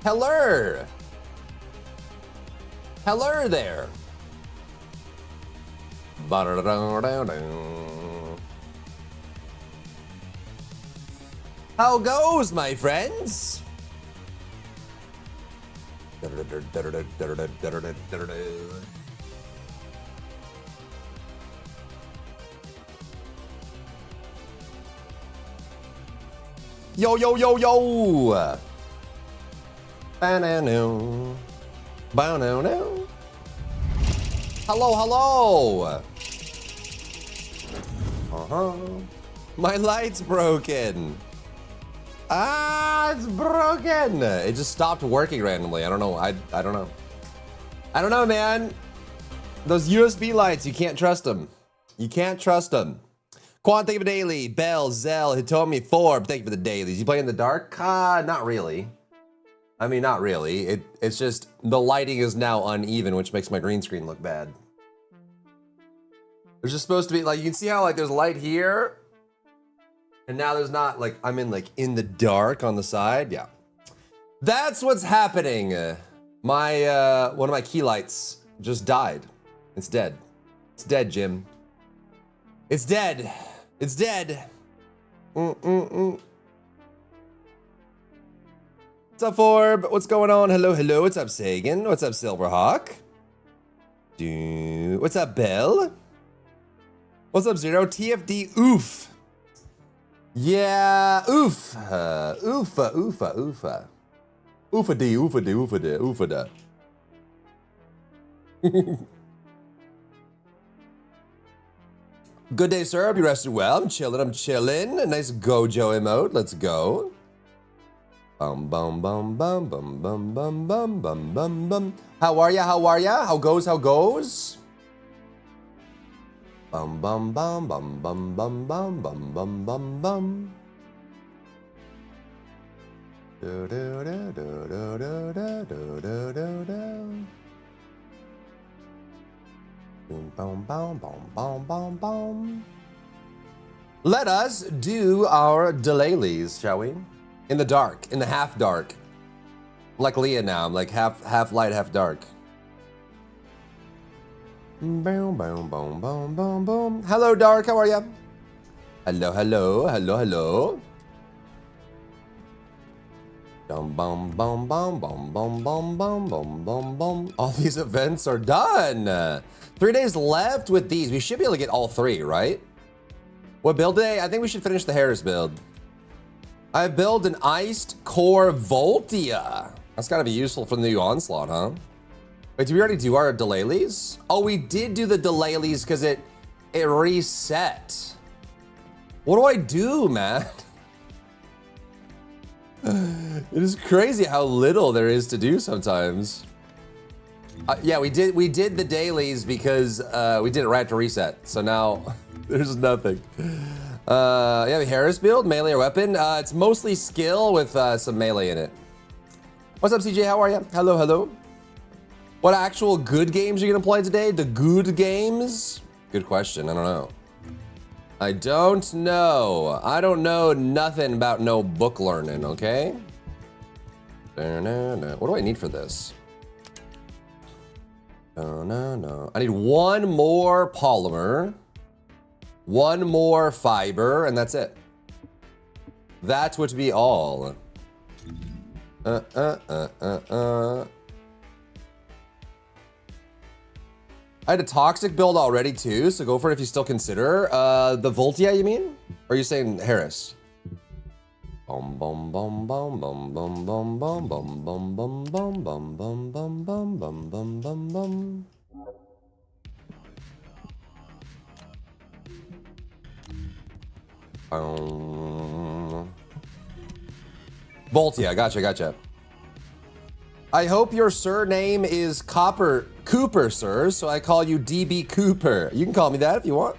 Hello. Hello there. How goes, my friends? Yo, yo, yo, yo. Hello, hello. My light's broken. Ah, it's broken. It just stopped working randomly. I don't know. I don't know. I don't know, man. Those USB lights, you can't trust them. You can't trust them. Quan, thank you for the daily. Bell, Zell, Hitomi, Forb, thank you for the dailies. You play in the dark? Not really. I mean, not really. It's just the lighting is now uneven, which makes my green screen look bad. There's just supposed to be, like, you can see how, like, there's light here, and now there's not, like, I'm in, like, in the dark on the side. Yeah. That's what's happening. My, one of my key lights just died. It's dead. It's dead, Jim. It's dead. It's dead. What's up, Forb? What's going on? Hello, hello. What's up, Sagan? What's up, Silverhawk? Dude. What's up, Bell? What's up, Zero? TFD, oof. Yeah, oof. Oofa, oofa, oofa. Oofa-dee, oofa-dee, oofa-dee, oofa-da. Good day, sir. Hope you rested well. I'm chilling. I'm chilling. A nice Gojo emote. Let's go. Bum bum bum bum bum bum bum bum bum bum bum. How are ya? How are ya? How goes? How goes? Bum bum bum bum bum bum bum bum bum bum bum. Do do do do do do do do do do. Boom, boom, boom, boom, boom, boom. Let us do our delays, shall we? In the dark, in the half dark. Like Leah now, I'm like half light, half dark. Boom, boom, boom, boom, boom, boom. Hello, Dark, how are ya? Hello, hello, hello, hello. Bum bum bum bum bum bum bum bum bum bum bum. All these events are done. 3 days left with these. We should be able to get all three, right? What build today? I think we should finish the Harris build. I built an iced core Voltia. That's gotta be useful for the new Onslaught, huh? Wait, did we already do our delays? Oh, we did do the delays because it reset. What do I do, man? It is crazy how little there is to do sometimes. Yeah, we did the dailies because we did it right to reset. So now there's nothing. Yeah, the Harris build, melee or weapon. It's mostly skill with some melee in it. What's up, CJ? How are you? Hello, hello. What actual good games are you gonna play today? The good games? Good question. I don't know. I don't know. I don't know nothing about no book learning, okay? What do I need for this? No. I need one more polymer, one more fiber, and that's it. That would be all. I had a toxic build already too, so go for it if you still consider. The Voltia, you mean? Or are you saying Harris? Bum bum bum bum bum bum bum bum bum bum bum bum bum bum bum bum bum bum bum bum. Voltia, gotcha. I hope your surname is Cooper, sir, so I call you DB Cooper. You can call me that if you want.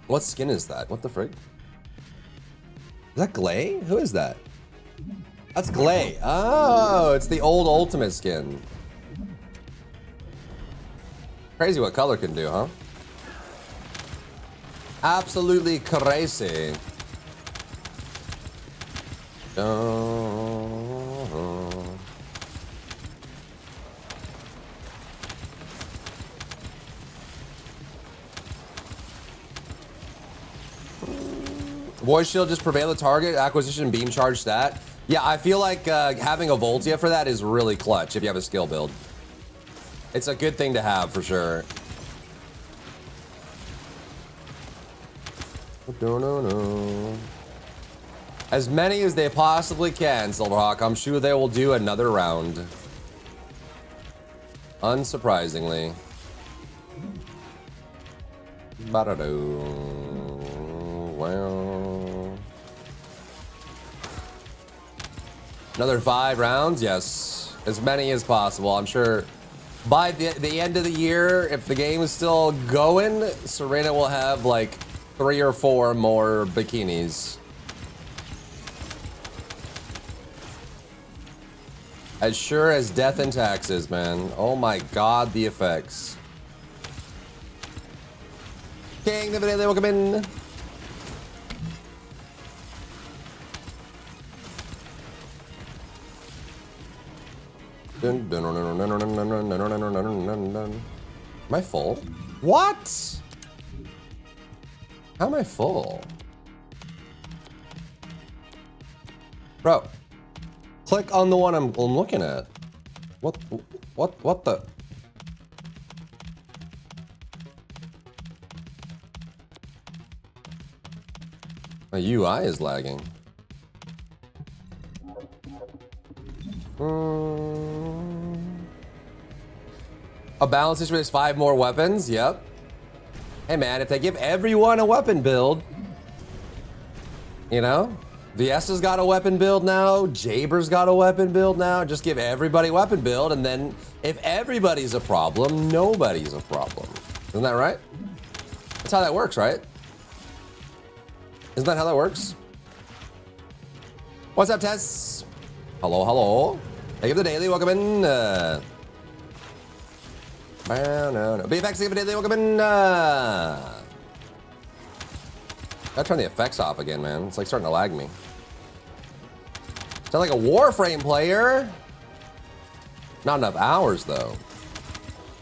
What skin is that? What the frig? Is that Glay? Who is that? That's Glay. Oh, it's the old Ultimate skin. Crazy what color can do, huh? Absolutely crazy. Voice shield, just prevail the target, acquisition, beam charge stat. Yeah, I feel like having a Voltia for that is really clutch if you have a skill build. It's a good thing to have for sure. No. As many as they possibly can, Silverhawk. I'm sure they will do another round. Unsurprisingly. Well. Another 5 rounds? Yes. As many as possible. I'm sure by the end of the year, if the game is still going, Serena will have like 3 or 4 more bikinis. As sure as death and taxes, man. Oh my god, the effects. King, the video, welcome in. Am I full? What? How am I full? Bro, click on the one I'm looking at. What the? My UI is lagging. A balance issue is 5 more weapons. Yep. Hey man, if they give everyone a weapon build, you know, Viesta's got a weapon build now, Jaber's got a weapon build now. Just give everybody weapon build, and then if everybody's a problem, nobody's a problem. Isn't that right? That's how that works, right? Isn't that how that works? What's up, Tess? Hello, hello. Thank you for the daily. Welcome in. No. BFX, thank you for the daily. Welcome in. Gotta turn the effects off again, man. It's like starting to lag me. Sound like a Warframe player. Not enough hours, though.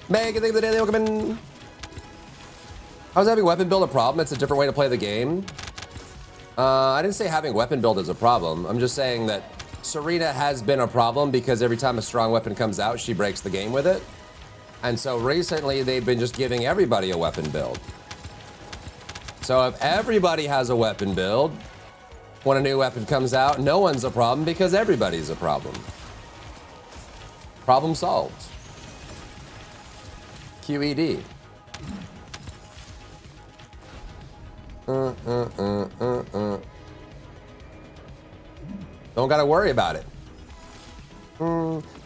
Megan, thank you for the daily. Welcome in. How's having weapon build a problem? It's a different way to play the game. I didn't say having weapon build is a problem. I'm just saying that Serena has been a problem because every time a strong weapon comes out, she breaks the game with it. And so recently, they've been just giving everybody a weapon build. So if everybody has a weapon build, when a new weapon comes out, no one's a problem because everybody's a problem. Problem solved. QED. Don't gotta worry about it.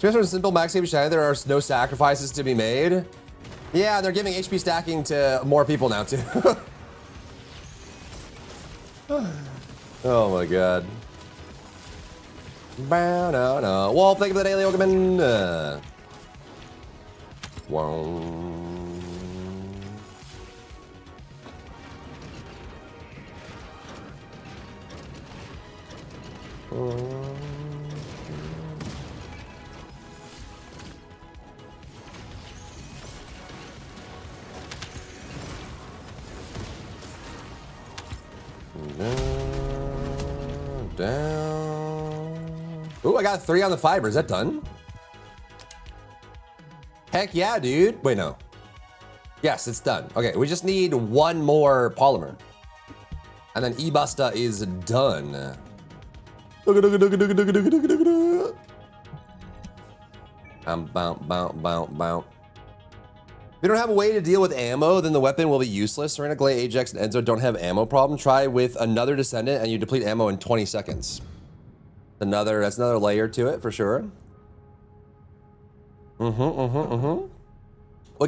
Just for simple max HP shiny, there are no sacrifices to be made. Yeah, they're giving HP stacking to more people now too. Oh my god. No. Wolf, thank you for the daily welcome in. Down. Ooh, I got 3 on the fiber. Is that done? Heck yeah, dude. Wait, no. Yes, it's done. Okay, we just need 1 more polymer. And then E-Busta is done. Bow. If you don't have a way to deal with ammo, then the weapon will be useless. Serena, Glay, Ajax, and Enzo don't have ammo problem. Try with another Descendant and you deplete ammo in 20 seconds. That's another layer to it for sure. What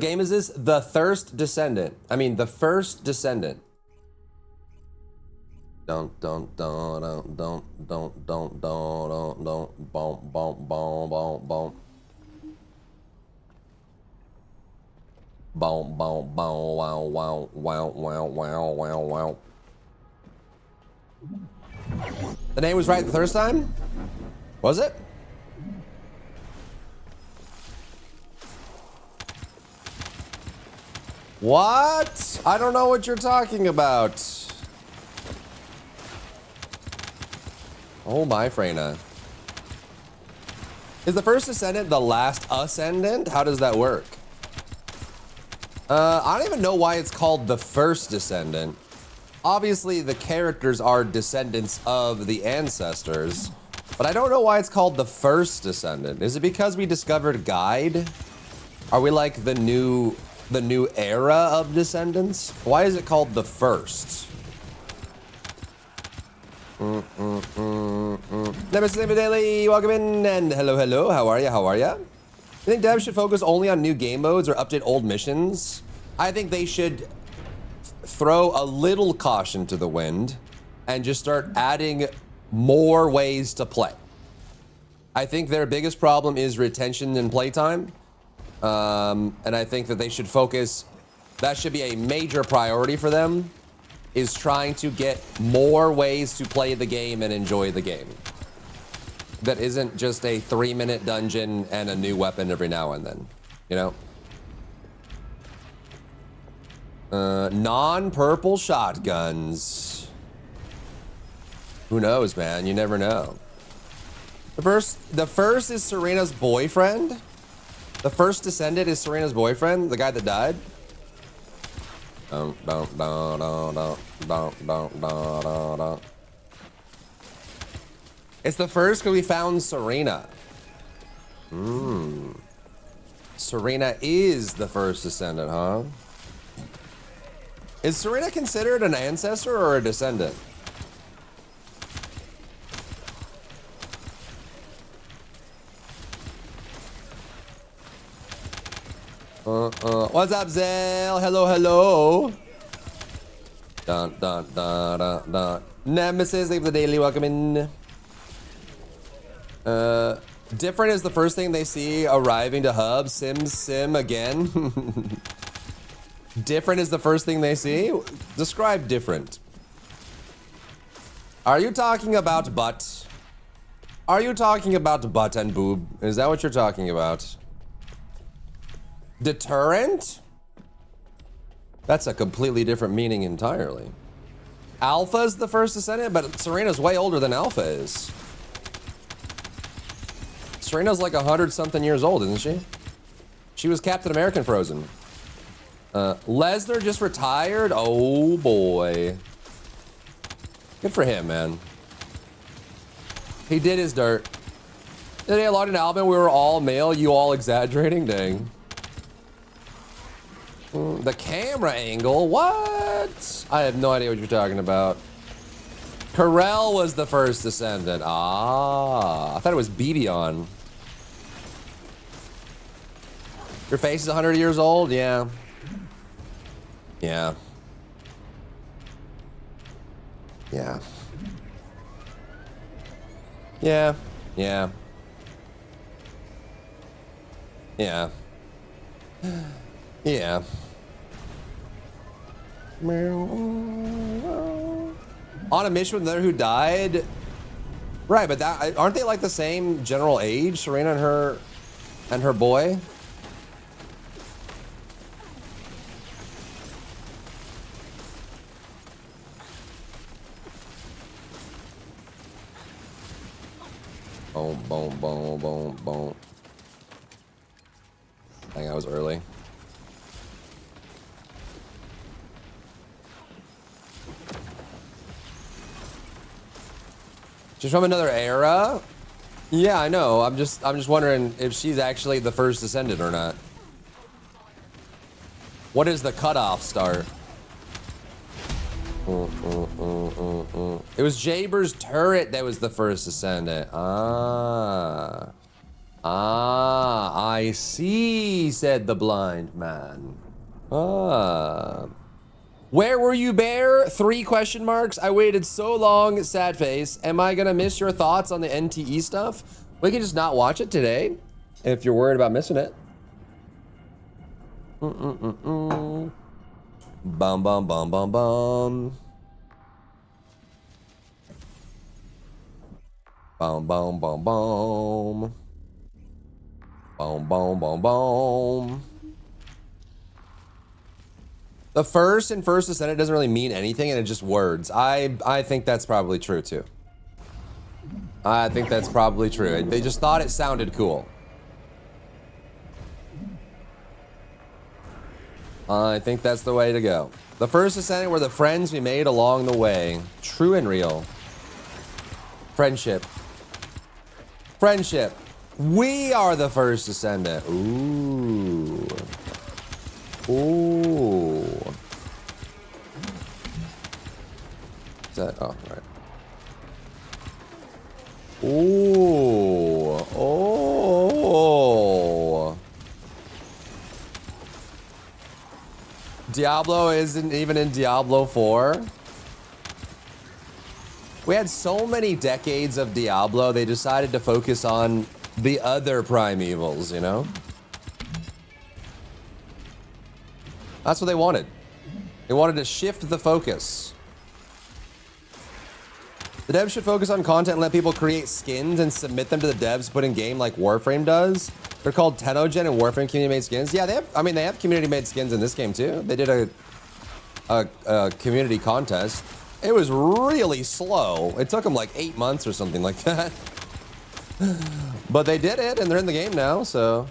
game is this? The First Descendant. I mean, the First Descendant. Don't, boom. Boom, boom, boom, wow, wow, wow, wow, wow, wow, wow. The name was right the first time? Was it? What? I don't know what you're talking about. Oh my, Freyna. Is the first Descendant the last Ascendant? How does that work? I don't even know why it's called the first Descendant. Obviously, the characters are descendants of the ancestors, but I don't know why it's called the first Descendant. Is it because we discovered Guide? Are we like the new era of Descendants? Why is it called the first? Nemesis Daily, welcome in, and hello, how are ya? You think devs should focus only on new game modes or update old missions? I think they should throw a little caution to the wind and just start adding more ways to play. I think their biggest problem is retention and playtime. And I think that they should focus, that should be a major priority for them, is trying to get more ways to play the game and enjoy the game. That isn't just a 3-minute dungeon and a new weapon every now and then, you know? Non-purple shotguns. Who knows, man? You never know. The first is Serena's boyfriend. The first Descendant is Serena's boyfriend, the guy that died. It's the first because we found Serena. Serena is the first Descendant, huh? Is Serena considered an ancestor or a descendant? What's up, Zell? Hello. Dun. Nemesis, leave the daily, welcome in. Different is the first thing they see arriving to hub. Sim again. Different is the first thing they see? Describe different. Are you talking about butt? Are you talking about butt and boob? Is that what you're talking about? Deterrent? That's a completely different meaning entirely. Alpha's the first Descendant, but Serena's way older than Alpha is. Serena's like 100-something years old, isn't she? She was Captain American Frozen. Lesnar just retired? Oh boy. Good for him, man. He did his dirt. Today I logged in Alvin, we were all male, you all exaggerating? Dang. The camera angle? What? I have no idea what you're talking about. Carell was the first Descendant. Ah, I thought it was Bebion. Your face is 100 years old? Yeah. Yeah. Yeah. Yeah. Yeah. Yeah. Yeah. On a mission with another who died? Right, but that aren't they like the same general age, Serena and her boy? Boom. I think I was early. She's from another era? Yeah, I know. I'm just wondering if she's actually the first Descendant or not. What is the cutoff start? It was Jaber's turret that was the first Descendant. Ah, I see, said the blind man. Ah. Where were you, Bear? 3 question marks. I waited so long, sad face. Am I gonna miss your thoughts on the NTE stuff? We can just not watch it today, if you're worried about missing it. Bum bum bum bum bum. Boom boom boom boom. Boom boom boom boom. The first in First Descendant doesn't really mean anything, and it's just words. I think that's probably true too. I think that's probably true. They just thought it sounded cool. I think that's the way to go. The First Descendant were the friends we made along the way. True and real. Friendship. Friendship. We are the First Descendant. Ooh. Ooh. Is that? Oh, right. Ooh. Oh. Diablo isn't even in Diablo 4. We had so many decades of Diablo, they decided to focus on the other primevals, you know? That's what they wanted. They wanted to shift the focus. The devs should focus on content and let people create skins and submit them to the devs put in game like Warframe does. They're called Tenogen and Warframe community-made skins. Yeah, they have community-made skins in this game too. They did a community contest. It was really slow. It took them like 8 months or something like that. But they did it, and they're in the game now, so.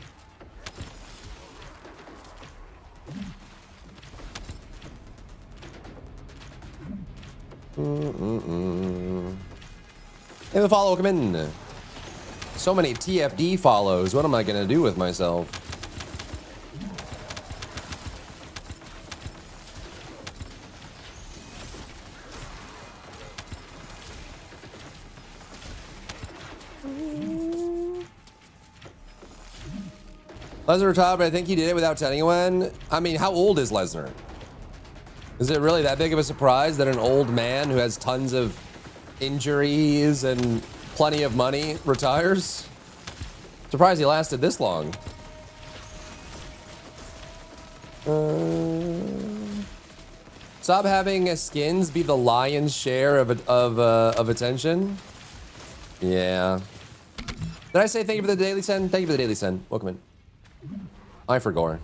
Hey, the follow, come in. So many TFD follows. What am I gonna do with myself? Lesnar retired, but I think he did it without telling anyone. I mean, how old is Lesnar? Is it really that big of a surprise that an old man who has tons of injuries and plenty of money retires? Surprised he lasted this long. Stop having skins be the lion's share of attention. Yeah. Did I say thank you for the daily send? Thank you for the daily send. Welcome in. I forgot.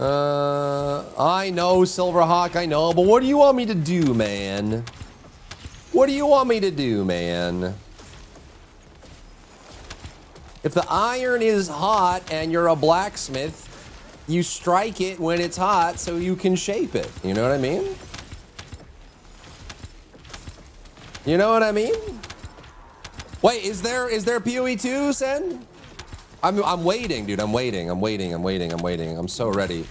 I know, Silverhawk, I know, but what do you want me to do, man? What do you want me to do, man? If the iron is hot and you're a blacksmith, you strike it when it's hot so you can shape it. You know what I mean? You know what I mean? Wait, is there PoE 2, Sen? I'm waiting, dude. I'm waiting. I'm so ready.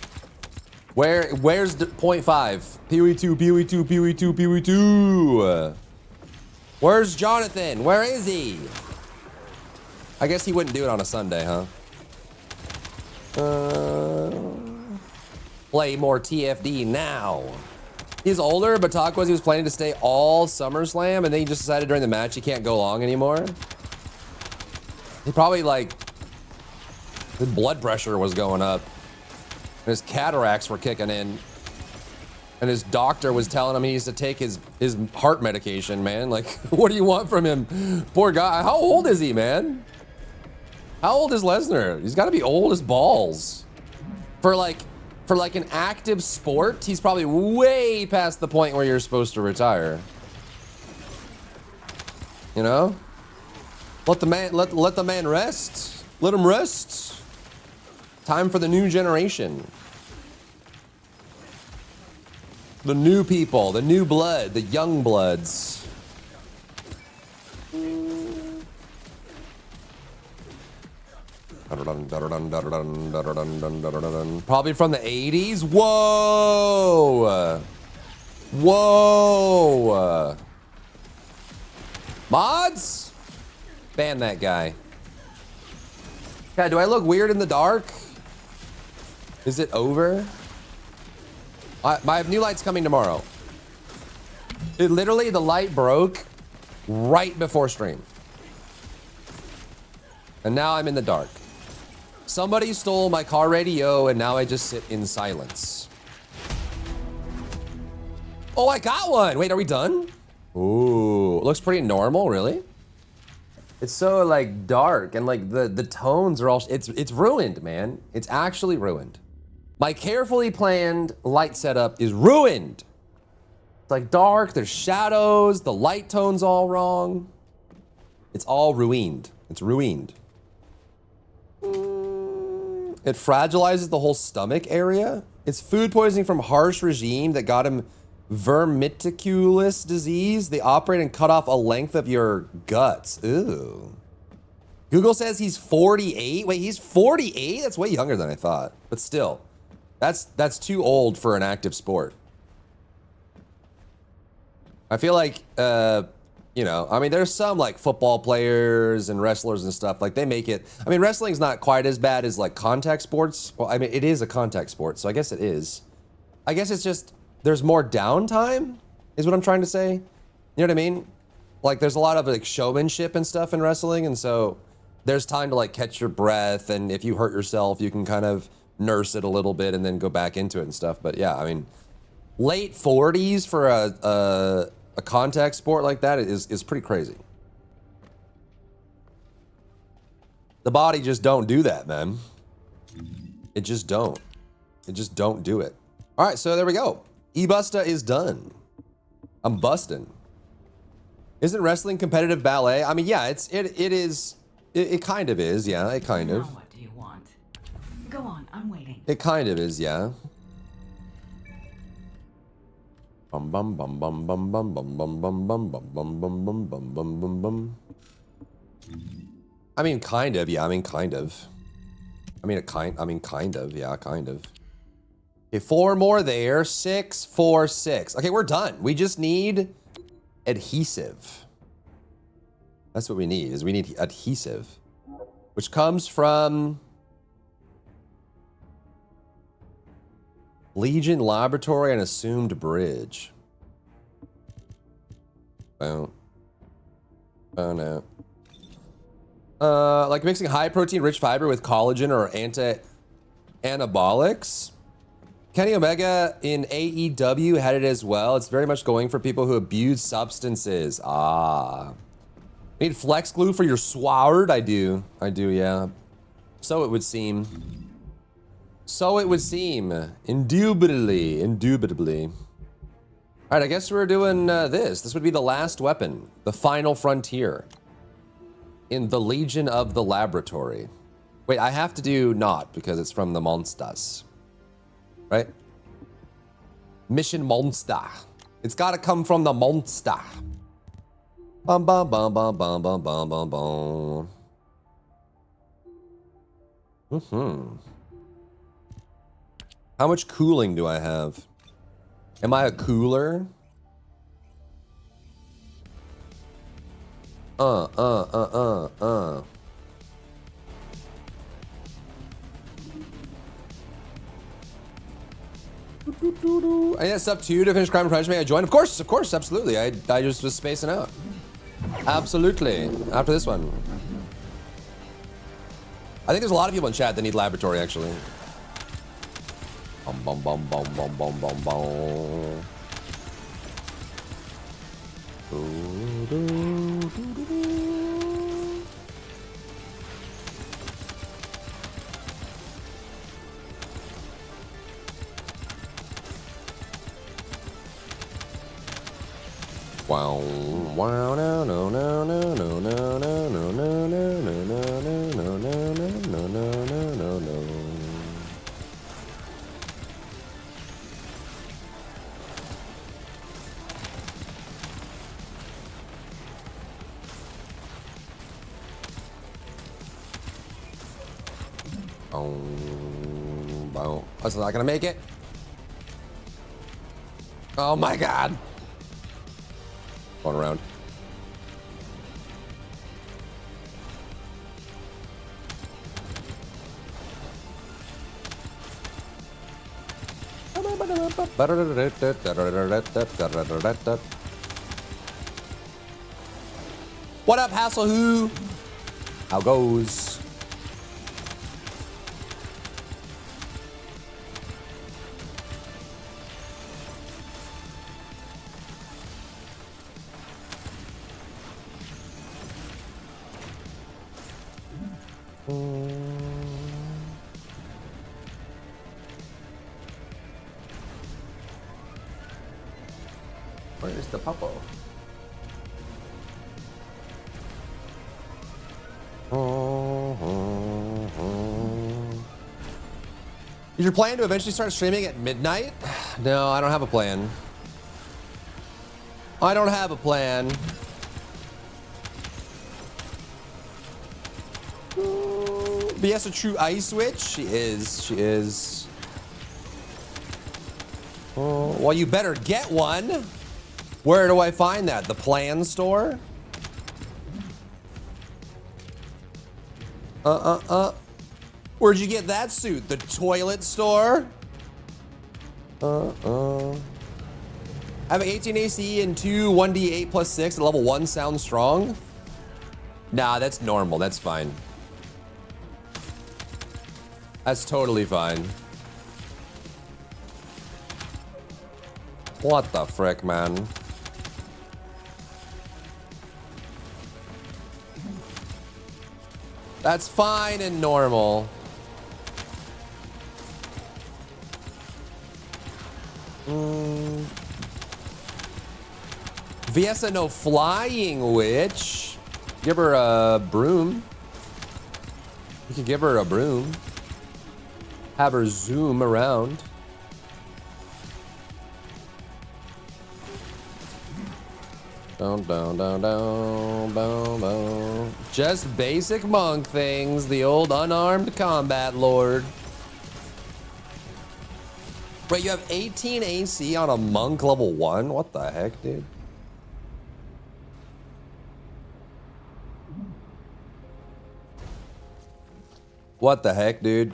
Where's the 0.5? PoE 2, PoE 2, PoE 2, PoE 2. Where's Jonathan? Where is he? I guess he wouldn't do it on a Sunday, huh? Play more TFD now. He's older, but talk was he was planning to stay all SummerSlam, and then he just decided during the match he can't go long anymore. He probably like his blood pressure was going up, and his cataracts were kicking in, and his doctor was telling him he needs to take his heart medication, man. Like, what do you want from him? Poor guy. How old is he, man? How old is Lesnar? He's got to be old as balls. For like an active sport, he's probably way past the point where you're supposed to retire. You know? Let the man rest. Let him rest. Time for the new generation. The new people, the new blood, the young bloods. Probably from the 80s. Whoa! Whoa! Mods? Ban that guy. God, do I look weird in the dark? Is it over? I have new lights coming tomorrow. It literally, the light broke right before stream. And now I'm in the dark. Somebody stole my car radio and now I just sit in silence. Oh, I got one. Wait, are we done? Ooh, looks pretty normal, really. It's so like dark and like the tones are all, it's ruined, man. It's actually ruined. My carefully planned light setup is ruined. It's like dark, there's shadows, the light tone's all wrong. It's all ruined. It's ruined. It fragilizes the whole stomach area. It's food poisoning from harsh regime that got him vermiticulous disease. They operate and cut off a length of your guts. Ooh. Google says he's 48. Wait, he's 48? That's way younger than I thought. But still, that's too old for an active sport. I feel like, you know, I mean, there's some like football players and wrestlers and stuff, like they make it. I mean, wrestling's not quite as bad as like contact sports. Well, I mean, it is a contact sport, so I guess it is. I guess it's just, there's more downtime, is what I'm trying to say. You know what I mean? Like there's a lot of like showmanship and stuff in wrestling, and so there's time to like catch your breath, and if you hurt yourself, you can kind of nurse it a little bit and then go back into it and stuff. But yeah, I mean, late 40s for a contact sport like that is pretty crazy. The body just don't do that, man. It just don't. It just don't do it. All right, so there we go. E-Busta is done. I'm busting. Isn't wrestling competitive ballet? I mean, yeah, it is. It kind of is, yeah. It kind of. Now what do you want? Go on, I'm waiting. It kind of is, yeah. Bum bum bum bum bum bum bum bum bum bum bum bum bum bum bum bum bum bum. I mean, kind of, yeah. I mean, kind of. I mean, kind of, yeah, kind of. Okay, 4 more there. 6, 4, 6. Okay, we're done. We just need adhesive. That's what we need. Is we need adhesive, which comes from Legion Laboratory and Assumed Bridge. Oh. Oh no. Like mixing high protein rich fiber with collagen or anabolics. Kenny Omega in AEW had it as well. It's very much going for people who abuse substances. Ah. Need flex glue for your sword? I do, yeah. So it would seem. So it would seem. Indubitably. All right, I guess we're doing this. This would be the last weapon. The final frontier. In the Legion of the Laboratory. Wait, I have to do not because it's from the monsters. Right? Mission monster. It's got to come from the monster. Bum bum bum bum bum bum bum bum bum. How much cooling do I have? Am I a cooler? I guess up to you to finish Crime and Punishment. I joined, of course, absolutely. I just was spacing out. Absolutely. After this one. I think there's a lot of people in chat that need laboratory, actually. Bum bum bum bum bum bum bum bum. Wow, wow, no, no, no, no, no, no, no, no, no, no, no, no, no, no, no, no, no, no. Boom, boom. That's not gonna make it. Oh my God. Going around. What up, Hasselwho? How goes? Where's the puppo? Is your plan to eventually start streaming at midnight? No, I don't have a plan. I don't have a plan. BS a true ice witch? She is. She is. Well, you better get one. Where do I find that? The plan store? Where'd you get that suit? The toilet store? I have an 18 AC and 2 1d8 plus 6 at level 1 sounds strong? Nah, that's normal. That's fine. That's totally fine. What the frick, man? That's fine and normal. Viesa no flying witch. Give her a broom. You can give her a broom. Have her zoom around. Down, down, down, down, down, down. Just basic monk things. The old unarmed combat lord. Wait, you have 18 AC on a monk level 1? What the heck, dude? What the heck, dude?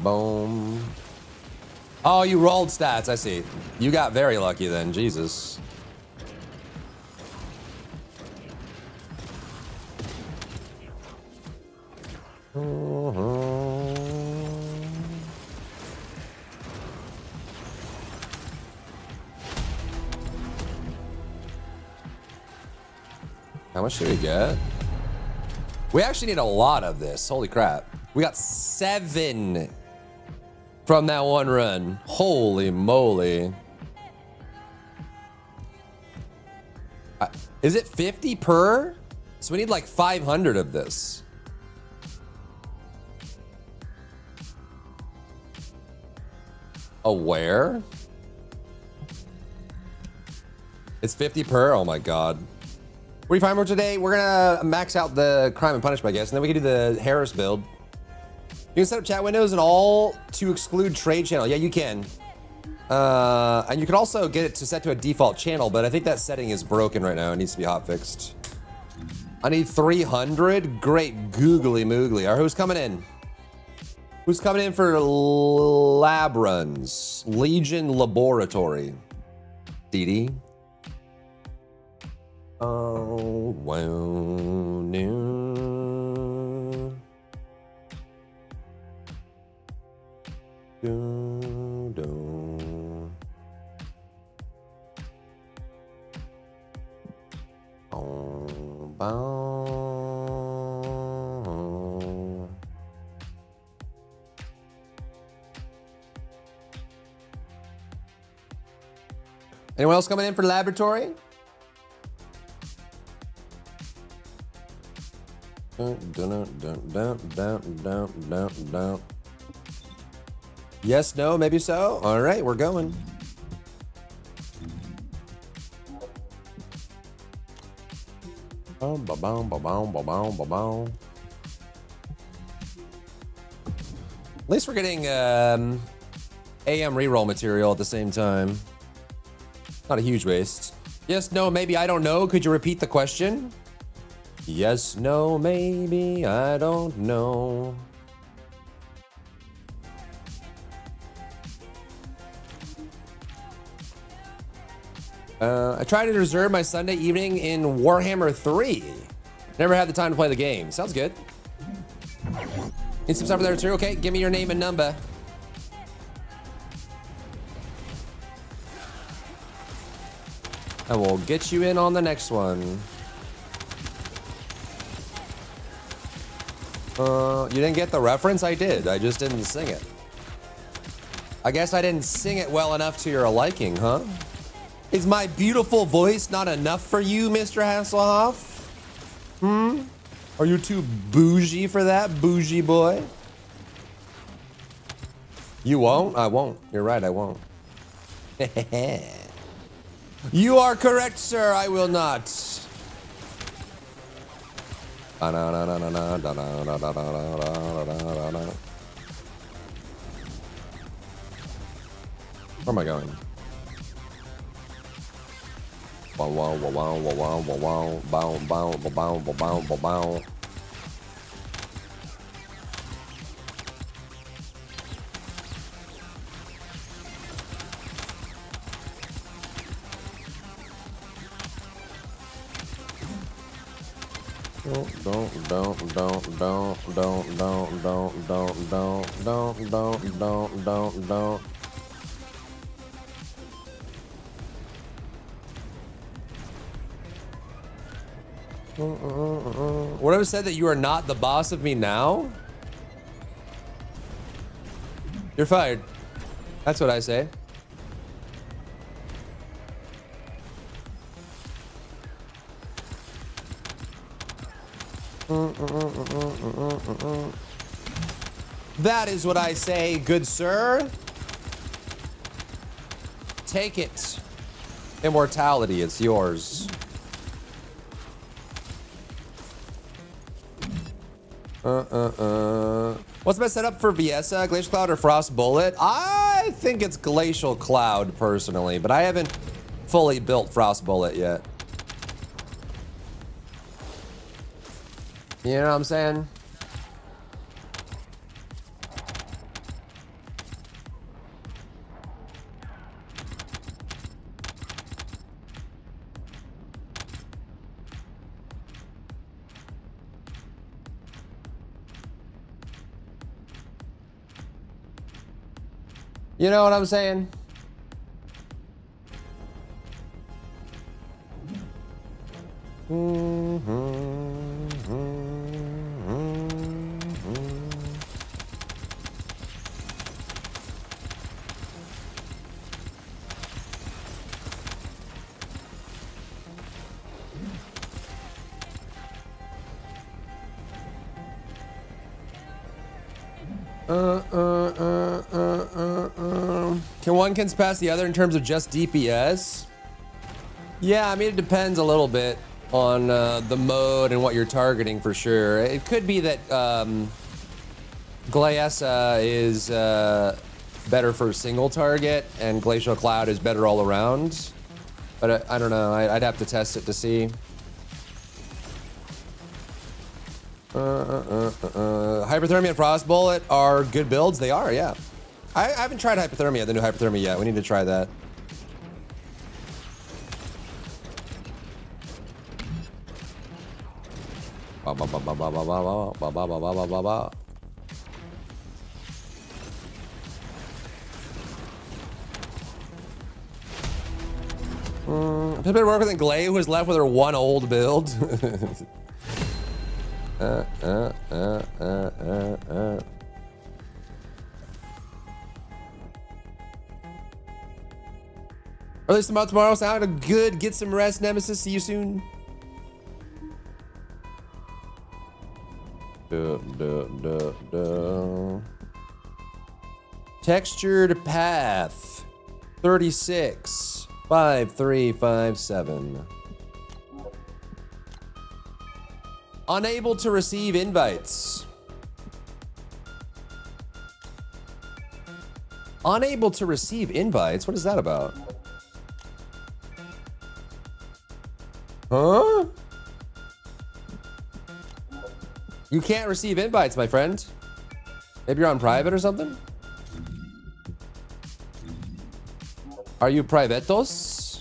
Boom. Oh, you rolled stats. I see. You got very lucky then. Jesus. How much did we get? We actually need a lot of this. Holy crap. We got 7 from that one run. Holy moly. Is it 50 per? So we need like 500 of this. Where? It's 50 per? Oh my god. What are you finding for today? We're gonna max out the crime and punishment, I guess, and then we can do the Harris build. You can set up chat windows and all to exclude trade channel. Yeah, you can. And you can also get it to set to a default channel, but I think that setting is broken right now. It needs to be hot fixed. I need 300. Great googly moogly. All right, who's coming in? Who's coming in for lab runs? Legion Laboratory. Dee. Oh, wow, no. Do. Oh, bow. Anyone else coming in for the laboratory? Yes, no, maybe so. All right, we're going. At least we're getting AM reroll material at the same time. Not a huge waste. Yes, no, maybe, I don't know. Could you repeat the question? Yes, no, maybe, I don't know. I try to reserve my Sunday evening in Warhammer 3. Never had the time to play the game. Sounds good. Need some stuff there too. Okay, give me your name and number. And we'll get you in on the next one. You didn't get the reference? I did. I just didn't sing it. I guess I didn't sing it well enough to your liking, huh? Is my beautiful voice not enough for you, Mr. Hasselhoff? Are you too bougie for that, bougie boy? You won't? I won't. You're right, I won't. You are correct, sir. I will not. Where am I going? Wow, wow, wow, wow, wow, wow, wow, bow, bow, bow, bow, bow, bow. Don't. Whatever said that you are not the boss of me now? You're fired. That's what I say. That is what I say, good sir. Take it. Immortality, it's yours. What's the best setup for Viessa, Glacial Cloud or Frost Bullet? I think it's Glacial Cloud personally, but I haven't fully built Frost Bullet yet. You know what I'm saying? You know what I'm saying? Can one pass the other in terms of just DPS? Yeah, I mean, it depends a little bit on the mode and what you're targeting for sure. It could be that Glacial is better for single target and Glacial Cloud is better all around. But I don't know, I'd have to test it to see. Hyperthermia and Frost Bullet are good builds. They are, yeah. I haven't tried Hypothermia, the new Hypothermia yet. We need to try that. I've been working with Glay, who is left with her one old build. Release them out tomorrow. Sound good. Get some rest, Nemesis. See you soon. Textured path 36 5357. Unable to receive invites. Unable to receive invites? What is that about? Huh? You can't receive invites, my friend. Maybe you're on private or something? Are you privatos?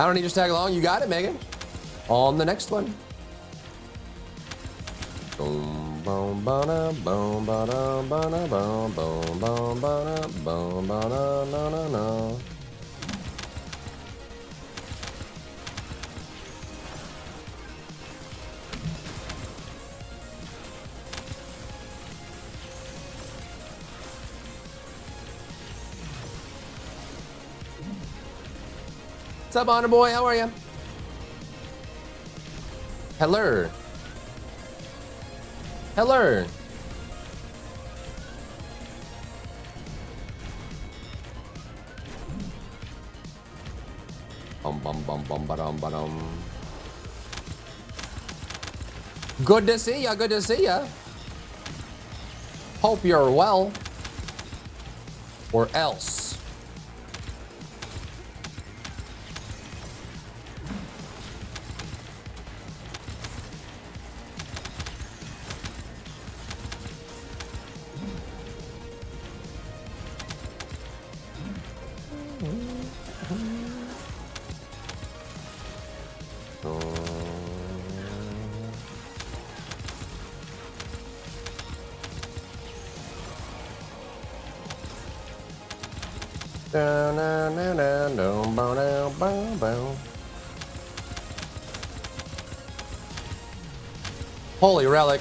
I don't need to tag along. You got it, Megan. On the next one. Boom, boom, ba-da, boom, ba-da, ba-da, boom, boom, boom, ba-da, boom, ba-da, na, na, na. What's up, Honor Boy? How are you? Hello. Hello. Bum bum bum bum ba-dum ba-dum. Good to see ya. Good to see ya. Hope you're well. Or else. Holy relic.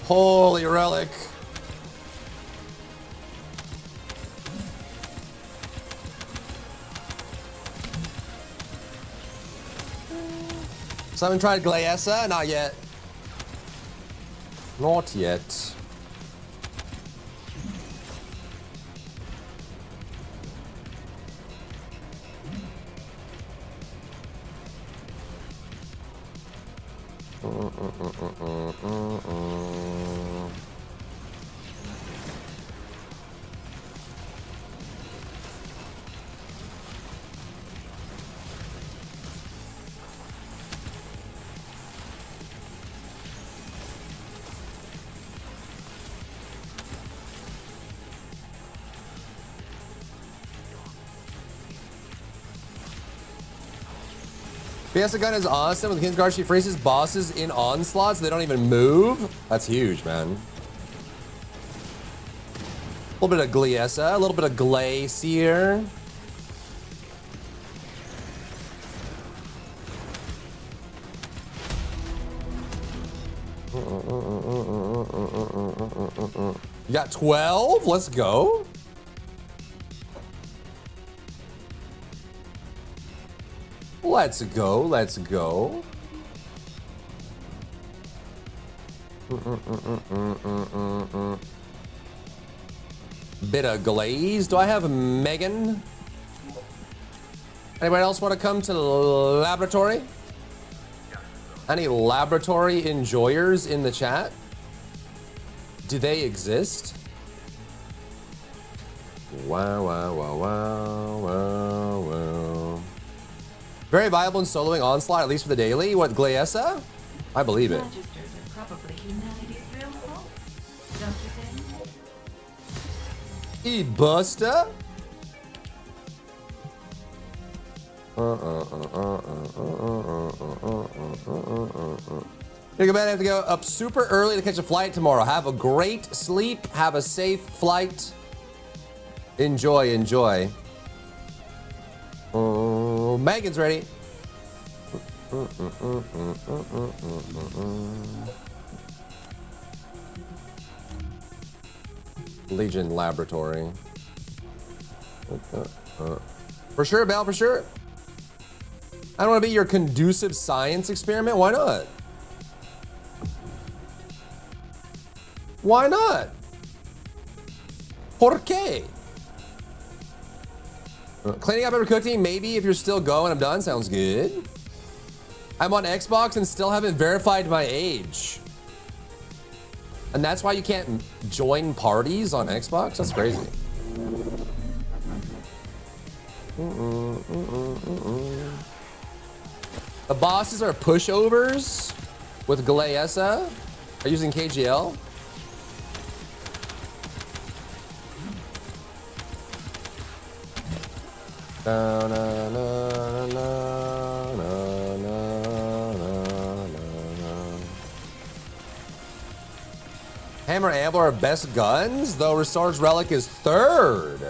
Holy relic. Someone tried Glaessa? Not yet. Not yet. Fiesta gun is awesome. With the Kingsguard, she freezes bosses in Onslaught so they don't even move. That's huge, man. A little bit of Gliessa, a little bit of Glacier. You got 12? Let's go. Let's go, let's go. Bit of glaze. Do I have Megan? Anybody else want to come to the laboratory? Any laboratory enjoyers in the chat? Do they exist? Wow, wow, wow, wow, wow, wow. Very viable in soloing Onslaught, at least for the daily. What, Glaessa? I believe it. Magisters are probably humanity's real fault, don't you think? E-Buster? You're gonna have to go up super early to catch a flight tomorrow. Have a great sleep. Have a safe flight. Enjoy, enjoy. Oh, Megan's ready. Legion Laboratory. For sure, Belle, for sure. I don't want to be your conducive science experiment. Why not? Why not? ¿Por qué? Cleaning up every cooking, maybe if you're still going, I'm done. Sounds good. I'm on Xbox and still haven't verified my age. And that's why you can't join parties on Xbox? That's crazy. The bosses are pushovers with Glaessa. Are using KGL. Na, na, na, na, na, na, na, na. Hammer and Anvil are best guns, though Restored's Relic is third.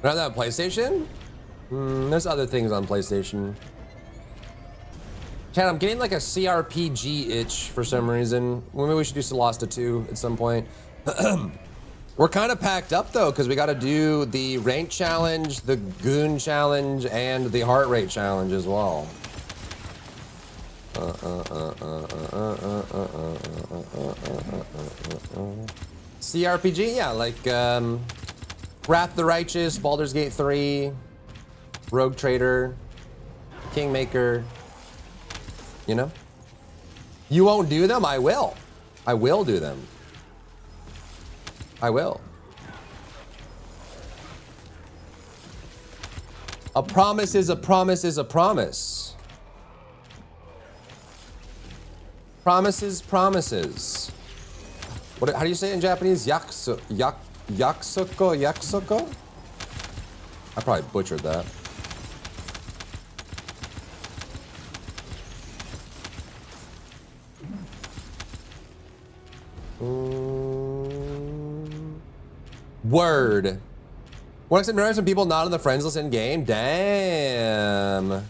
Not that PlayStation? There's other things on PlayStation. Chad, I'm getting like a CRPG itch for some reason. Well, maybe we should do Solasta 2 at some point. We're kind of packed up though, because we got to do the rank challenge, the goon challenge, and the heart rate challenge as well. CRPG, yeah, like Wrath the Righteous, Baldur's Gate 3, Rogue Trader, Kingmaker. You know? You won't do them? I will. I will do them. I will. A promise is a promise is a promise. Promises, promises. What? How do you say it in Japanese? Yakusuko? I probably butchered that. Word. What accept notice when people not on the friends list in game? Damn.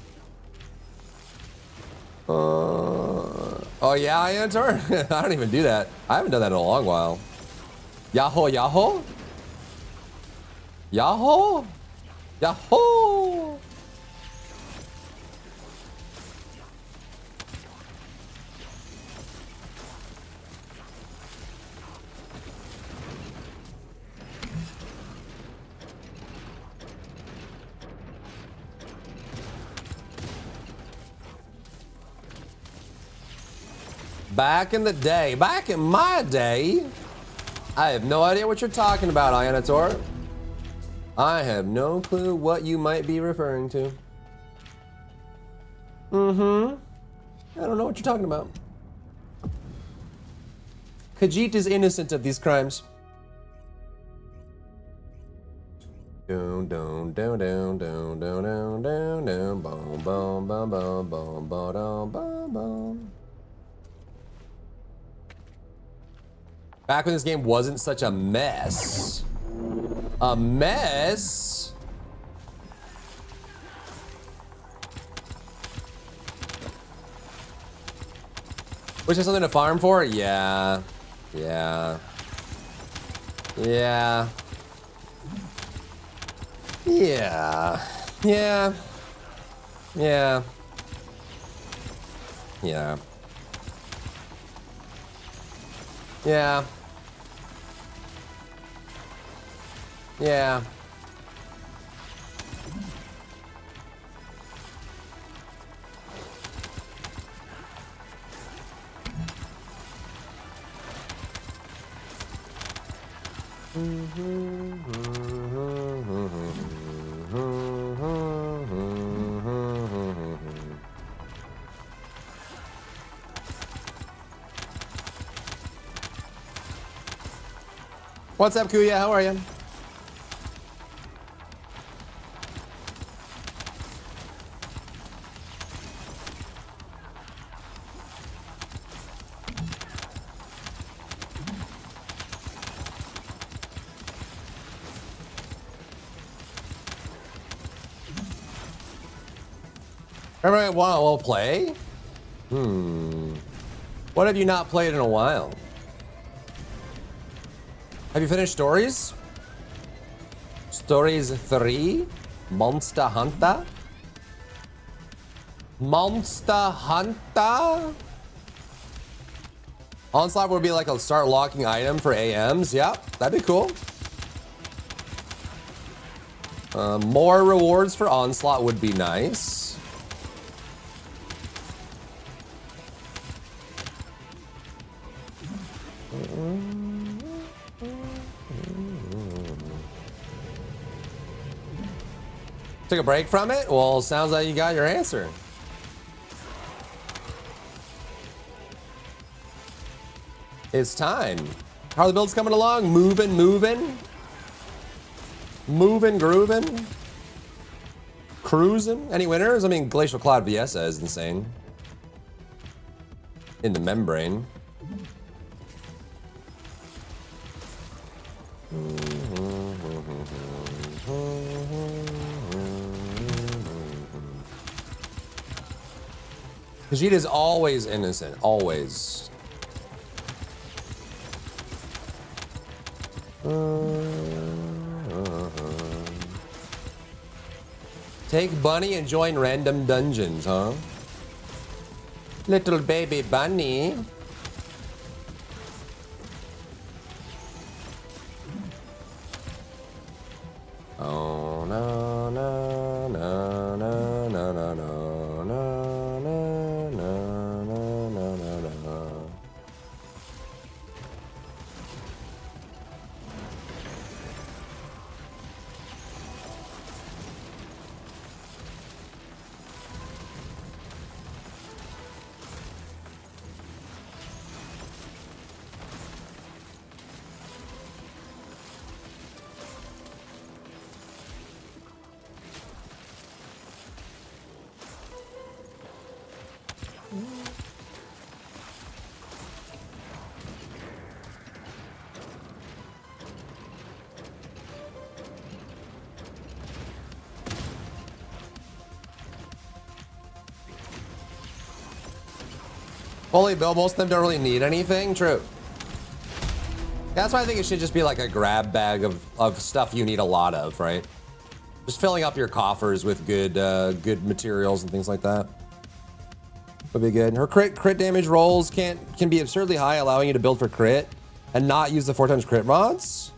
Oh yeah, I enter. I don't even do that. I haven't done that in a long while. Yahoo, Yahoo? Yahoo? Yahoo! Back in the day, back in my day, I have no idea what you're talking about, Ianator. I have no clue what you might be referring to. I don't know what you're talking about. Khajiit is innocent of these crimes. Down, down, down, down, down, down, down, down, down, boom, boom, boom, boom, boom, boom, boom, boom. Back when this game wasn't such a mess. A mess? Which is something to farm for? Yeah. Yeah. Yeah. Yeah. Yeah. Yeah. Yeah. Yeah. Yeah. What's up, Kuya? How are you? Everybody will play? What have you not played in a while? Have you finished stories? Stories 3? Monster Hunter? Monster Hunter? Onslaught would be like a start locking item for AMs. Yep, that'd be cool. More rewards for Onslaught would be nice. Took a break from it? Well, sounds like you got your answer. It's time. How are the builds coming along? Moving. Moving, grooving. Cruising. Any winners? I mean, Glacial Cloud Viesa is insane. In the membrane. Vegeta's always innocent. Always. Take Bunny and join random dungeons, huh? Little baby bunny. Oh no no no no no no no no no no no no no. Fully built, most of them don't really need anything. True. That's why I think it should just be like a grab bag of stuff you need a lot of, right? Just filling up your coffers with good good materials and things like that would be good. Her crit damage rolls can be absurdly high, allowing you to build for crit and not use the 4x crit mods.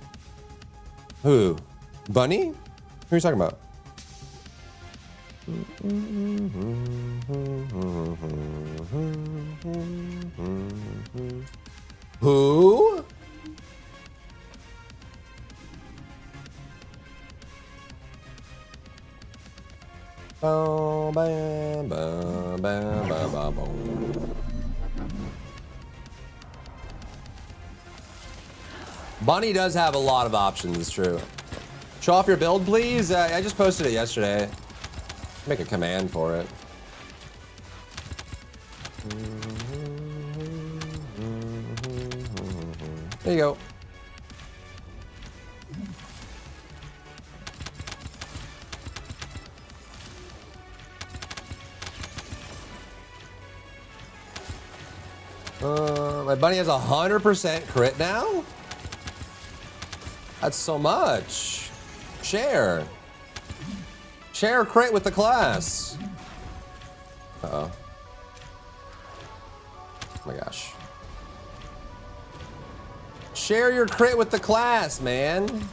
Who? Bunny? Who are you talking about? Who? Bunny does have a lot of options, it's true. Show off your build, please. I just posted it yesterday. Make a command for it. There you go. My bunny has 100% crit now? That's so much. Share. Share crit with the class. Uh-oh. Oh my gosh. Share your crit with the class, man.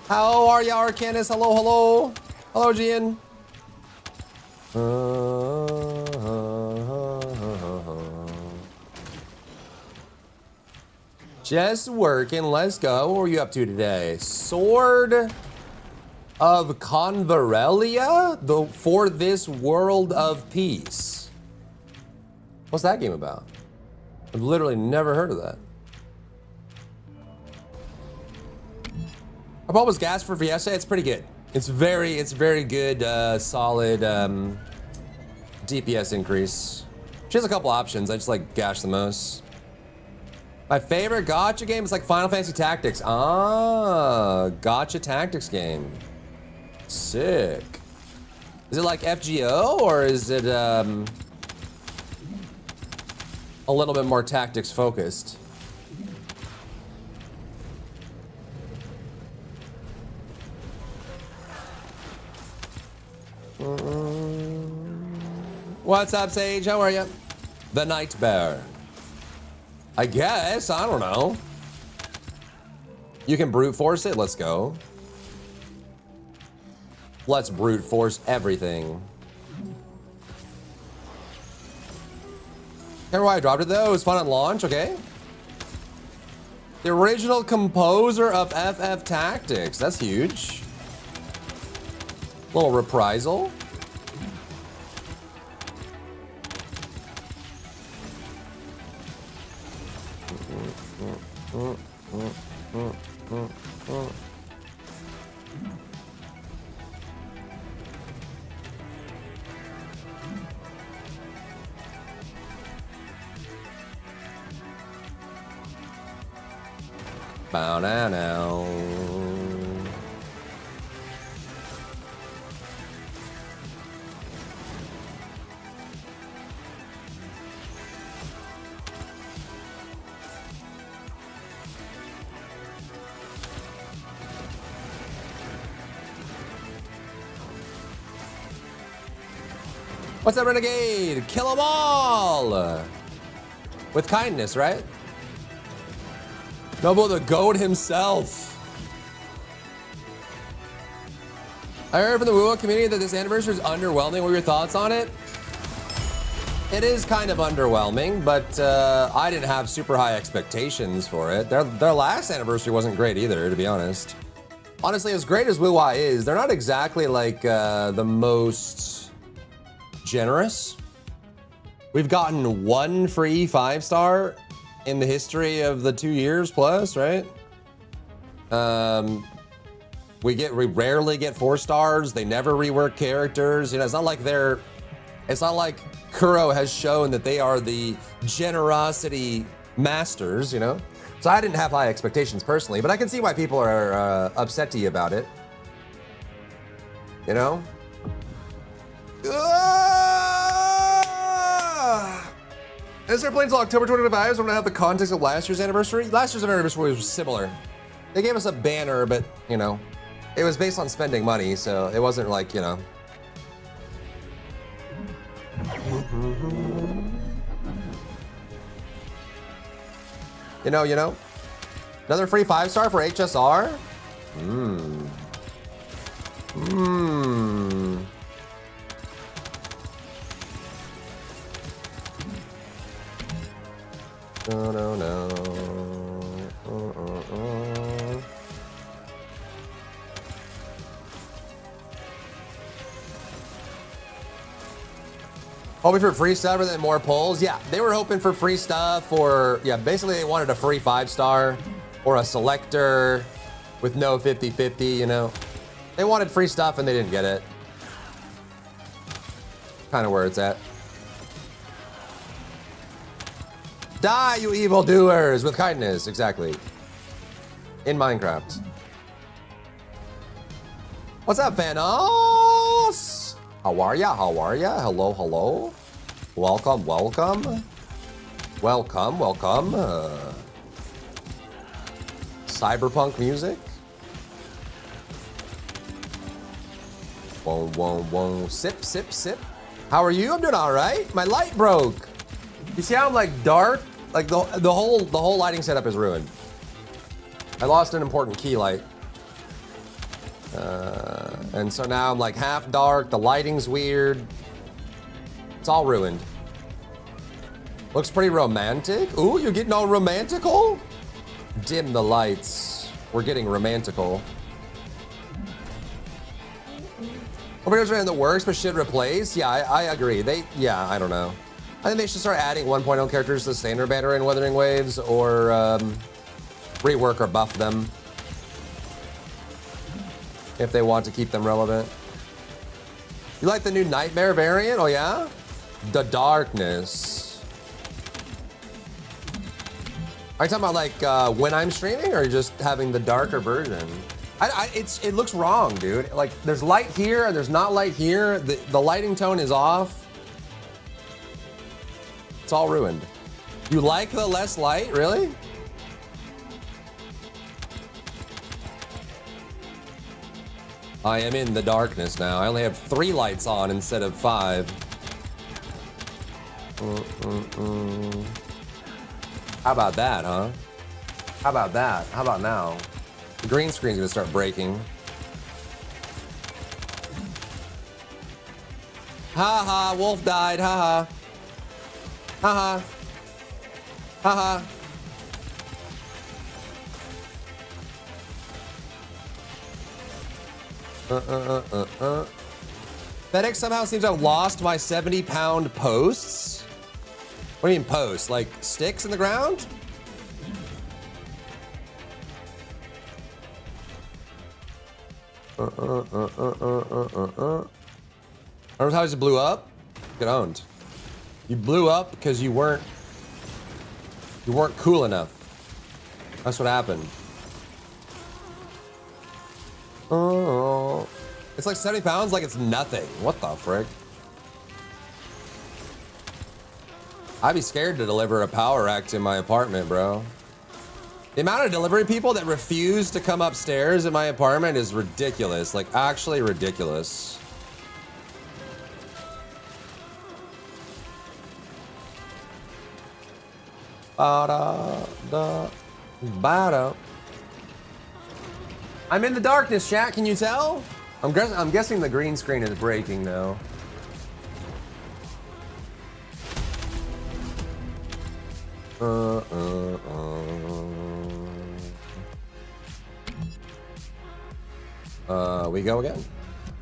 How are ya, Arcanus? Hello, hello. Hello, Gian. Just working. Let's go. What were you up to today? Sword of Convarelia? For this world of peace. What's that game about? I've literally never heard of that. I bought was gas for Fiesta. It's pretty good. It's very good, solid DPS increase. She has a couple options. I just like Gash the most. My favorite Gacha game is like Final Fantasy Tactics. Ah, Gacha Tactics game. Sick. Is it like FGO or is it a little bit more tactics focused. What's up, Sage? How are you? The Night Bear. I guess. I don't know. You can brute force it. Let's go. Let's brute force everything. Remember why I dropped it though? It was fun on launch, okay? The original composer of FF Tactics. That's huge. Little reprisal. Bow now. What's up, Renegade? Kill them all! With kindness, right? Noble the goat himself. I heard from the WoW community that this anniversary is underwhelming. What are your thoughts on it? It is kind of underwhelming, but I didn't have super high expectations for it. Their last anniversary wasn't great either, to be honest. Honestly, as great as WoW is, they're not exactly like the most generous. We've gotten one free 5-star in the history of the 2 years plus, right? We rarely get 4 stars. They never rework characters. You know, it's not like Kuro has shown that they are the generosity masters, you know? So I didn't have high expectations personally, but I can see why people are upset to you about it. You know? Is there plans until October 2025? So I'm gonna have the context of last year's anniversary. Last year's anniversary was similar. They gave us a banner, but you know, it was based on spending money, so it wasn't like, you know. You know. Another free 5-star for HSR? No. Hoping for free stuff rather than more polls? Yeah, they were hoping for free stuff, or yeah, basically they wanted a free 5-star or a selector with no 50-50, you know. They wanted free stuff and they didn't get it. Kind of where it's at. Die, you evildoers, with kindness, exactly. In Minecraft. What's up, Vanos? How are ya? Hello. Welcome. Cyberpunk music. Whoa. Sip. How are you? I'm doing all right. My light broke. You see how I'm like dark? Like the whole lighting setup is ruined. I lost an important key light. And so now I'm like half dark, the lighting's weird. It's all ruined. Looks pretty romantic. Ooh, you're getting all romantical? Dim the lights. We're getting romantical. Overhere's in the works, but should replace? Yeah, I agree. I don't know. I think they should start adding 1.0 characters to the standard banner and Wuthering Waves, or rework or buff them if they want to keep them relevant. You like the new Nightmare variant? Oh yeah? The Darkness. Are you talking about like when I'm streaming, or just having the darker version? It looks wrong, dude. Like there's light here and there's not light here. The lighting tone is off. It's all ruined. You like the less light, really? I am in the darkness now. I only have 3 lights on instead of 5. How about that, huh? How about that? How about now? The green screen's gonna start breaking. Ha ha, wolf died, ha ha. Ha ha. Ha ha. FedEx somehow seems to have lost my 70-pound posts. What do you mean posts? Like sticks in the ground? Remember how I just blew up? Get owned. You blew up because you weren't cool enough. That's what happened. Oh, it's like 70 pounds, like it's nothing. What the frick? I'd be scared to deliver a power rack to my apartment, bro. The amount of delivery people that refuse to come upstairs in my apartment is ridiculous. Like, actually ridiculous. I'm in the darkness, chat. Can you tell? I'm guessing the green screen is breaking now. We go again.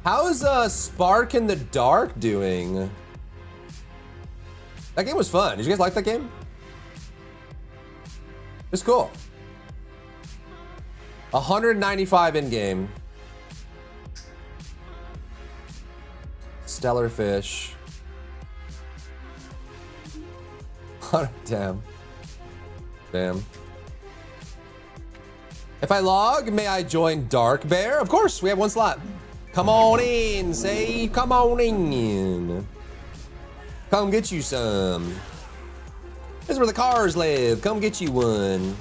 How's Spark in the Dark doing? That game was fun. Did you guys like that game? It's cool. 195 in game. Stellar fish. Damn. Damn. If I log, may I join Dark Bear? Of course, we have 1 slot. Come on in, say, come on in. Come get you some. This is where the cars live. Come get you one.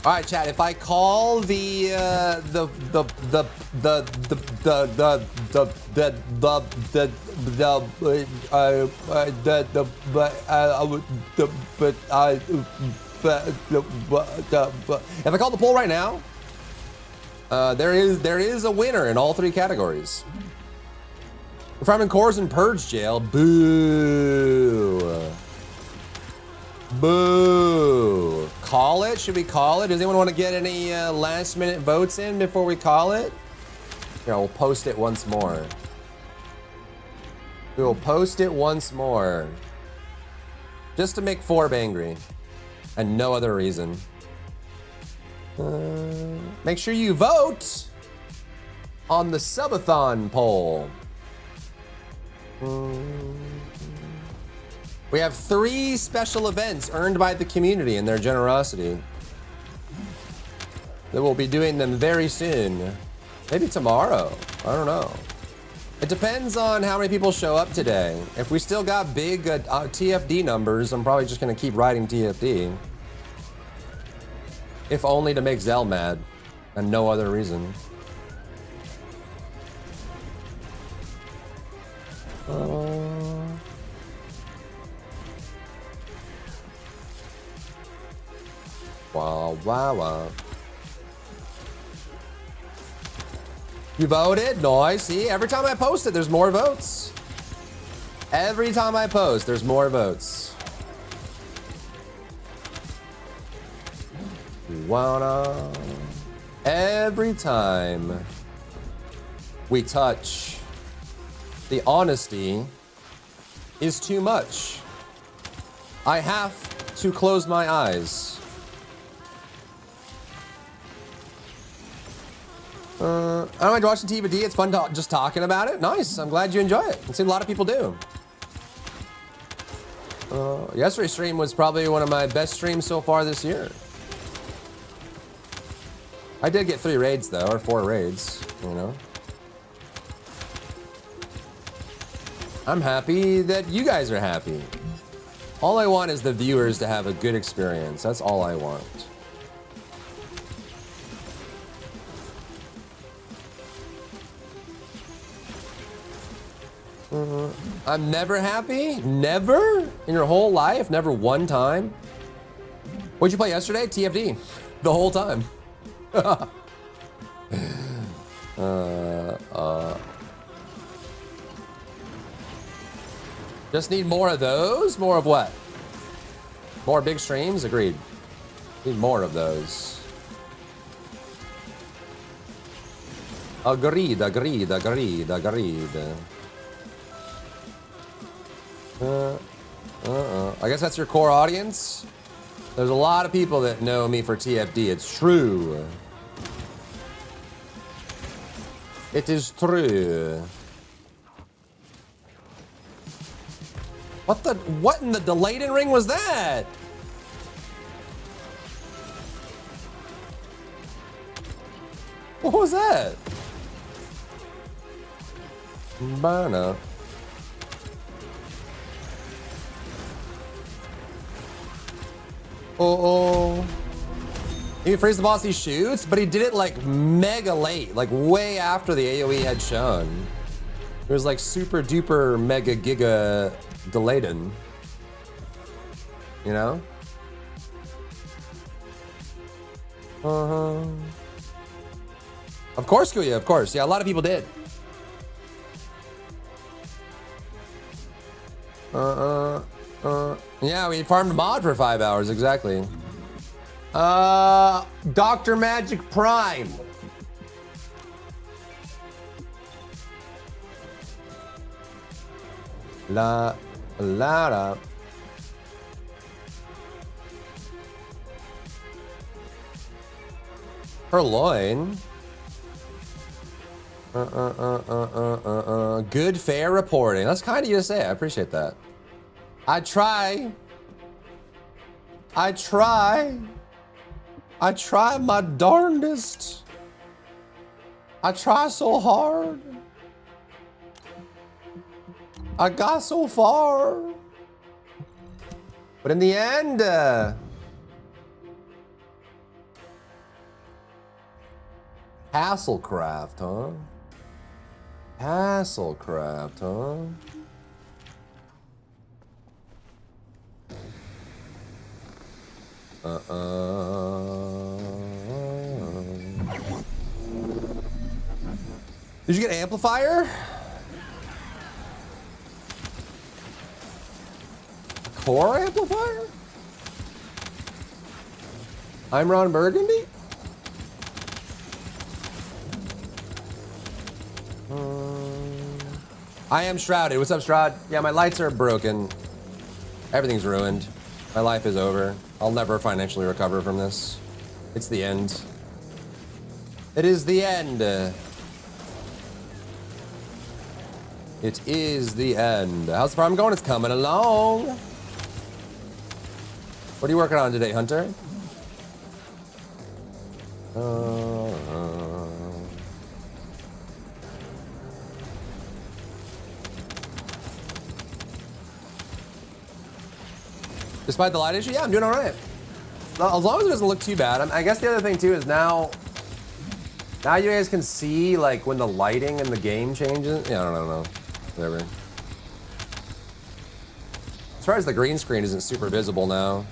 All right, chat. If I call the poll right now, there is a winner in all 3 categories. If I'm in cores and purge jail, boo. Boo. Call it? Should we call it? Does anyone want to get any last minute votes in before we call it? Here, we'll post it once more. We will post it once more. Just to make Forb angry. And no other reason. Make sure you vote on the Subathon poll. We have 3 special events earned by the community and their generosity. They will be doing them very soon. Maybe tomorrow. I don't know. It depends on how many people show up today. If we still got big TFD numbers, I'm probably just going to keep writing TFD. If only to make Zell mad. And no other reason. Wow, wow, wow. You voted? Nice. See, every time I post it, there's more votes. Every time I post, there's more votes. Wanna. Every time we touch, the honesty is too much. I have to close my eyes. I don't mind watching TVD. It's fun just talking about it. Nice. I'm glad you enjoy it. It seems a lot of people do. Yesterday's stream was probably one of my best streams so far this year. I did get 3 raids though, or 4 raids, you know. I'm happy that you guys are happy. All I want is the viewers to have a good experience. That's all I want. I'm never happy? Never? In your whole life? Never one time? What'd you play yesterday? TFD. The whole time. Just need more of those? More of what? More big streams? Agreed. Need more of those. Agreed, agreed, agreed, agreed. I guess that's your core audience? There's a lot of people that know me for TFD. It's true. It is true. What in the delayed ring was that? What was that? Banner. Oh. He frees the boss, he shoots, but he did it like mega late, like way after the AoE had shown. It was like super duper mega giga delayed in. You know? Of course, Kuya, of course. Yeah, a lot of people did. Yeah, we farmed mod for 5 hours, exactly. Dr. Magic Prime. La Purloin. Good fair reporting. That's kind of you to say. I appreciate that. I try my darndest. I try so hard. I got so far. But in the end, Hasselcraft, huh? Hasselcraft, huh? Did you get amplifier? Core amplifier? I'm Ron Burgundy? I am Shrouded. What's up, Stroud? Yeah, my lights are broken. Everything's ruined. My life is over. I'll never financially recover from this. It's the end. It is the end. It is the end. How's the farm going? It's coming along. What are you working on today, Hunter? Despite the light issue, yeah, I'm doing all right. As long as it doesn't look too bad. I guess the other thing too is now you guys can see like when the lighting in the game changes. Yeah, I don't know. Whatever. As far as the green screen isn't super visible now.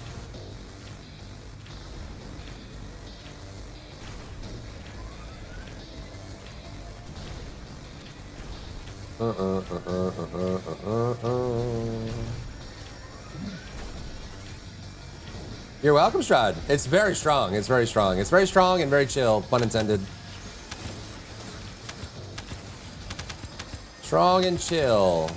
You're welcome, Strad. It's very strong. It's very strong. It's very strong and very chill, pun intended. Strong and chill.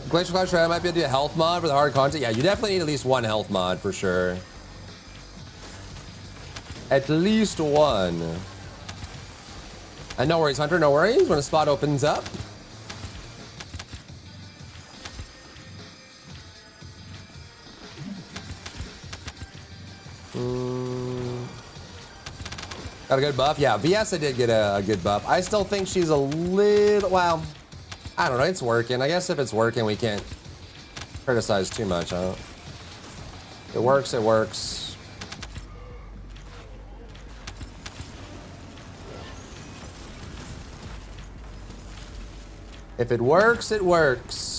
Glacial Clash Royale might be able to do a health mod for the hard content. Yeah, you definitely need at least one health mod for sure. At least one. And no worries, Hunter, no worries. When a spot opens up, Got a good buff? Yeah, Viessa did get a good buff. I still think she's a little, well, I don't know, it's working. I guess if it's working, we can't criticize too much, huh? It works, it works. If it works, it works.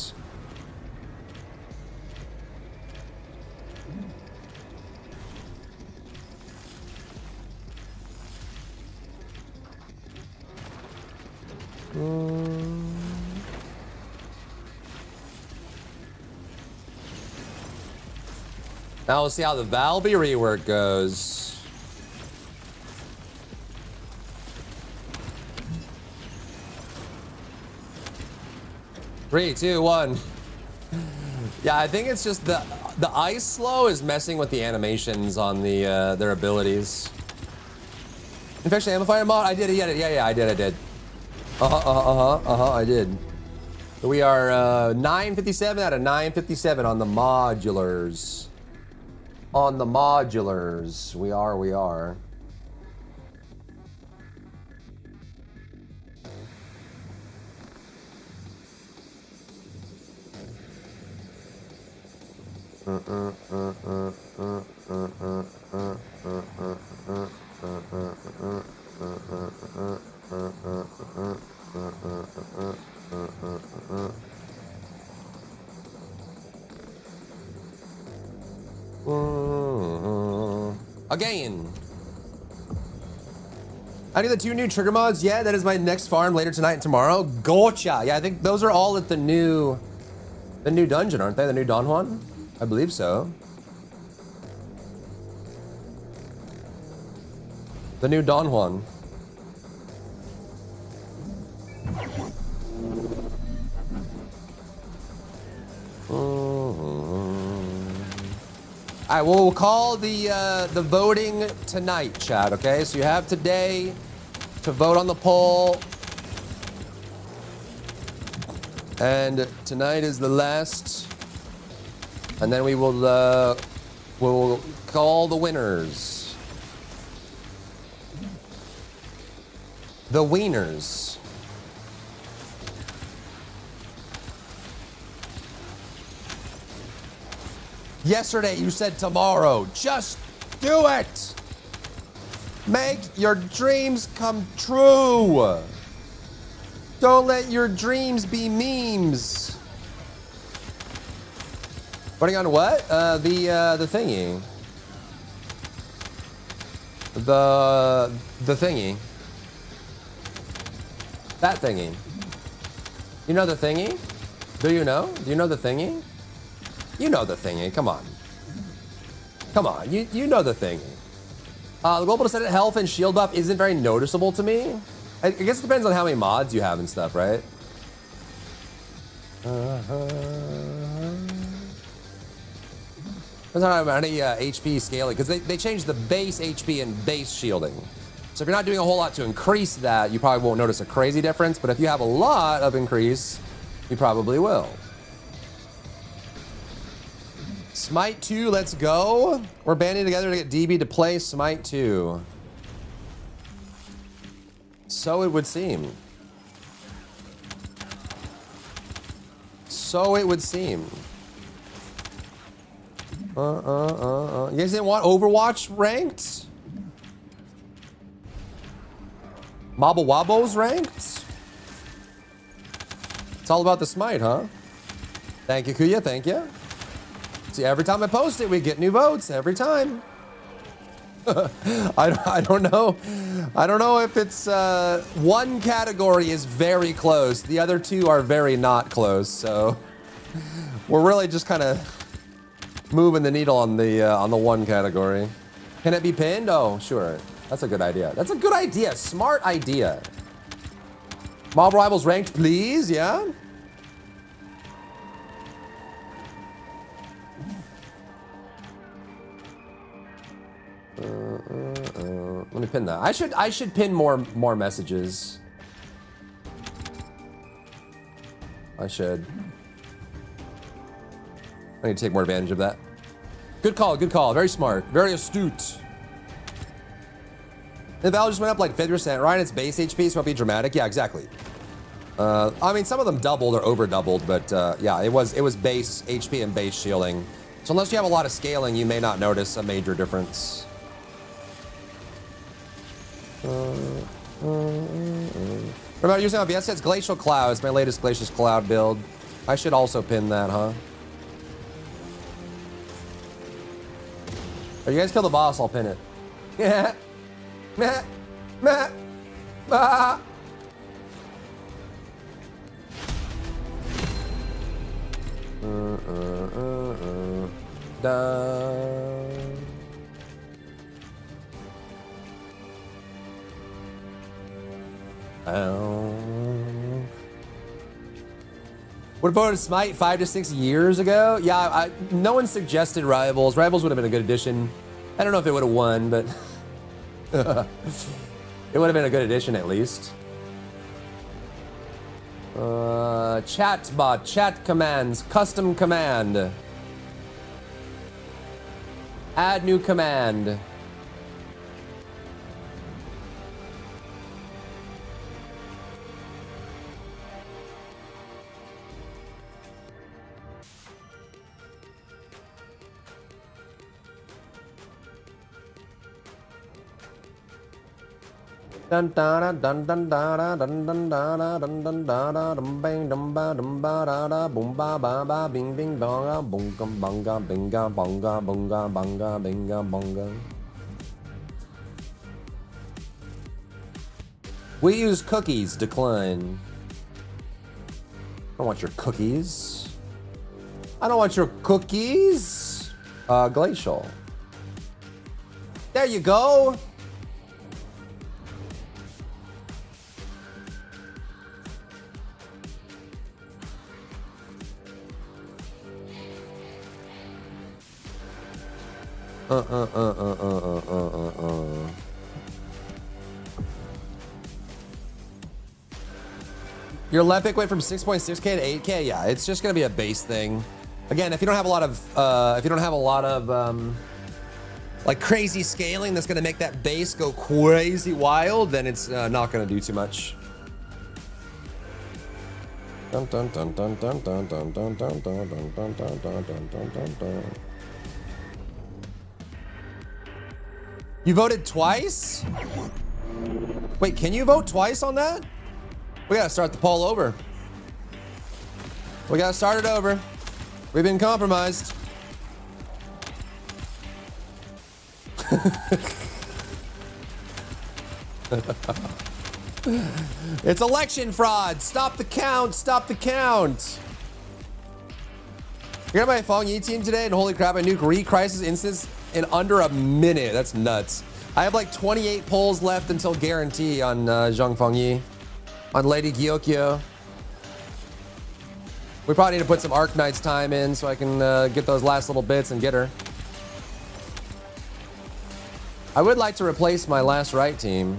Now we'll see how the Valby rework goes. Three, two, one. Yeah, I think it's just the ice slow is messing with the animations on the their abilities. Infection amplifier mod, I did it. Yeah, I did. I did. We are 957 out of 957 on the modulars. On the modulars, we are. Again. I do the 2 new trigger mods. Yeah, that is my next farm later tonight and tomorrow. Gacha. Yeah, I think those are all at the new dungeon, aren't they? The new Don Juan? I believe so. The new Don Juan. All right, we'll call the voting tonight, chat. Okay, so you have today to vote on the poll, and tonight is the last, and then we will we'll call the winners, the wieners. Yesterday you said tomorrow. Just do it. Make your dreams come true. Don't let your dreams be memes. Voting on what? The thingy. The thingy. That thingy. You know the thingy? Do you know? Do you know the thingy? You know the thingy, come on. Come on, you know the thingy. The global Descendant health and shield buff isn't very noticeable to me. I guess it depends on how many mods you have and stuff, right? Depends on how many HP scaling, because they changed the base HP and base shielding. So if you're not doing a whole lot to increase that, you probably won't notice a crazy difference, but if you have a lot of increase, you probably will. Smite 2, let's go. We're banding together to get DB to play Smite 2. So it would seem. So it would seem. You guys didn't want Overwatch ranked? Mobble Wobbos ranked? It's all about the Smite, huh? Thank you, Kuya, thank you. See, every time I post it, we get new votes. Every time. I don't know. I don't know if it's one category is very close. The other two are very not close. So we're really just kind of moving the needle on the one category. Can it be pinned? Oh, sure. That's a good idea. That's a good idea. Smart idea. Mob Rivals ranked, please. Yeah. Let me pin that. I should pin more messages. I should. I need to take more advantage of that. Good call, good call. Very smart, very astute. The value just went up like 50%, right? It's base HP, so it won't be dramatic. Yeah, exactly. I mean, some of them doubled or over doubled, but yeah, it was base HP and base shielding. So unless you have a lot of scaling, you may not notice a major difference. Remember using OBS? It's Glacial Cloud. It's my latest Glacial Cloud build. I should also pin that, huh? Oh, you guys kill the boss, I'll pin it. Yeah. Meh. Meh. Ah. Would have voted Smite 5 to 6 years ago? Yeah, no one suggested Rivals. Rivals would have been a good addition. I don't know if it would have won, but it would have been a good addition at least. Chat bot, chat commands, custom command. Add new command. Dun dun dun dun dun dun dun dun dun dun dun dum bang dum ba dum ba da da boom ba ba ba bing bing bonga bunga bunga binga bonga bunga bunga binga bonga. We use cookies. Decline. I don't want your cookies. I don't want your cookies. Glacial. There you go. Your Lepic went from 6.6K to 8K. Yeah, it's just gonna be a base thing. Again, if you don't have a lot of, like crazy scaling that's gonna make that base go crazy wild, then it's not gonna do too much. Dun dun dun dun dun dun dun dun dun dun dun dun dun dun dun dun dun. You voted twice? Wait, can you vote twice on that? We gotta start the poll over. We gotta start it over. We've been compromised. It's election fraud. Stop the count. Stop the count. You're gonna buy a Fong Yi team today, and holy crap, I nuke re-crisis instance in under a minute. That's nuts. I have like 28 polls left until guarantee on Zhang Fengyi. On Lady Gyokyo. We probably need to put some Arc Knight's time in so I can get those last little bits and get her. I would like to replace my last right team.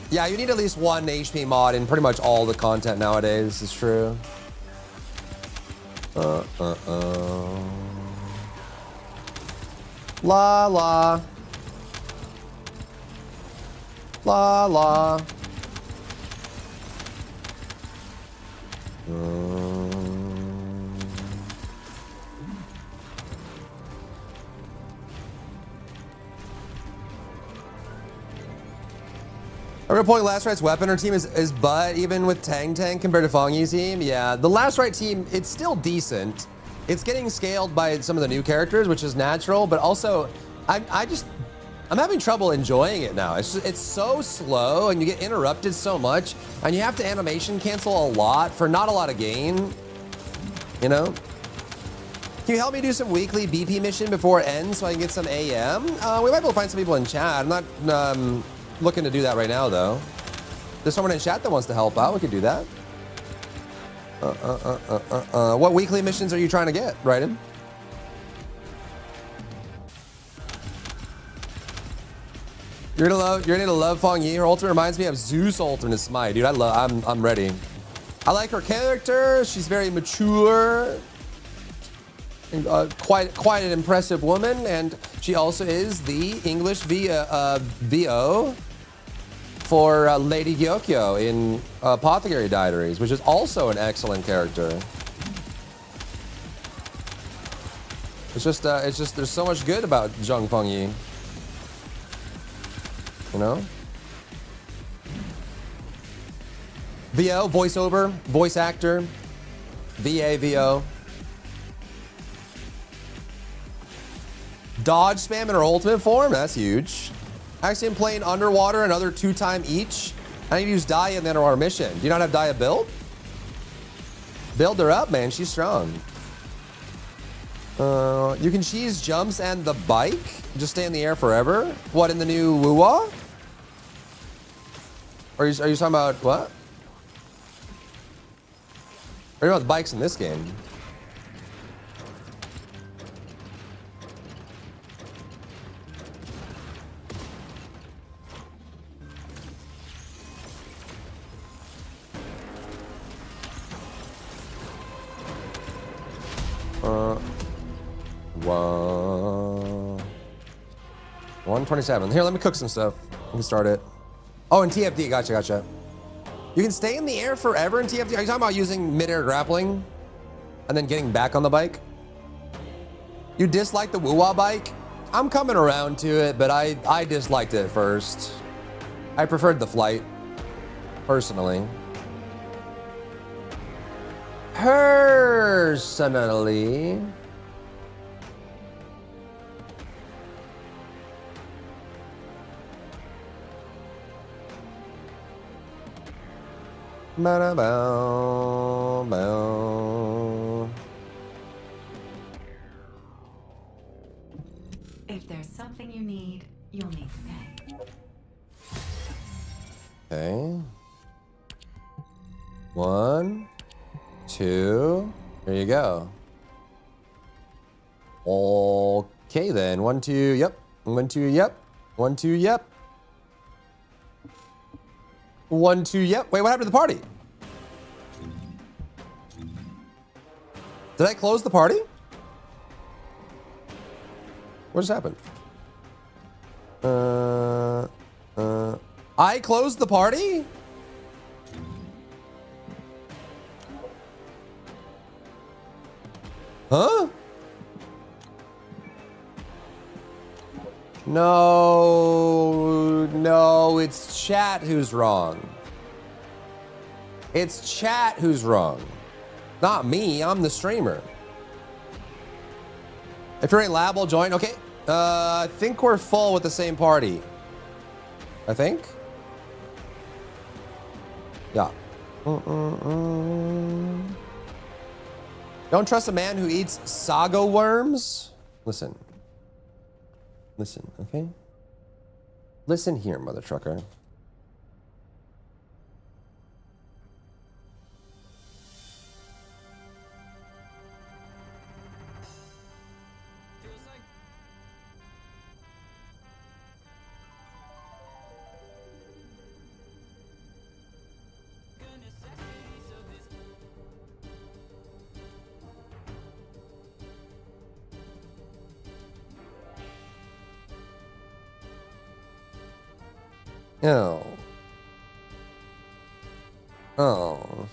Yeah, you need at least one HP mod in pretty much all the content nowadays. It's true. La la. La la. I'm reporting Last Right's weapon or team is butt even with Tang Tang compared to Fong Yi's team. Yeah, the Last Right team, it's still decent. It's getting scaled by some of the new characters, which is natural, but also I'm having trouble enjoying it now. It's so slow and you get interrupted so much and you have to animation cancel a lot for not a lot of gain, you know? Can you help me do some weekly BP mission before it ends so I can get some AM? We might be able to find some people in chat. I'm not looking to do that right now though. There's someone in chat that wants to help out. We could do that. What weekly missions are you trying to get, Raiden? You're gonna love Fong Yi. Her ultimate reminds me of Zeus ultimate Smite, dude. I'm ready. I like her character. She's very mature. quite an impressive woman, and she also is the English VO for Lady Gyokyo in Apothecary Diaries, which is also an excellent character. It's just there's so much good about Zhang Fengyi, you know. VO, voiceover, voice actor, VA, VO. Dodge spam in her ultimate form, that's huge. Actually, I'm playing Underwater, another 2-time each. I need to use Daya in the Underwater mission. Do you not have Daya built? Build her up, man, she's strong. You can cheese jumps and the bike. Just stay in the air forever. What, in the new Wuwa? Are you talking about what? Or about the bikes in this game? Wow. 127. Here, let me cook some stuff. We can start it. Oh, and TFD. Gotcha. You can stay in the air forever in TFD. Are you talking about using mid-air grappling and then getting back on the bike? You dislike the Wuwa bike? I'm coming around to it, but I disliked it first. I preferred the flight, personally. Personally. Ba-da-bow. If there's something you need, you'll need to pay. Okay. 1, 2. There you go. Okay then. 1, 2. Yep. 1, 2. Yep. 1, 2. Yep. 1, 2. Yep. Wait, what happened to the party? Did I close the party? What just happened? I closed the party? Huh? No, it's chat who's wrong. It's chat who's wrong. Not me, I'm the streamer. If you're in lab, I'll join. Okay, I think we're full with the same party. I think. Yeah. Don't trust a man who eats sago worms. Listen, okay? Listen here, mother trucker. Oh. Oh.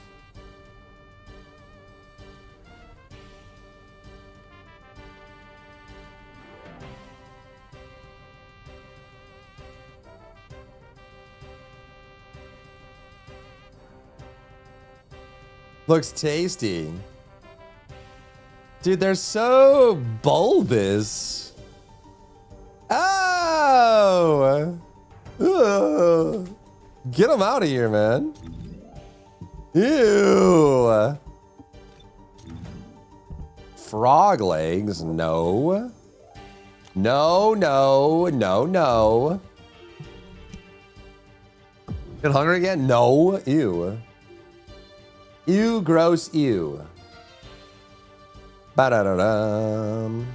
Looks tasty. Dude, they're so bulbous. Oh! Ugh. Get them out of here, man. Ew. Frog legs? No. No. Get hungry again? No. Ew. Ew, gross, ew. Ba-da-da-dum.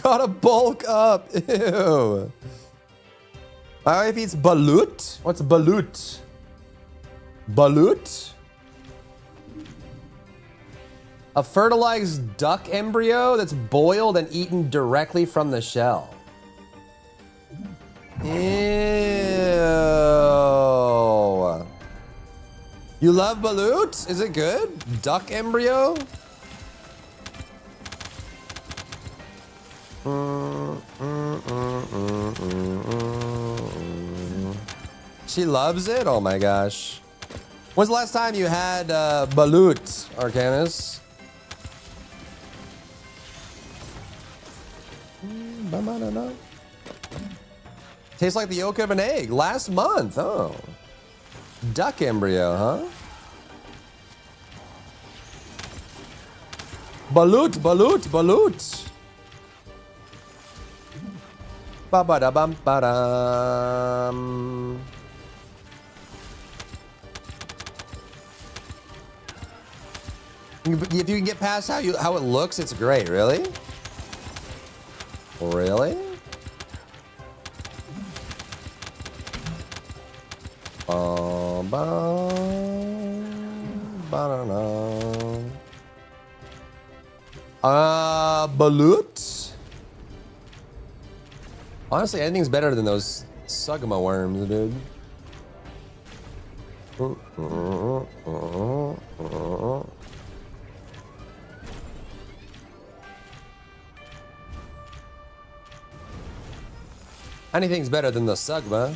Gotta bulk up. Ew. My wife eats balut. What's balut? Balut? A fertilized duck embryo that's boiled and eaten directly from the shell. Ew. You love balut? Is it good? Duck embryo? She loves it? Oh my gosh. When's the last time you had balut, Arcanus? Tastes like the yolk of an egg. Last month, oh. Duck embryo, huh? Balut, balut, balut. Ba-ba-da-bum-ba-dum. If you can get past how it looks, it's great. Really? Really? Balut? Honestly, anything's better than those Sugma worms, dude. Anything's better than the Sugma.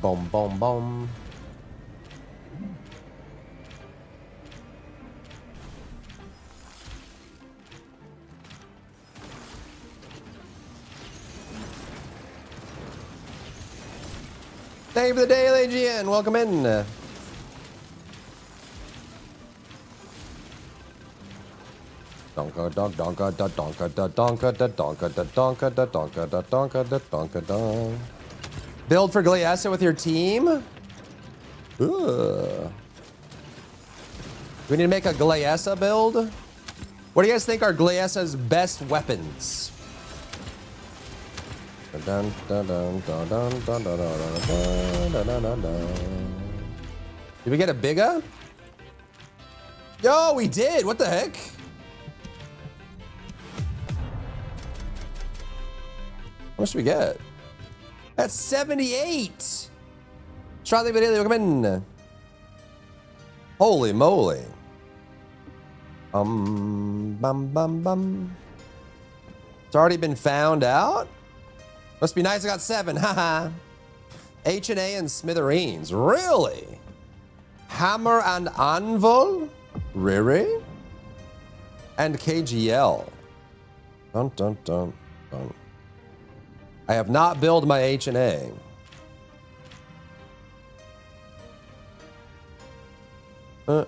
Boom, boom, boom. Thank you for the day, Legion. Welcome in. Donka donk donka da donka da donka da donka da donka da donka da donka da donka donk. Build for Glaessa with your team? Ugh. We need to make a Glaessa build? What do you guys think are Glaessa's best weapons? Did we get a bigger? Yo, we did. What the heck? How much did we get? That's 78. Try the video. Come in. Holy moly. Bum bum. It's already been found out. Must be nice. I got 7. Haha. H&A and smithereens. Really? Hammer and anvil. Riri. And KGL. Dun dun dun dun. I have not built my H&A. Bum,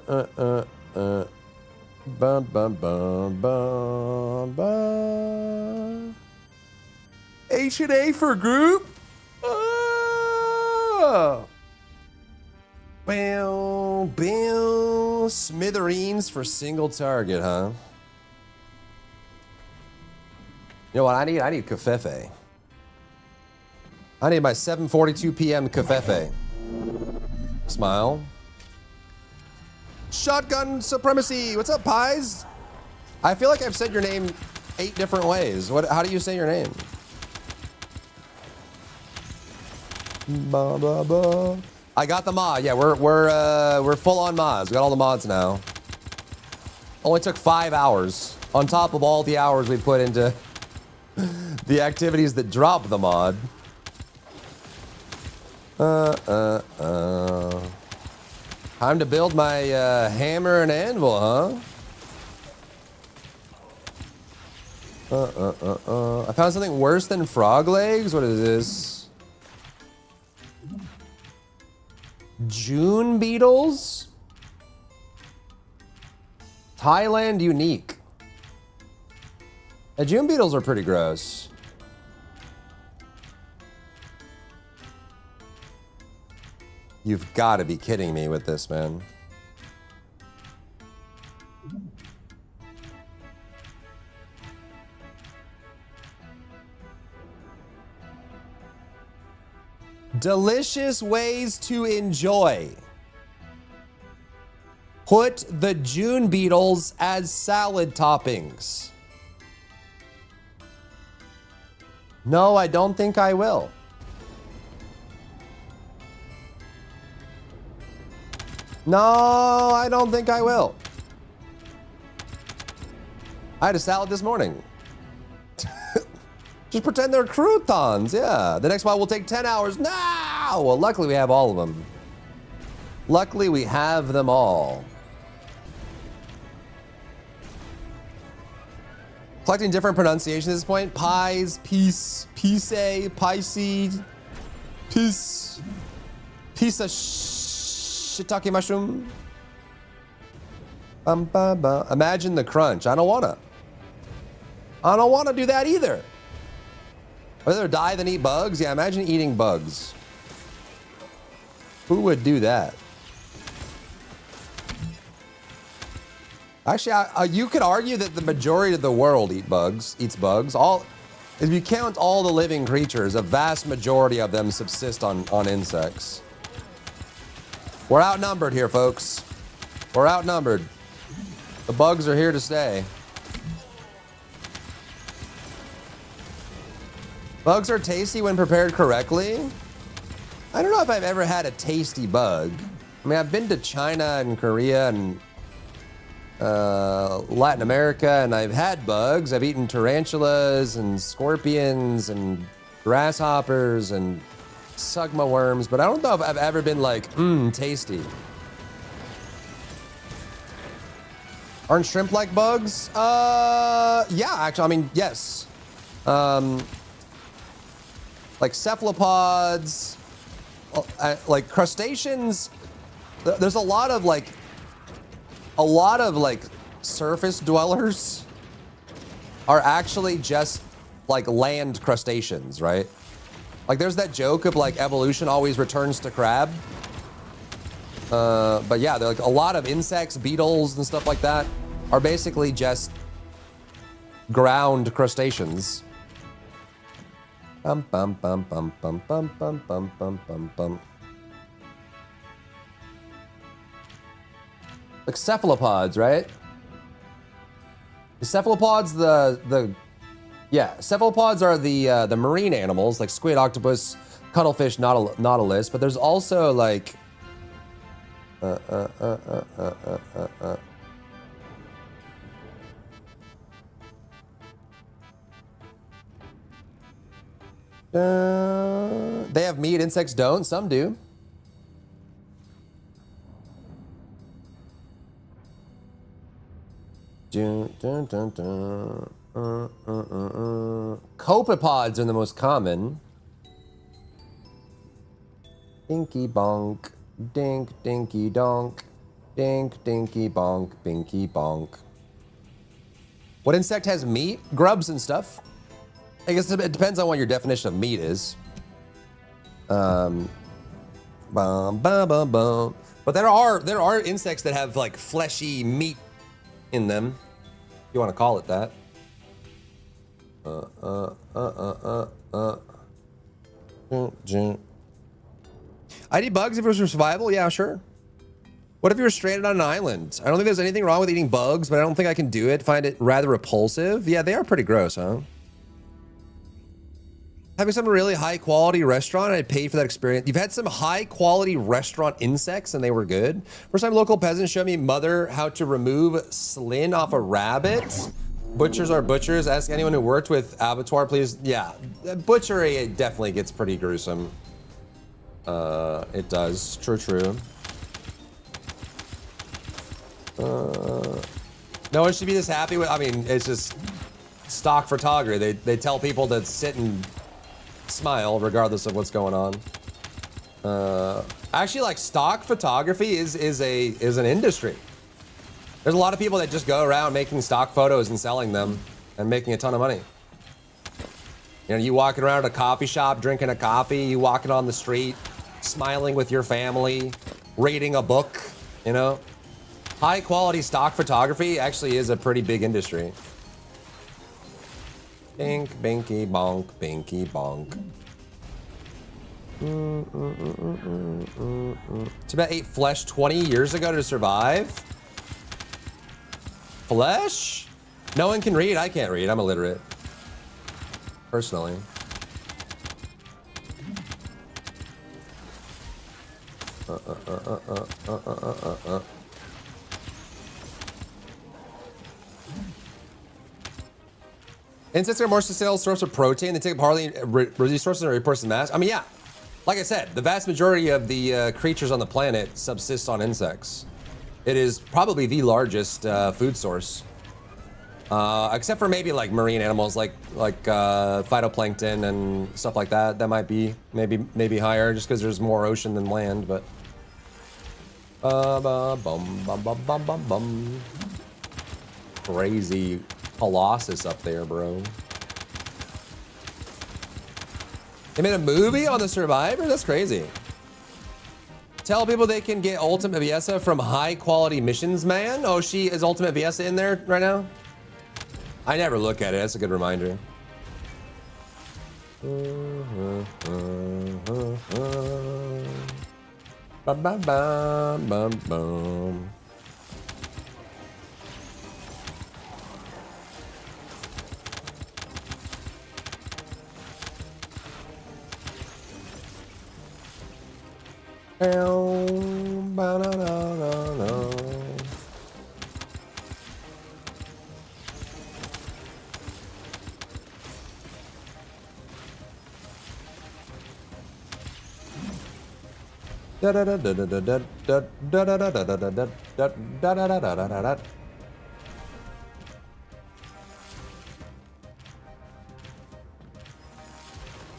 bum, bum, bum, bum. H&A for group? Bill. Smithereens for single target, huh? You know what I need? I need Covfefe. I need my 7:42 p.m. Covfefe. Smile. Shotgun supremacy. What's up, Pies? I feel like I've said your name 8 different ways. How do you say your name? Ba, ba, ba. I got the mod. Yeah, we're full on mods. We got all the mods now. Only took 5 hours on top of all the hours we put into the activities that drop the mod. Time to build my hammer and anvil, huh? I found something worse than frog legs. What is this? June beetles? Thailand unique. The June beetles are pretty gross. You've got to be kidding me with this, man. Delicious ways to enjoy. Put the June beetles as salad toppings. No, I don't think I will. No, I don't think I will. I had a salad this morning. Just pretend they're croutons, yeah. The next one will take 10 hours. No! Well, luckily we have all of them. Luckily we have them all. Collecting different pronunciations at this point. Pies, peace, piece, pisces, piece, piece of shiitake mushroom. Imagine the crunch. I don't wanna do that either. I'd rather die than eat bugs? Yeah, imagine eating bugs. Who would do that? Actually, you could argue that the majority of the world eats bugs. If you count all the living creatures, a vast majority of them subsist on insects. We're outnumbered here, folks. We're outnumbered. The bugs are here to stay. Bugs are tasty when prepared correctly. I don't know if I've ever had a tasty bug. I mean, I've been to China and Korea and Latin America, and I've had bugs. I've eaten tarantulas and scorpions and grasshoppers and sugma worms, but I don't know if I've ever been like, tasty. Aren't shrimp like bugs? Yeah, actually, I mean, yes. Like cephalopods, like crustaceans. There's a lot of like surface dwellers are actually just like land crustaceans, right? Like there's that joke of like evolution always returns to crab. But yeah, like a lot of insects, beetles and stuff like that are basically just ground crustaceans. Bum bum bum bum bum bum bum bum bum bum bum. Like cephalopods, right? Cephalopods, cephalopods are the marine animals like squid, octopus, cuttlefish, nautilus. But there's also like they have meat, insects don't. Some do. Copepods are the most common. Dinky bonk, dink, dinky donk, dink, dinky bonk, binky bonk. What insect has meat? Grubs and stuff. I guess it depends on what your definition of meat is. Bum, bum, bum, bum. But there are insects that have like fleshy meat in them, if you want to call it that. I'd eat bugs if it was for survival. Yeah, sure. What if you were stranded on an island? I don't think there's anything wrong with eating bugs, but I don't think I can do it. Find it rather repulsive. Yeah, they are pretty gross, huh? Having some really high quality restaurant, I'd pay for that experience. You've had some high quality restaurant insects and they were good. First time local peasants showed me mother how to remove slin off a rabbit. Butchers are butchers. Ask anyone who worked with abattoir, please. Yeah, butchery, it definitely gets pretty gruesome. It does. True, true. No one should be this happy with. I mean, it's just stock photography. They tell people to sit and smile regardless of what's going on. Actually, like stock photography is an industry. There's a lot of people that just go around making stock photos and selling them and making a ton of money. You know, you walking around a coffee shop, drinking a coffee, you walking on the street, smiling with your family, reading a book, you know. High quality stock photography actually is a pretty big industry. Bink, binky, bonk, binky, bonk. Tibet ate flesh 20 years ago to survive? Flesh? No one can read. I can't read. I'm illiterate. Personally. Insects are more sustainable source of protein. They take up hardly resources and resource mass. I mean, yeah. Like I said, the vast majority of the creatures on the planet subsist on insects. It is probably the largest food source. Except for maybe like marine animals like phytoplankton and stuff like that. That might be maybe higher just because there's more ocean than land, but crazy Colossus up there, bro. They made a movie on the Survivor? That's crazy. Tell people they can get Ultimate Viessa from High Quality Missions, man. Oh, is Ultimate Viessa in there right now? I never look at it. That's a good reminder. Bum, bum, bum, bum, bum.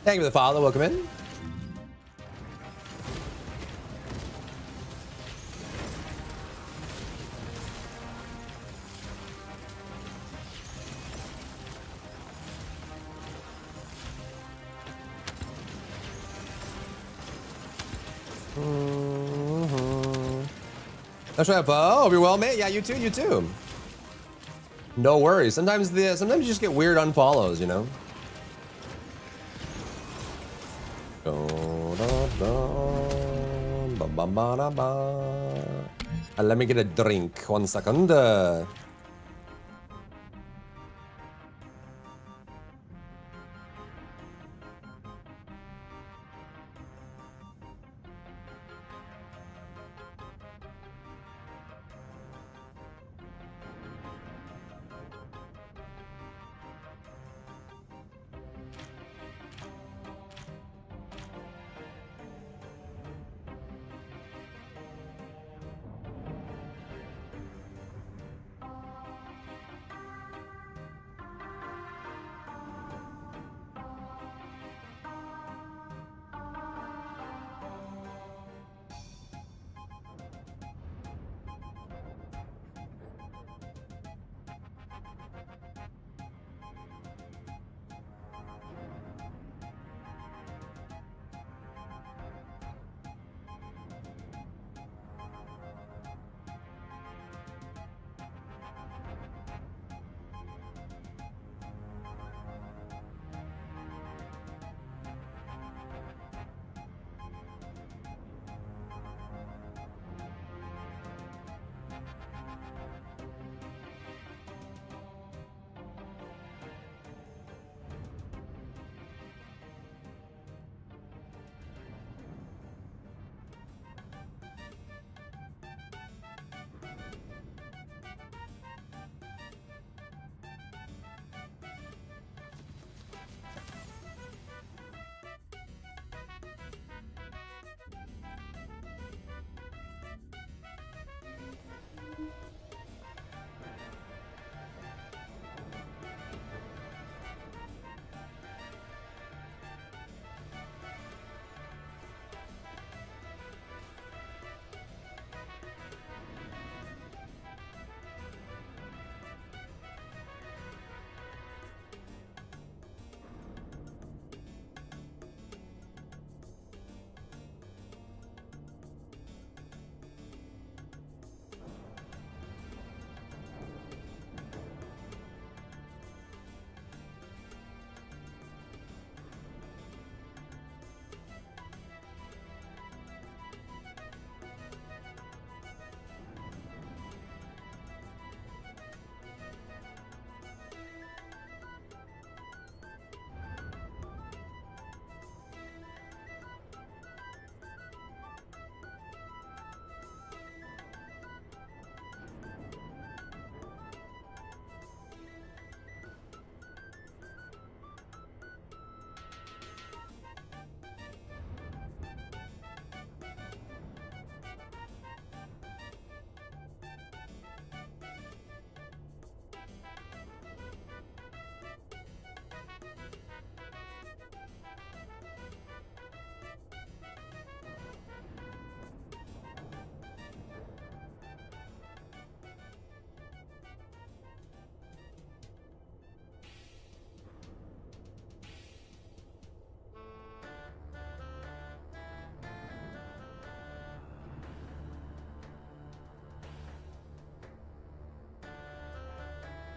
Thank you for the follow. Welcome in. That's right, Bo. Hope you're well, mate. Yeah, you too. You too. No worries. Sometimes you just get weird unfollows, you know. Let me get a drink. 1 second.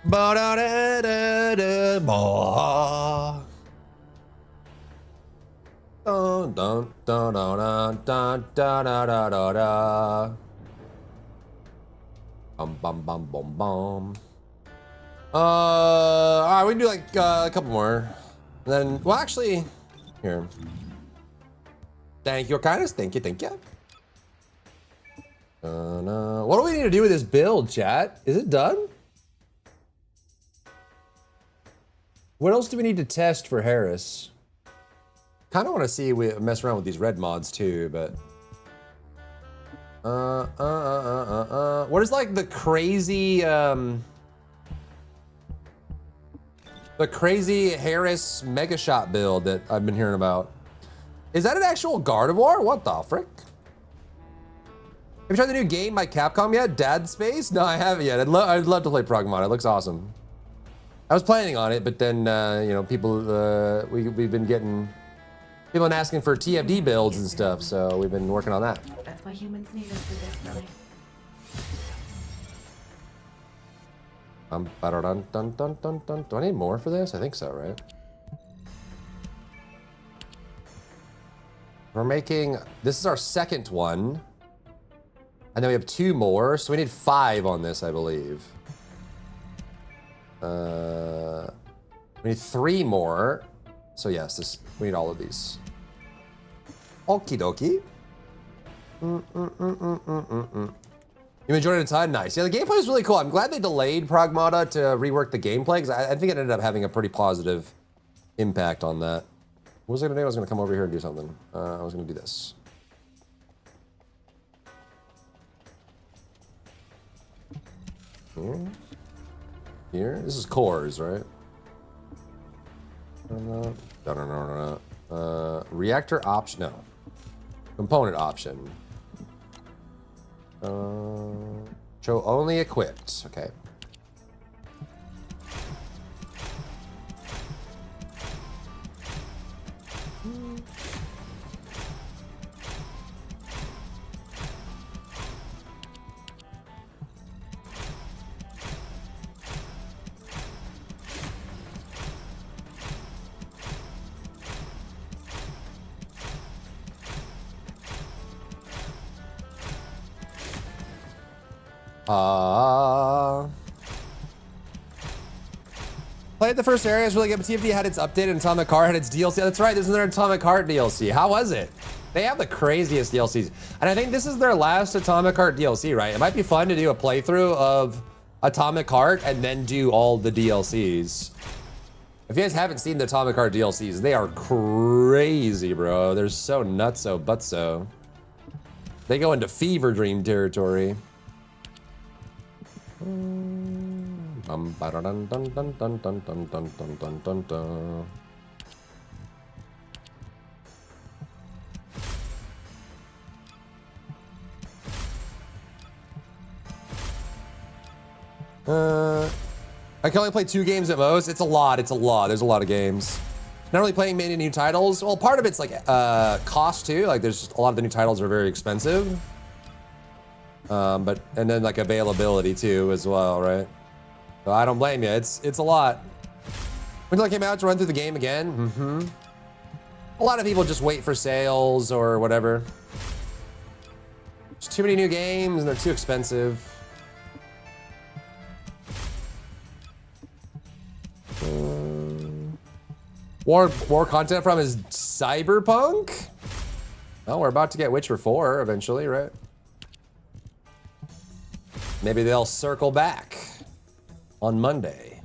Ba-da-da-da-da-ba. Dun, dun, dun, dun, dun, dun, dun, dun, dun, dun. Bum, bum, bum, bum, bum. All right, we can do like a couple more. And then, well, actually, here. Thank you, kindness. Thank you, thank you. What do we need to do with this build, chat? Is it done? What else do we need to test for Harris? Kind of want to see we mess around with these red mods too, but what is like the crazy Harris Mega Shot build that I've been hearing about? Is that an actual Gardevoir? What the frick? Have you tried the new game by Capcom yet? Dad Space? No, I haven't yet. I'd love to play Progmod. It looks awesome. I was planning on it, but then you know, people we've been getting people been asking for TFD builds and stuff, so we've been working on that. That's why humans need us for this, really. Do I need more for this? I think so, right? We're making, this is our second one. And then we have 2 more, so we need 5 on this, I believe. We need 3 more. So yes, we need all of these. Okie dokie. You enjoyed it a ton? Nice. Yeah, the gameplay is really cool. I'm glad they delayed Progmata to rework the gameplay, because I think it ended up having a pretty positive impact on that. What was I gonna do? I was gonna come over here and do something. I was gonna do this. Here? This is cores, right? Reactor option, no. Component option. Show only equipped, okay. Played the first area, it's really good, but TFD had its update and Atomic Heart had its DLC. That's right, this is their Atomic Heart DLC. How was it? They have the craziest DLCs. And I think this is their last Atomic Heart DLC, right? It might be fun to do a playthrough of Atomic Heart and then do all the DLCs. If you guys haven't seen the Atomic Heart DLCs, they are crazy, bro. They're so nutso butso. They go into fever dream territory. Dun, dun, dun, dun, dun, dun, dun, dun, dun, dun, dun, dun. I can only play 2 games at most. It's a lot. It's a lot. There's a lot of games. Not really playing many new titles. Well, part of it's like cost too. Like there's just a lot of the new titles are very expensive. And then like availability too as well, right? So I don't blame you. It's a lot. Until I came out to run through the game again. A lot of people just wait for sales or whatever. There's too many new games and they're too expensive. More content from is Cyberpunk? Oh, we're about to get Witcher 4 eventually, right? Maybe they'll circle back on Monday.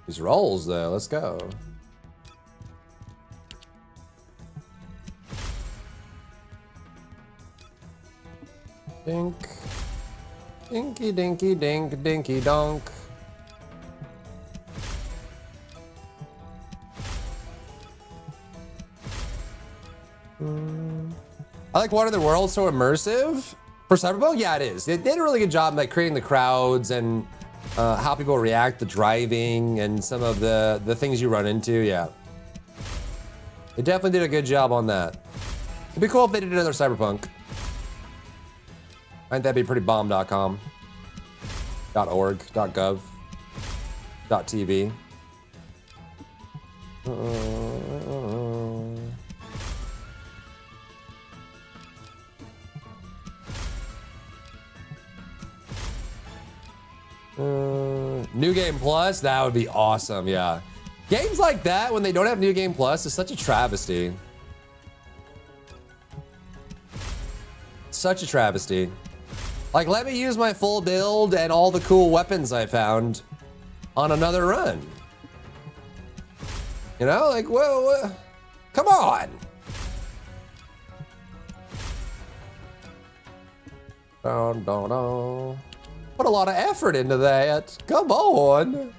These rolls though, let's go. Dink. Dinky dinky dink dinky donk. I like Water the World, so immersive. For Cyberpunk, yeah, it is. They did a really good job like creating the crowds and how people react, the driving, and some of the things you run into. Yeah, they definitely did a good job on that. It'd be cool if they did another Cyberpunk. I think that'd be pretty bomb.com, .org, .gov, .tv. New Game Plus, that would be awesome, yeah. Games like that, when they don't have New Game Plus, is such a travesty. Such a travesty. Like, let me use my full build and all the cool weapons I found on another run. You know, like, whoa, come on. Dun, dun, dun. Put a lot of effort into that. Come on.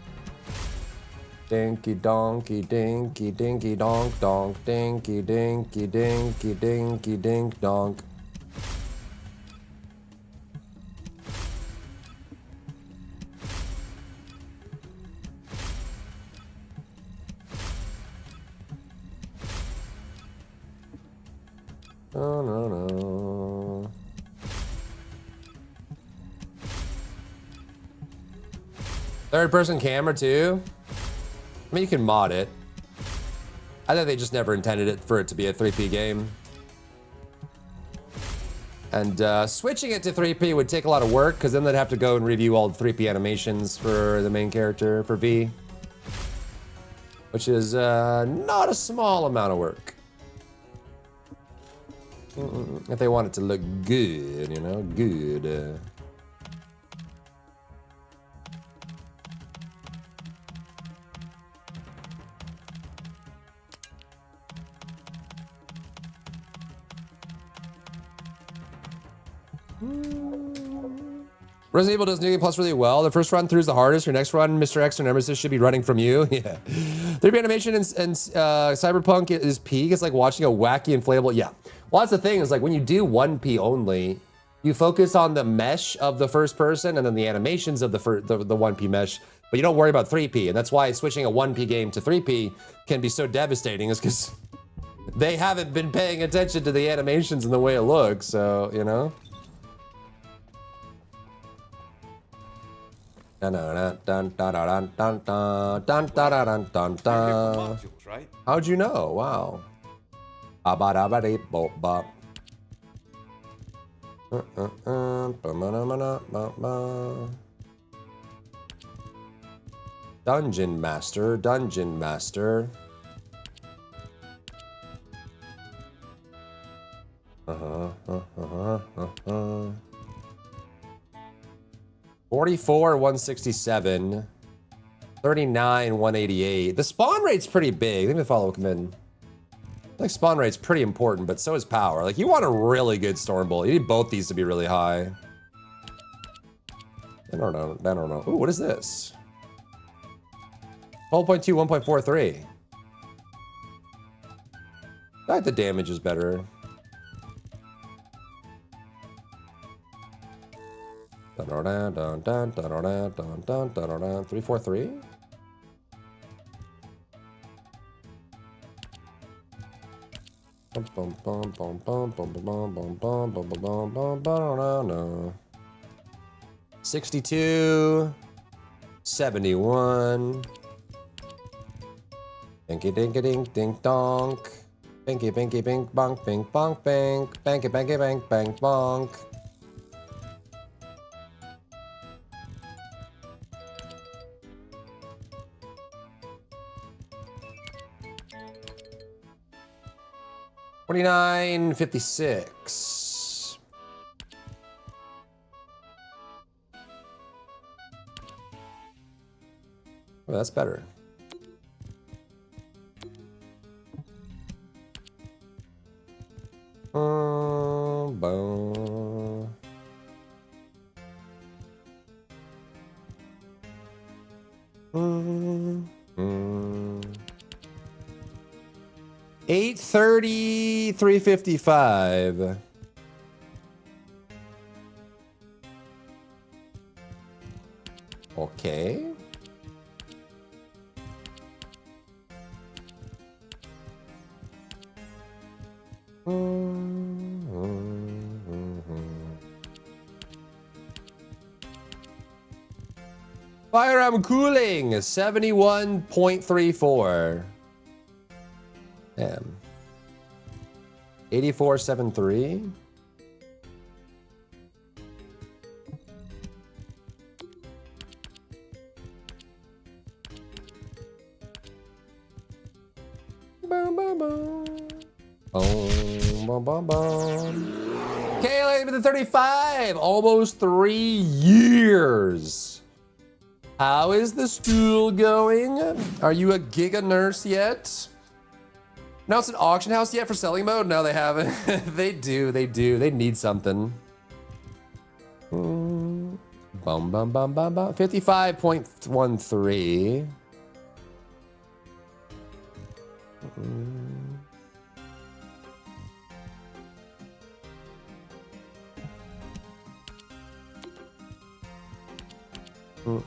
Dinky donkey, dinky, dinky donk, donk, dinky, dinky, dinky, dinky, dink, donk. Oh, no, no. Third person camera too? I mean, you can mod it. I think they just never intended it for it to be a 3P game. And switching it to 3P would take a lot of work because then they'd have to go and review all the 3P animations for the main character, for V. Which is not a small amount of work. If they want it to look good, you know, good. Resident Evil does New Game Plus really well. The first run through is the hardest. Your next run, Mr. X or Nemesis should be running from you. Yeah. 3D animation and Cyberpunk is peak. It's like watching a wacky inflatable. Yeah. Well, that's the thing is like when you do 1P only, you focus on the mesh of the first person and then the animations of the 1P mesh, but you don't worry about 3P. And that's why switching a 1P game to 3P can be so devastating is because they haven't been paying attention to the animations and the way it looks. So, you know. How'd you know? Wow. Dungeon Master, Dungeon Master. 44, 167. 39, 188. The spawn rate's pretty big. Let me follow command. I think spawn rate's pretty important, but so is power. Like, you want a really good Stormbolt. You need both these to be really high. I don't know. Ooh, what is this? 12.2, 1.43. I think the damage is better. 343. No. 62. 71. Binky dinky dink dink donk. Binky binky bink bonk bink bonk bink. Banky banky bank bank bonk. $29.56. Oh, that's better. Boom. 830, 355. Okay. Firearm cooling, 71.34. Damn. 84.73. Boom, boom, boom. Boom, boom, boom, boom. Caleb with the 35, almost 3 years. How is the school going? Are you a giga nurse yet? No, it's an auction house yet for selling mode? No, they haven't. They do. They need something. Bum, bum, bum, bum, bum. 55.13. Mm,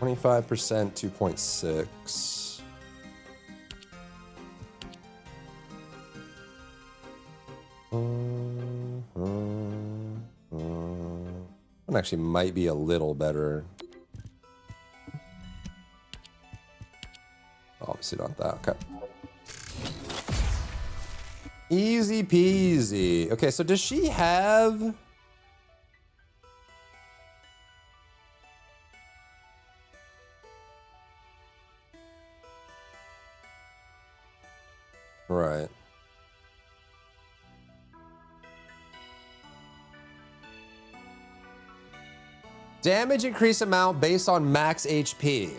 25%, 2.6. One actually might be a little better. Obviously not that. Okay. Easy peasy. Okay, so does she have... Right. Damage increase amount based on max HP.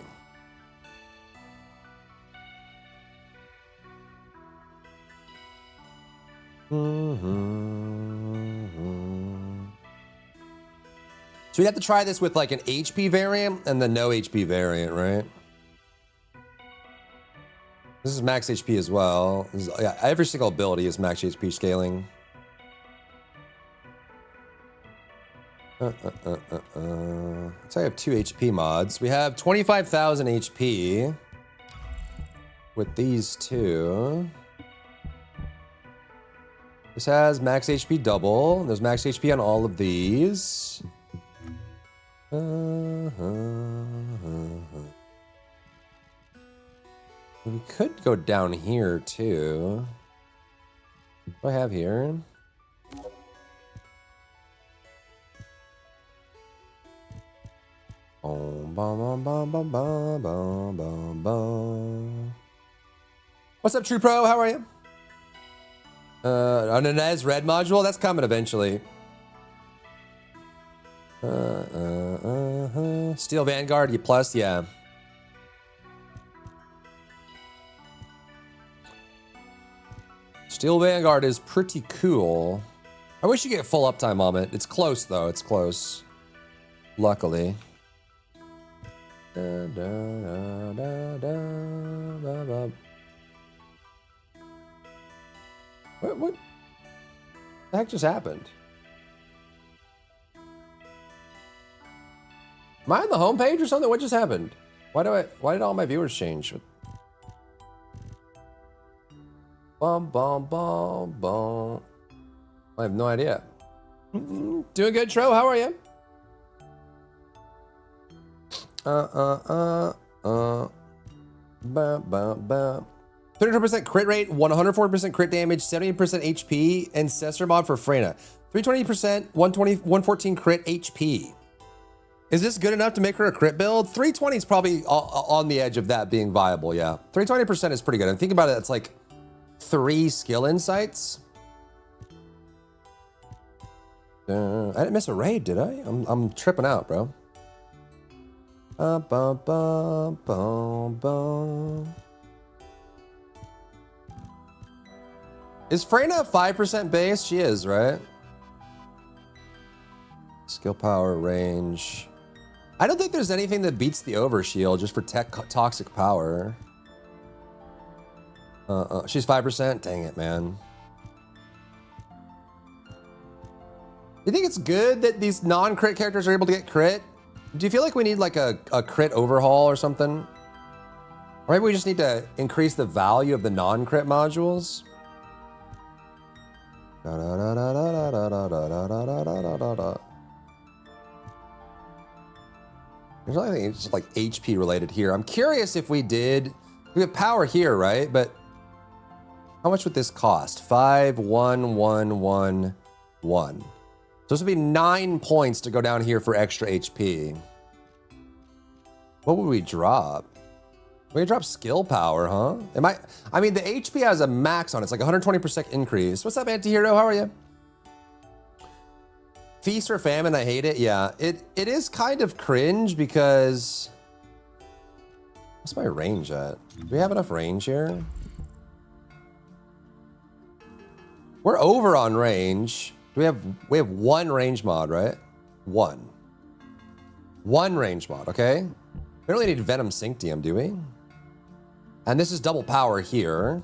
So we'd have to try this with like an HP variant and the no HP variant, right? This is max HP as well. This is, yeah, every single ability is max HP scaling. So I have 2 HP mods. We have 25,000 HP with these two. This has max HP double. There's max HP on all of these. We could go down here too. What do I have here? What's up, True Pro? How are you? An Inez red module? That's coming eventually. Steel Vanguard, you plus, yeah. Steel Vanguard is pretty cool. I wish you get full uptime on it. It's close though, it's close. Luckily. What the heck just happened? Am I on the homepage or something? What just happened? Why did all my viewers change? Bum, bum, bum, bum. I have no idea. Doing good, Tro. How are you? 32% crit rate, 104% crit damage, 70% HP, and Cessor mod for Freyna. 320%, 114 crit HP. Is this good enough to make her a crit build? 320 is probably on the edge of that being viable, yeah. 320% is pretty good. And think about it, it's like 3 skill insights. I didn't miss a raid, did I? I'm tripping out, bro. Is Freyna 5% base? She is, right? Skill power, range. I don't think there's anything that beats the overshield just for toxic power. She's 5%? Dang it, man. You think it's good that these non-crit characters are able to get crit? Do you feel like we need like a crit overhaul or something? Or maybe we just need to increase the value of the non-crit modules? There's nothing it's just like HP related here. I'm curious if we have power here, right? But how much would this cost? 5, 1, 1, 1, 1. So this would be 9 points to go down here for extra HP. What would we drop? We drop skill power, huh? I mean, the HP has a max on it. It's like 120% increase. What's up, Anti-Hero? How are you? Feast or famine, I hate it. Yeah, it is kind of cringe because... What's my range at? Do we have enough range here? We're over on range. We have 1 range mod, right? 1 range mod, okay? We don't really need Venom Synctium, do we? And this is double power here.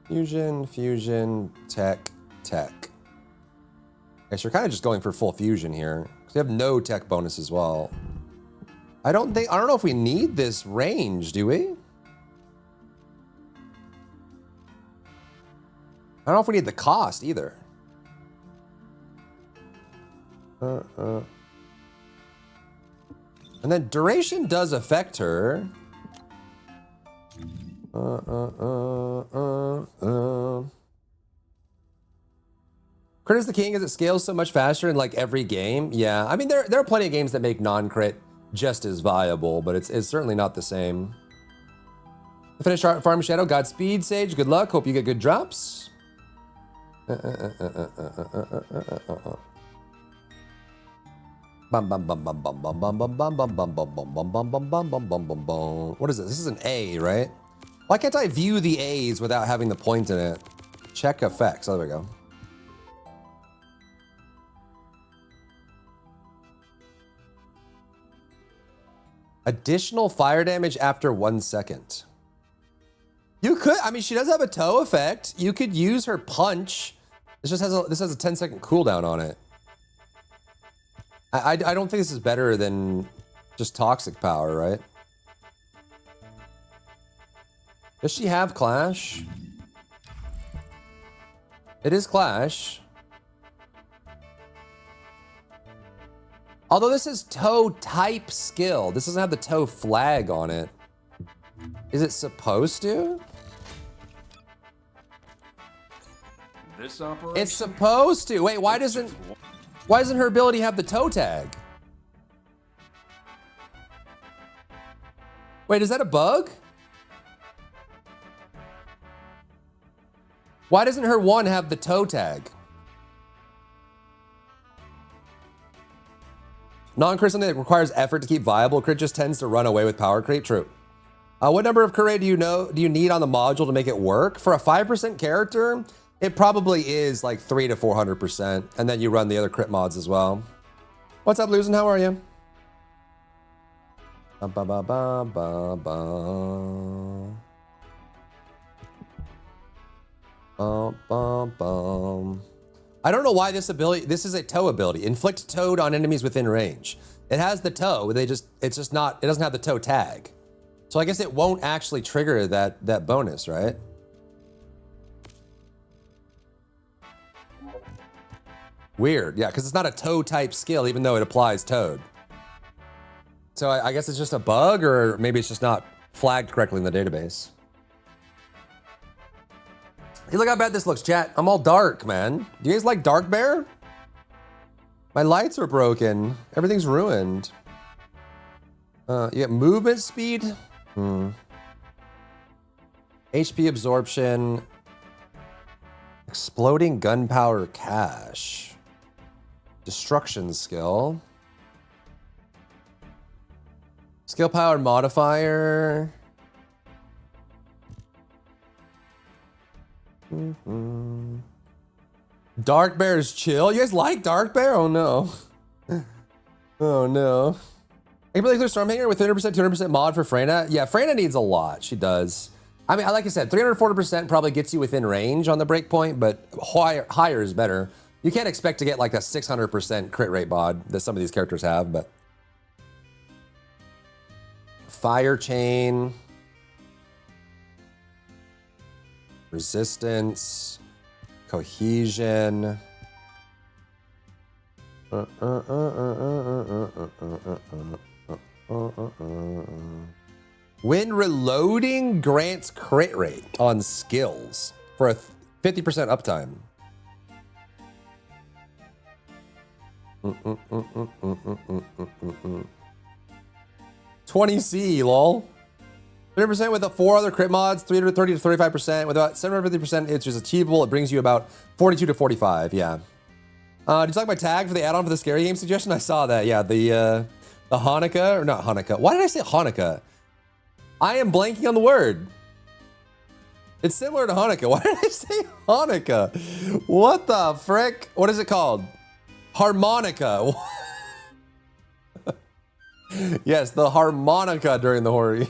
Fusion, tech. Okay, so you're kind of just going for full fusion here. Because we have no tech bonus as well. I don't know if we need this range, do we? I don't know if we need the cost either. And then duration does affect her. Crit is the king as it scales so much faster in like every game. Yeah, I mean there are plenty of games that make non-crit just as viable, but it's certainly not the same. Finish Farm Shadow, Godspeed, Sage. Good luck. Hope you get good drops. What is this? This is an A, right? Why can't I view the A's without having the point in it? Check effects. Oh, there we go. Additional fire damage after 1 second. You could, I mean, she does have a toe effect. You could use her punch. This has a 10-second cooldown on it. I don't think this is better than just toxic power, right? Does she have Clash? It is Clash. Although this is toe type skill. This doesn't have the toe flag on it. Is it supposed to? This operation? It's supposed to. Wait, why doesn't her ability have the toe tag? Wait, is that a bug? Why doesn't her one have the toe tag? Non-crit something that requires effort to keep viable. Crit just tends to run away with power creep. True. What number of crit do you need on the module to make it work? For a 5% character, it probably is like 300 to 400%, and then you run the other crit mods as well. What's up, Losing? How are you? I don't know why this ability. This is a toe ability. Inflict toad on enemies within range. It has the toe. It doesn't have the toe tag. So I guess it won't actually trigger that bonus, right? Weird, yeah, because it's not a toe type skill, even though it applies toad. So I guess it's just a bug, or maybe it's just not flagged correctly in the database. Hey, look how bad this looks, chat. I'm all dark, man. Do you guys like Dark Bear? My lights are broken. Everything's ruined. You get movement speed. HP absorption. Exploding gunpowder cache. Destruction skill. Skill power modifier. Dark Bear is chill. You guys like Dark Bear? Oh no. Oh no. I can play Stormhanger with 100%, 200% mod for Freyna. Yeah, Freyna needs a lot. She does. I mean, like I said, 340% probably gets you within range on the breakpoint, but higher is better. You can't expect to get like a 600% crit rate mod that some of these characters have, but. Fire chain. Resistance. Cohesion. When reloading grants crit rate on skills for a 50% uptime. 20C, lol. 30% with the 4 other crit mods, 330 to 35%. With about 750%, it's just achievable. It brings you about 42 to 45, yeah. Did you like my tag for the add-on for the scary game suggestion? I saw that, yeah. The Hanukkah, or not Hanukkah. Why did I say Hanukkah? I am blanking on the word. It's similar to Hanukkah. Why did I say Hanukkah? What the frick? What is it called? Harmonica. Yes, the harmonica during the hori.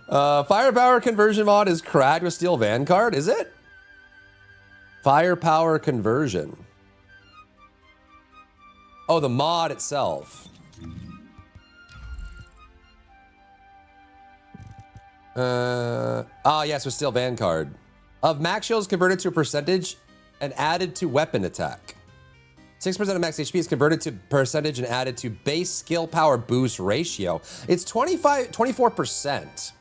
Firepower conversion mod is cracked with steel Vanguard, is it? Firepower conversion. Oh, the mod itself. Yes, with steel Vanguard. Of max shields converted to a percentage and added to weapon attack. 6% of max HP is converted to percentage and added to base skill power boost ratio. It's 24%.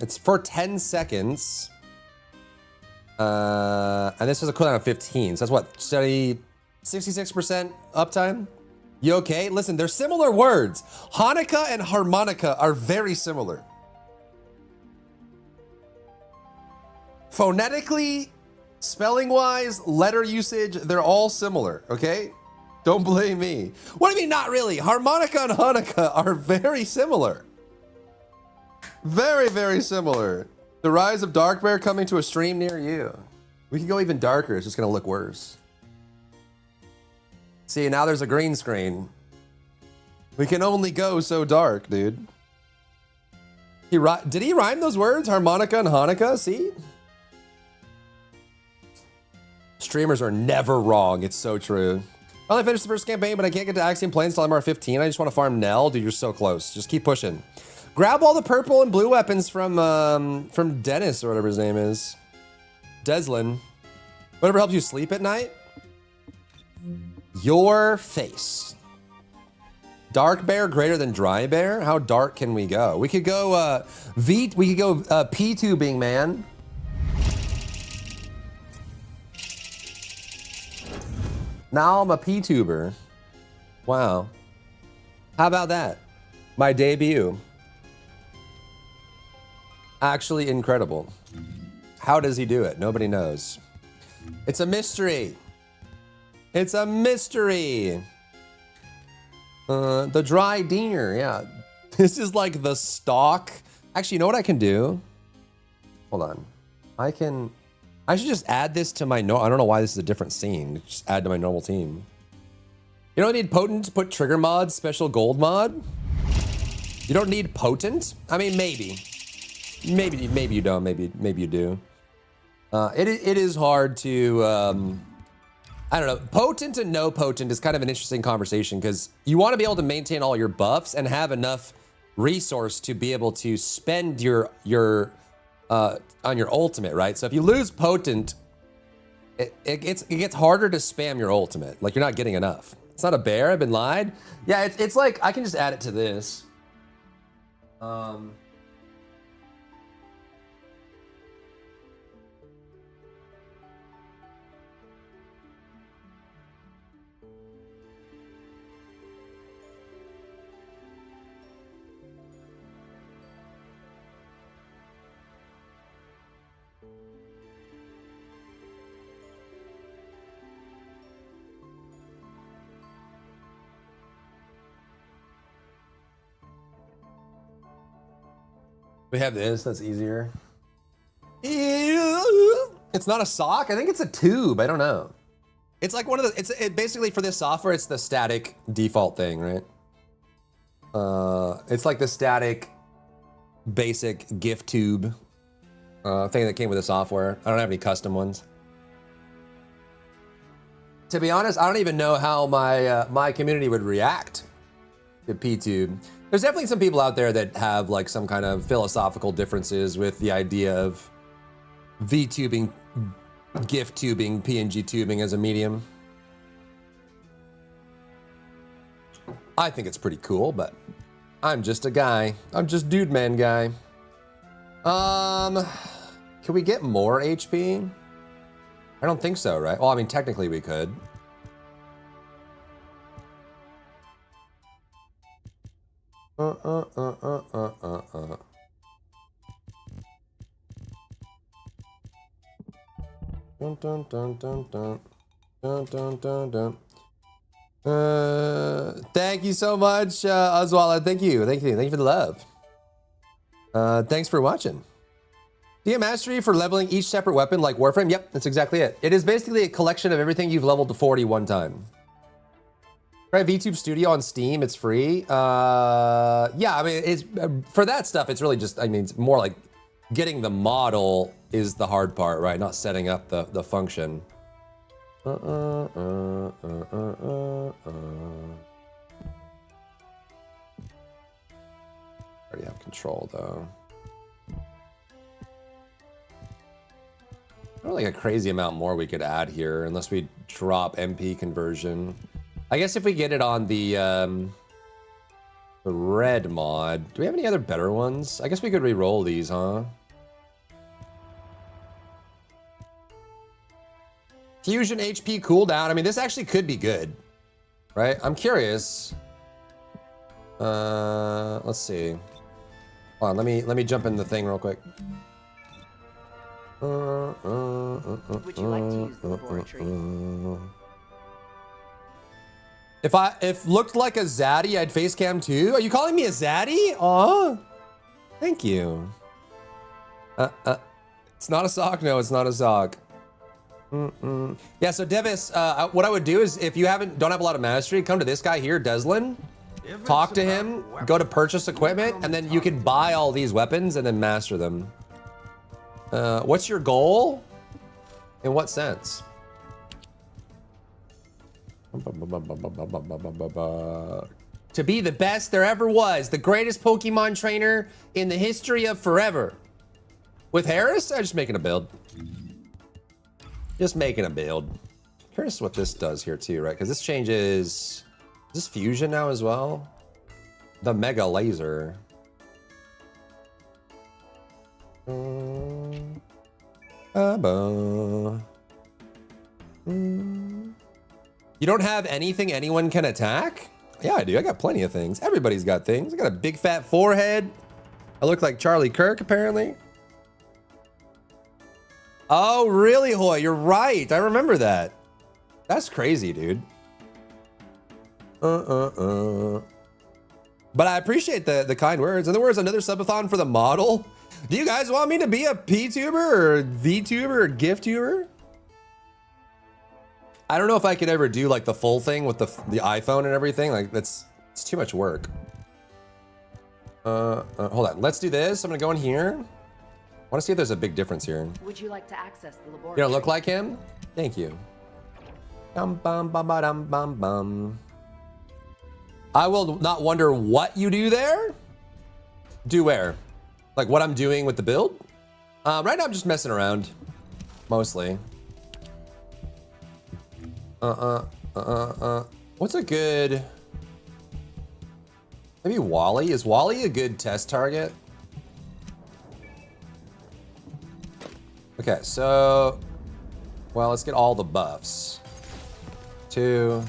It's for 10 seconds. And this has a cooldown of 15. So that's what, 66% uptime? You okay? Listen, they're similar words. Hanukkah and harmonica are very similar. Phonetically, spelling-wise, letter usage, they're all similar, okay? Don't blame me. What do you mean not really? Harmonica and Hanukkah are very similar. Very, very similar. The rise of Dark Bear coming to a stream near you. We can go even darker, it's just gonna look worse. See, now there's a green screen. We can only go so dark, dude. Did he rhyme those words? Harmonica and Hanukkah, see? Streamers are never wrong. It's so true. I only finished the first campaign, but I can't get to Axiom Plains until I'm R15. I just want to farm Nell. Dude, you're so close. Just keep pushing. Grab all the purple and blue weapons from Dennis or whatever his name is. Deslin. Whatever helps you sleep at night. Your face. Dark bear greater than dry bear? How dark can we go? We could go P-tubing, man. Now I'm a P-tuber. Wow. How about that? My debut. Actually incredible. How does he do it? Nobody knows. It's a mystery. It's a mystery. The dry deer, yeah. This is like the stock. Actually, you know what I can do? Hold on. I should just add this to my I don't know why this is a different scene. Just add to my normal team. You don't need potent to put trigger mod, special gold mod. You don't need potent? I mean, maybe. Maybe you don't, maybe you do. It is hard to, I don't know, potent and no potent is kind of an interesting conversation because you want to be able to maintain all your buffs and have enough resource to be able to spend your on your ultimate, right? So if you lose potent, it gets harder to spam your ultimate. Like you're not getting enough. It's not a bear, I've been lied. Yeah, it's like, I can just add it to this. We have this, that's easier. It's not a sock, I think it's a tube, I don't know. It's like one of the, basically for this software, it's the static default thing, right? It's like the static basic GIF tube thing that came with the software. I don't have any custom ones. To be honest, I don't even know how my community would react to PTube. There's definitely some people out there that have like some kind of philosophical differences with the idea of VTubing, GIF tubing, PNG tubing as a medium. I think it's pretty cool, but I'm just a guy. I'm just dude man guy. Can we get more HP? I don't think so, right? Well, I mean, technically we could. Dun, dun, dun, dun, dun. Dun, dun, dun, dun. Thank you so much, Oswald. Thank you for the love. Thanks for watching. Do you have mastery for leveling each separate weapon like Warframe? Yep, that's exactly it. It is basically a collection of everything you've leveled to 40 one time. Try VTube Studio on Steam, it's free. Yeah, I mean, it's for that stuff, it's really just, I mean, it's more like getting the model is the hard part, right? Not setting up the function. Already have control though. Not like a crazy amount more we could add here, unless we drop MP conversion. I guess if we get it on the red mod, do we have any other better ones? I guess we could re-roll these, huh? Fusion HP cooldown. I mean, this actually could be good, right? I'm curious. Let's see. Hold on, let me jump in the thing real quick. Would you like to use the laboratory? If looked like a zaddy, I'd face cam too. Are you calling me a zaddy? Aw, thank you. It's not a sock. No, it's not a sock. Yeah, so Devis, what I would do is if you don't have a lot of mastery, come to this guy here, Deslin. Talk to him, go to purchase equipment, and then you can buy all these weapons and then master them. What's your goal? In what sense? To be the best there ever was, the greatest Pokemon trainer in the history of forever. With Harris, I'm just making a build. Just making a build. Curious what this does here too, right? Because this changes. Is this fusion now as well? The mega laser. You don't have anything anyone can attack? Yeah, I do. I got plenty of things. Everybody's got things. I got a big fat forehead. I look like Charlie Kirk, apparently. Oh, really, Hoy? You're right. I remember that. That's crazy, dude. But I appreciate the kind words. In other words, another subathon for the model. Do you guys want me to be a P-tuber or V-tuber or GIF-tuber? I don't know if I could ever do like the full thing with the iPhone and everything. Like it's too much work. Hold on. Let's do this. I'm gonna go in here. I want to see if there's a big difference here. Would you like to access the laboratory? You don't look like him? Thank you. Bum, bum, bum, bum, bum, bum. I will not wonder what you do there. Do where? Like what I'm doing with the build? Right now I'm just messing around, mostly. What's a good... Maybe Wally? Is Wally a good test target? Okay, so... Well, let's get all the buffs. 2...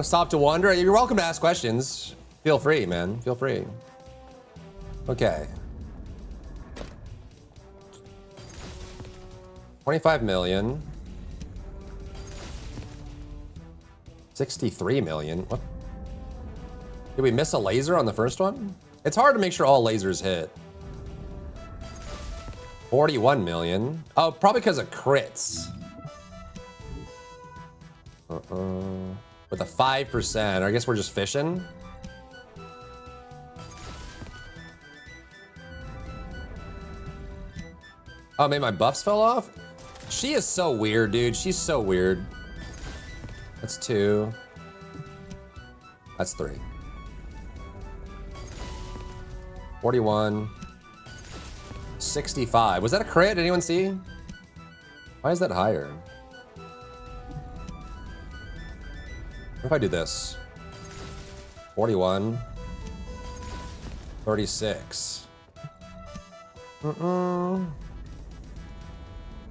Stop to wonder. You're welcome to ask questions. Feel free, man. Feel free. Okay. 25 million. 63 million. What? Did we miss a laser on the first one? It's hard to make sure all lasers hit. 41 million. Oh, probably because of crits. With a 5%, I guess we're just fishing. Oh, maybe my buffs fell off? She is so weird, dude. She's so weird. That's 2. That's 3. 41. 65. Was that a crit? Did anyone see? Why is that higher? What if I do this? 41. 36.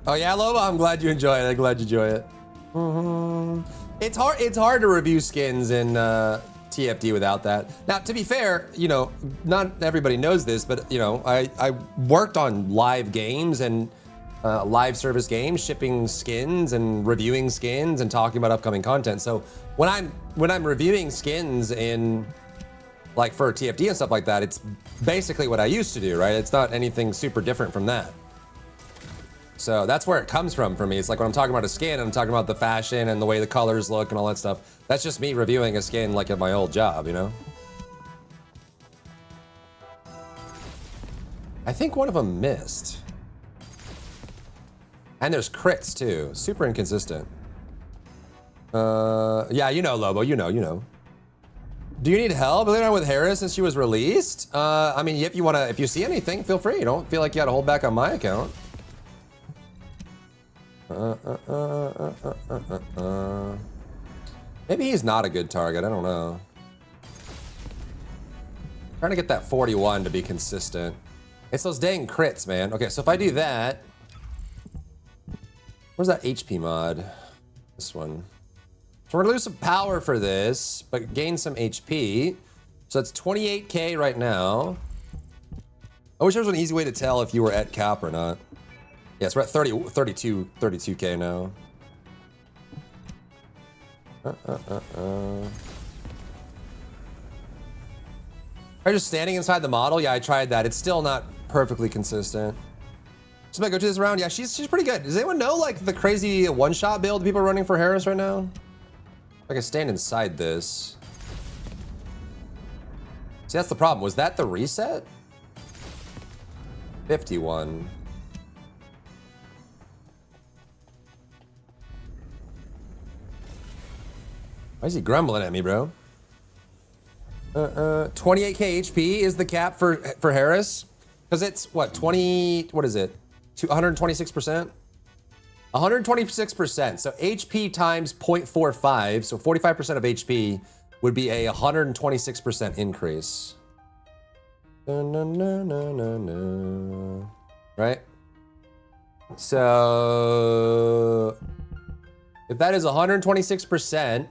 Oh yeah, Loba, I'm glad you enjoy it. I'm glad you enjoy it. It's hard to review skins in TFD without that. Now, to be fair, you know, not everybody knows this, but you know, I worked on live games and live service games, shipping skins and reviewing skins and talking about upcoming content. So when I'm reviewing skins in like for TFD and stuff like that, it's basically what I used to do, right? It's not anything super different from that. So that's where it comes from for me. It's like when I'm talking about a skin, I'm talking about the fashion and the way the colors look and all that stuff. That's just me reviewing a skin like at my old job, you know? I think one of them missed. And there's crits too. Super inconsistent. Yeah, you know, Lobo, you know. Do you need help with Harris since she was released? I mean, if you see anything, feel free. Don't feel like you gotta hold back on my account. Maybe he's not a good target, I don't know. Trying to get that 41 to be consistent. It's those dang crits, man. Okay, so if I do that, where's that HP mod? This one. So we're gonna lose some power for this, but gain some HP. So that's 28K right now. I wish there was an easy way to tell if you were at cap or not. Yes, we're at 32K now. Are you just standing inside the model? Yeah, I tried that. It's still not perfectly consistent. So I go to this round. Yeah, she's pretty good. Does anyone know like the crazy one-shot build people are running for Harris right now? I can stand inside this. See, that's the problem. Was that the reset? 51. Why is he grumbling at me, bro? 28K HP is the cap for Harris. Because it's, what, 20, what is it? 126%? 126%. So HP times 0.45, so 45% of HP would be a 126% increase. Right? So if that is 126%,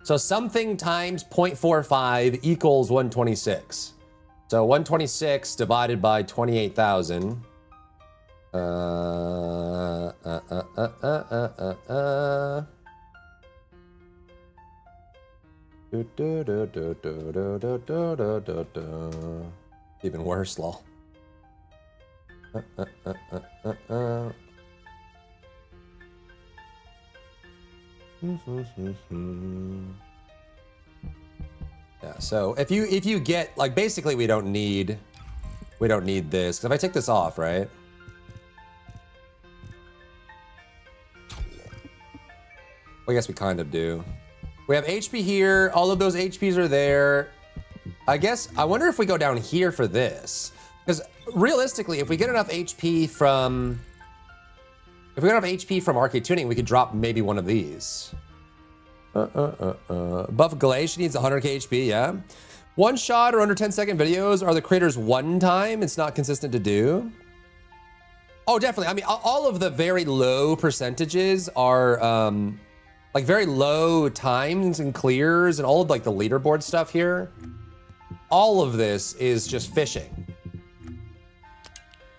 so something times 0.45 equals 126. So 126 divided by 28,000. Even worse, lol. Yeah, so if you get like basically we don't need this. 'Cause if I take this off, right? Well, I guess we kind of do. We have HP here. All of those HPs are there. I guess I wonder if we go down here for this, because realistically, if we get enough HP from arcade tuning, we could drop maybe one of these. Buff Glaze, she needs 100K HP, yeah. One shot or under 10-second videos are the creators one time. It's not consistent to do. Oh, definitely. I mean, all of the very low percentages are like very low times and clears and all of like the leaderboard stuff here. All of this is just fishing.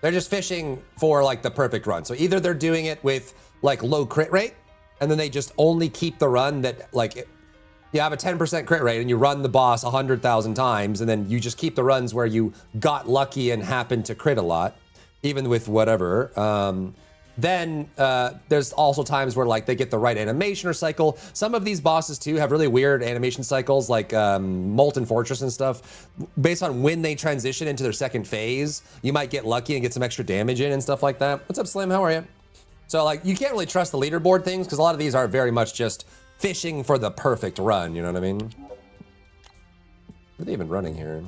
They're just fishing for like the perfect run. So either they're doing it with like low crit rate, and then they just only keep the run that like you have a 10% crit rate and you run the boss 100,000 times, and then you just keep the runs where you got lucky and happened to crit a lot. even with whatever. Then there's also times where like they get the right animation or cycle. Some of these bosses too have really weird animation cycles, like Molten Fortress and stuff. Based on when they transition into their second phase, you might get lucky and get some extra damage in and stuff like that. What's up, Slim? How are you? So like you can't really trust the leaderboard things because a lot of these are very much just fishing for the perfect run. You know what I mean? What are they even running here?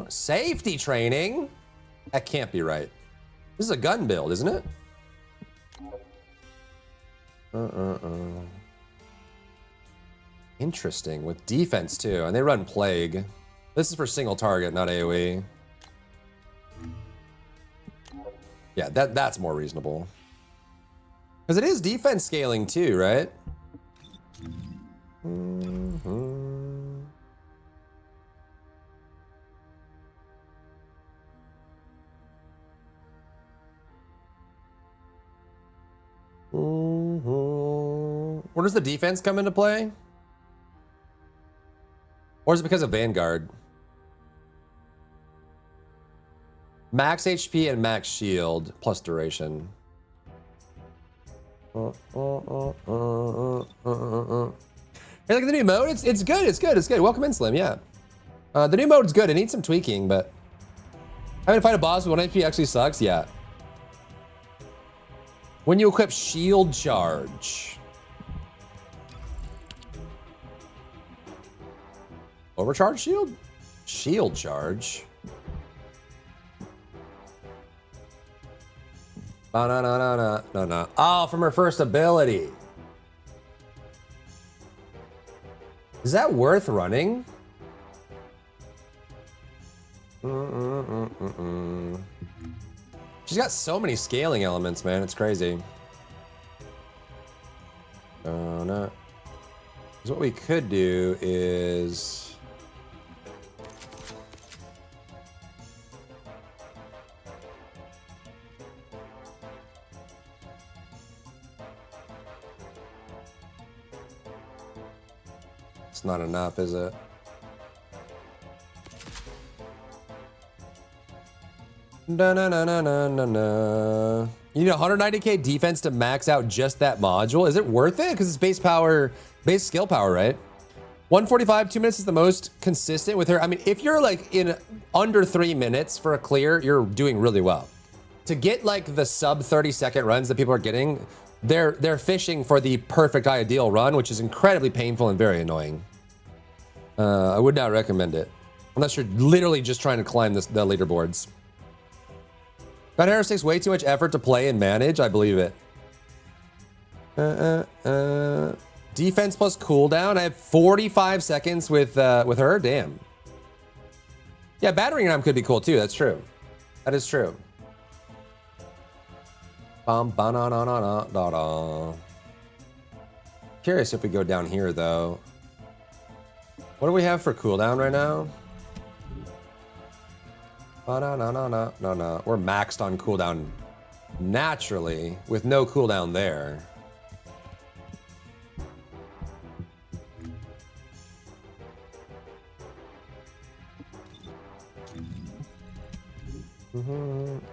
Safety training? That can't be right. This is a gun build, isn't it? Interesting, with defense too, and they run Plague. This is for single target, not AoE. Yeah, that's more reasonable. Because it is defense scaling too, right? Where does the defense come into play? Or is it because of Vanguard? Max HP and max shield plus duration. Hey, look at the new mode. It's good. It's good. It's good. Welcome in, Slim. Yeah. The new mode is good. It needs some tweaking, but having to fight a boss with 1 HP actually sucks. Yeah. When you equip shield charge. Overcharge shield? Shield charge. No. Oh, from her first ability. Is that worth running? She's got so many scaling elements, man. It's crazy. No. So what we could do is... It's not enough, is it? No. You need 190k defense to max out just that module. Is it worth it? Because it's base skill power, right? 145, 2 minutes is the most consistent with her. I mean, if you're like in under 3 minutes for a clear, you're doing really well. To get like the sub 30-second runs that people are getting, they're fishing for the perfect ideal run, which is incredibly painful and very annoying. I would not recommend it unless you're literally just trying to climb the leaderboards. Banter takes way too much effort to play and manage. I believe it. Defense plus cooldown. I have 45 seconds with her. Damn. Yeah, battering ram could be cool too. That's true. That is true. Curious if we go down here though. What do we have for cooldown right now? No. We're maxed on cooldown naturally with no cooldown there.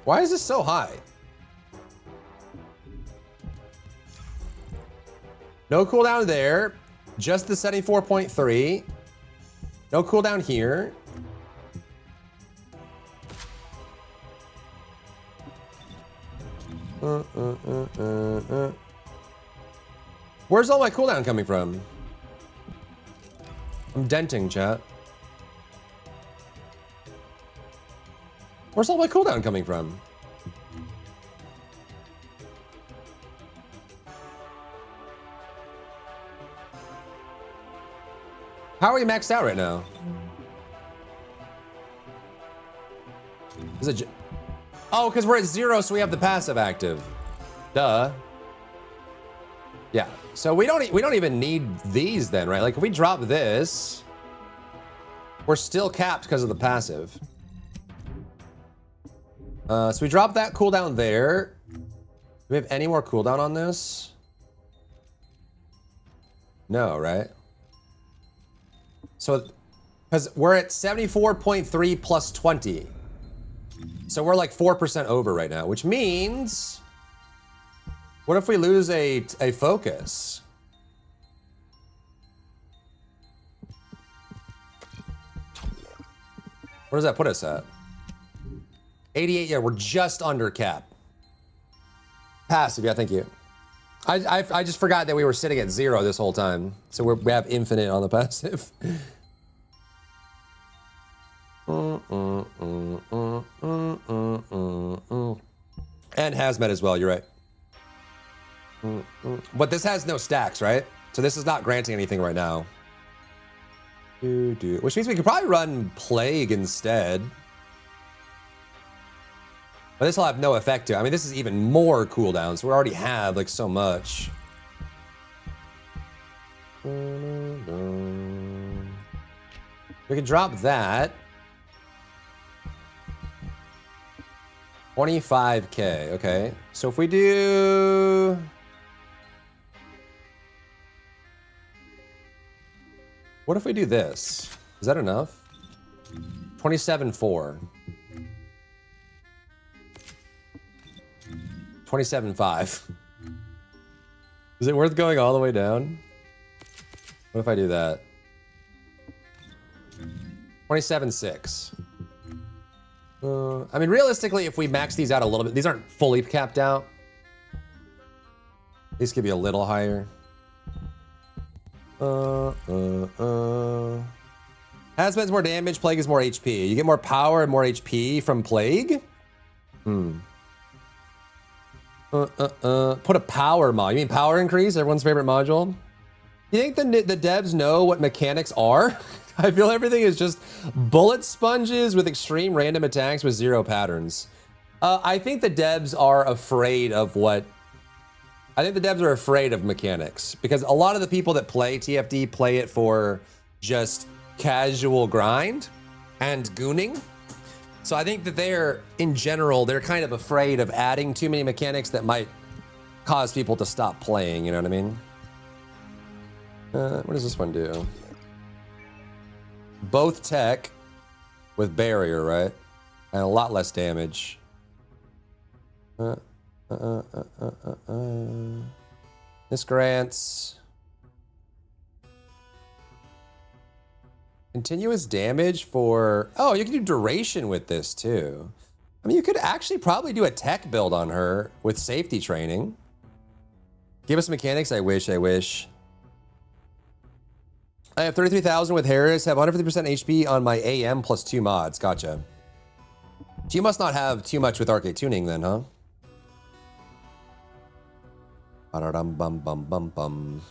Why is this so high? No cooldown there, just the 74.3. No cooldown here. Where's all my cooldown coming from? I'm denting, chat. Where's all my cooldown coming from? How are we maxed out right now? Is it? Oh, because we're at 0, so we have the passive active. Duh. Yeah. So we don't even need these then, right? Like if we drop this, we're still capped because of the passive. So we drop that cooldown there. Do we have any more cooldown on this? No, right? So, because we're at 74.3 plus 20. So we're like 4% over right now, which means, what if we lose a focus? Where does that put us at? 88, yeah, we're just under cap. Passive, yeah, thank you. I just forgot that we were sitting at 0 this whole time. So we have infinite on the passive. And hazmat as well, you're right. But this has no stacks, right? So this is not granting anything right now. Which means we could probably run Plague instead. But this will have no effect to it. I mean, this is even more cooldown, so we already have like so much. We can drop that. 25K, okay. So if we do... What if we do this? Is that enough? 27.4. 27.5. Is it worth going all the way down? What if I do that? 27.6. I mean, realistically, if we max these out a little bit, these aren't fully capped out. These could be a little higher. Hazmat's more damage, Plague is more HP. You get more power and more HP from Plague? Put a power mod. You mean power increase? Everyone's favorite module? You think the devs know what mechanics are? I feel everything is just bullet sponges with extreme random attacks with 0 patterns. I think the devs are afraid of what... I think the devs are afraid of mechanics because a lot of the people that play TFD play it for just casual grind and gooning. So I think that they're, in general, they're kind of afraid of adding too many mechanics that might cause people to stop playing, you know what I mean? What does this one do? Both tech with barrier, right? And a lot less damage. This grants continuous damage for... Oh, you can do duration with this too. I mean, you could actually probably do a tech build on her with safety training. Give us mechanics, I wish. I have 33,000 with Harris, have 150% HP on my AM plus 2 mods. Gotcha. So you must not have too much with arcade tuning then, huh? Ba-da-dum-bum-bum-bum-bum.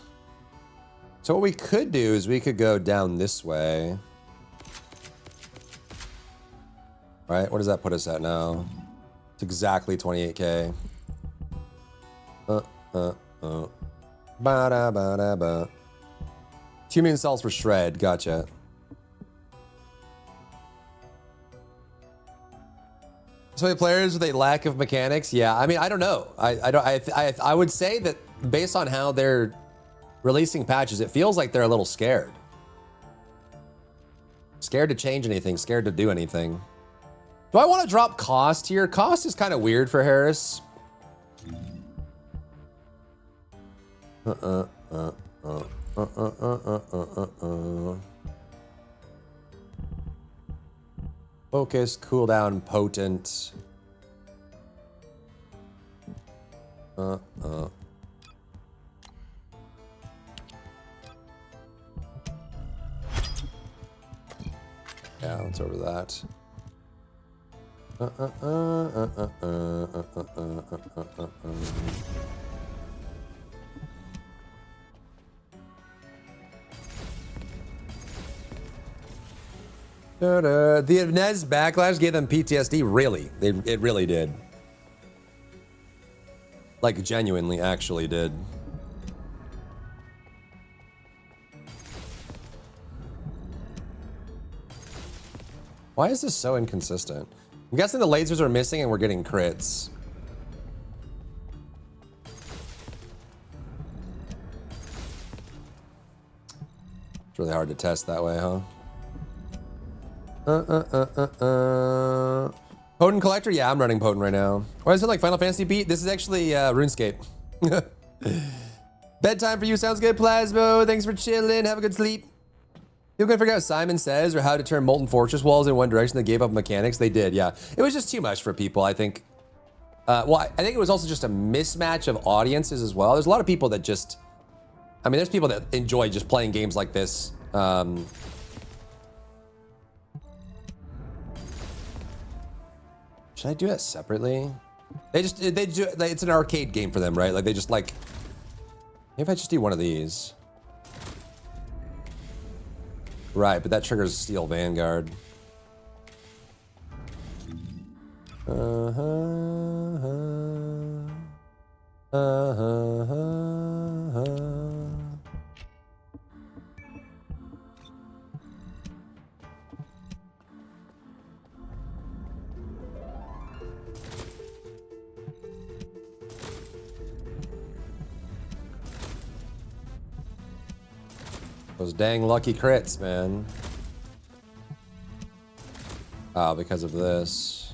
So what we could do is we could go down this way. Right, what does that put us at now? It's exactly 28K. Ba-da-ba-da-ba. 2 million cells for shred, gotcha. So many players with a lack of mechanics? Yeah, I mean, I don't know. I would say that based on how they're releasing patches, it feels like they're a little scared. Scared to change anything, scared to do anything. Do I want to drop cost here? Cost is kind of weird for Harris. Focus, cooldown, potent. Yeah, let's over that. The Inez backlash gave them PTSD. Really, it really did. Like genuinely, actually did. Why is this so inconsistent? I'm guessing the lasers are missing and we're getting crits. It's really hard to test that way, huh? Potent Collector? Yeah, I'm running Potent right now. Why is it like Final Fantasy beat? This is actually RuneScape. Bedtime for you sounds good, Plasmo. Thanks for chilling. Have a good sleep. People can figure out what Simon Says or how to turn Molten Fortress walls in one direction. They gave up mechanics. They did, yeah. It was just too much for people, I think. Well, I think it was also just a mismatch of audiences as well. There's a lot of people that just... I mean, there's people that enjoy just playing games like this. Should I do that separately? It's an arcade game for them, right? Like they just like, maybe if I just do one of these. Right, but that triggers Steel Vanguard. Those dang lucky crits, man. Oh, because of this.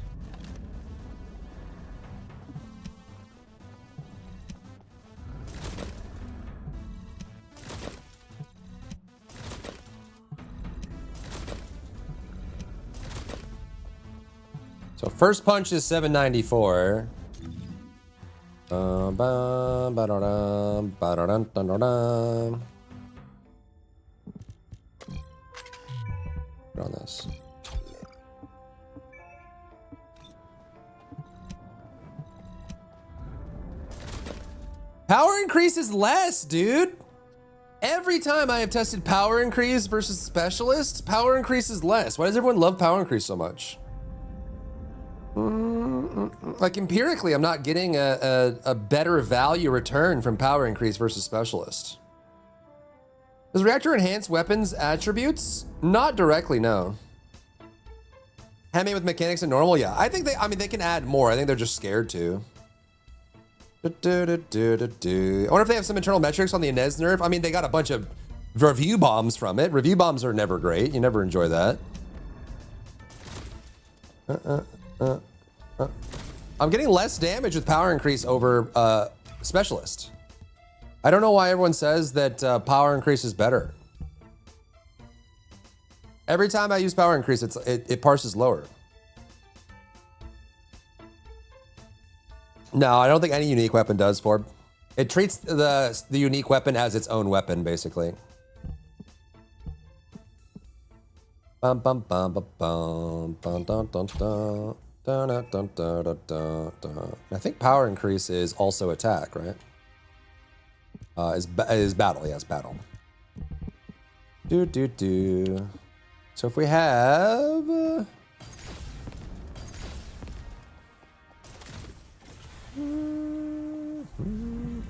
So first punch is 794. On this. Power increase is less, dude. Every time I have tested power increase versus specialist, power increase is less. Why does everyone love power increase so much? Like empirically, I'm not getting a better value return from power increase versus specialist. Does reactor enhance weapons attributes? Not directly, no. Handmade with mechanics and normal, yeah. I think they can add more. I think they're just scared to. I wonder if they have some internal metrics on the Inez nerf. I mean, they got a bunch of review bombs from it. Review bombs are never great. You never enjoy that. I'm getting less damage with power increase over specialist. I don't know why everyone says that power increase is better. Every time I use power increase, it parses lower. No, I don't think any unique weapon does, Forb. It treats the unique weapon as its own weapon, basically. Bum bum bum bum bum bum dun dun dun dun dun dun dun dun dun. I think power increase is also attack, right? Is battle, yes, battle. Do. So if we have...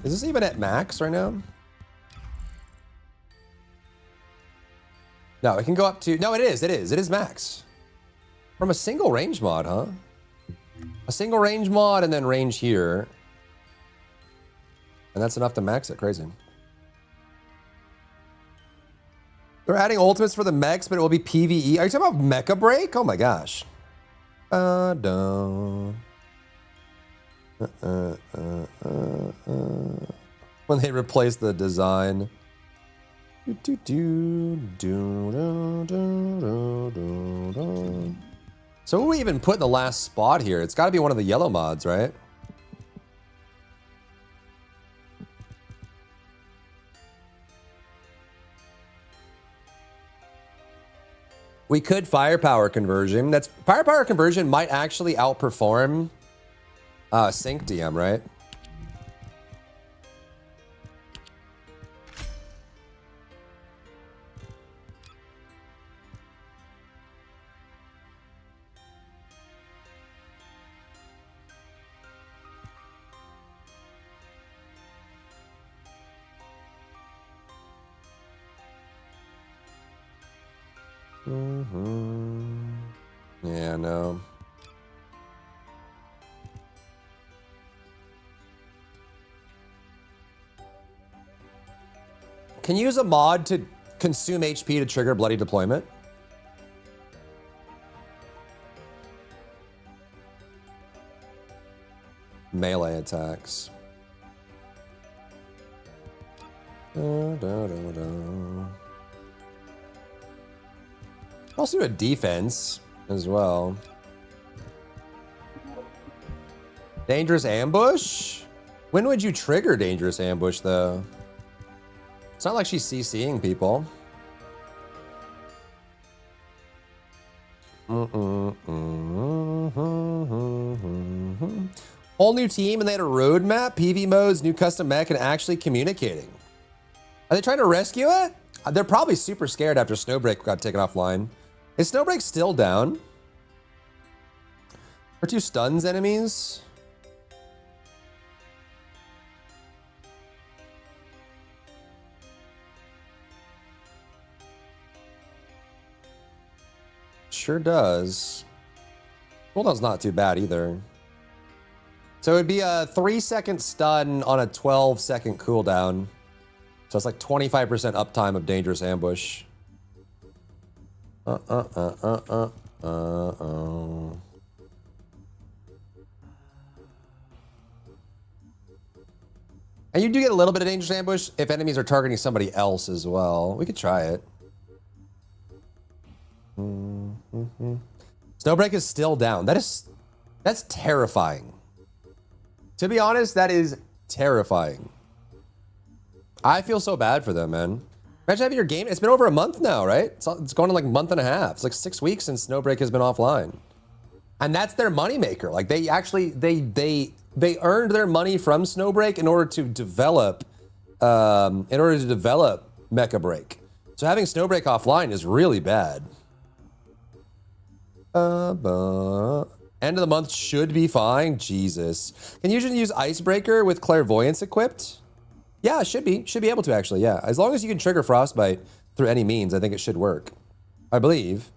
Is this even at max right now? No, it can go up to... No, it is max. From a single range mod, huh? A single range mod and then range here. And that's enough to max it, crazy. They're adding ultimates for the mechs, but it will be PvE. Are you talking about Mecha Break? Oh my gosh. When they replace the design. So what do we even put in the last spot here? It's got to be one of the yellow mods, right? We could firepower conversion. Firepower conversion might actually outperform sync DM, right? Yeah, no. Can you use a mod to consume HP to trigger bloody deployment? melee attacks. Also do a defense as well. Dangerous ambush? When would you trigger dangerous ambush though? It's not like she's CCing people. Whole new team and they had a roadmap, PV modes, new custom mech, and actually communicating. Are they trying to rescue it? They're probably super scared after Snowbreak got taken offline. Is Snowbreak still down? Or two stuns enemies? Sure does. Cooldown's not too bad either. So it'd be a 3-second stun on a 12-second cooldown. So it's like 25% uptime of dangerous ambush. And you do get a little bit of dangerous ambush if enemies are targeting somebody else as well. We could try it. Snowbreak is still down. That's terrifying. To be honest, that is terrifying. I feel so bad for them, man. Imagine having your game. It's been over a month now, right? It's going on like a month and a half. It's like 6 weeks since Snowbreak has been offline, and that's their moneymaker. Like they actually they earned their money from Snowbreak in order to develop Mecha Break. So having Snowbreak offline is really bad. End of the month should be fine. Jesus, can you just use Icebreaker with Clairvoyance equipped? Yeah, it should be able to actually. Yeah, as long as you can trigger Frostbite through any means, I think it should work. I believe.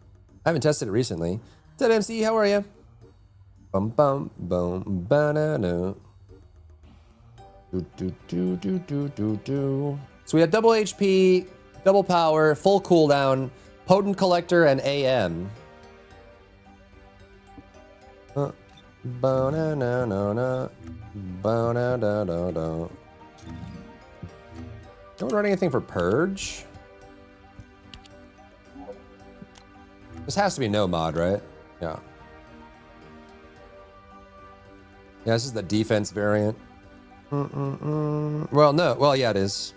I haven't tested it recently. What's up, MC? How are you? Bum bum bum banana. Do. So we have double HP, double power, full cooldown, potent collector, and AM. Ba-na-na-na-na. Ba-na-da-da-da. Don't run anything for Purge. This has to be no mod, right? Yeah. Yeah, this is the defense variant. Well, no. Well, yeah, it is.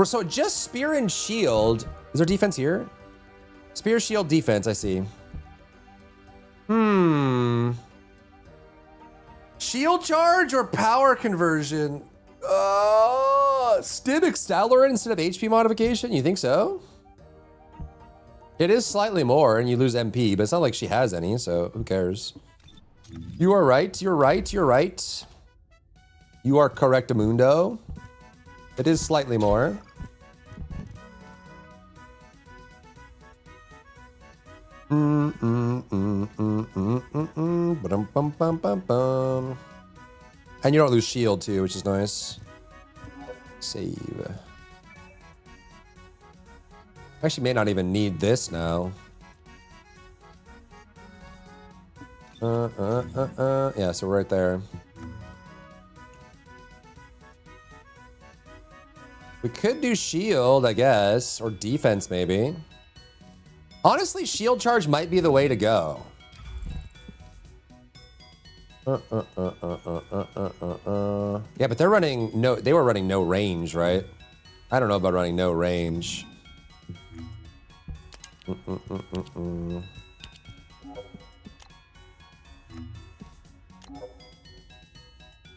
So just Spear and Shield. Is there defense here? Spear, Shield, defense, I see. Shield charge or power conversion? Stim Accelerant instead of HP modification? You think so? It is slightly more and you lose MP, but it's not like she has any, so who cares? You are right, you're right, you're right. You are correct, Amundo. It is slightly more. And you don't lose shield too, which is nice. Save. Actually may not even need this now. Yeah, so we're right there. We could do shield, I guess, or defense maybe. Honestly, shield charge might be the way to go. Yeah, but they're running they were running no range, right? I don't know about running no range.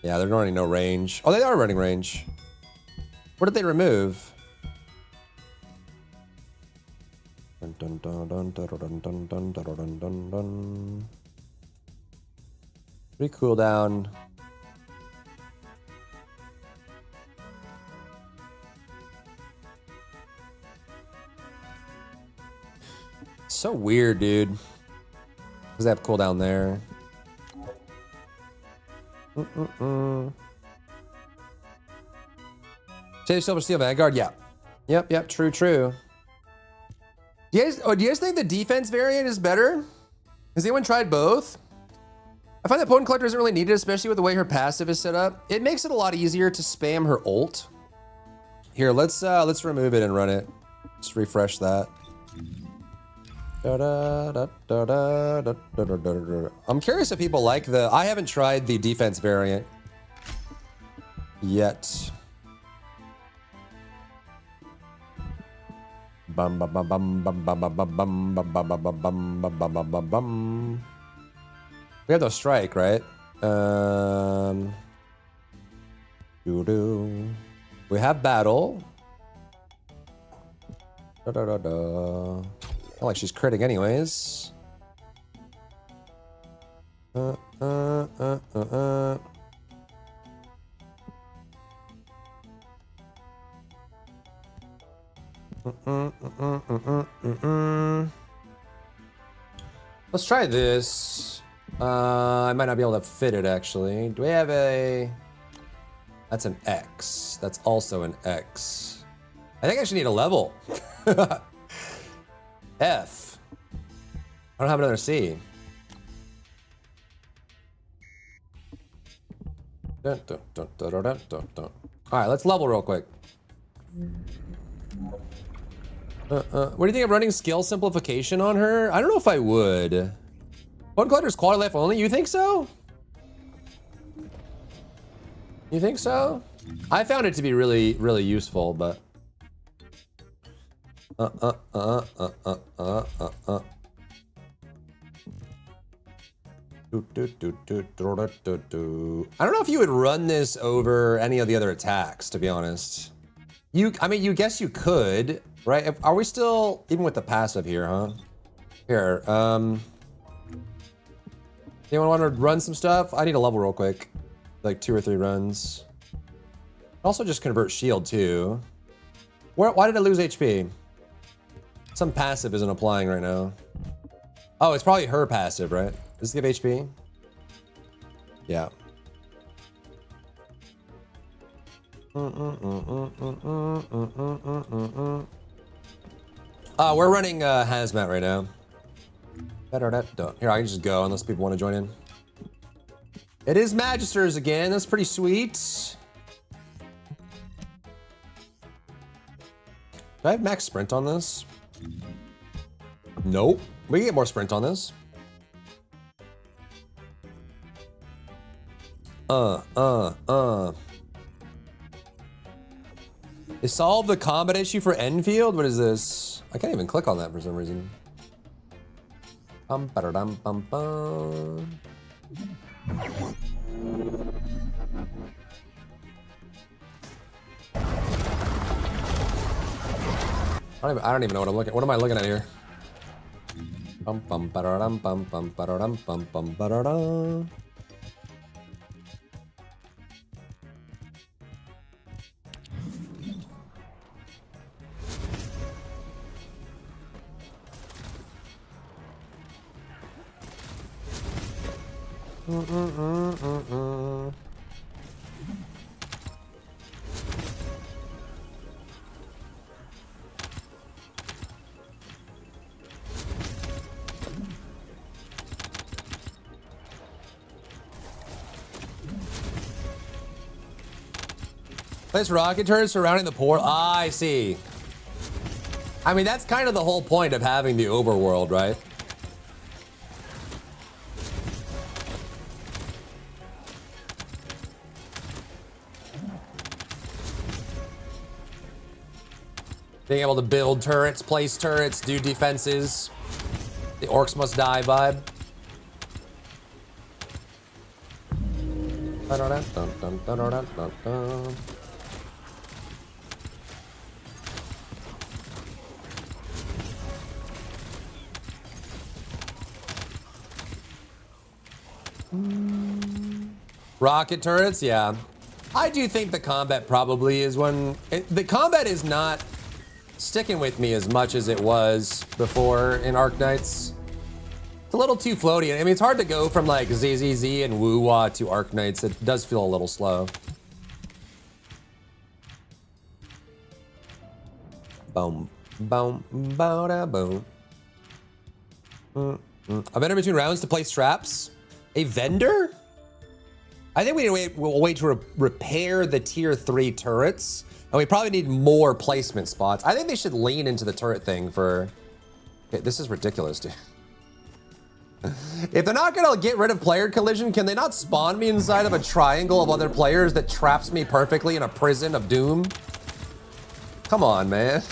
Yeah, they're running no range. Oh, they are running range. What did they remove? Pretty cooldown. So weird, dude. Does they have cooldown there? Save Silver Steel Vanguard? Yeah. Yep, true. Do you guys think the defense variant is better? Has anyone tried both? I find that Potent Collector isn't really needed, especially with the way her passive is set up. It makes it a lot easier to spam her ult. Here, let's remove it and run it. Just refresh that. I'm curious if people like the... I haven't tried the defense variant yet. Bum bum bum bum bum bum bum bum bum bum bum bum bum bum bum bum bum. We have the strike, right? We have battle. Not like she's critting anyways. Let's try this. I might not be able to fit it actually. Do we have a... That's an X. That's also an X. I think I should need a level. F. I don't have another C. Dun, dun, dun, dun, dun, dun, dun, dun. All right, let's level real quick. What do you think of running skill simplification on her? I don't know if I would. Potent Collector's quality life only? You think so? You think so? I found it to be really, really useful, but... I don't know if you would run this over any of the other attacks, to be honest. I mean, you guess you could, right? Are we still, even with the passive here, huh? Here, anyone want to run some stuff? I need a level real quick. Like 2 or 3 runs. Also just convert shield too. Why did I lose HP? Some passive isn't applying right now. Oh, it's probably her passive, right? Does it give HP? Yeah. We're running hazmat right now. Here, I can just go unless people want to join in. It is Magisters again. That's pretty sweet. Do I have max sprint on this? Nope. We can get more sprint on this. They solved the combat issue for Enfield? What is this? I can't even click on that for some reason. Bum, ba-da-dum, bum, bum. I don't even know what I'm looking. What am I looking at here? Bum bum ba-da-dum, bum bum ba-da-dum, bum bum ba-da-dum. Place rocket turrets surrounding the port. Ah, I see. I mean, that's kind of the whole point of having the overworld, right? Being able to build turrets, place turrets, do defenses. The orcs must die vibe. Rocket turrets, yeah. I do think the combat probably is one. The combat is not sticking with me as much as it was before in Arknights. It's a little too floaty. I mean, it's hard to go from like ZZZ and Woo-Wah to Arknights. It does feel a little slow. Boom, boom, bow da boom. I've been in between rounds to place traps. A vendor? I think we'll wait to repair the tier 3 turrets. And we probably need more placement spots. I think they should lean into the turret thing for... Okay, this is ridiculous, dude. If they're not gonna get rid of player collision, can they not spawn me inside of a triangle of other players that traps me perfectly in a prison of doom? Come on, man.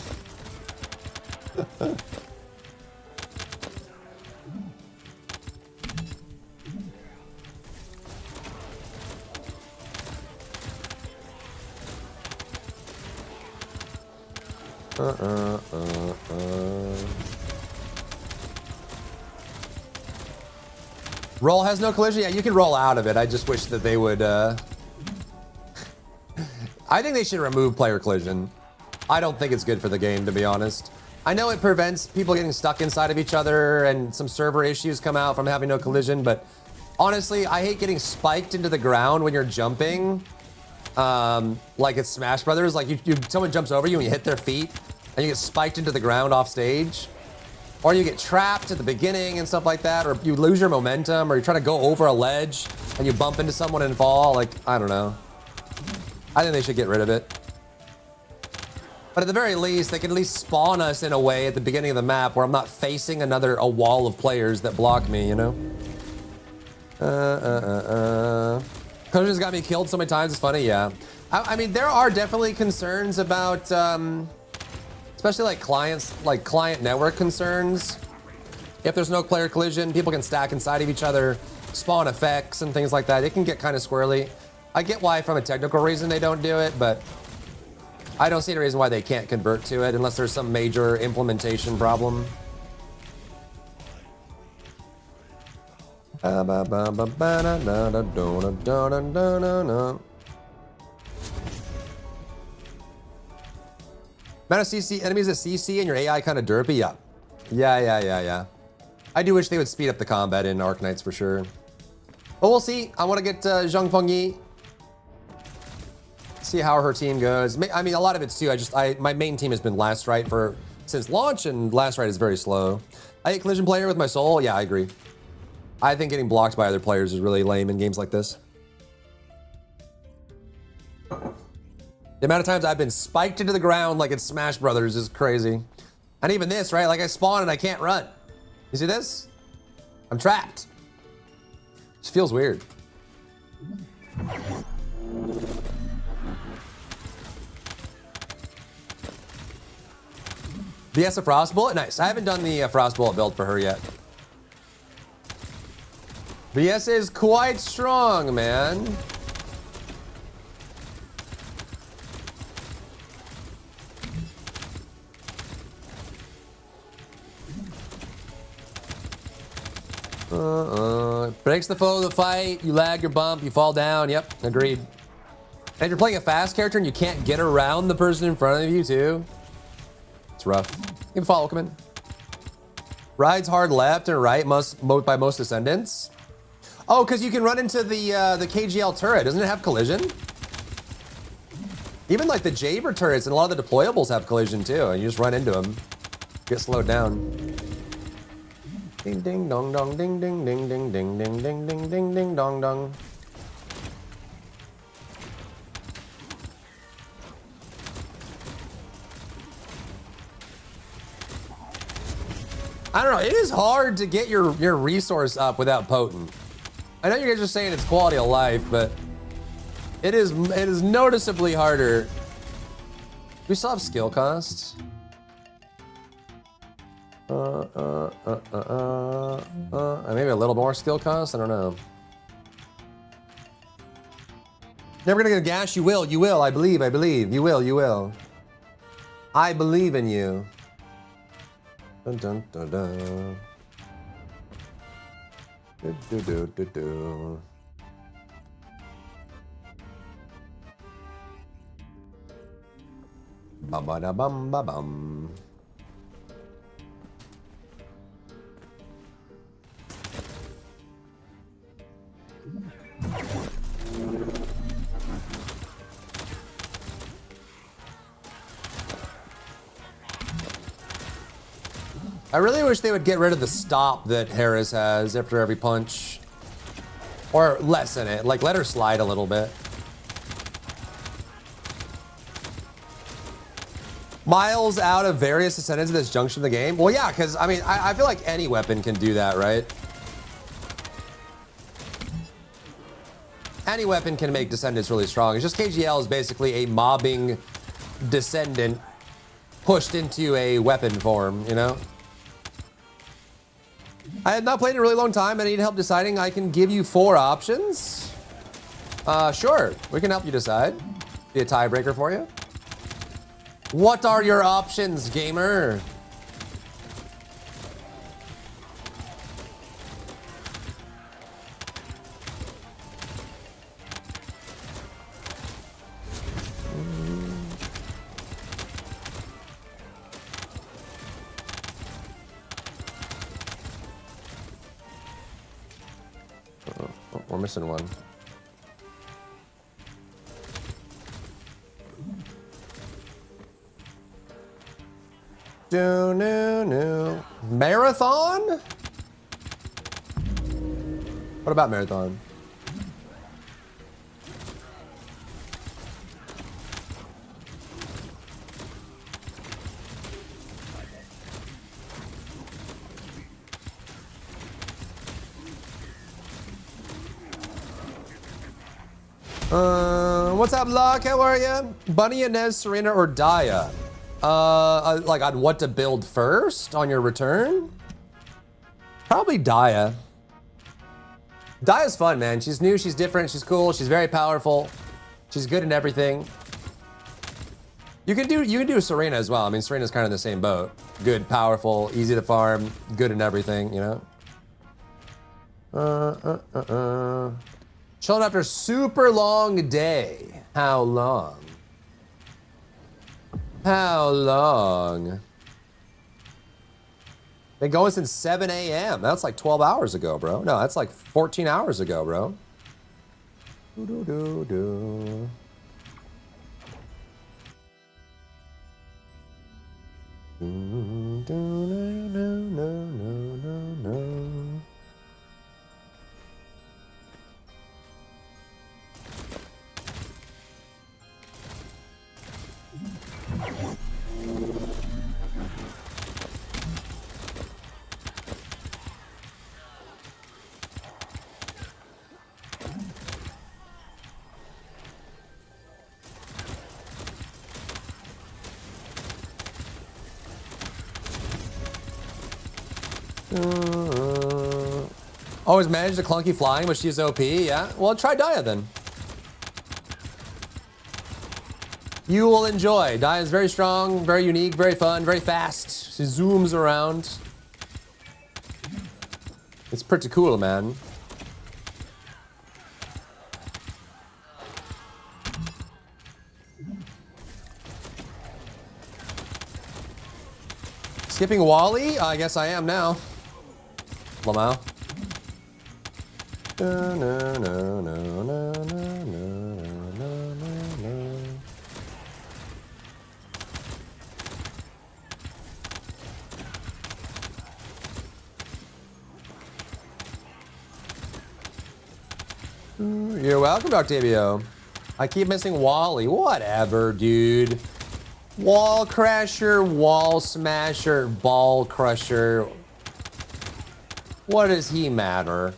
Roll has no collision? Yeah, you can roll out of it. I just wish that they would, I think they should remove player collision. I don't think it's good for the game, to be honest. I know it prevents people getting stuck inside of each other and some server issues come out from having no collision, but honestly, I hate getting spiked into the ground when you're jumping. Like it's Smash Brothers, like someone jumps over you and you hit their feet and you get spiked into the ground off stage. Or you get trapped at the beginning and stuff like that, or you lose your momentum, or you're trying to go over a ledge and you bump into someone and fall. Like, I don't know. I think they should get rid of it. But at the very least, they can at least spawn us in a way at the beginning of the map where I'm not facing a wall of players that block me, you know? Collision's got me killed so many times, it's funny, yeah. I mean, there are definitely concerns about, especially like client network concerns. If there's no player collision, people can stack inside of each other, spawn effects and things like that. It can get kind of squirrely. I get why from a technical reason they don't do it, but I don't see any reason why they can't convert to it unless there's some major implementation problem. Amount of CC enemies at CC and your AI kind of derpy? Yeah. I do wish they would speed up the combat in Arknights for sure. But we'll see. I want to get Zhang Fengyi. See how her team goes. I mean, a lot of it's too. My main team has been Last Right since launch, and Last Right is very slow. I hate collision player with my soul. Yeah, I agree. I think getting blocked by other players is really lame in games like this. The amount of times I've been spiked into the ground like it's Smash Brothers is crazy. And even this, right? Like I spawn and I can't run. You see this? I'm trapped. Just feels weird. VS a Frost Bullet? Nice. I haven't done the Frost Bullet build for her yet. VS is quite strong, man. Breaks the flow of the fight, you lag your bump, you fall down. Yep, agreed. And if you're playing a fast character and you can't get around the person in front of you too, it's rough. You can follow, come in. Rides hard left and right by most Descendants. Oh, because you can run into the KGL turret. Doesn't it have collision? Even like the Jaber turrets and a lot of the deployables have collision too, and you just run into them, get slowed down. Ding ding dong dong ding ding ding ding ding ding ding ding ding ding dong dong. I don't know, it is hard to get your resource up without potent. I know you guys are saying it's quality of life, but it is noticeably harder. We still have skill costs. Maybe a little more skill cost, I don't know. Never gonna get a gash, you will, I believe, you will. I believe in you. Dun dun dun dun. Do do do do do. Ba ba da bum ba bum. I really wish they would get rid of the stop that Harris has after every punch. Or lessen it, like let her slide a little bit. Miles out of various Descendants at this junction of the game? Well, yeah, because, I mean, I feel like any weapon can do that, right? Any weapon can make Descendants really strong. It's just KGL is basically a mobbing Descendant pushed into a weapon form, you know? I had not played in a really long time. I need help deciding. I can give you 4 options. Sure, we can help you decide. Be a tiebreaker for you. What are your options, gamer? Oh, we're missing one. No. Marathon? What about marathon? What's up, Locke? How are you? Bunny, Inez, Serena, or Daya? Like on what to build first on your return? Probably Daya. Daya's fun, man. She's new, she's different, she's cool, she's very powerful. She's good in everything. You can do Serena as well. I mean, Serena's kind of in the same boat. Good, powerful, easy to farm, good in everything, you know? Chilling after a super long day. How long? How long? Been going since 7 a.m. That's like 12 hours ago, bro. No, that's like 14 hours ago, bro. Do. No. Always managed the clunky flying, but she's OP, yeah? Well, try Daya then. You will enjoy. Daya is very strong, very unique, very fun, very fast. She zooms around. It's pretty cool, man. Skipping Wally? I guess I am now. Lamau. You're welcome, Octavio. I keep missing Wally. Whatever, dude. Wall crasher, wall smasher, ball crusher. What does he matter?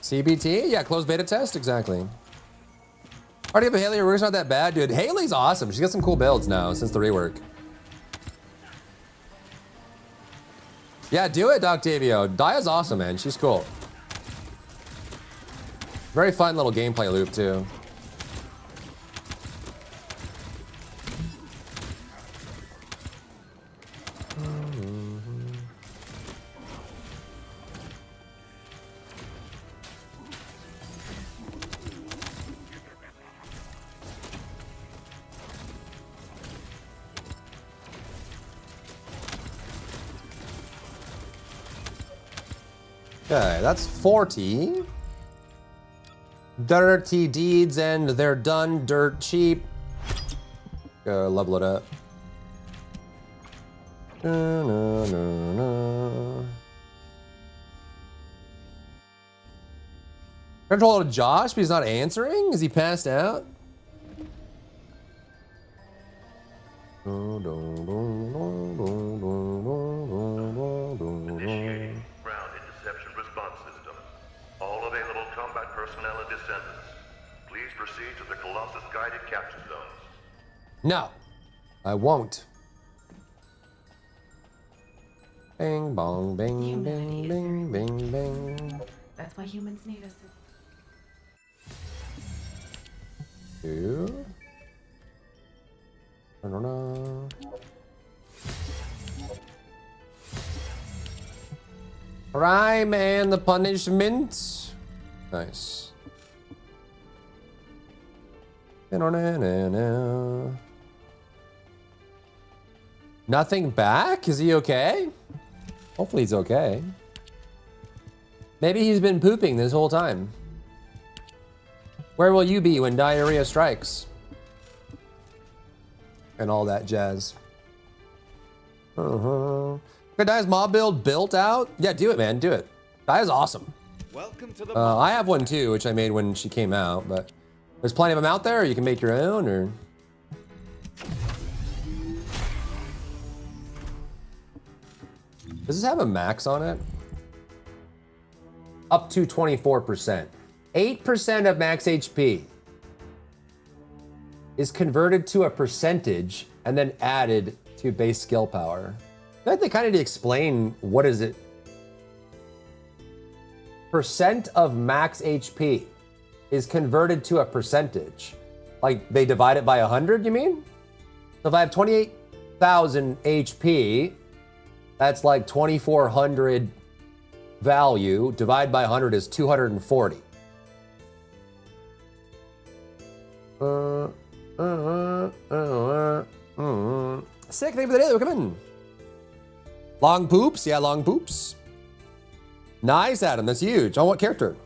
CBT? Yeah, closed beta test, exactly. Already have a Haley, Rue's not that bad, dude. Haley's awesome. She's got some cool builds now since the rework. Yeah, do it, Octavio. Daya's awesome, man. She's cool. Very fun little gameplay loop, too. Okay, that's 40. Dirty deeds and they're done dirt cheap. Go level it up. Na, na, na, na. Control to Josh, but he's not answering? Is he passed out? Initiating ground interception response system. All available combat personnel and descendants. Please proceed to the Colossus guided capture zones. No, I won't. Bing bong, bing, bing, bing, bing, bing. That's why humans need us. Two. Da-da-da. Crime and the punishment. Nice. Da-da-da-da-da. Nothing back? Is he okay? Hopefully he's okay. Maybe he's been pooping this whole time. Where will you be when diarrhea strikes? And all that jazz. Good Dia's mob build built out? Yeah, do it, man. Do it. Dia's awesome. Welcome to the I have one too, which I made when she came out, but there's plenty of them out there. Or you can make your own, or... Does this have a max on it? Up to 24%. 8% of max HP is converted to a percentage and then added to base skill power. I think they kind of need to explain what is it. Percent of max HP is converted to a percentage. Like they divide it by 100, you mean? So if I have 28,000 HP, that's like 2,400 value. Divide by 100 is 240. Sick, thank you for the day. Come in. Long poops, yeah, long poops. Nice, Adam. That's huge. On what character? Are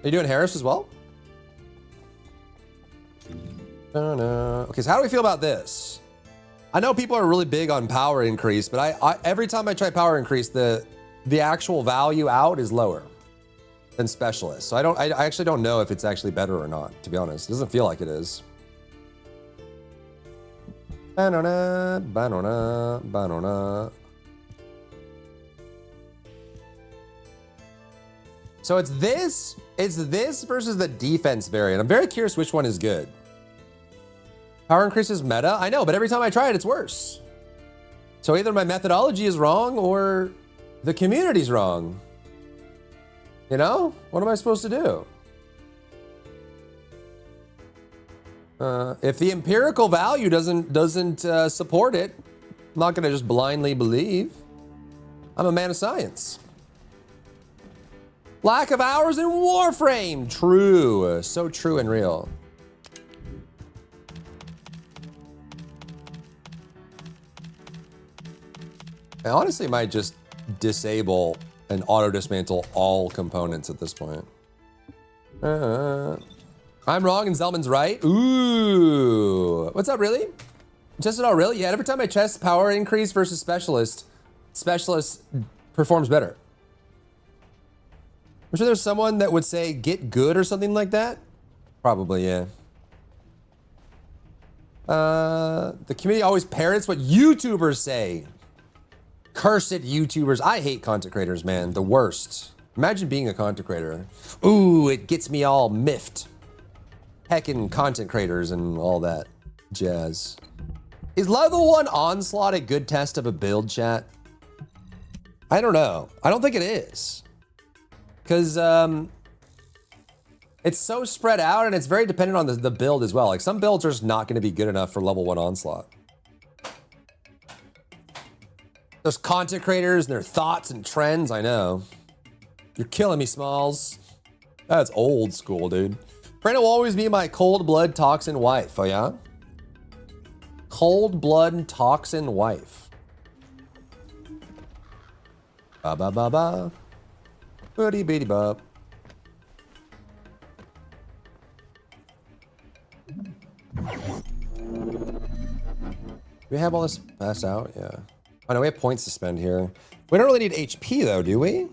you doing Harris as well? Okay, so how do we feel about this? I know people are really big on power increase, but I every time I try power increase, the actual value out is lower than specialist. So I actually don't know if it's actually better or not, to be honest. It doesn't feel like it is. Banana, banana, banana. So it's this versus the defense variant. I'm very curious which one is good. Power increase is meta, I know, but every time I try it, it's worse. So either my methodology is wrong or the community's wrong. You know, what am I supposed to do? If the empirical value doesn't support it, I'm not gonna just blindly believe. I'm a man of science. Lack of hours in Warframe. True, so true and real. I honestly might just disable and auto dismantle all components at this point. I'm wrong and Zelman's right. Ooh, what's up, really? Tested all really? Yeah, every time I test power increase versus specialist performs better. I'm sure there's someone that would say get good or something like that. Probably, yeah. The community always parrots what YouTubers say. Cursed YouTubers. I hate content creators, man. The worst. Imagine being a content creator. Ooh, it gets me all miffed. Heckin' content creators and all that jazz. Is level 1 Onslaught a good test of a build, chat? I don't know. I don't think it is. Because it's so spread out and it's very dependent on the build as well. Like some builds are just not going to be good enough for level 1 Onslaught. Those content creators and their thoughts and trends, I know. You're killing me, Smalls. That's old school, dude. Brandon will always be my cold blood toxin wife, oh yeah? Cold blood toxin wife. Ba ba ba ba. Buddy bitty bub. Do we have all this passed out? Yeah. Oh no, we have points to spend here. We don't really need HP though, do we?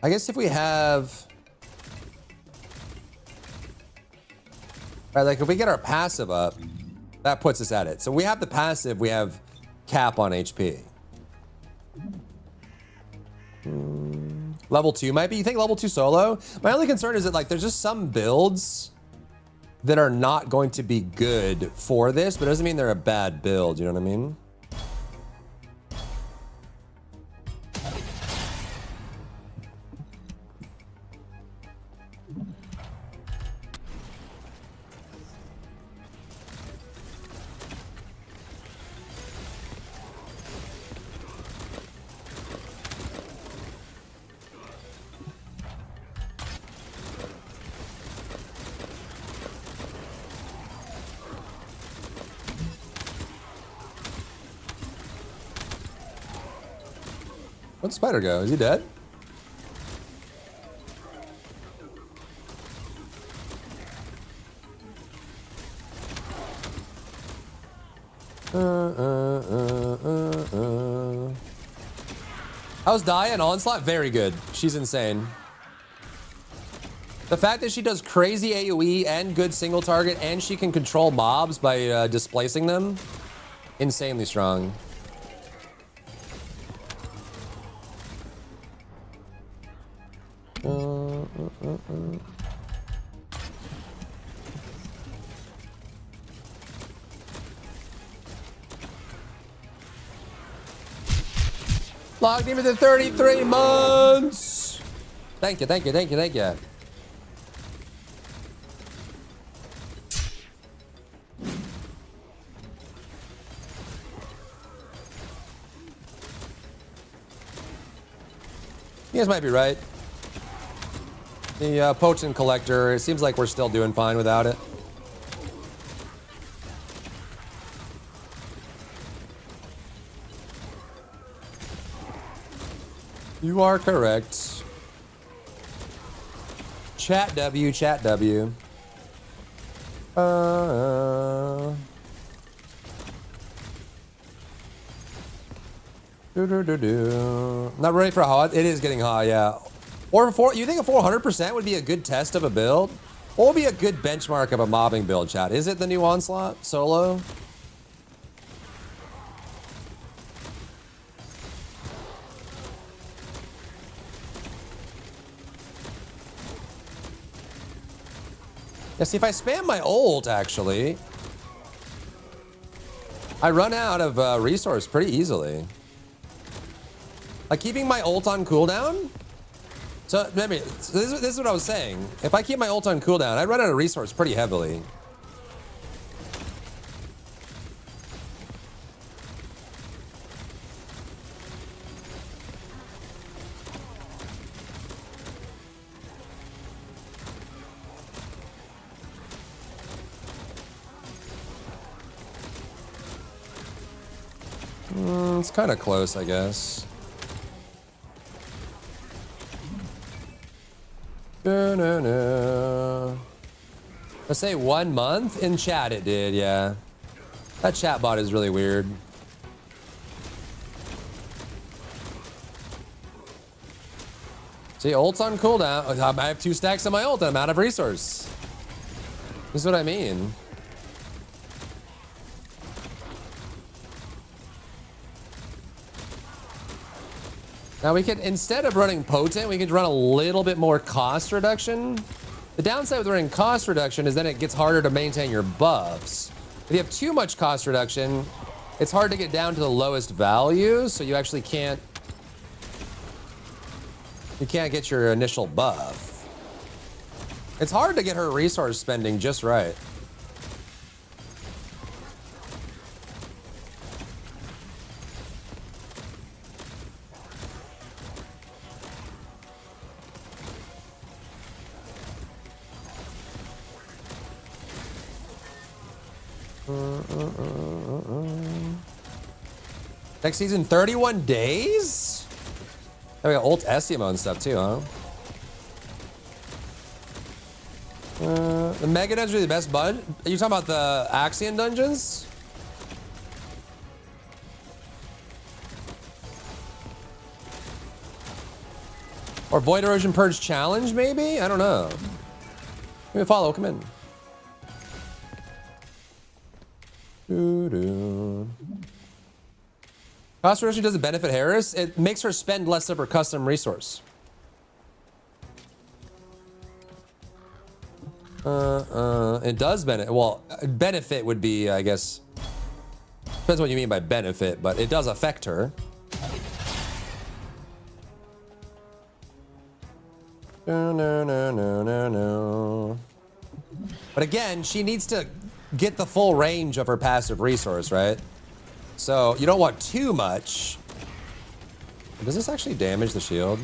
I guess if we have... Right, like if we get our passive up, that puts us at it. So we have the passive, we have cap on HP. Level 2 might be. You think level 2 solo? My only concern is that like there's just some builds that are not going to be good for this, but it doesn't mean they're a bad build, you know what I mean? Where'd the spider go? Is he dead? How's Dia in Onslaught? Very good. She's insane. The fact that she does crazy AoE and good single target and she can control mobs by displacing them, insanely strong. Logged in for the 33 months. Thank you, thank you, thank you, thank you. You guys might be right. The potent collector, it seems like we're still doing fine without it. You are correct. Chat W, chat W. Not ready for hot. It is getting hot, yeah. Or you think a 400% would be a good test of a build? What would be a good benchmark of a mobbing build, chat? Is it the new Onslaught solo? Yeah, see, if I spam my ult, actually, I run out of resource pretty easily. Like, keeping my ult on cooldown? So, remember, this is what I was saying. If I keep my ult on cooldown, I run out of resource pretty heavily. It's kind of close, I guess. No. Let's say 1 month? In chat it did, yeah. That chat bot is really weird. See, ult's on cooldown. I have 2 stacks of my ult and I'm out of resource. This is what I mean. Now we could, instead of running potent, we could run a little bit more cost reduction. The downside with running cost reduction is then it gets harder to maintain your buffs. If you have too much cost reduction, it's hard to get down to the lowest value, so you actually can't get your initial buff. It's hard to get her resource spending just right. Next season, 31 days? Oh, we got ult Estimo and stuff too, huh? The Mega Dungeons are the best bud. Are you talking about the Axion dungeons? Or Void Erosion Purge Challenge, maybe? I don't know. Give me a follow, come in. Doo-doo. Cost erosion doesn't benefit Harris. It makes her spend less of her custom resource. It does benefit. Well, benefit would be, I guess. Depends what you mean by benefit, but it does affect her. No. But again, she needs to get the full range of her passive resource, right? So you don't want too much. Does this actually damage the shield?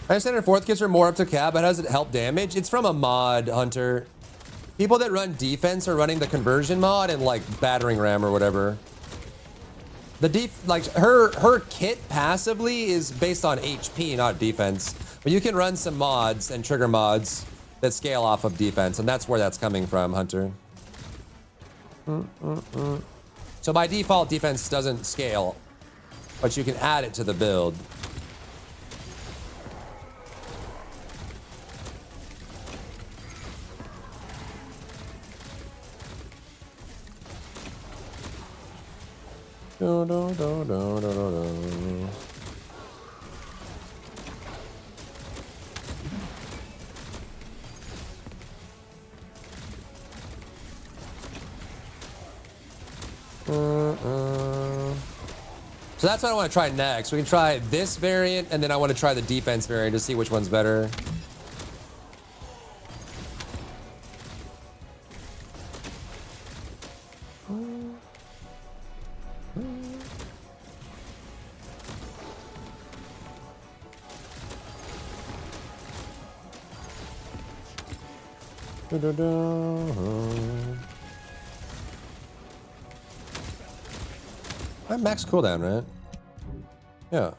I understand her fourth kits are more up to cap, but how does it help damage? It's from a mod, Hunter. People that run defense are running the conversion mod and like battering ram or whatever. The her kit passively is based on HP, not defense. But you can run some mods and trigger mods that scale off of defense, and that's where that's coming from, Hunter. So by default, defense doesn't scale, but you can add it to the build. So that's what I want to try next. We can try this variant, and then I want to try the defense variant to see which one's better. I have max cooldown, right? Yeah.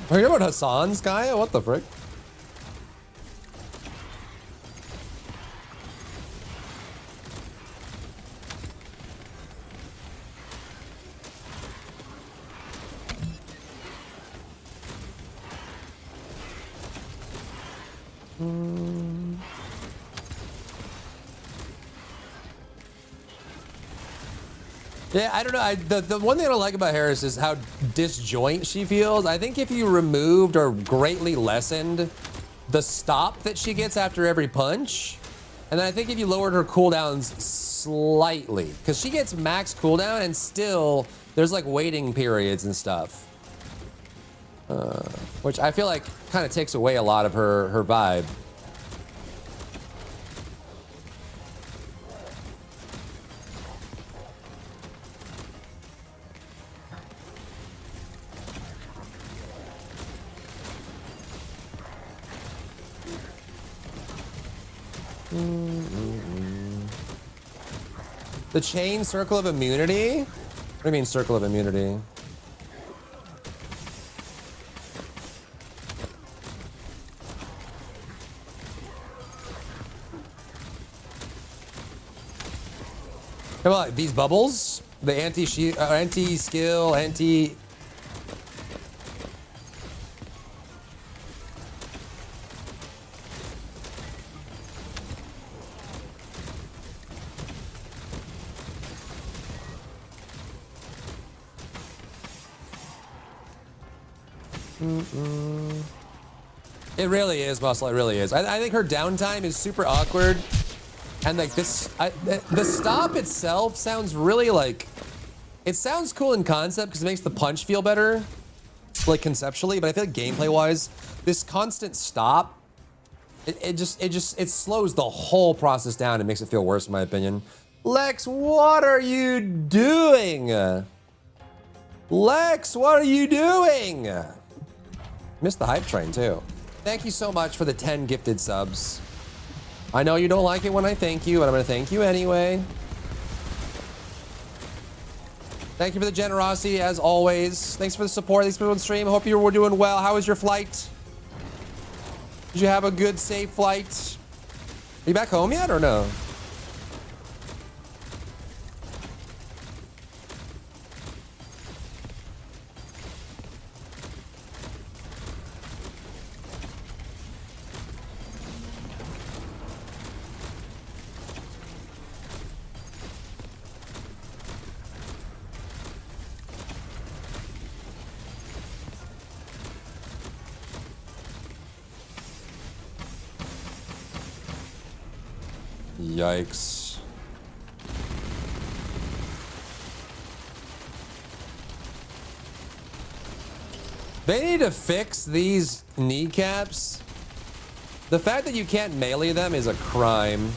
Are you about Hassan's guy? What the frick? Yeah, I don't know. The one thing I don't like about Harris is how disjoint she feels. I think if you removed or greatly lessened the stop that she gets after every punch, and then I think if you lowered her cooldowns slightly, because she gets max cooldown and still there's like waiting periods and stuff, which I feel like kind of takes away a lot of her vibe. The chain circle of immunity? What do you mean circle of immunity? Come on, these bubbles? The anti-skill, anti... It really is, Muscle. It really is. I think her downtime is super awkward. And like this, the stop itself sounds really like, it sounds cool in concept because it makes the punch feel better, like conceptually, but I feel like gameplay wise, this constant stop, it slows the whole process down and makes it feel worse in my opinion. Lex, what are you doing? Lex, what are you doing? Missed the hype train too. Thank you so much for the 10 gifted subs. I know you don't like it when I thank you, but I'm gonna thank you anyway. Thank you for the generosity as always. Thanks for the support. Thanks for the stream. Hope you were doing well. How was your flight? Did you have a good, safe flight? Are you back home yet or no? Yikes. They need to fix these kneecaps. The fact that you can't melee them is a crime.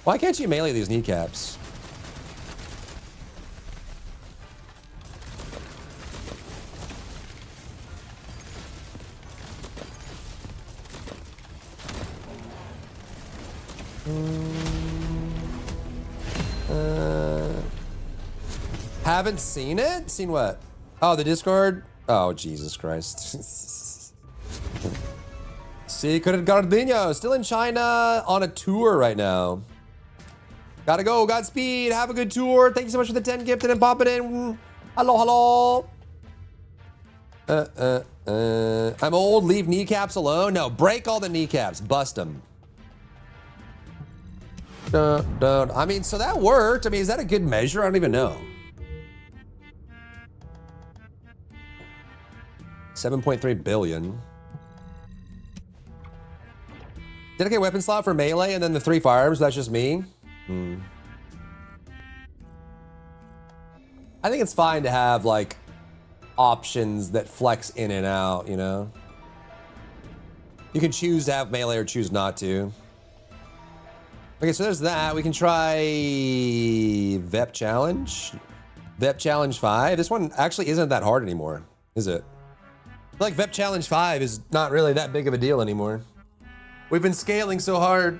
Why can't you melee these kneecaps? Haven't seen it? Seen what? Oh, the Discord? Oh, Jesus Christ. Secret Gardino, still in China on a tour right now. Gotta go, Godspeed, have a good tour. Thank you so much for the 10 gifted and popping in. Hello, hello. I'm old, leave kneecaps alone. No, break all the kneecaps, bust them. I mean, so that worked. I mean, is that a good measure? I don't even know. 7.3 billion. Did I get weapon slot for melee and then the 3 firearms? That's just me? I think it's fine to have like options that flex in and out, you know? You can choose to have melee or choose not to. Okay, so there's that. We can try Vep Challenge. Vep Challenge 5. This one actually isn't that hard anymore, is it? I feel like Vep Challenge 5 is not really that big of a deal anymore. We've been scaling so hard.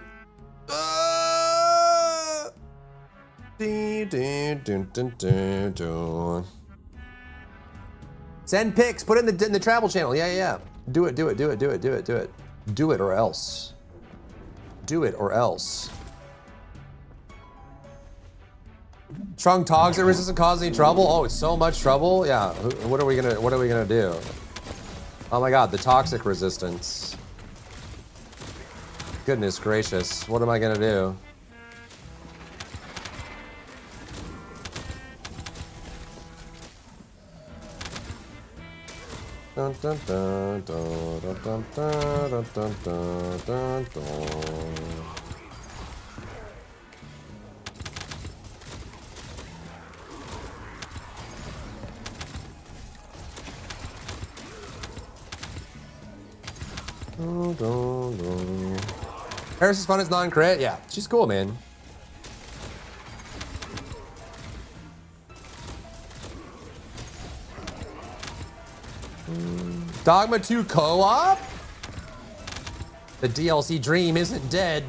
Send pics, put it in the travel channel. Yeah. Do it. Do it or else. Do it or else. Strong toxic resistant causing trouble? Oh, it's so much trouble. Yeah. What are we gonna do? Oh my God, the toxic resistance. Goodness gracious, what am I gonna do? Dun, dun, dun, dun, dun, dun, dun, dun, dun, dun, dun. Harris is fun as non-crit. Yeah, she's cool, man. Dogma 2 co-op? The DLC dream isn't dead.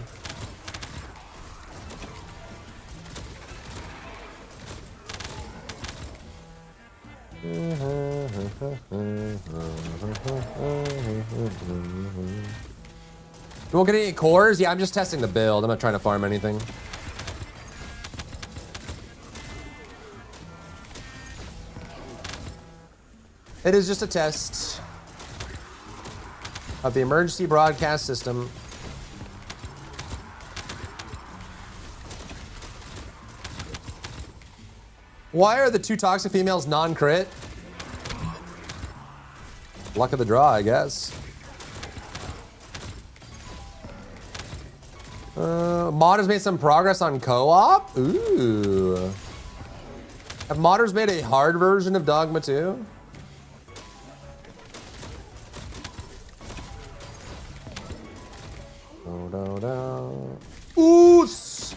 You won't get any cores? Yeah, I'm just testing the build. I'm not trying to farm anything. It is just a test of the emergency broadcast system. Why are the 2 toxic females non-crit? Luck of the draw, I guess. Mod has made some progress on co-op? Ooh. Have modders made a hard version of Dogma 2? Oos!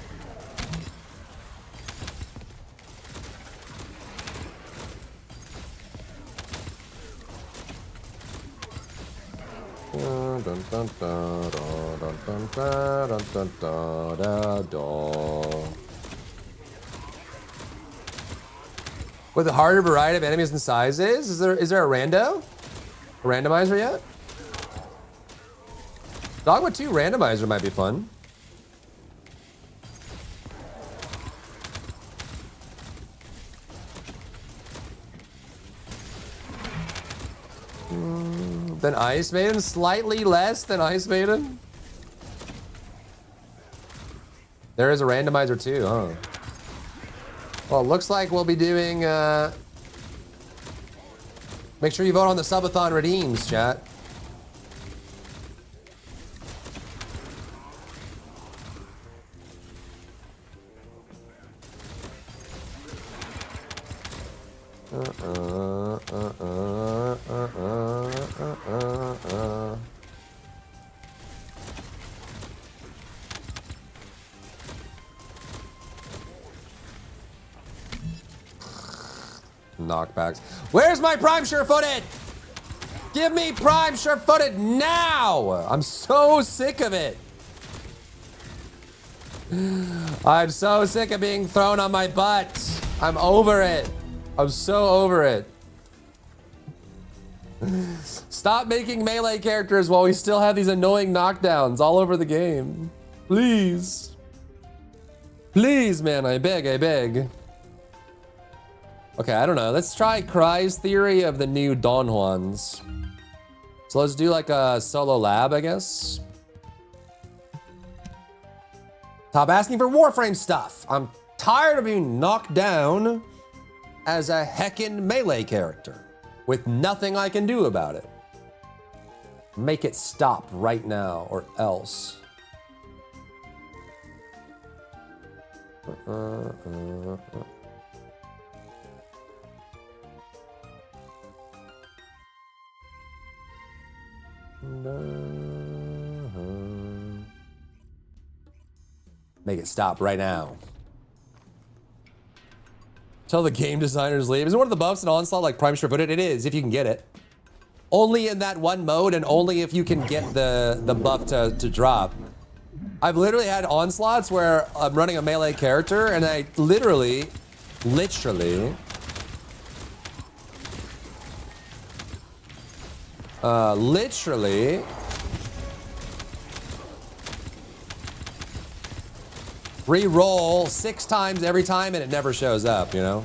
With a harder variety of enemies and sizes? Is there a rando? A randomizer yet? Dogma 2 randomizer might be fun. Than Ice Maiden? Slightly less than Ice Maiden? There is a randomizer too, huh? Well, it looks like we'll be doing, make sure you vote on the Subathon redeems, chat. Knockbacks. Where's my Prime Sure-Footed? Give me Prime Sure-Footed now! I'm so sick of it. I'm so sick of being thrown on my butt. I'm over it. I'm so over it. Stop making melee characters while we still have these annoying knockdowns all over the game. Please. Please, man, I beg, I beg. Okay, I don't know. Let's try Cry's theory of the new Don Juans. So let's do like a solo lab, I guess. Stop asking for Warframe stuff. I'm tired of being knocked down as a heckin' melee character with nothing I can do about it. Make it stop right now or else. Make it stop right now. Tell the game designers leave. Isn't one of the buffs in Onslaught like Prime Sure-Footed? It is, if you can get it. Only in that one mode and only if you can get the buff to drop. I've literally had Onslaughts where I'm running a melee character and I literally re-roll 6 times every time and it never shows up, you know?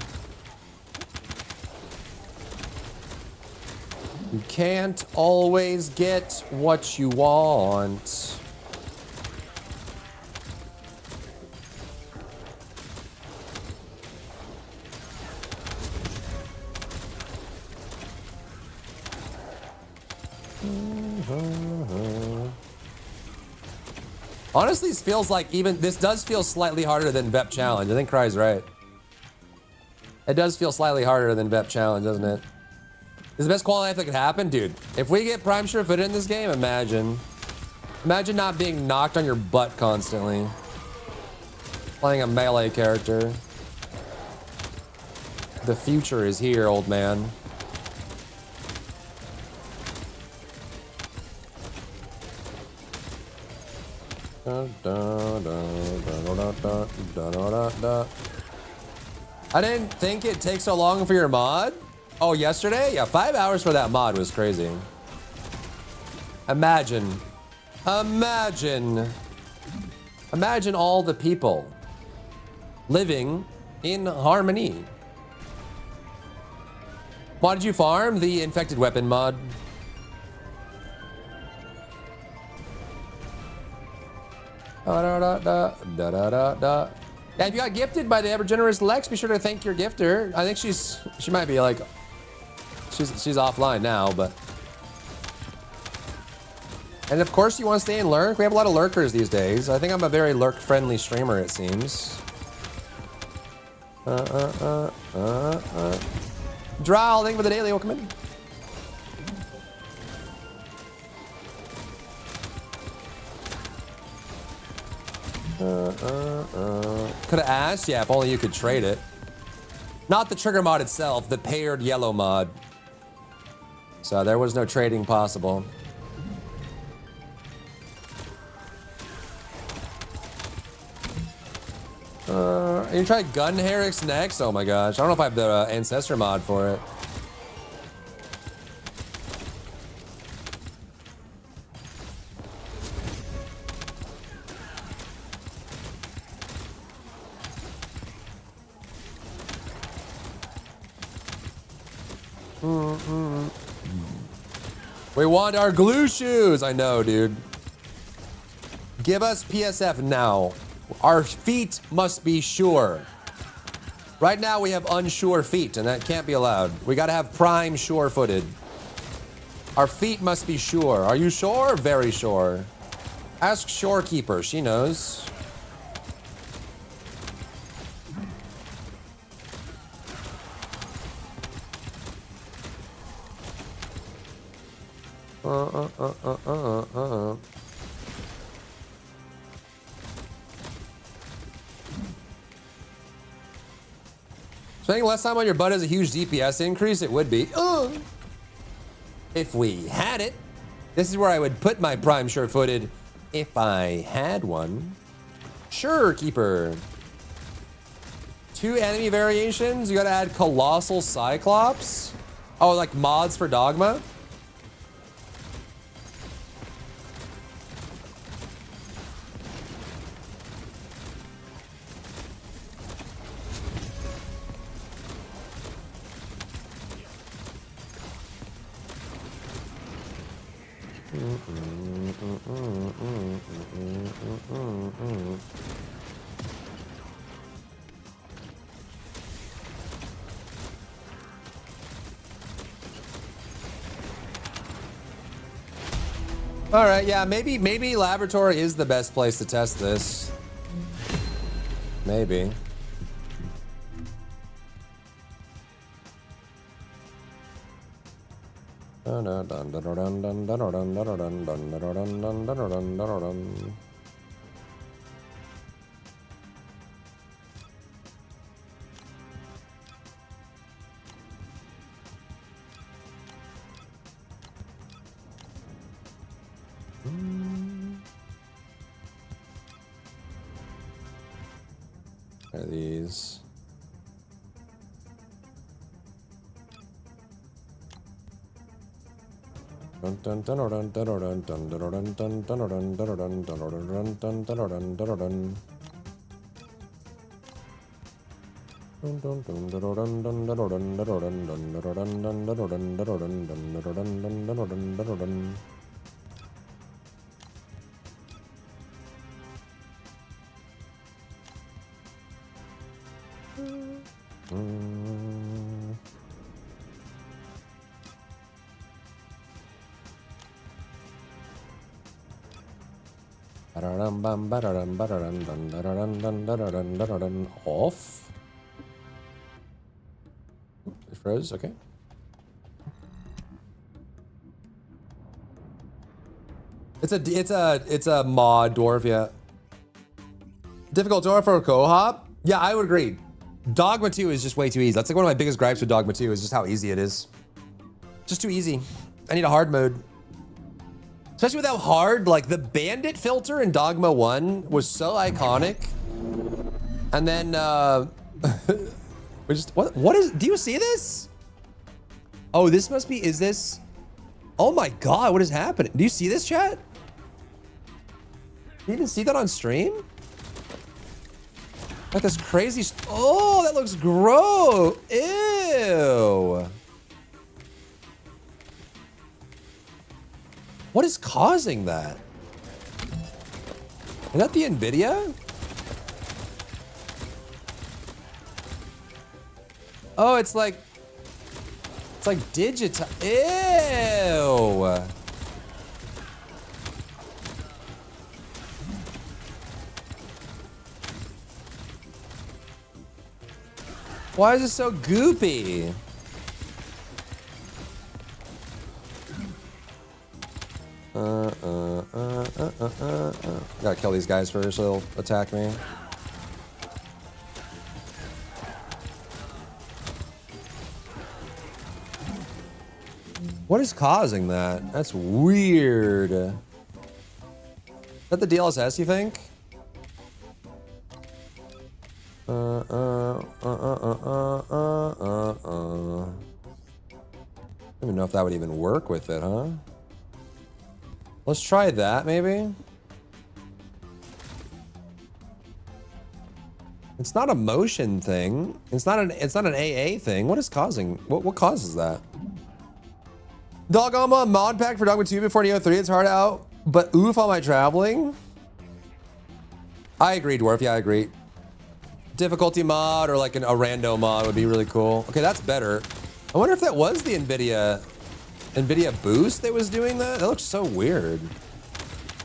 You can't always get what you want. Honestly, this feels like this does feel slightly harder than VEP Challenge. I think Cry's right. It does feel slightly harder than VEP Challenge, doesn't it? This is the best quality life that could happen? Dude, if we get Prime Sure-Footed in this game, imagine. Imagine not being knocked on your butt constantly. Playing a melee character. The future is here, old man. I didn't think it takes so long for your mod. Oh, yesterday? Yeah, 5 hours for that mod was crazy. Imagine all the people living in harmony. What did you farm? The infected weapon mod. Yeah, if you got gifted by the ever generous Lex, be sure to thank your gifter. I think she might be like, she's offline now, but. And of course you want to stay and lurk. We have a lot of lurkers these days. I think I'm a very lurk-friendly streamer, it seems. Drow, thank you for the daily. Welcome in. Could have asked, yeah, if only you could trade it. Not the trigger mod itself, the paired yellow mod. So there was no trading possible. You try Gun Herrick's next? Oh my gosh, I don't know if I have the Ancestor mod for it. We want our glue shoes. I know, dude. Give us PSF now. Our feet must be sure. Right now we have unsure feet, and that can't be allowed. We gotta have prime sure-footed. Our feet must be sure. Are you sure? Very sure. Ask Shorekeeper. She knows. Spending less time on your butt is a huge DPS increase. It would be. If we had it. This is where I would put my prime sure-footed if I had one. Sure, Keeper. 2 enemy variations. You gotta add Colossal Cyclops. Oh, like mods for Dogma? All right, yeah, maybe laboratory is the best place to test this. Maybe. Are these? Off. It froze. Okay. It's a mod dwarf, yeah. Difficult dwarf for a co-op? Yeah, I would agree. Dogma 2 is just way too easy. That's like one of my biggest gripes with Dogma 2 is just how easy it is. Just too easy. I need a hard mode. Especially with how hard, like the bandit filter in Dogma 1 was so iconic. And then, we just, what is, do you see this? Oh, this must be, is this? Oh my God, what is happening? Do you see this, chat? You even see that on stream? Like this crazy, oh, that looks gross. Ew. What is causing that? Is that the NVIDIA? Oh, it's like digital. Ew. Why is it so goopy? Gotta kill these guys first, so they'll attack me. What is causing that? That's weird. Is that the DLSS, you think? I don't even know if that would even work with it, huh? Let's try that, maybe. It's not a motion thing. It's not an AA thing. What is causing? What causes that? Dogma mod pack for Dogma 2 before Neo 3. It's hard out, but oof on my traveling. I agree, Dwarf. Yeah, I agree. Difficulty mod or like a rando mod would be really cool. Okay, that's better. I wonder if that was the NVIDIA boost that was doing that. That looks so weird.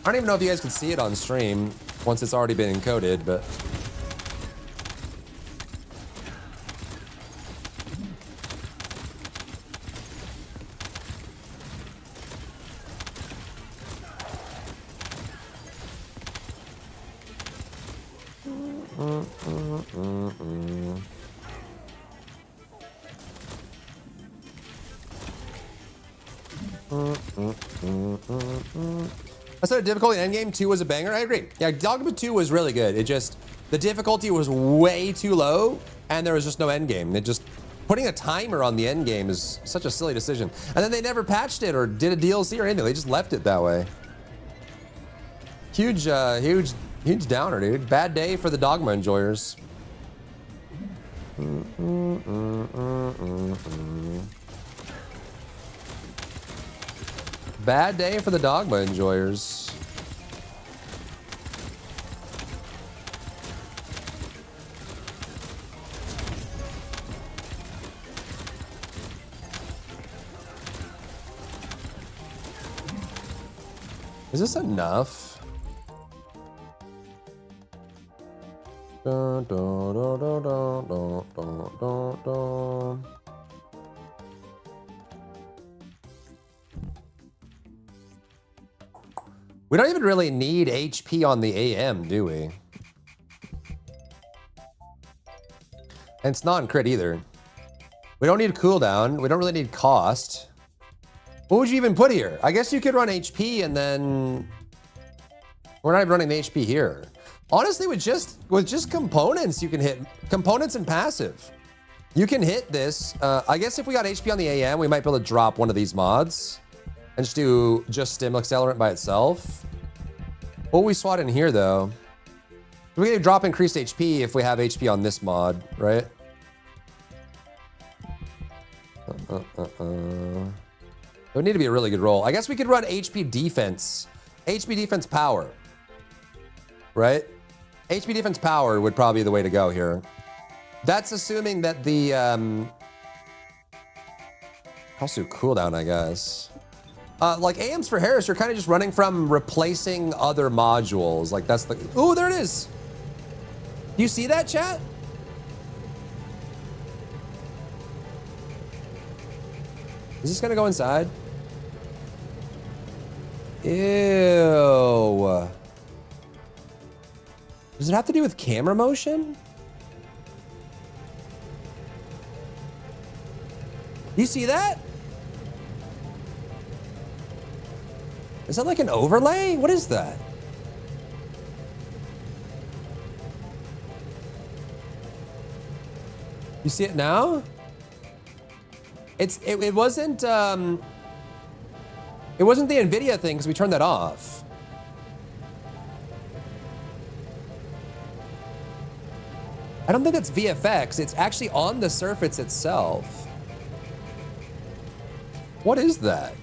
I don't even know if you guys can see it on stream once it's already been encoded, but. I said difficulty in endgame 2 was a banger. I agree. Yeah, Dogma 2 was really good. It just, the difficulty was way too low and there was just no endgame. It just, putting a timer on the endgame is such a silly decision. And then they never patched it or did a DLC or anything. They just left it that way. Huge downer, dude. Bad day for the Dogma enjoyers. Bad day for the Dogma enjoyers. Is this enough? Dun, dun, dun, dun, dun, dun, dun, dun. We don't even really need HP on the AM, do we? And it's not in crit either. We don't need cooldown. We don't really need cost. What would you even put here? I guess you could run HP and then... We're not even running the HP here. Honestly, with just components, you can hit components and passive. You can hit this. I guess if we got HP on the AM, we might be able to drop one of these mods and just do stim accelerant by itself. What we swat in here though? We can drop increased HP if we have HP on this mod, right? It would need to be a really good roll. I guess we could run HP defense. HP defense power. Right? HP defense power would probably be the way to go here. That's assuming that the also cooldown, I guess. Like AMs for Harris, you're kind of just running from replacing other modules. Like that's the, ooh, there it is. Do you see that, chat? Is this gonna go inside? Ew. Does it have to do with camera motion? You see that? Is that like an overlay? What is that? You see it now? It wasn't the NVIDIA thing because we turned that off. I don't think that's VFX. It's actually on the surface itself. What is that?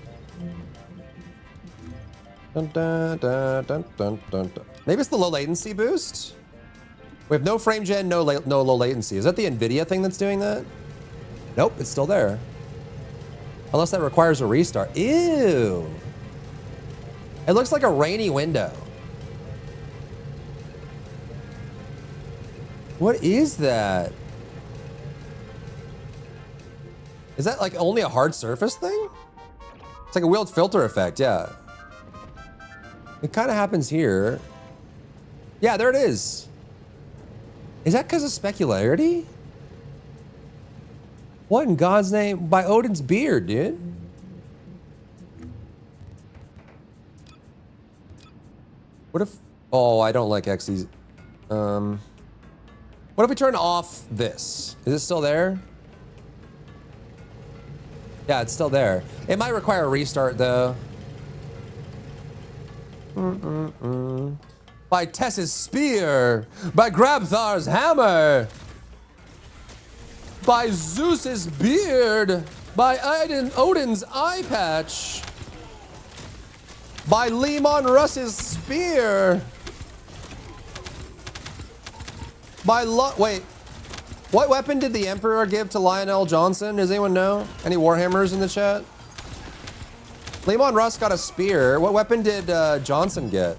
Dun, dun, dun, dun, dun, dun, dun. Maybe it's the low latency boost? We have no frame gen, no low latency. Is that the NVIDIA thing that's doing that? Nope, it's still there. Unless that requires a restart. Ew. It looks like a rainy window. What is that? Is that like only a hard surface thing? It's like a wheeled filter effect, yeah. It kind of happens here. Yeah, there it is. Is that because of specularity? What in God's name? By Odin's beard, dude. What if... Oh, I don't like XEs. What if we turn off this? Is it still there? Yeah, it's still there. It might require a restart, though. By Tess's spear. By Grabthar's hammer. By Zeus's beard. By Odin's eye patch. By Lemon Russ's spear. By wait. What weapon did the Emperor give to Lionel Johnson? Does anyone know? Any Warhammers in the chat? Lemon Russ got a spear. What weapon did Johnson get?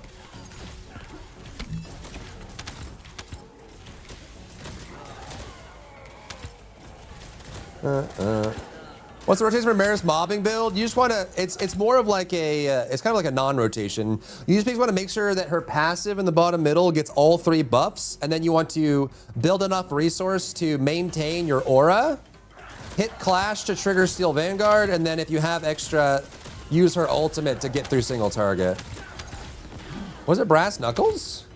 What's the rotation for Maris mobbing build? You just want to, it's more of like a, it's kind of like a non-rotation. You just want to make sure that her passive in the bottom middle gets all 3 buffs, and then you want to build enough resource to maintain your aura, hit Clash to trigger Steel Vanguard, and then if you have extra, use her ultimate to get through single target. Was it Brass Knuckles?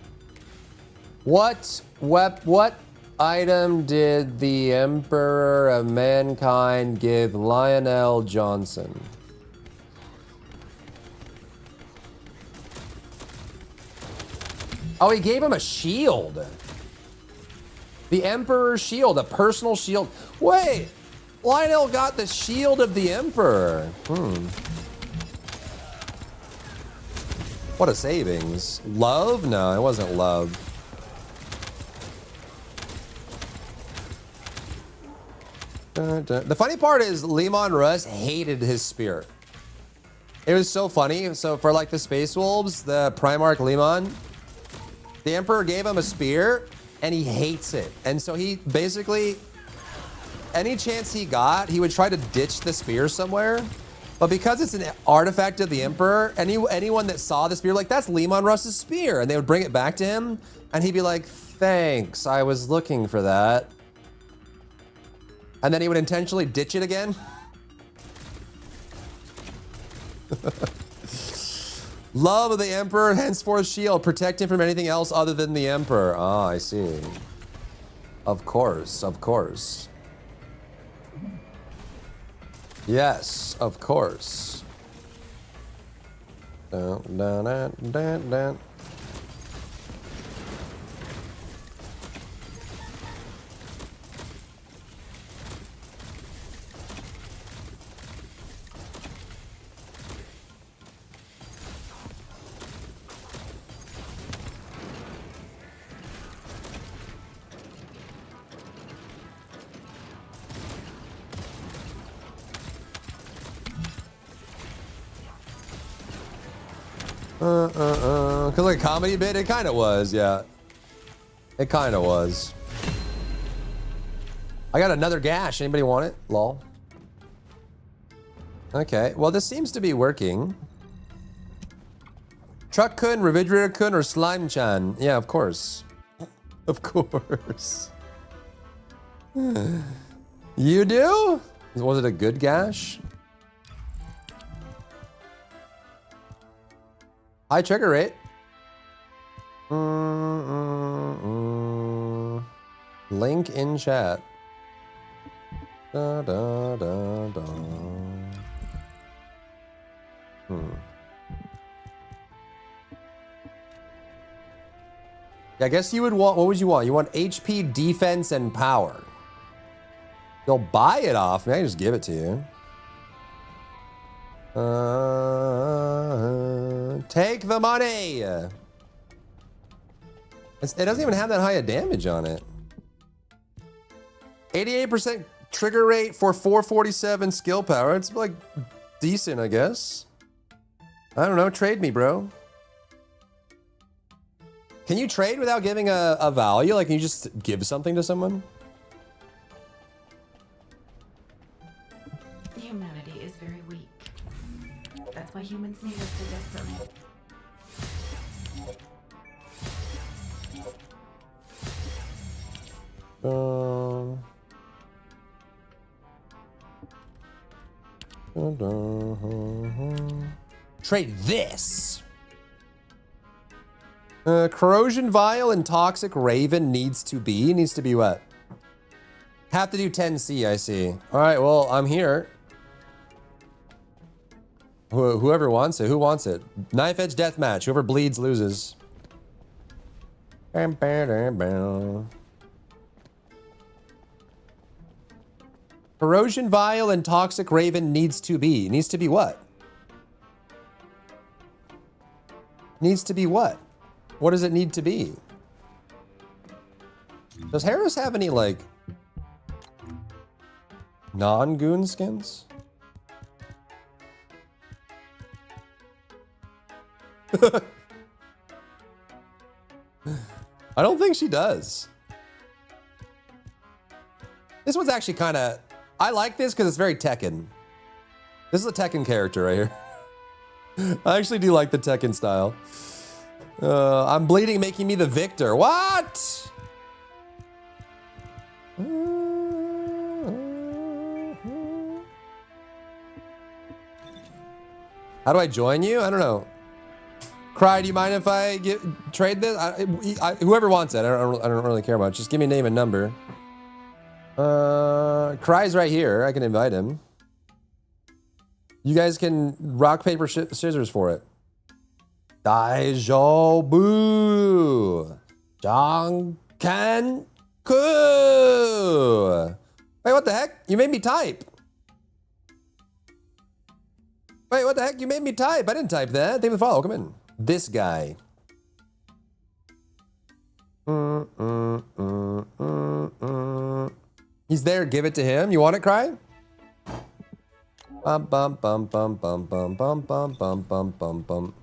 What item did the Emperor of Mankind give Lionel Johnson? Oh, he gave him a shield. The Emperor's shield, a personal shield. Wait, Lionel got the shield of the Emperor. What a savings. Love? No, it wasn't love. The funny part is Lemon Russ hated his spear. It was so funny. So for like the Space Wolves, the Primarch Lemon, the Emperor gave him a spear and he hates it. And so he basically, any chance he got, he would try to ditch the spear somewhere. But because it's an artifact of the Emperor, anyone that saw the spear, like, that's Lemon Russ's spear. And they would bring it back to him and he'd be like, thanks, I was looking for that. And then he would intentionally ditch it again. Love of the Emperor, henceforth shield. Protect him from anything else other than the Emperor. Ah, I see. Of course, of course. Yes, of course. Dun, dun, dun, dun, dun. Cause like a comedy bit, it kind of was, yeah. It kind of was. I got another gash. Anybody want it? Lol. Okay, well this seems to be working. Truck-kun, Refrigerator-kun, or Slime-chan? Yeah, of course. Of course. You do? Was it a good gash? High trigger rate. Link in chat. Da, da, da, da. Yeah, I guess you would want, what would you want? You want HP, defense, and power. You'll buy it off me. I can just give it to you. Take the money. It doesn't even have that high a damage on it. 88% Trigger rate for 447 skill power. It's like decent, I guess. I don't know. Trade me, bro. Can you trade without giving a value? Like, can you just give something to someone? Humanity is very weak. That's why humans need us so desperately. Trade this. Corrosion Vial and Toxic Raven needs to be what? Have to do 10C, I see. All right, well, I'm here. Whoever wants it. Who wants it? Knife Edge Deathmatch. Whoever bleeds loses. Corrosion Vial and Toxic Raven needs to be. Needs to be what? Needs to be what? What does it need to be? Does Harris have any, like, non-goon skins? I don't think she does. This one's actually kind of... I like this because it's very Tekken. This is a Tekken character right here. I actually do like the Tekken style. I'm bleeding, making me the victor. What? How do I join you? I don't know. Cry, do you mind if I trade this? Whoever wants it, I don't really care much. Just give me a name and number. Cry's right here. I can invite him. You guys can rock, paper, scissors for it. Daijobu. Jankanku. Wait, what the heck? You made me type. Wait, what the heck? You made me type. I didn't type that. Thank you for the follow. Come in. This guy. He's there. Give it to him. You want it, Cry? Bum bum bum bum bum bum bum bum bum bum bum bum.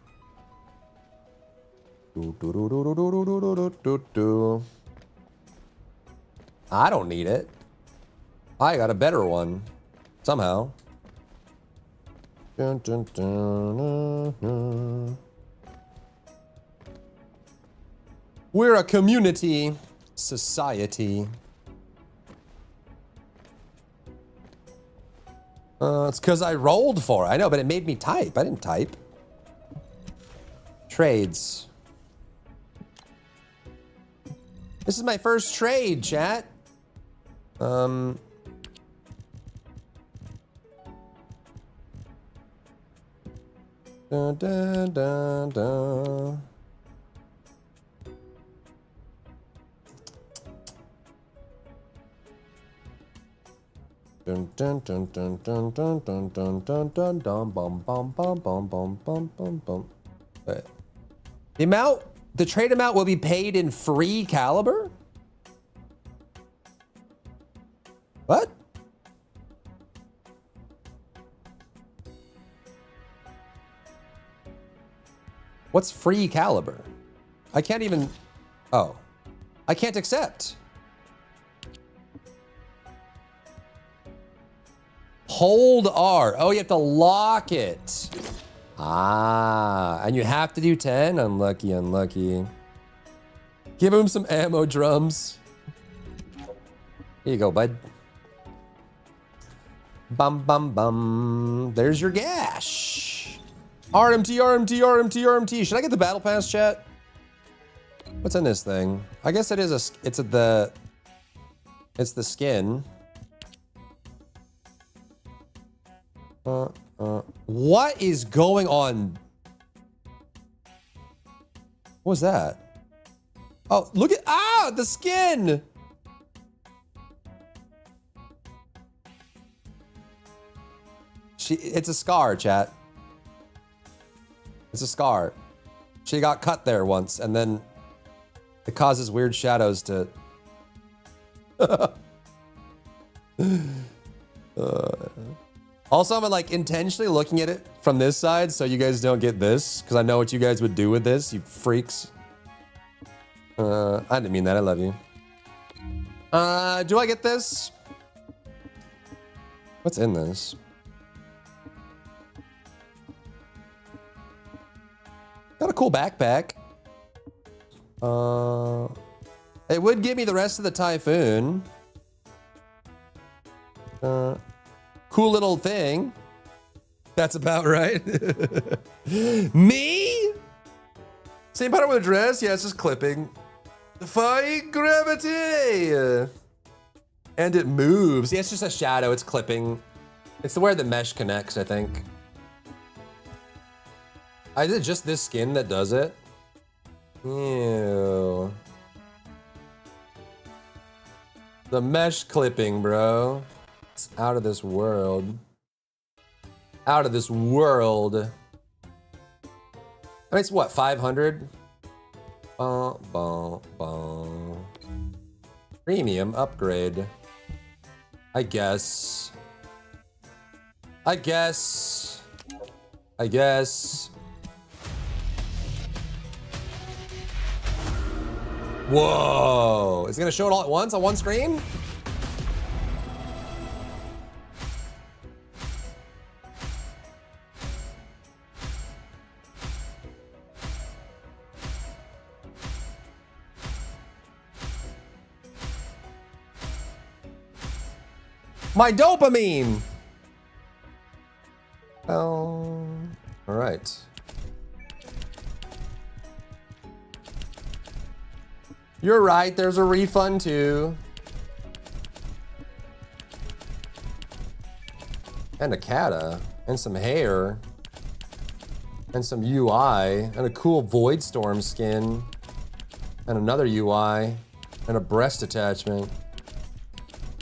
I don't need it. I got a better one. Somehow. Dun, dun, dun. We're a community society. It's because I rolled for it. I know, but it made me type. I didn't type. Trades. This is my first trade, chat. Dun, dun, dun, dun. Dun dun dun dun dun dun dun dun dun dun dun bum bum bum bum bum bum bum bum. Wait. The trade amount will be paid in free caliber? What? What's free caliber? I can't even... Oh. I can't accept. Hold R. Oh, you have to lock it. Ah, and you have to do 10? Unlucky, unlucky. Give him some ammo drums. Here you go, bud. Bum, bum, bum. There's your gash. RMT, RMT, RMT, RMT. Should I get the battle pass, chat? What's in this thing? I guess it is it's the skin. What is going on? What was that? Oh, look at, the skin. It's a scar, chat. It's a scar. She got cut there once, and then it causes weird shadows to... Also, I'm like intentionally looking at it from this side so you guys don't get this, because I know what you guys would do with this, you freaks. I didn't mean that. I love you. Do I get this? What's in this? Got a cool backpack. It would give me the rest of the Typhoon. Cool little thing. That's about right. Me? Same pattern with a dress? Yeah, it's just clipping. Defying gravity! And it moves. Yeah, it's just a shadow. It's clipping. It's where the mesh connects, I think. Is it just this skin that does it? Ew. The mesh clipping, bro. It's out of this world. Out of this world. I mean, it's what, 500? Premium upgrade. I guess. Whoa! Is it gonna show it all at once on one screen? My dopamine! Oh, all right. You're right, there's a refund too. And a kata, and some hair, and some UI, and a cool Voidstorm skin, and another UI, and a breast attachment,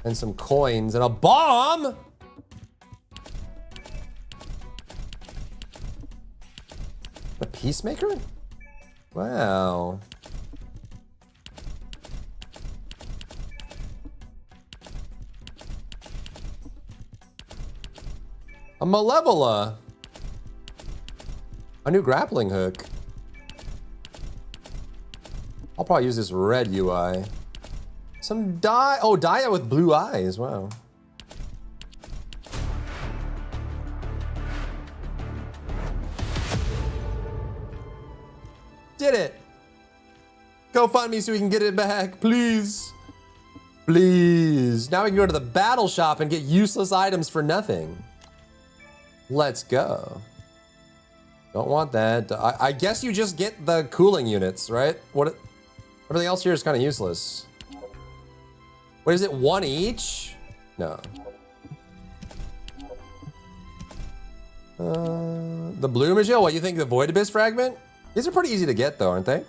and some coins, and a bomb! A peacemaker? Wow. A Malevola. A new grappling hook. I'll probably use this red UI. Some dye. Oh, Daya with blue eyes. Wow. Did it. Go fund me so we can get it back, please. Please. Now we can go to the battle shop and get useless items for nothing. Let's go. Don't want that. I guess you just get the cooling units, right? What? Everything else here is kind of useless. What is it? One each? No. The blue Michelle. What, you think the Void Abyss fragment? These are pretty easy to get though, aren't they?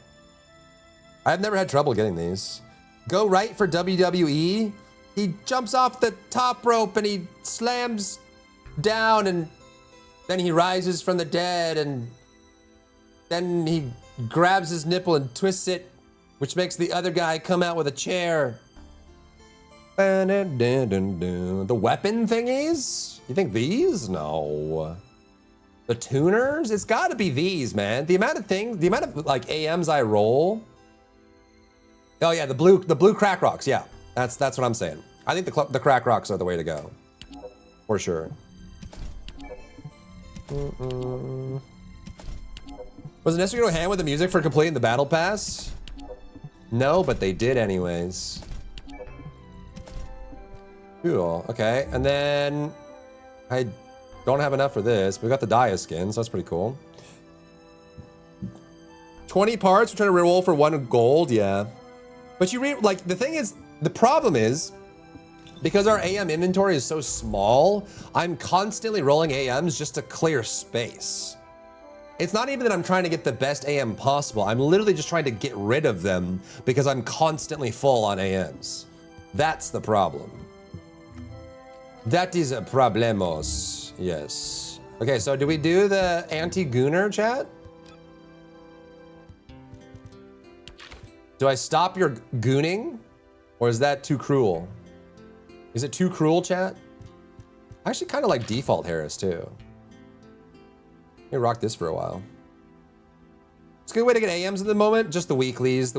I've never had trouble getting these. Go right for WWE. He jumps off the top rope and he slams down and then he rises from the dead and then he grabs his nipple and twists it, which makes the other guy come out with a chair. The weapon thingies? You think these? No. The tuners? It's gotta be these, man. The amount of like AMs I roll. Oh yeah, the blue crack rocks, yeah. That's what I'm saying. I think the crack rocks are the way to go. For sure. Was it necessary to go hand with the music for completing the battle pass? No, but they did anyways. Cool, okay. And then I don't have enough for this. We got the Daya skin, so that's pretty cool. 20 parts, we're trying to roll for 1 gold, yeah. But like, the thing is, the problem is, because our AM inventory is so small, I'm constantly rolling AMs just to clear space. It's not even that I'm trying to get the best AM possible. I'm literally just trying to get rid of them because I'm constantly full on AMs. That's the problem. That is a problemos, yes. Okay, so do we do the anti-gooner chat? Do I stop your gooning? Or is that too cruel? Is it too cruel, chat? I actually kind of like default Harris too. Let me rock this for a while. It's a good way to get AMs at the moment. Just the weeklies,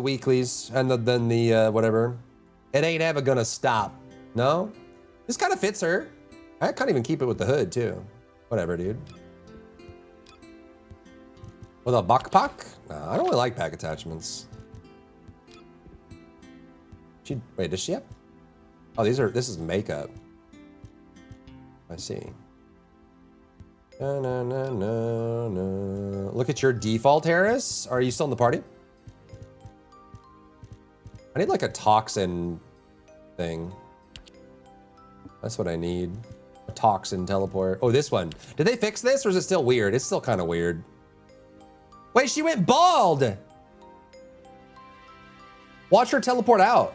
and then the whatever. It ain't ever gonna stop. No? This kind of fits her. I can't even keep it with the hood too. Whatever, dude. With a backpack? No, I don't really like pack attachments. Wait, does she have? Oh, this is makeup. I see. Look at your default, Harris. Are you still in the party? I need like a toxin thing. That's what I need. A toxin teleport. Oh, this one. Did they fix this or is it still weird? It's still kind of weird. Wait, she went bald. Watch her teleport out.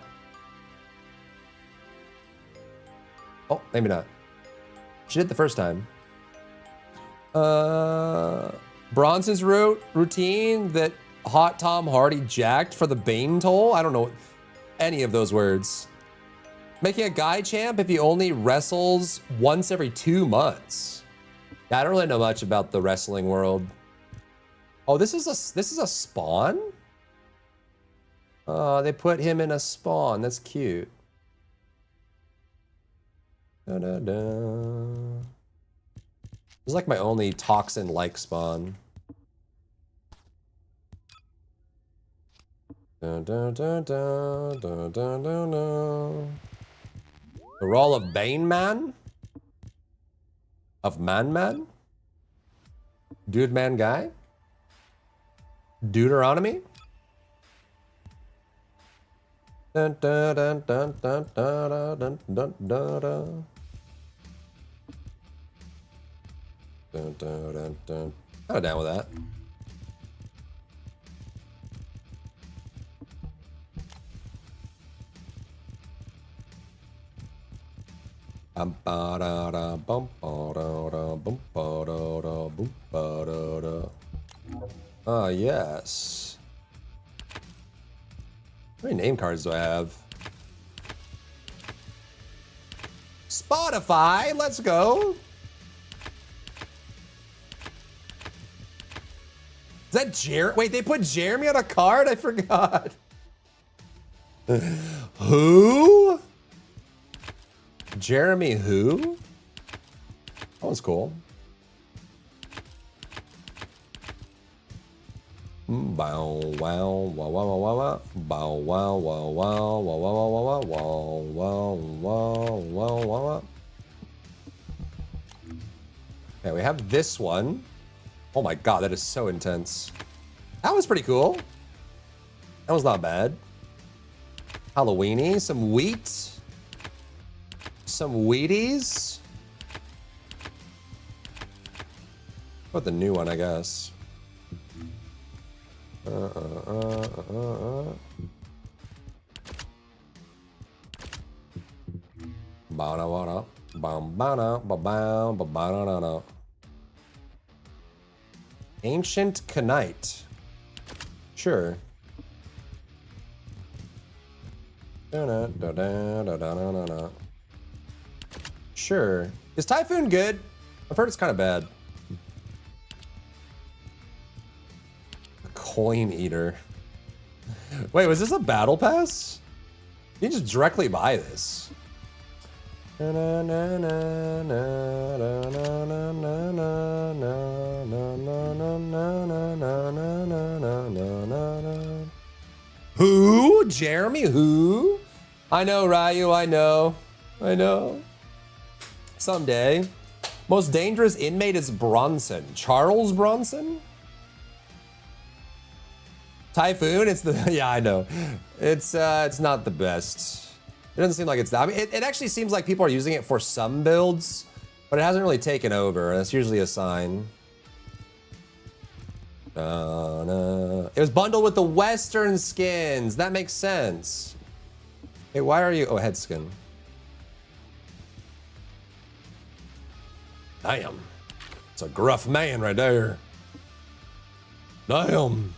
Oh, maybe not. She did the first time. Bronson's routine that Hot Tom Hardy jacked for the Bane toll? I don't know any of those words. Making a guy champ if he only wrestles once every 2 months. Yeah, I don't really know much about the wrestling world. Oh, this is a spawn? Oh, they put him in a spawn. That's cute. Da, da, da. This is like my only toxin-like spawn. Da, da, da, da, da, da, da, da. The role of Bane Man? Of Man? Dude Man Guy? Deuteronomy? Dun, dun, dun, dun, dun, dun, dun, dun, dun, dun. Dun, dun, dun, dun. I'm down with that. Ah, yes. How many name cards do I have? Spotify, let's go. Is that Jeremy? Wait, they put Jeremy on a card? I forgot. Who? Jeremy who? That was cool. Bow wow wow wow wow wow bow wow wow wow wow wow wow wow wow wow wow. Okay, we have this one. Oh my god, that is so intense. That was pretty cool. That was not bad. Halloweeny, some wheat. Some Wheaties. Put the new one, I guess. Ancient Knight. Sure. Sure. Is Typhoon good? I've heard it's kind of bad. Coin Eater. Wait, was this a battle pass? You can just directly buy this. Who? Jeremy who? I know, Ryu, I know. I know. Someday. Most dangerous inmate is Bronson. Charles Bronson? Typhoon, it's the, yeah, I know. It's not the best. It doesn't seem like it's that. I mean, it actually seems like people are using it for some builds, but it hasn't really taken over. That's usually a sign. It was bundled with the Western skins. That makes sense. Hey, why are you, oh, head skin. Damn. It's a gruff man right there. Damn.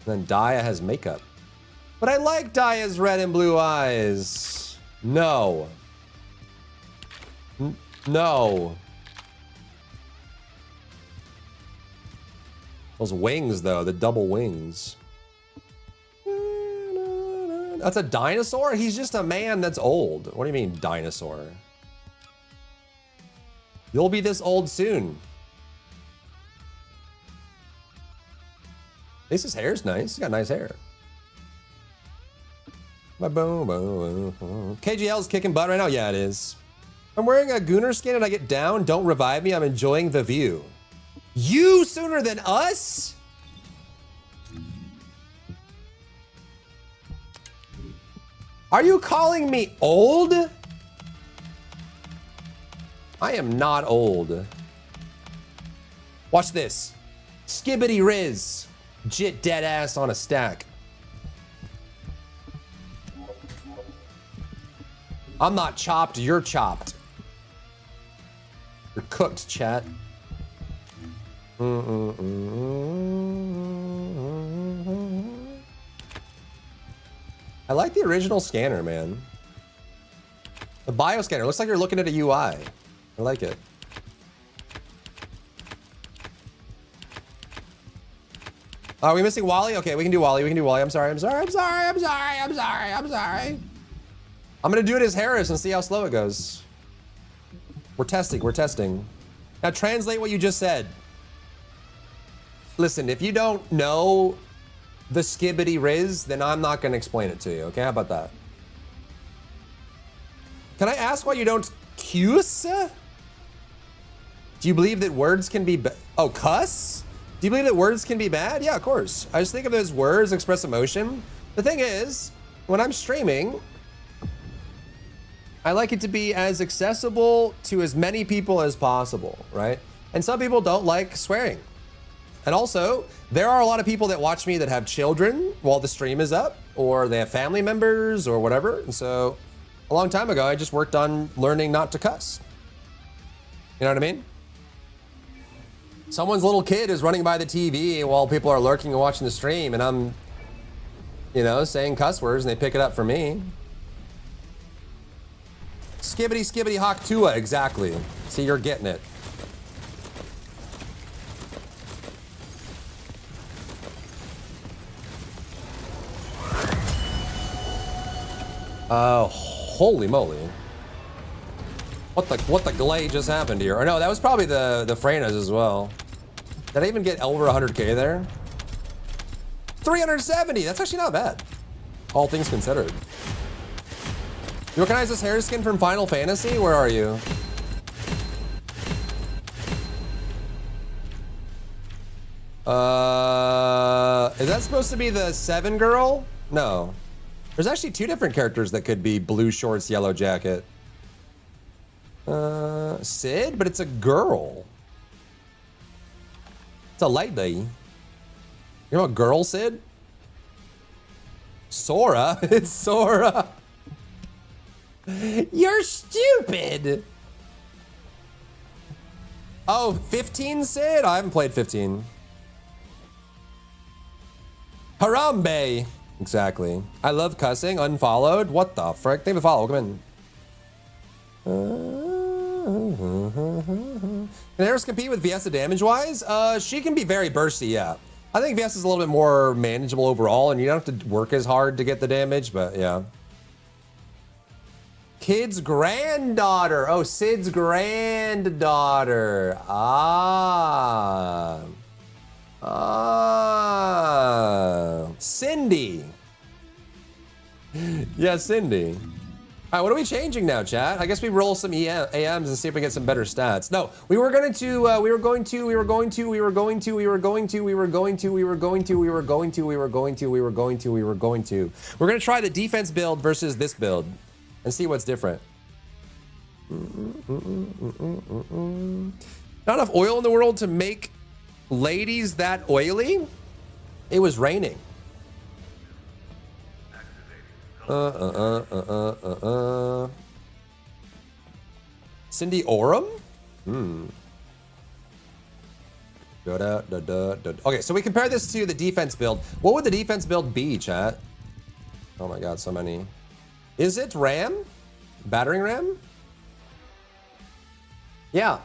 And then Daya has makeup. But I like Daya's red and blue eyes. No. No. Those wings, though, the double wings. That's a dinosaur? He's just a man that's old. What do you mean, dinosaur? You'll be this old soon. At least his hair's nice. He's got nice hair. KGL's kicking butt right now? Yeah, it is. I'm wearing a Gooner skin and I get down. Don't revive me. I'm enjoying the view. You sooner than us? Are you calling me old? I am not old. Watch this. Skibbity Riz. Jit dead ass on a stack. I'm not chopped, you're chopped. You're cooked, chat. I like the original scanner, man. The bioscanner looks like you're looking at a UI. I like it. Are we missing Wally? Okay, we can do Wally. We can do Wally. I'm sorry. I'm gonna do it as Harris and see how slow it goes. We're testing. We're testing. Now translate what you just said. Listen, if you don't know the Skibbity Riz, then I'm not gonna explain it to you. Okay, how about that? Can I ask why you don't cuss? Do you believe that words can be oh, cuss? Do you believe that words can be bad? Yeah, of course. I just think of those words express emotion. The thing is, when I'm streaming, I like it to be as accessible to as many people as possible, right? And some people don't like swearing. And also, there are a lot of people that watch me that have children while the stream is up, or they have family members or whatever. And so a long time ago, I just worked on learning not to cuss. You know what I mean? Someone's little kid is running by the TV while people are lurking and watching the stream, and I'm, you know, saying cuss words and they pick it up for me. Skibbity, skibbity, hawk tua, exactly. See, you're getting it. Oh, holy moly. What the glade just happened here? Or no, that was probably the Freynas as well. Did I even get over 100K there? 370, that's actually not bad. All things considered. You recognize this hair skin from Final Fantasy? Where are you? Is that supposed to be the 7 girl? No. There's actually 2 different characters that could be blue shorts, yellow jacket. Sid, but it's a girl. It's a lady. You know what girl, Sid? Sora. It's Sora. You're stupid. Oh, 15 Sid? I haven't played 15. Harambe. Exactly. I love cussing. Unfollowed. What the frick? Thank you for the follow. Welcome in. Can Harris compete with Viessa damage-wise? She can be very bursty, yeah. I think Viessa is a little bit more manageable overall, and you don't have to work as hard to get the damage, but yeah. Kid's granddaughter. Oh, Sid's granddaughter. Cindy. Yeah, Cindy. All right, what are we changing now, chat? I guess we roll some AMs and see if we get some better stats. No, we're gonna try the defense build versus this build and see what's different. Not enough oil in the world to make ladies that oily? It was raining. Cindy Oram? Okay, so we compare this to the defense build. What would the defense build be, chat? Oh my god, so many. Is it RAM? Battering RAM? Yeah.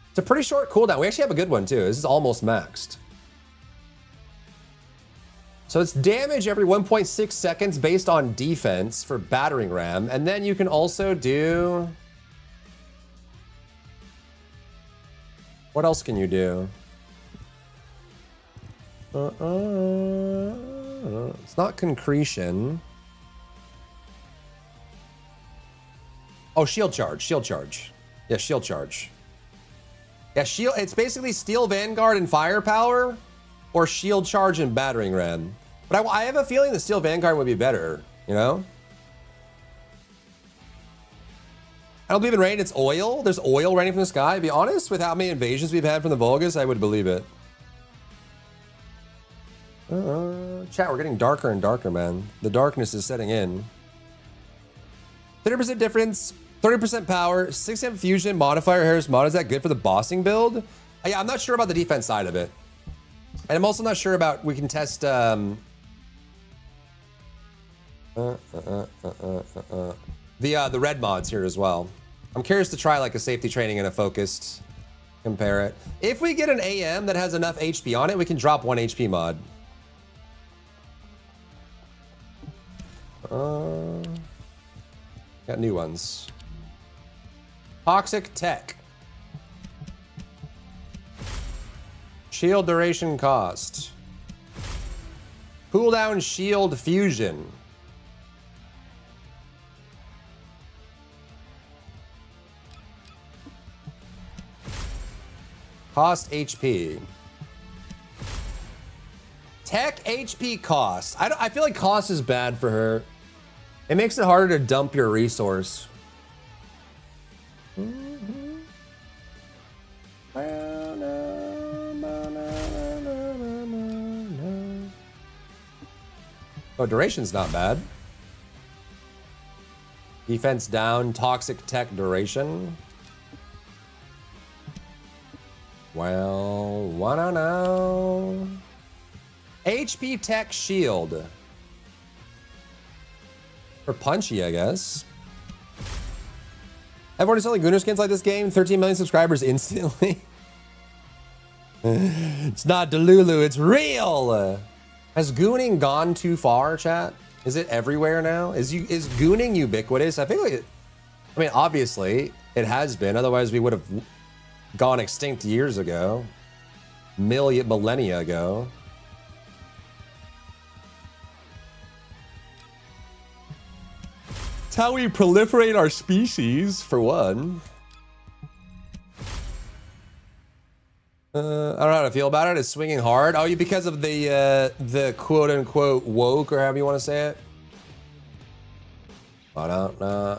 It's a pretty short cooldown. We actually have a good one too. This is almost maxed. So it's damage every 1.6 seconds based on defense for battering ram. And then you can also do... What else can you do? It's not concretion. Oh, shield charge, shield charge. Yeah, shield charge. Yeah, shield, it's basically Steel Vanguard and Firepower, or shield charge and battering ram. But I have a feeling the Steel Vanguard would be better, you know? I don't believe in rain, it's oil. There's oil raining from the sky. To be honest, with how many invasions we've had from the Volgas, I would believe it. Chat, we're getting darker and darker, man. The darkness is setting in. 30% difference, 30% power, 6% fusion, modifier Harris mod. Is that good for the bossing build? Yeah, I'm not sure about the defense side of it. And I'm also not sure about, we can test, the red mods here as well. I'm curious to try like a safety training and a focused, compare it. If we get an AM that has enough HP on it, we can drop 1 HP mod. Got new ones. Toxic Tech. Shield duration cost. Cooldown shield fusion. Cost HP. Tech HP cost. I feel like cost is bad for her. It makes it harder to dump your resource. Oh, duration's not bad. Defense down, toxic tech duration. Well, wanna know. HP tech shield. For punchy, I guess. Everyone is selling Gunnar skins like this game. 13 million subscribers instantly. It's not Delulu, it's real. Has gooning gone too far, chat? Is it everywhere now? Is gooning ubiquitous? I think like I mean, obviously it has been. Otherwise, we would have gone extinct years ago, millennia ago. It's how we proliferate our species, for one. I don't know how to feel about it. It's swinging hard. Oh, you because of the quote unquote woke, or however you want to say it.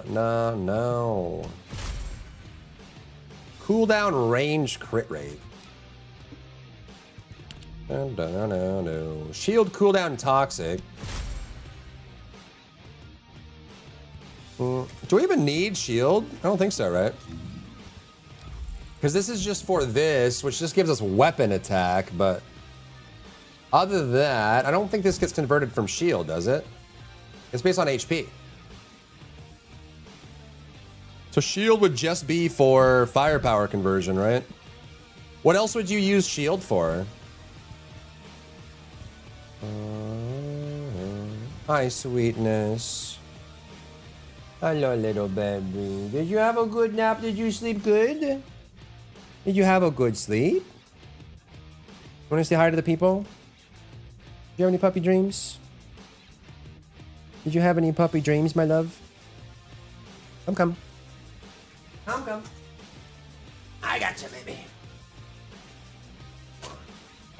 No. Cooldown range crit rate. No. Shield cooldown toxic. Do we even need shield? I don't think so, right? Because this is just for this, which just gives us weapon attack, but other than that, I don't think this gets converted from shield, does it? It's based on HP. So shield would just be for firepower conversion, right? What else would you use shield for? Hi, sweetness. Hello, little baby. Did you have a good nap? Did you sleep good? Did you have a good sleep? Want to say hi to the people? Do you have any puppy dreams? Did you have any puppy dreams, my love? Come. Come. I got you, baby.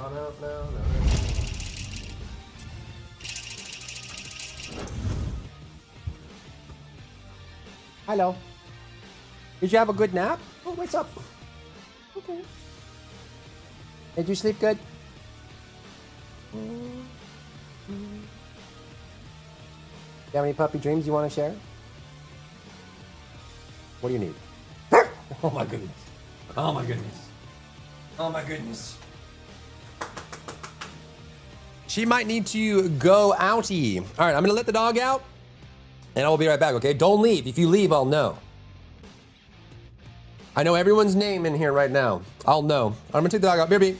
Oh, no. Hello. Did you have a good nap? Oh, what's up? Okay. Did you sleep good? You have any puppy dreams you want to share? What do you need? Oh my goodness. Oh my goodness. Oh my goodness. She might need to go outie. All right, I'm gonna let the dog out and I will be right back, okay? Don't leave. If you leave, I'll know. I know everyone's name in here right now. I'll know. I'm gonna take the dog out. BRB.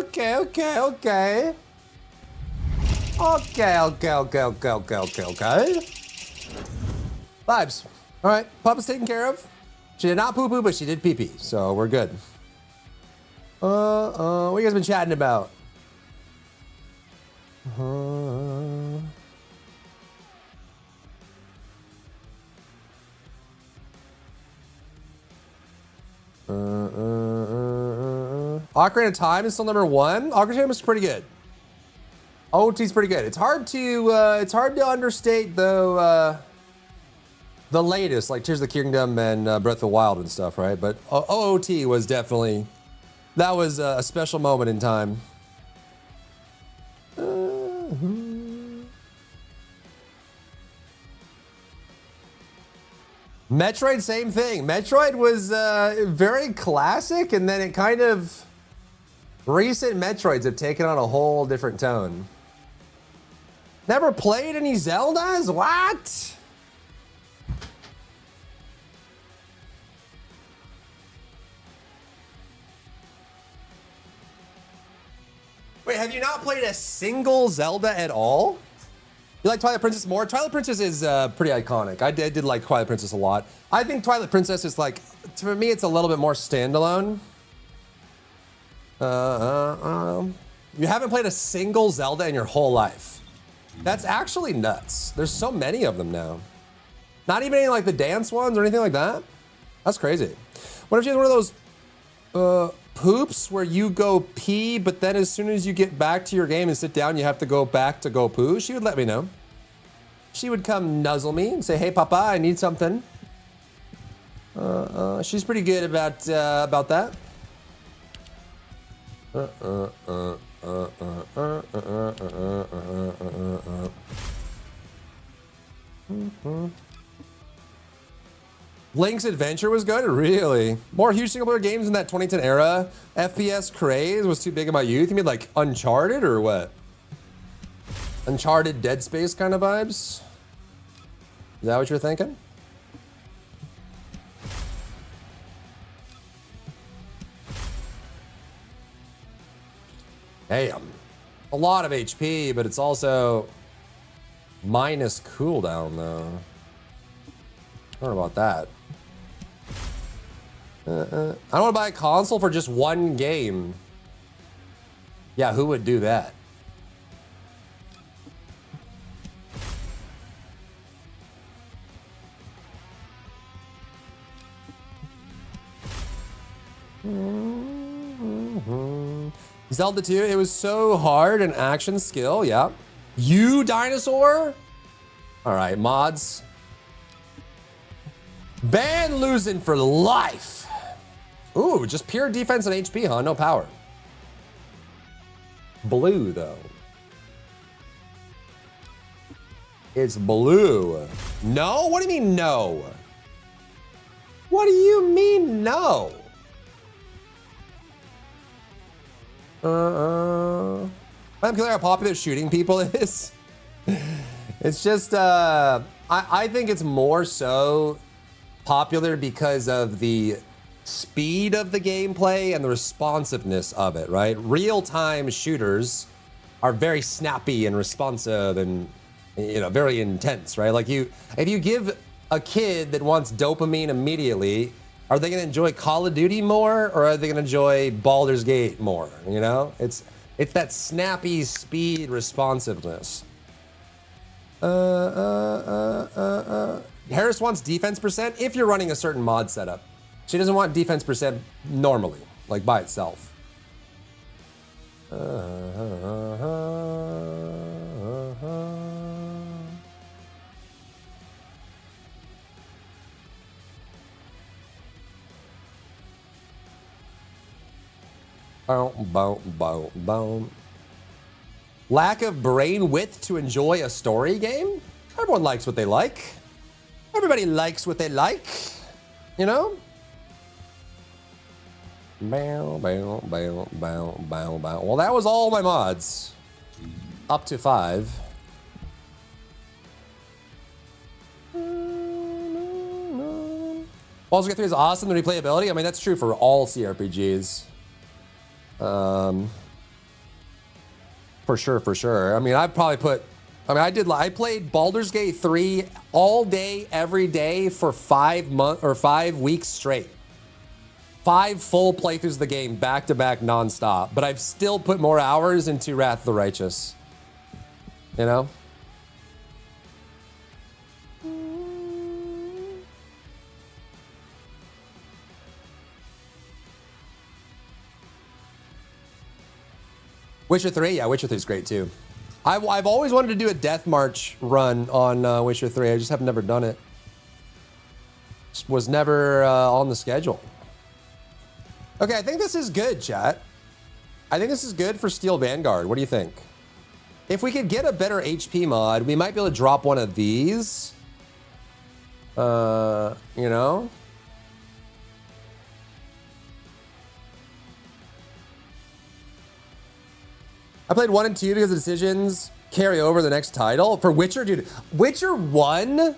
okay, okay, okay. Okay. Vibes. All right, pup is taken care of. She did not poo-poo, but she did pee-pee, so we're good. What you guys been chatting about? Ocarina of Time is still number 1. Ocarina of Time is pretty good. OOT's pretty good. It's hard to understate though the latest, like Tears of the Kingdom and Breath of the Wild and stuff, right? But OOT was definitely, that was a special moment in time. Metroid, same thing. Metroid was very classic, and then it kind of, recent Metroids have taken on a whole different tone. Never played any Zeldas? What? Wait, have you not played a single Zelda at all? You like Twilight Princess more? Twilight Princess is pretty iconic. I did like Twilight Princess a lot. I think Twilight Princess is like, for me, it's a little bit more standalone. You haven't played a single Zelda in your whole life. That's actually nuts. There's so many of them now. Not even any like the dance ones or anything like that. That's crazy. What if you had one of those poops where you go pee, but then as soon as you get back to your game and sit down, you have to go back to go poo? She would let me know. She would come nuzzle me and say, "Hey, Papa, I need something." She's pretty good about that. Link's Adventure was good? Really? More huge single player games in that 2010 era? FPS craze was too big in my youth? You mean like Uncharted or what? Uncharted, Dead Space kind of vibes? Is that what you're thinking? Damn. A lot of HP, but it's also minus cooldown though. I don't know about that. I don't want to buy a console for just one game. Yeah, who would do that? Zelda 2, it was so hard and action skill, yeah. You dinosaur? All right, mods. Ban losing for life. Ooh, just pure defense and HP, huh? No power. Blue, though. It's blue. No? What do you mean, no? What do you mean, no? I'm clear how popular shooting people is. It's just, I think it's more so popular because of the speed of the gameplay and the responsiveness of it, right? Real-time shooters are very snappy and responsive and, you know, very intense, right? Like if you give a kid that wants dopamine immediately, are they gonna enjoy Call of Duty more or are they gonna enjoy Baldur's Gate more, you know? It's that snappy speed responsiveness. Harris wants defense percent if you're running a certain mod setup. She doesn't want defense percent normally, like by itself. Boom. Lack of brain width to enjoy a story game? Everyone likes what they like. Everybody likes what they like, you know? Bow. Well, that was all my mods. Up to 5. Baldur's Gate 3 is awesome. The replayability, I mean, that's true for all CRPGs. For sure, for sure. I mean, I played Baldur's Gate 3 all day, every day for 5 months or 5 weeks straight. 5 full playthroughs of the game, back to back, nonstop. But I've still put more hours into Wrath of the Righteous. You know? Witcher 3, yeah, Witcher 3 is great too. I've always wanted to do a Death March run on Witcher 3. I just have never done it. Just was never on the schedule. Okay, I think this is good, chat. I think this is good for Steel Vanguard. What do you think? If we could get a better HP mod, we might be able to drop one of these. You know? I played 1 and 2 because the decisions carry over the next title. For Witcher, dude, Witcher 1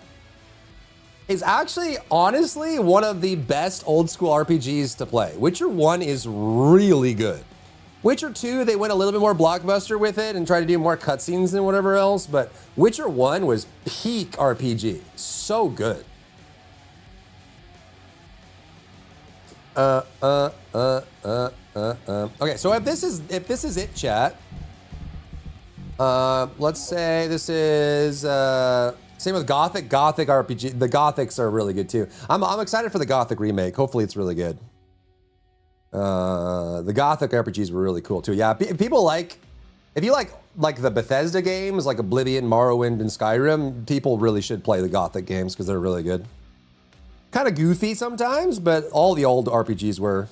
is actually, honestly, one of the best old school RPGs to play. Witcher 1 is really good. Witcher 2, they went a little bit more blockbuster with it and tried to do more cutscenes and whatever else, but Witcher 1 was peak RPG. So good. Okay, so if this is it, chat. Let's say this is same with Gothic RPG. The Gothics are really good too. I'm excited for the Gothic remake. Hopefully it's really good. The Gothic RPGs were really cool too. Yeah, people like, if you like the Bethesda games like Oblivion, Morrowind, and Skyrim, people really should play the Gothic games because they're really good. Kind of goofy sometimes, but all the old RPGs were.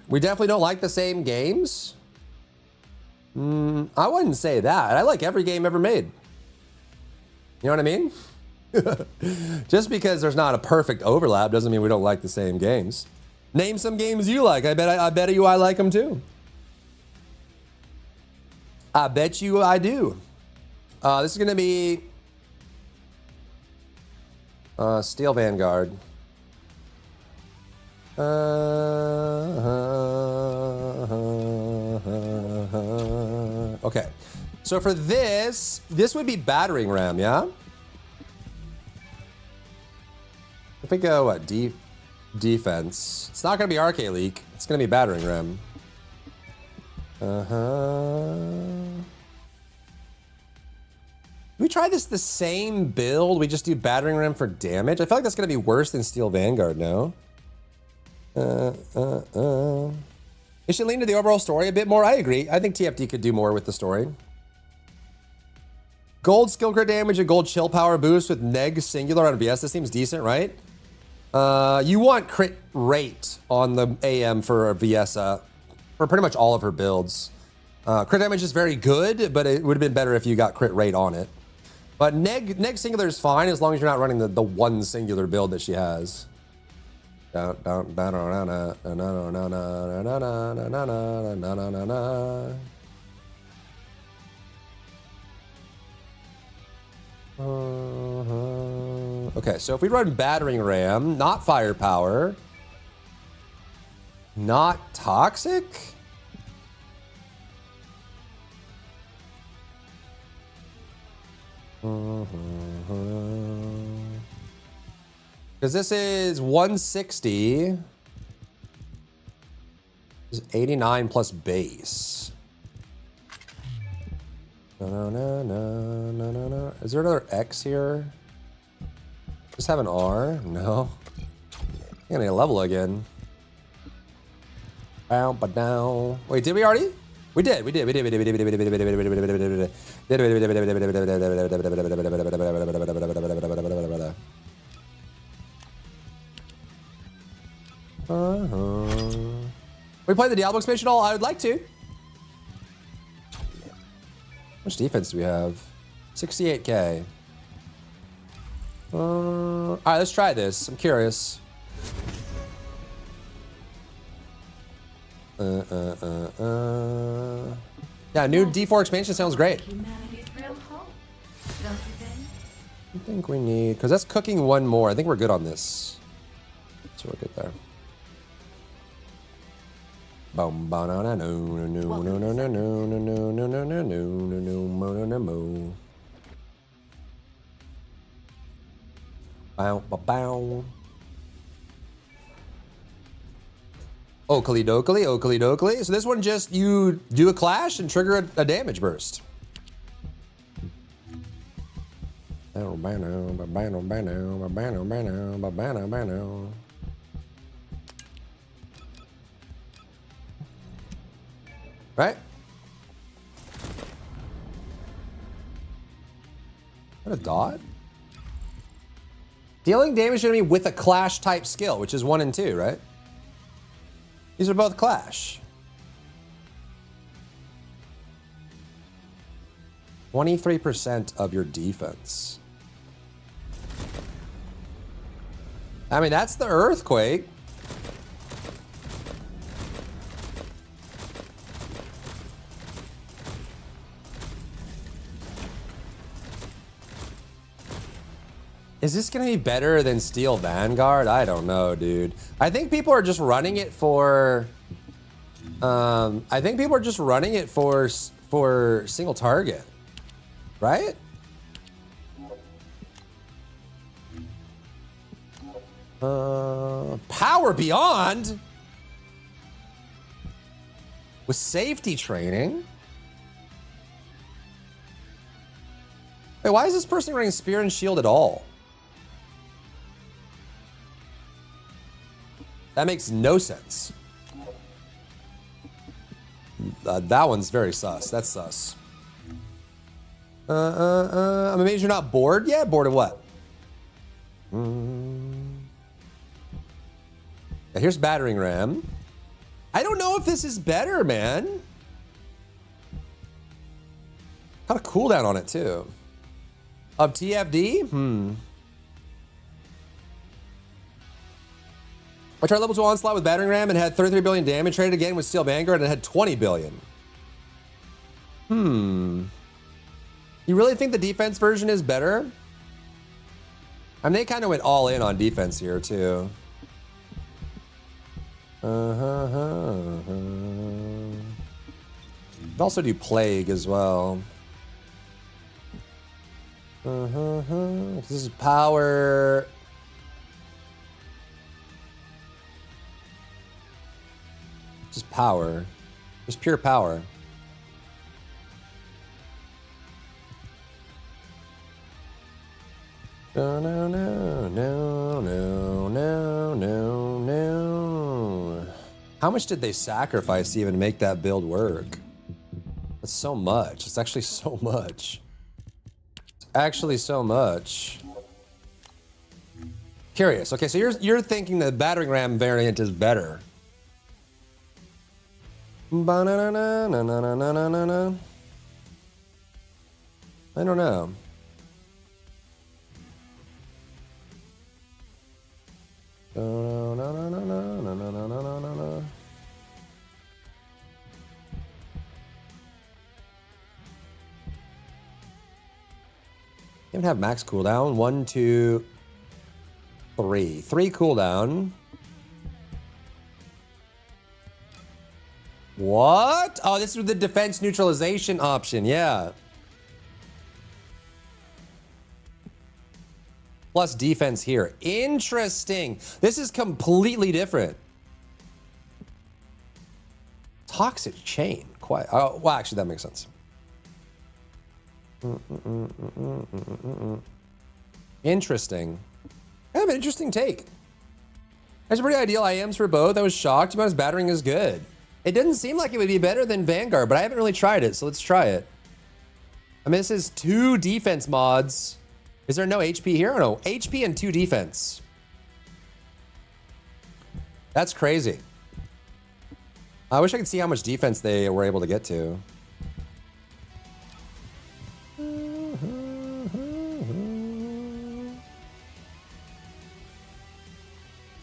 We definitely don't like the same games. I wouldn't say that. I like every game ever made. You know what I mean? Just because there's not a perfect overlap doesn't mean we don't like the same games. Name some games you like. I bet you I like them too. I bet you I do. This is gonna be Steel Vanguard. Okay, so for this would be battering ram, yeah? If we go what, defense, it's not gonna be Arcade Leak, it's gonna be battering ram. We try this the same build, we just do battering ram for damage. I feel like that's gonna be worse than Steel Vanguard now. It should lean to the overall story a bit more. I agree. I think TFT could do more with the story. Gold skill crit damage and gold chill power boost with neg singular on VS. This seems decent, right? You want crit rate on the AM for VS for pretty much all of her builds. Crit damage is very good, but it would have been better if you got crit rate on it. But neg singular is fine as long as you're not running the one singular build that she has. Okay, so if we run battering ram, not firepower, not toxic. Because this is 160. This is 89 plus base. No. Is there another X here? Just have an R? No. I'm gonna need a level again. Down. Wait, did we already? We did. We played the Diablo expansion all? I would like to. How much defense do we have? 68k. All right, let's try this. I'm curious. Yeah, new D4 expansion sounds great. Humanity's real hope, don't you think? I think we need, because that's cooking one more. I think we're good on this. So we're good there. Boom, ba na na no no no no no no no no no no no no no no no. Bow, bow, bow. Oakley dokley, oakley dokley. So this one just, you do a clash and trigger a damage burst. Right? What a dot? Dealing damage to enemy with a clash type skill, which is 1 and 2, right? These are both clash. 23% of your defense. I mean, that's the earthquake. Is this gonna be better than Steel Vanguard? I don't know, dude. I think people are just running it for. I think people are just running it for single target, right? Power Beyond with safety training. Wait, why is this person running Spear and Shield at all? That makes no sense. That one's very sus. That's sus. I'm amazed you're not bored. Yeah, bored of what? Yeah, here's battering ram. I don't know if this is better, man. Got a cooldown on it too. Of TFD? I tried level 2 Onslaught with battering ram and had 33 billion damage. Traded again with Steel Vanguard and had 20 billion. You really think the defense version is better? I mean, they kind of went all in on defense here too. Could also do Plague as well. This is power. Just power. Just pure power. No, no, no, no, no, no, no, no. How much did they sacrifice to even make that build work? That's so much. It's actually so much. It's actually so much. Curious. Okay, so you're thinking the battering ram variant is better. Ba-na-na-na-na-na-na-na-na. I don't know. Na-na-na-na-na-na-na-na-na-na. Can have max cooldown. 1, 2, 3. 3 cooldown. What? Oh, this is the defense neutralization option. Yeah. Plus defense here. Interesting. This is completely different. Toxic chain. Quite. Oh, well, actually, that makes sense. Interesting. Kind of an interesting take. That's a pretty ideal IMs for both. I was shocked, but his battering is good. It didn't seem like it would be better than Vanguard, but I haven't really tried it, so let's try it. I mean, this is 2 defense mods. Is there no HP here? Oh, no, HP and 2 defense. That's crazy. I wish I could see how much defense they were able to get to.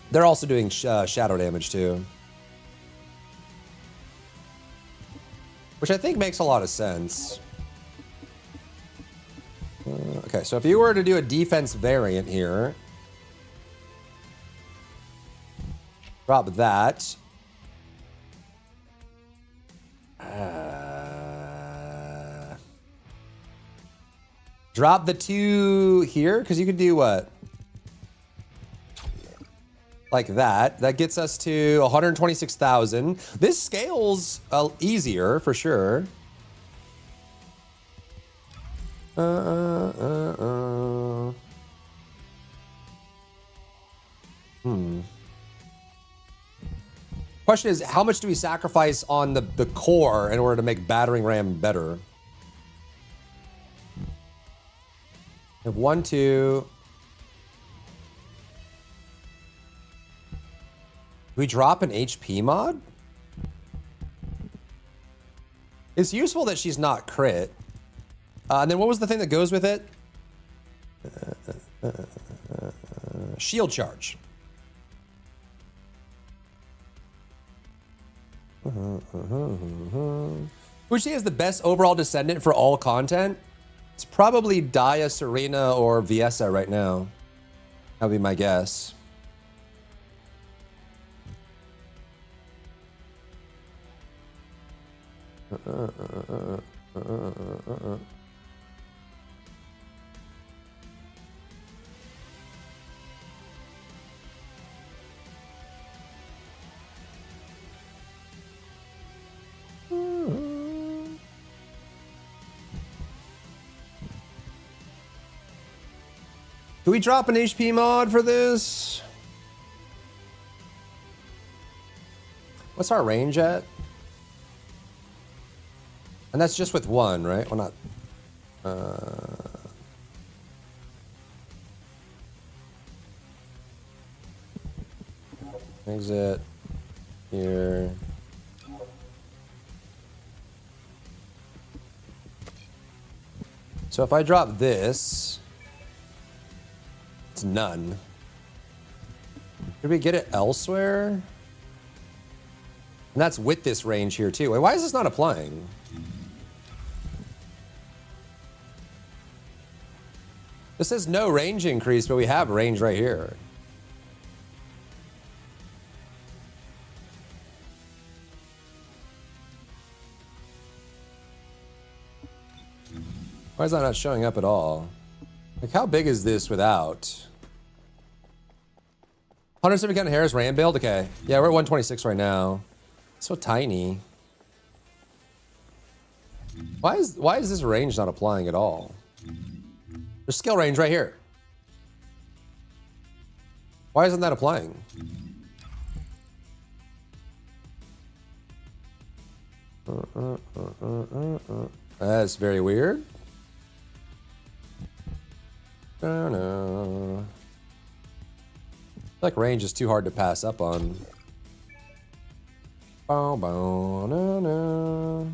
They're also doing shadow damage too. Which I think makes a lot of sense. Okay, so if you were to do a defense variant here, drop that. Drop the 2 here, because you could do what? Like that. That gets us to 126,000. This scales easier for sure. Question is, how much do we sacrifice on the core in order to make battering ram better? We have 1, 2. Do we drop an HP mod? It's useful that she's not crit. And then what was the thing that goes with it? Shield charge. Who would you say is the best overall Descendant for all content? It's probably Dia, Serena, or Viessa right now. That would be my guess. Do we drop an HP mod for this? What's our range at? And that's just with 1, right? Well, not... Exit. Here. So if I drop this... It's none. Did we get it elsewhere? And that's with this range here too. Wait, why is this not applying? This says no range increase, but we have range right here. Why is that not showing up at all? Like, how big is this without? 170 count Harris RAM build? Okay. Yeah, we're at 126 right now. So tiny. Why is this range not applying at all? There's skill range right here. Why isn't that applying? That's very weird. Oh no. Like range is too hard to pass up on. Bow, bow, no, no.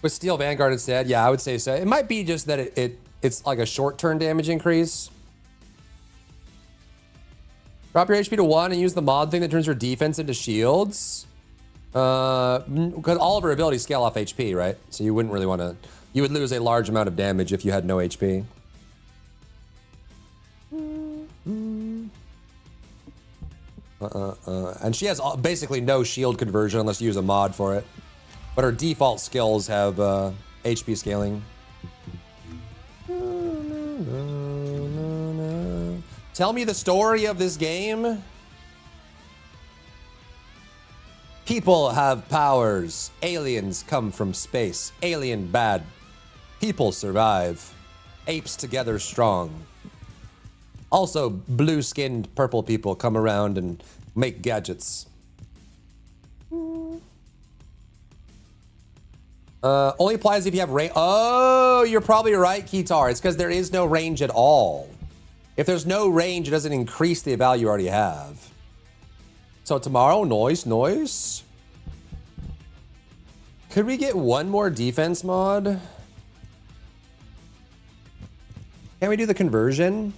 With Steel Vanguard instead, yeah, I would say so. It might be just that it's like a short-term damage increase. Drop your HP to 1 and use the mod thing that turns your defense into shields. Because all of her abilities scale off HP, right? So you wouldn't really want to... You would lose a large amount of damage if you had no HP. And she has basically no shield conversion unless you use a mod for it. But her default skills have HP scaling. Tell me the story of this game. People have powers. Aliens come from space. Alien bad. People survive. Apes together strong. Also, blue-skinned purple people come around and make gadgets. Only applies if you have range. Oh, you're probably right, Kitar. It's because there is no range at all. If there's no range, it doesn't increase the value you already have. So tomorrow, noise. Could we get one more defense mod? Can we do the conversion?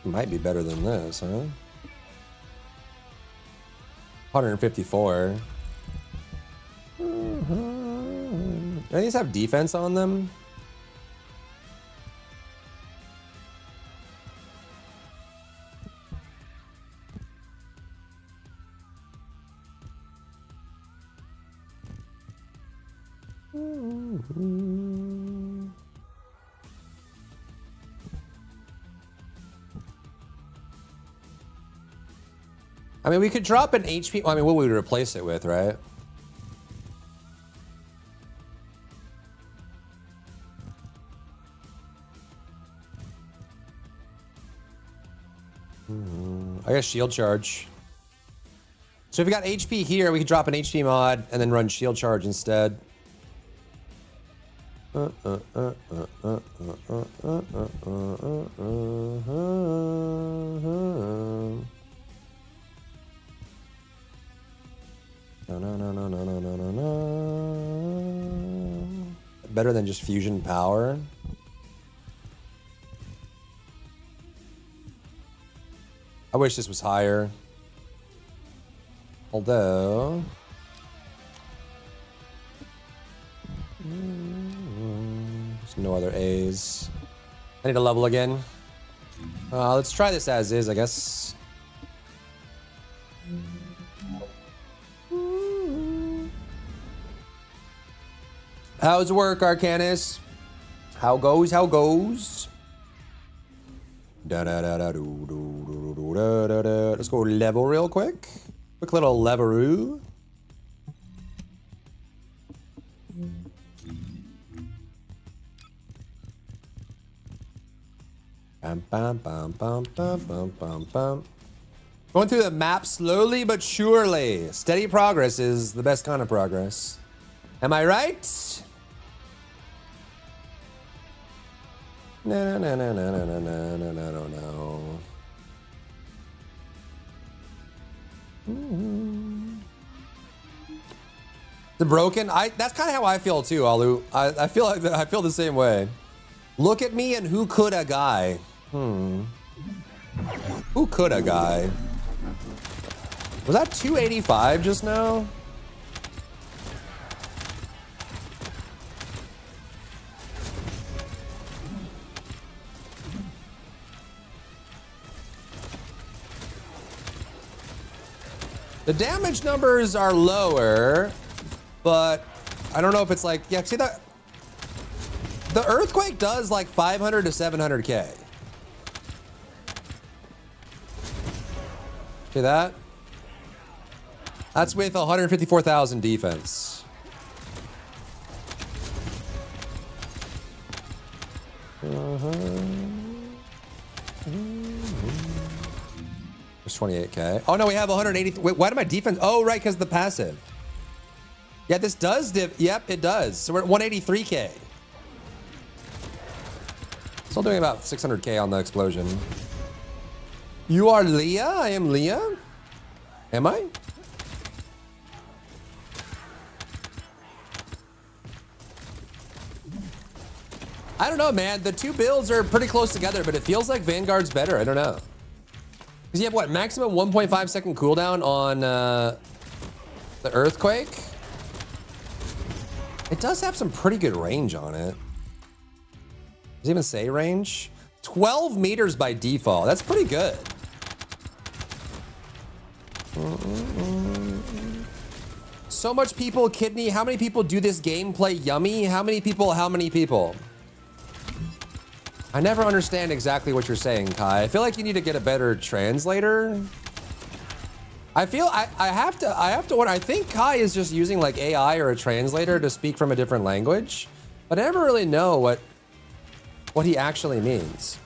Might be better than this, huh? 154. Do these have defense on them? I mean, we could drop an HP. I mean, what would we replace it with, right? I guess shield charge. So if we got HP here, we could drop an HP mod and then run shield charge instead. No, better than just fusion power. I wish this was higher. Although... there's no other A's. I need a level again. Let's try this as is, I guess. How's work, Arcanus? How goes? How goes? Let's go level real quick. Quick little leveroo. Bam, bam, bam, bam, bam, bam, bam, bam. Going through the map slowly but surely. Steady progress is the best kind of progress. Am I right? No, no, no, no, no, no, no, no, no, no, no. The broken. That's kind of how I feel too, Alu. I feel like I feel the same way. Look at me and who could a guy? Who could a guy? Was that 285 just now? The damage numbers are lower, but I don't know if it's like, yeah, see that? The earthquake does like 500 to 700K. See that? That's with 154,000 defense. There's 28K. Oh no, we have 180. Wait, why did my defense? Oh, right, because the passive. Yeah, this does yep, it does. So we're at 183K. Still doing about 600K on the explosion. You are Leah? I am Leah? Am I? I don't know, man. The two builds are pretty close together, but it feels like Vanguard's better. I don't know. Because you have what, maximum 1.5 second cooldown on the Earthquake? It does have some pretty good range on it. Does it even say range? 12 meters by default. That's pretty good. So much people, Kidney. How many people do this gameplay yummy? How many people? How many people? I never understand exactly what you're saying, Kai. I feel like you need to get a better translator. I feel I have to wonder. I think Kai is just using like AI or a translator to speak from a different language, but I never really know what he actually means.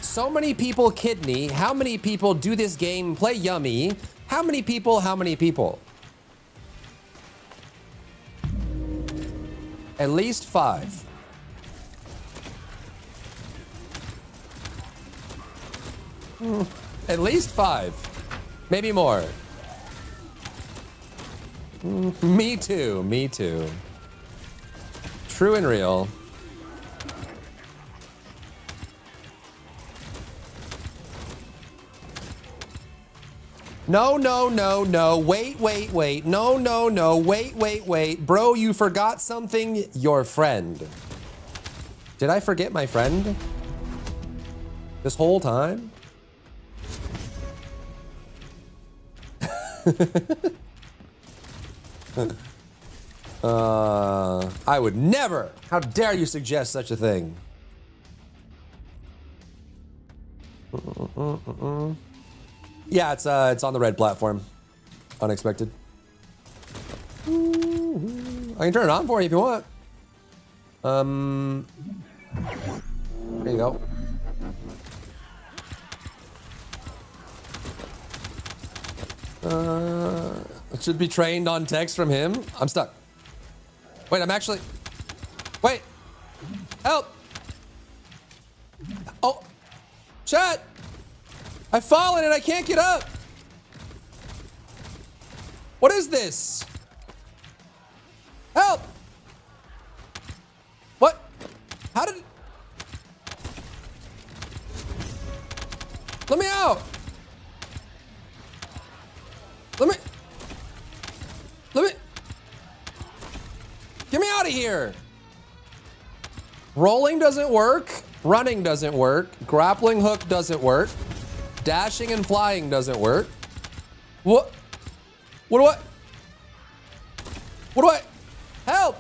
So many people, Kidney. How many people do this game play yummy? How many people? How many people? At least 5. At least 5. Maybe more. Me too. Me too. True and real. No, no, no, no. Wait, wait, wait. No, no, no. Wait, wait, wait. Bro, you forgot something. Your friend. Did I forget my friend? This whole time? I would never. How dare you suggest such a thing? Yeah, it's on the red platform. Unexpected. I can turn it on for you if you want. There you go. It should be trained on text from him. I'm stuck. Wait, I'm actually... Wait! Help! Oh! Chat! I've fallen and I can't get up! What is this? Help! What? How did... Let me out! Let me... Get me out of here! Rolling doesn't work. Running doesn't work. Grappling hook doesn't work. Dashing and flying doesn't work. What? What do I... Help!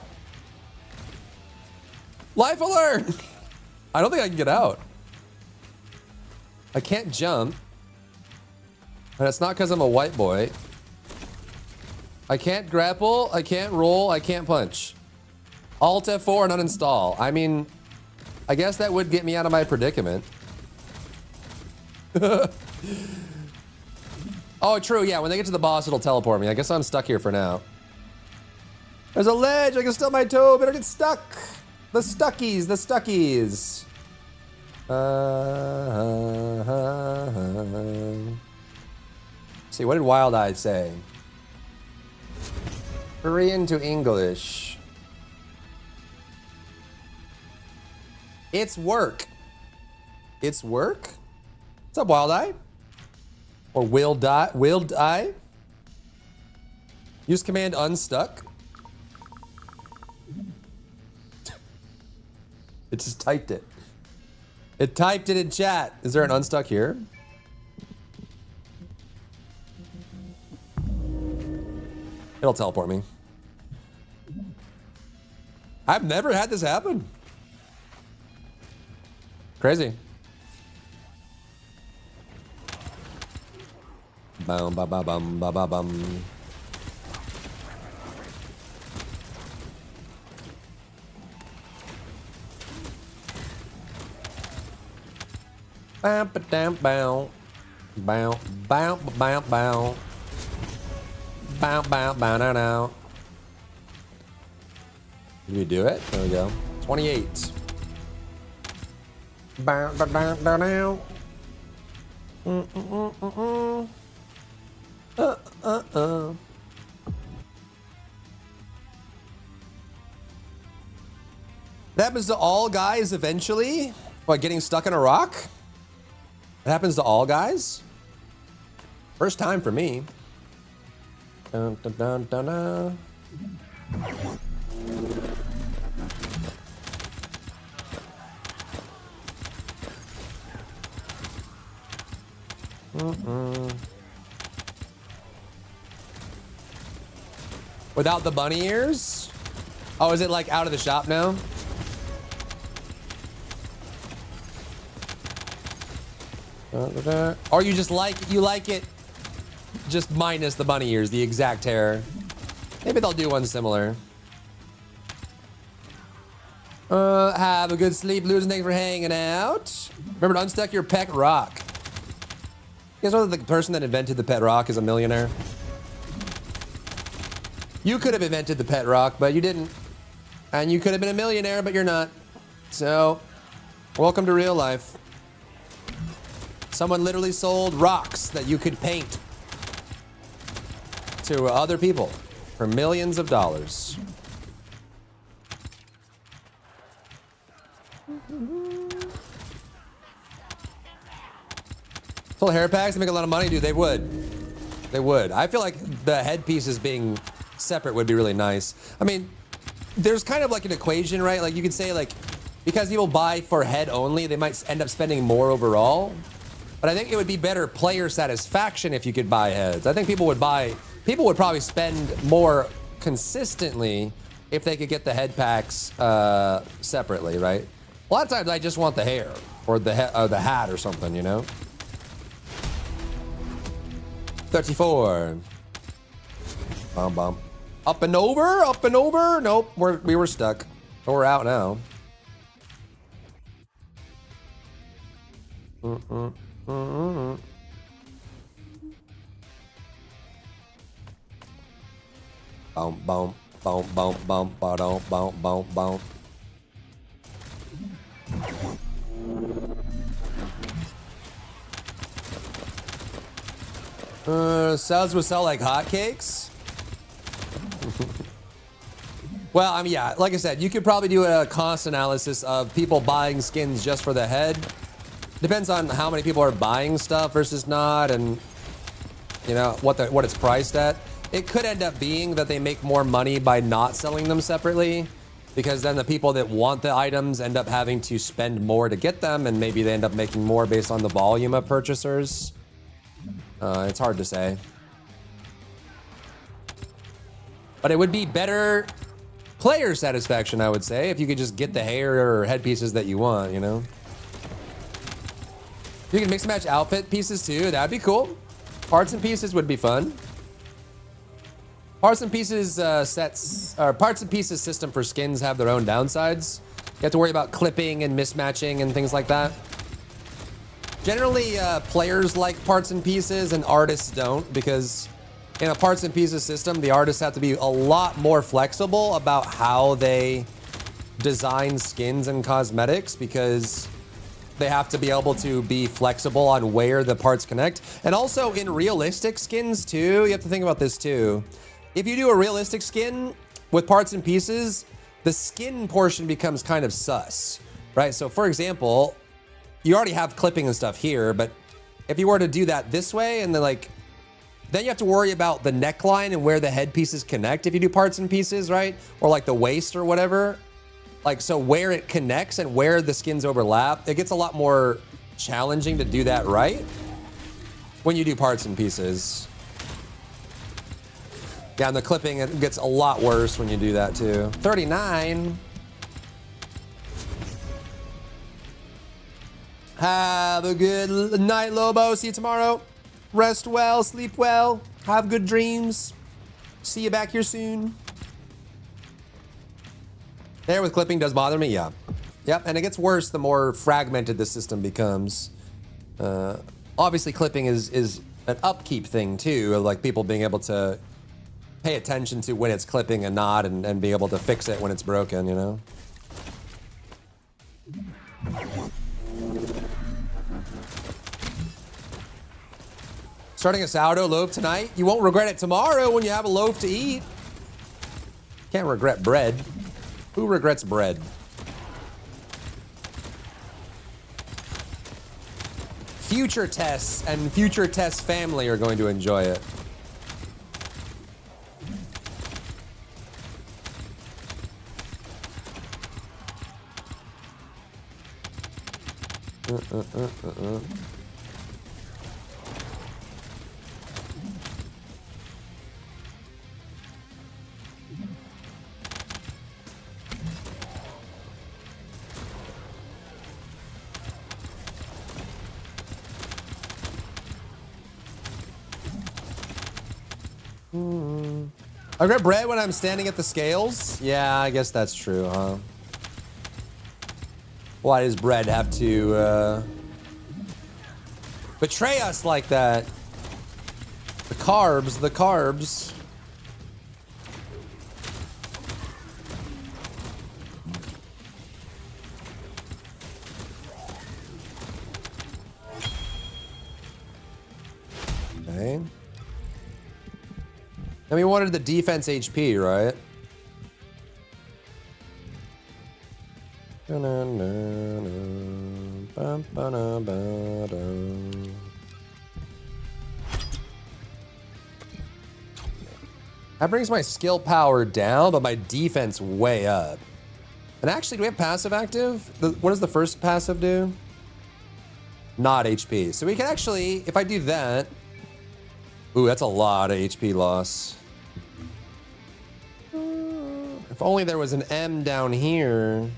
Life alert! I don't think I can get out. I can't jump. And it's not because I'm a white boy. I can't grapple, I can't roll, I can't punch. Alt F4 and uninstall. I mean, I guess that would get me out of my predicament. Oh, true, yeah, when they get to the boss, it'll teleport me. I guess I'm stuck here for now. There's a ledge, I can stub my toe, but I get stuck. The stuckies, the stuckies. See, what did Wild Eye say? Korean to English. It's work. It's work? What's up, Wild Eye? Or Willed Eye? Use command unstuck. It just typed it. It typed it in chat. Is there an unstuck here? It'll teleport me. I've never had this happen. Crazy. Bum ba ba bum ba ba bum. Bow ba dam bow. Bow bow bow bow. Bow bow bow now now. Did we do it? There we go. 28. Bow bow bow bow now. That happens to all guys eventually? What, getting stuck in a rock? It happens to all guys? First time for me. Dun, dun, dun, dun, dun. Without the bunny ears? Oh, is it like out of the shop now? Or you just like it just minus the bunny ears, the exact hair. Maybe they'll do one similar. Have a good sleep, losing. Thanks for hanging out. Remember to unstuck your pet rock. You guys know that the person that invented the pet rock is a millionaire? You could have invented the pet rock, but you didn't. And you could have been a millionaire, but you're not. So, welcome to real life. Someone literally sold rocks that you could paint to other people for millions of dollars. Full hair packs to make a lot of money, dude. They would. They would. I feel like the headpieces being separate would be really nice. I mean, there's kind of like an equation, right? Like you could say like, because people buy for head only, they might end up spending more overall. But I think it would be better player satisfaction if you could buy heads. I think people would probably spend more consistently if they could get the head packs separately, right? A lot of times I just want the hair or the hat or something, you know? 34. Bum bum. Up and over, up and over. Nope, we were stuck. We're out now. Boom, boom, boom, boom, boom, boom, boom, boom, boom. Subs would sell like hotcakes. Well, I mean, yeah, like I said, you could probably do a cost analysis of people buying skins just for the head. Depends on how many people are buying stuff versus not, and you know what it's priced at. It could end up being that they make more money by not selling them separately, because then the people that want the items end up having to spend more to get them, and maybe they end up making more based on the volume of purchasers. It's hard to say. But it would be better player satisfaction, I would say, if you could just get the hair or headpieces that you want, you know? You can mix and match outfit pieces too, that'd be cool. Parts and pieces would be fun. Parts and pieces parts and pieces system for skins have their own downsides. You have to worry about clipping and mismatching and things like that. Generally, players like parts and pieces and artists don't, because in a parts and pieces system, the artists have to be a lot more flexible about how they design skins and cosmetics, because they have to be able to be flexible on where the parts connect. And also in realistic skins too, you have to think about this too. If you do a realistic skin with parts and pieces, the skin portion becomes kind of sus, right? So for example, you already have clipping and stuff here, but if you were to do that this way and then you have to worry about the neckline and where the headpieces connect if you do parts and pieces, right? Or like the waist or whatever. Like, so where it connects and where the skins overlap, it gets a lot more challenging to do that right when you do parts and pieces. Yeah, and the clipping, it gets a lot worse when you do that too. 39. Have a good night, Lobo. See you tomorrow. Rest well, sleep well, have good dreams. See you back here soon. Hair with clipping does bother me, yeah. Yep, and it gets worse the more fragmented the system becomes. Obviously, clipping is an upkeep thing too, of like people being able to pay attention to when it's clipping and not, and be able to fix it when it's broken, you know? Starting a sourdough loaf tonight. You won't regret it tomorrow when you have a loaf to eat. Can't regret bread. Who regrets bread? Future Tests and Future Test family are going to enjoy it. I regret bread when I'm standing at the scales. Yeah, I guess that's true, huh? Why does bread have to betray us like that? The carbs, the carbs. Okay. And we wanted the defense HP, right? That brings my skill power down, but my defense way up. And actually, do we have passive active? What does the first passive do? Not HP. So we can actually, if I do that, ooh, that's a lot of HP loss. If only there was an M down here.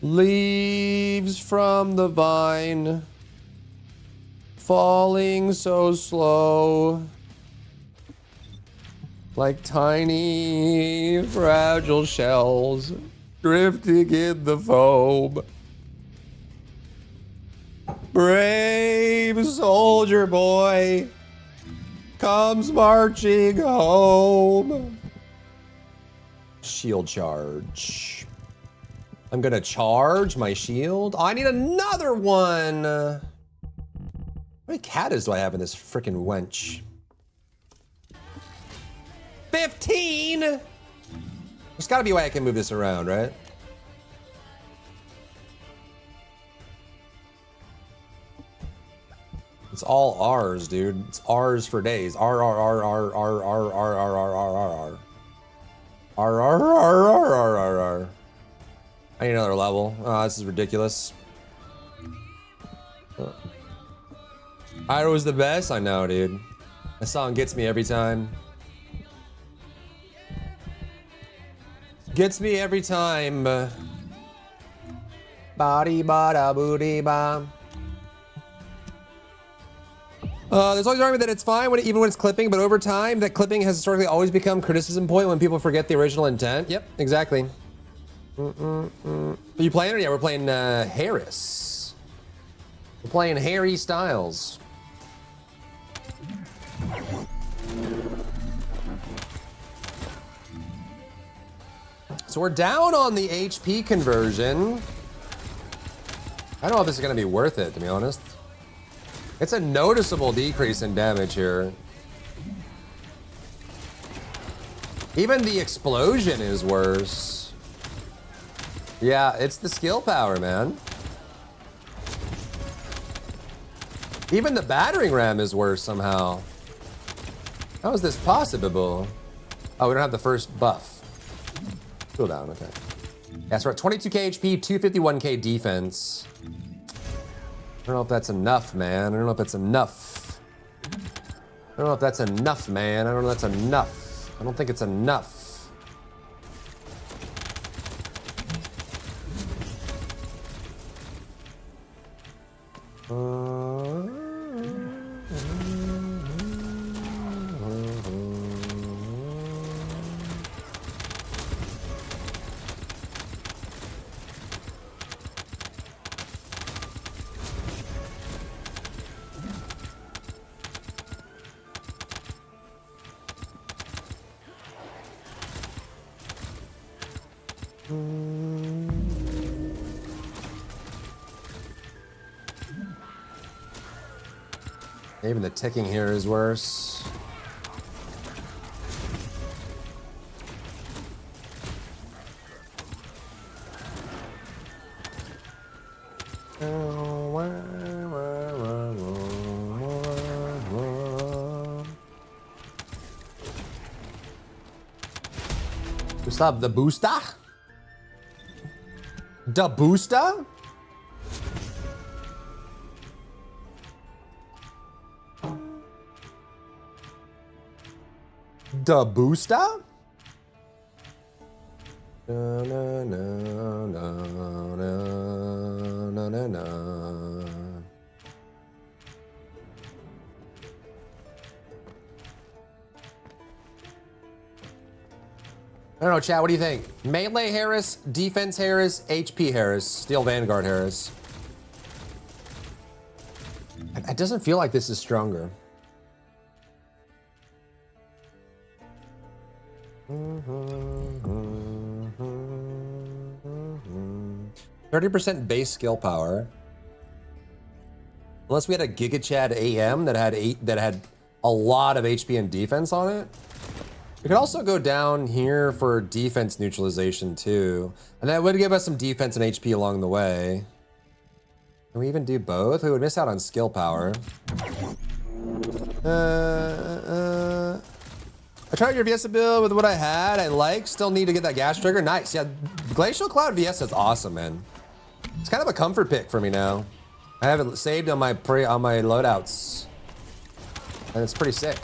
Leaves from the vine, falling so slow, like tiny fragile shells drifting in the foam. Brave soldier boy comes marching home. Shield charge. I'm gonna charge my shield. Oh, I need another one. How many katas do I have in this frickin' wench? 15! There's gotta be a way I can move this around, right? It's all R's, dude. It's R's for days. R, R, R, R, R, R, R, R, R, R, R, R. R, R, R, R, R, R, R. I need another level. Oh, this is ridiculous. Iroh was the best? I know, dude. That song gets me every time. Gets me every time. Body bada booty ba. There's always an argument that it's fine even when it's clipping, but over time, that clipping has historically always become criticism point when people forget the original intent. Yep, exactly. Are you playing it? Yeah, we're playing Harris. We're playing Harry Styles. So we're down on the HP conversion. I don't know if this is gonna be worth it, to be honest. It's a noticeable decrease in damage here. Even the explosion is worse. Yeah, it's the skill power, man. Even the battering ram is worse somehow. How is this possible? Oh, we don't have the first buff. Cooldown, okay. Yeah, so we're at 22k HP, 251k defense. I don't know if that's enough, man. I don't know if that's enough. I don't know if that's enough, man. I don't know if that's enough. I don't think it's enough. Even the ticking here is worse. Stop the booster? The booster? The booster? No, no, no, no, no, no, no, no. I don't know, chat, what do you think? Melee Harris, defense Harris, HP Harris, Steel Vanguard Harris. It doesn't feel like this is stronger. 30% base skill power. Unless we had a Giga Chad AM that had a lot of HP and defense on it. We could also go down here for defense neutralization too. And that would give us some defense and HP along the way. Can we even do both? We would miss out on skill power. I tried your Viesta build with what I had. I like, still need to get that gas trigger. Nice, yeah. Glacial Cloud Viesta is awesome, man. It's kind of a comfort pick for me now. I have it saved on my loadouts. And it's pretty sick.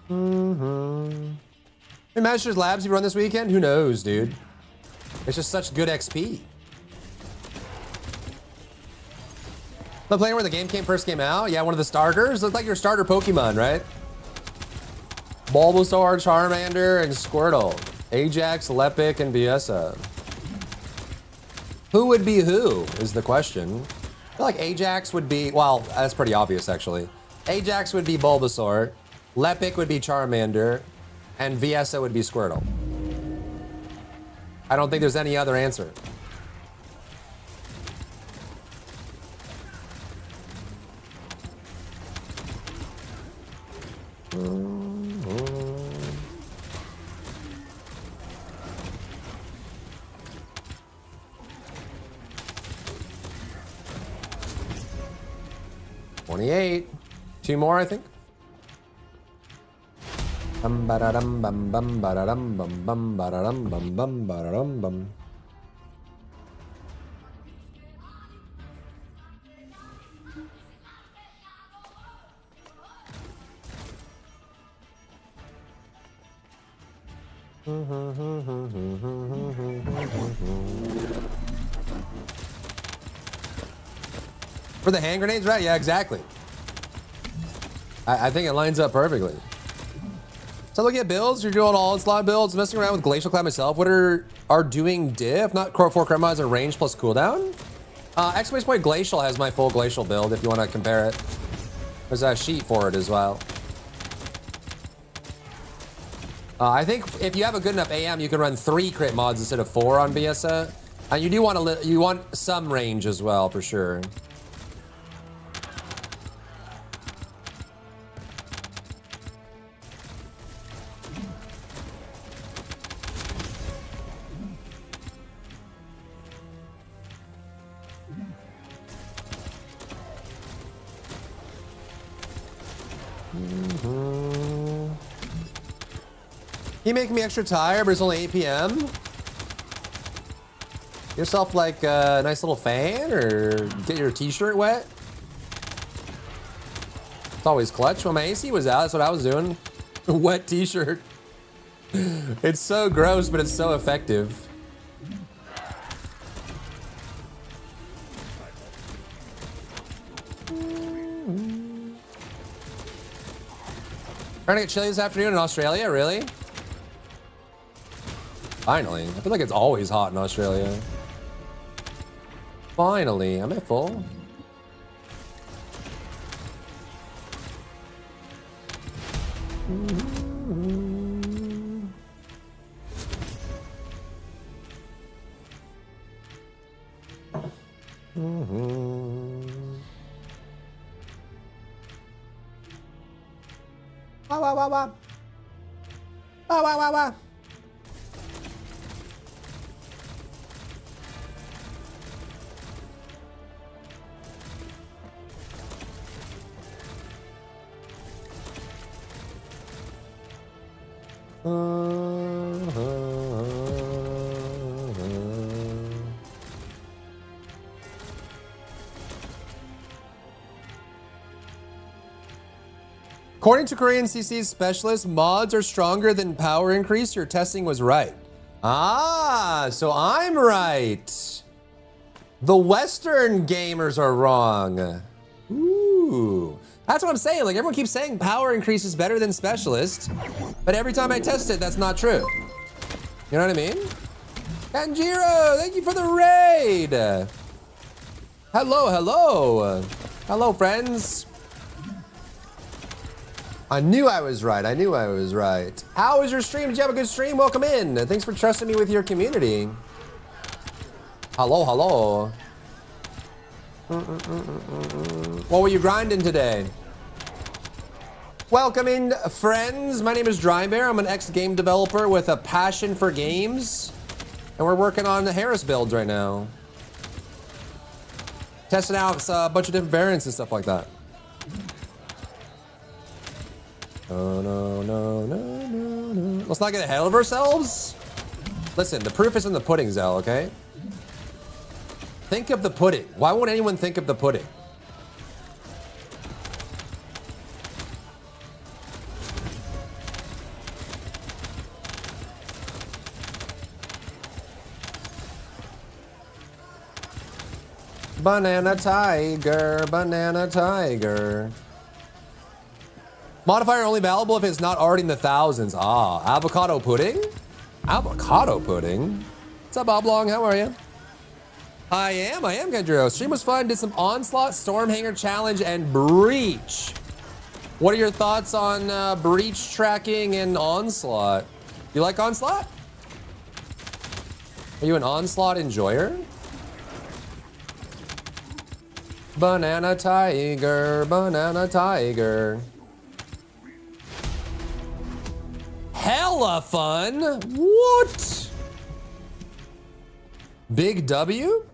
Hey, Masters Labs, you run this weekend? Who knows, dude? It's just such good XP. The playing where the game first came out? Yeah, one of the starters. Looked like your starter Pokemon, right? Bulbasaur, Charmander, and Squirtle. Ajax, Lepic, and Viessa. Who would be who is the question. I feel like Ajax would be, well, that's pretty obvious actually. Ajax would be Bulbasaur, Lepic would be Charmander, and Viessa would be Squirtle. I don't think there's any other answer. $28. 2 more, I think. Bum ba-da-dum bum bum ba-da-dum bum bum ba-da-dum bum bum ba-da-dum bum. For the hand grenades, right? Yeah, exactly. I think it lines up perfectly. So looking at builds, you're doing all Onslaught builds, messing around with Glacial Cloud myself. What are doing diff? Not Core 4 Crema and range plus cooldown? Exclamation point Glacial has my full Glacial build if you want to compare it. There's a sheet for it as well. I think if you have a good enough AM, you can run 3 crit mods instead of 4 on Viessa. And you do want you want some range as well, for sure. You make me extra tired, but it's only 8 p.m. Get yourself like a nice little fan or get your t-shirt wet. It's always clutch. When my AC was out, that's what I was doing. A wet t-shirt. It's so gross, but it's so effective. Trying to get chilly this afternoon in Australia, really? Finally. I feel like it's always hot in Australia. Finally. Am I full? Wow, wow, wow, wow. Wow, wow, wow, wow. According to Korean CC's specialist, mods are stronger than power increase. Your testing was right. Ah, so I'm right. The Western gamers are wrong. Ooh. That's what I'm saying. Like, everyone keeps saying power increase is better than specialist, but every time I test it, that's not true. You know what I mean? Kanjiro, thank you for the raid. Hello, hello. Hello, friends. I knew I was right. I knew I was right. How was your stream? Did you have a good stream? Welcome in. Thanks for trusting me with your community. Hello, hello. What were you grinding today? Welcome in, friends. My name is Drybear. I'm an ex-game developer with a passion for games. And we're working on the Harris builds right now. Testing out a bunch of different variants and stuff like that. Oh, no, no, no, no, no. Let's not get ahead of ourselves. Listen, the proof is in the pudding, Zell, okay? Think of the pudding. Why won't anyone think of the pudding? Banana tiger, banana tiger. Modifier only valuable if it's not already in the thousands. Ah, avocado pudding? Avocado pudding? What's up, Oblong? How are you? I am, Kendro. Stream was fun. Did some Onslaught, Stormhanger Challenge, and Breach. What are your thoughts on Breach tracking and Onslaught? You like Onslaught? Are you an Onslaught enjoyer? Banana tiger, banana tiger. Hella fun. What? Big W?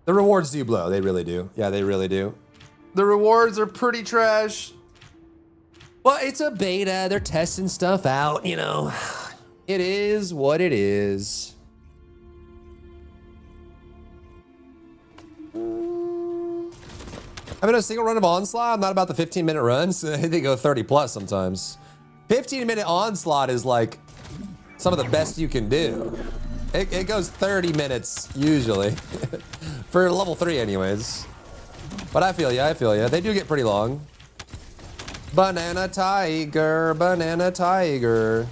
The rewards do blow. They really do. Yeah, they really do. The rewards are pretty trash. Well, it's a beta. They're testing stuff out, you know. It is what it is. I've been a single run of Onslaught. I'm not about the 15-minute runs. They go 30 plus sometimes. 15-minute Onslaught is like some of the best you can do. It goes 30 minutes usually. For level 3 anyways. But I feel ya. They do get pretty long. Banana tiger, banana tiger.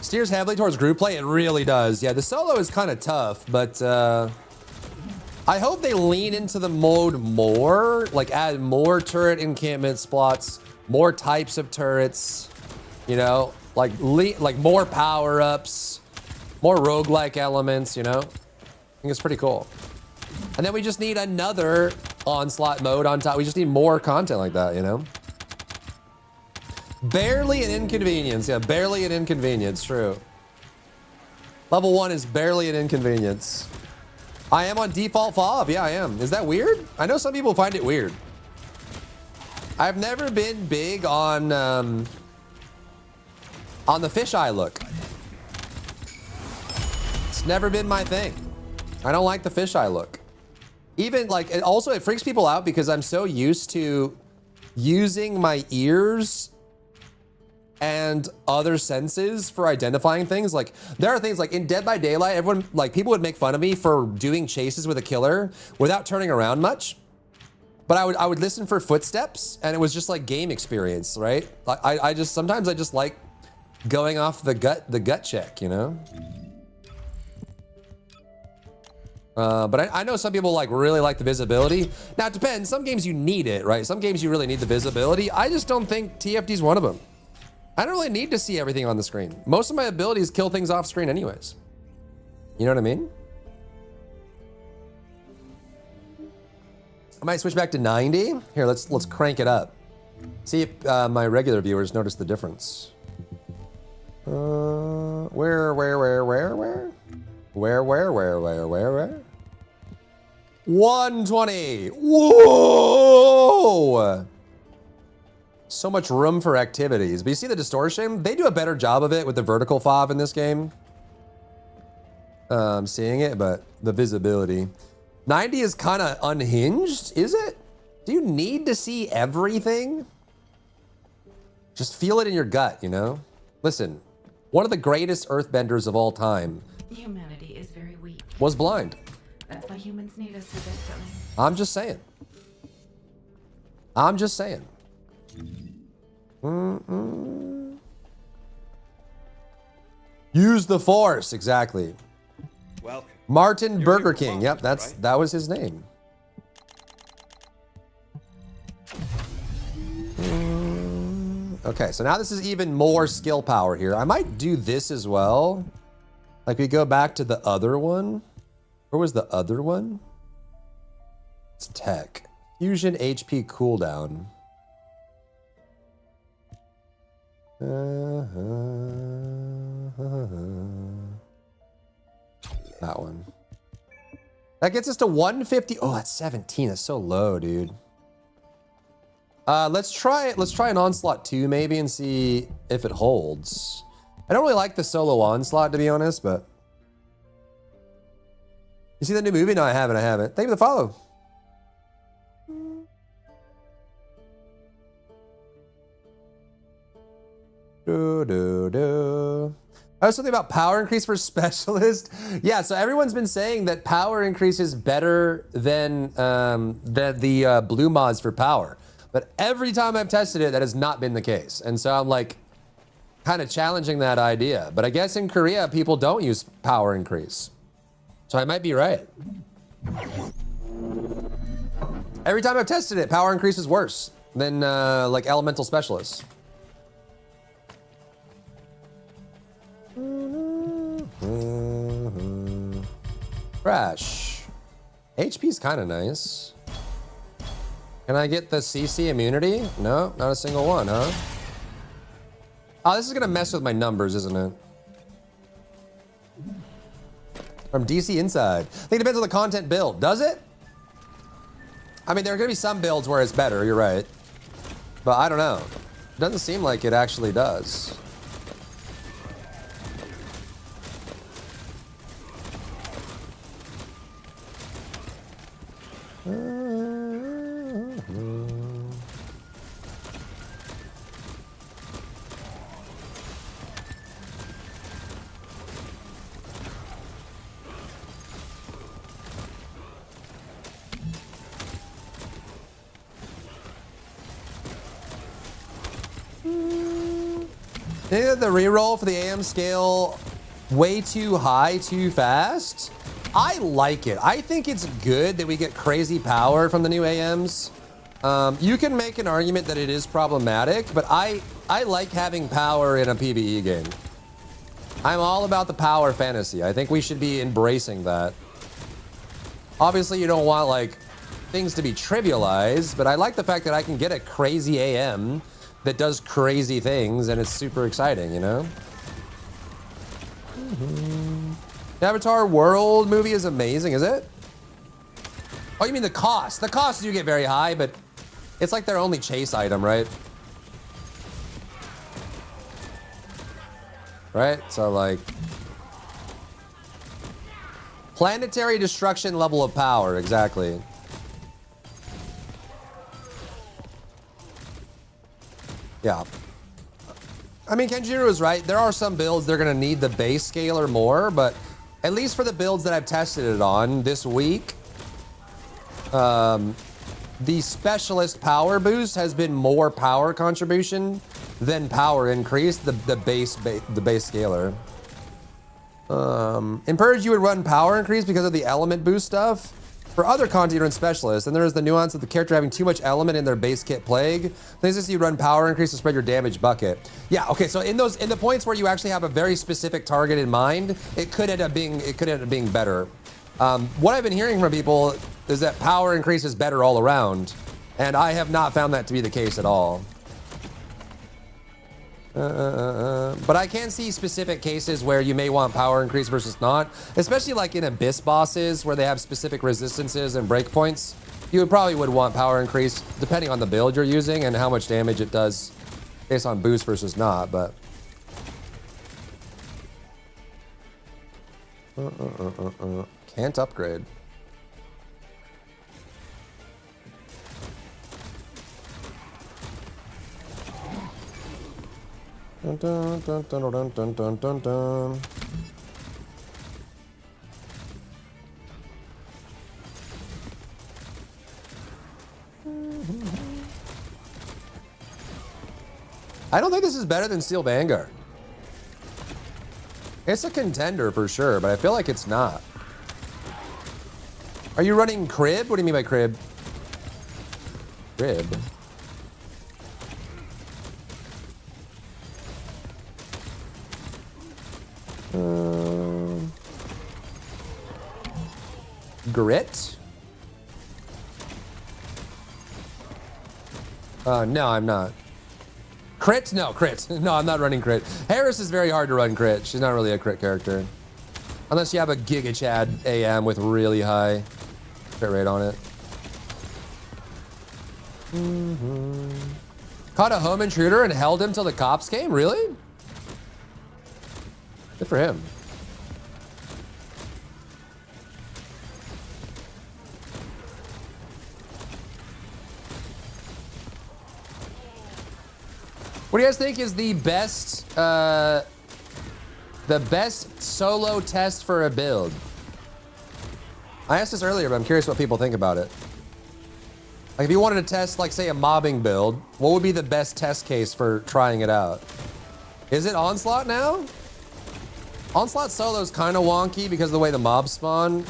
Steers heavily towards group play. It really does. Yeah, the solo is kind of tough, but I hope they lean into the mode more, like add more turret encampment spots, more types of turrets, you know, like more power-ups, more roguelike elements, you know? I think it's pretty cool. And then we just need another Onslaught mode on top. We just need more content like that, you know? Barely an inconvenience. Yeah, barely an inconvenience. True. Level 1 is barely an inconvenience. I am on default fob. Yeah, I am. Is that weird? I know some people find it weird. I've never been big on the fisheye look. It's never been my thing. I don't like the fisheye look. Even like, also it freaks people out because I'm so used to using my ears and other senses for identifying things. Like there are things like in Dead by Daylight, everyone, like people would make fun of me for doing chases with a killer without turning around much. But I would listen for footsteps and it was just like game experience, right? I just, sometimes I just like going off the gut check, you know? But I know some people like really like the visibility. Now it depends, some games you need it, right? Some games you really need the visibility. I just don't think TFD is one of them. I don't really need to see everything on the screen. Most of my abilities kill things off screen anyways. You know what I mean? I might switch back to 90. Here, let's crank it up. See if my regular viewers notice the difference. Where? 120. Whoa! So much room for activities. But you see the distortion? They do a better job of it with the vertical fob in this game. I'm seeing it, but the visibility. 90 is kind of unhinged, is it? Do you need to see everything? Just feel it in your gut, you know? Listen, one of the greatest earthbenders of all time. Humanity is very weak. Was blind. That's why humans need us so desperately. I'm just saying. I'm just saying. Use the force, exactly. Welcome. Martin Burger King. Yep, that was his name. Okay, so now this is even more skill power here. I might do this as well. Like we go back to the other one. Where was the other one? It's tech. Fusion HP cooldown. That one. That gets us to 150. Oh, that's 17. That's so low, dude. Let's try an Onslaught 2 maybe and see if it holds. I don't really like the solo Onslaught, to be honest, but You see the new movie? No, I haven't. Thank you for the follow. I was something about power increase for specialist. Yeah, so everyone's been saying that power increase is better than the blue mods for power. But every time I've tested it, that has not been the case. And so I'm like kind of challenging that idea. But I guess in Korea, people don't use power increase. So I might be right. Every time I've tested it, power increase is worse than like elemental specialists. Crash. HP's kind of nice. Can I get the CC immunity? No, not a single one, huh? Oh, this is gonna mess with my numbers, isn't it? From DC Inside. I think it depends on the content build. Does it? I mean, there are gonna be some builds where it's better, you're right. But I don't know. It doesn't seem like it actually does. The reroll for the AM scale way too high, too fast. I like it. I think it's good that we get crazy power from the new AMs. You can make an argument that it is problematic, but I like having power in a PvE game. I'm all about the power fantasy. I think we should be embracing that. Obviously, you don't want like things to be trivialized, but I like the fact that I can get a crazy AM that does crazy things, and it's super exciting, you know? The Avatar World movie is amazing, is it? Oh, you mean the cost? The costs do get very high, but it's like their only chase item, right? Right? So like... planetary destruction level of power, exactly. Yeah. I mean, Kenjiro is right. There are some builds they're going to need the base scaler more, but at least for the builds that I've tested it on this week, the specialist power boost has been more power contribution than power increase, the base scaler. In Purge, you would run power increase because of the element boost stuff. For other content, you run specialist, and there is the nuance of the character having too much element in their base kit plague. Things is you run power increase to spread your damage bucket. Yeah, okay, so in the points where you actually have a very specific target in mind, it could end up being better. What I've been hearing from people is that power increase is better all around, and I have not found that to be the case at all. But I can see specific cases where you may want power increase versus not, especially like in abyss bosses where they have specific resistances and breakpoints. You probably would want power increase depending on the build you're using and how much damage it does based on boost versus not, but can't upgrade. Dun, dun, dun, dun, dun, dun, dun, dun, dun. I don't think this is better than Steel Vanguard. It's a contender for sure, but I feel like it's not. Are you running crib? What do you mean by crib? Crib. Grit? No, I'm not. Crit? No, crit. No, I'm not running crit. Harris is very hard to run crit. She's not really a crit character. Unless you have a Giga Chad AM with really high crit rate on it. Caught a home intruder and held him till the cops came? Really? Good for him. What do you guys think is the best solo test for a build? I asked this earlier, but I'm curious what people think about it. Like if you wanted to test, like say a mobbing build, what would be the best test case for trying it out? Is it Onslaught now? Onslaught solo is kind of wonky because of the way the mobs spawn.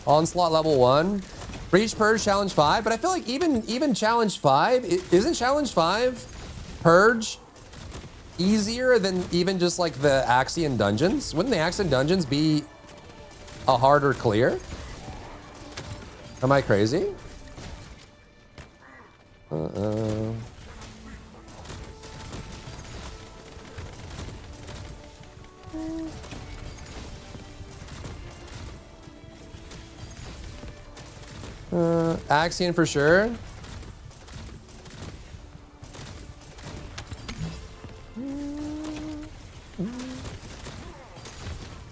Onslaught level 1. Breach Purge Challenge 5, but I feel like even Challenge 5, isn't Challenge 5 Purge easier than even just like the Axion dungeons? Wouldn't the Axion dungeons be a harder clear? Am I crazy? Axion for sure.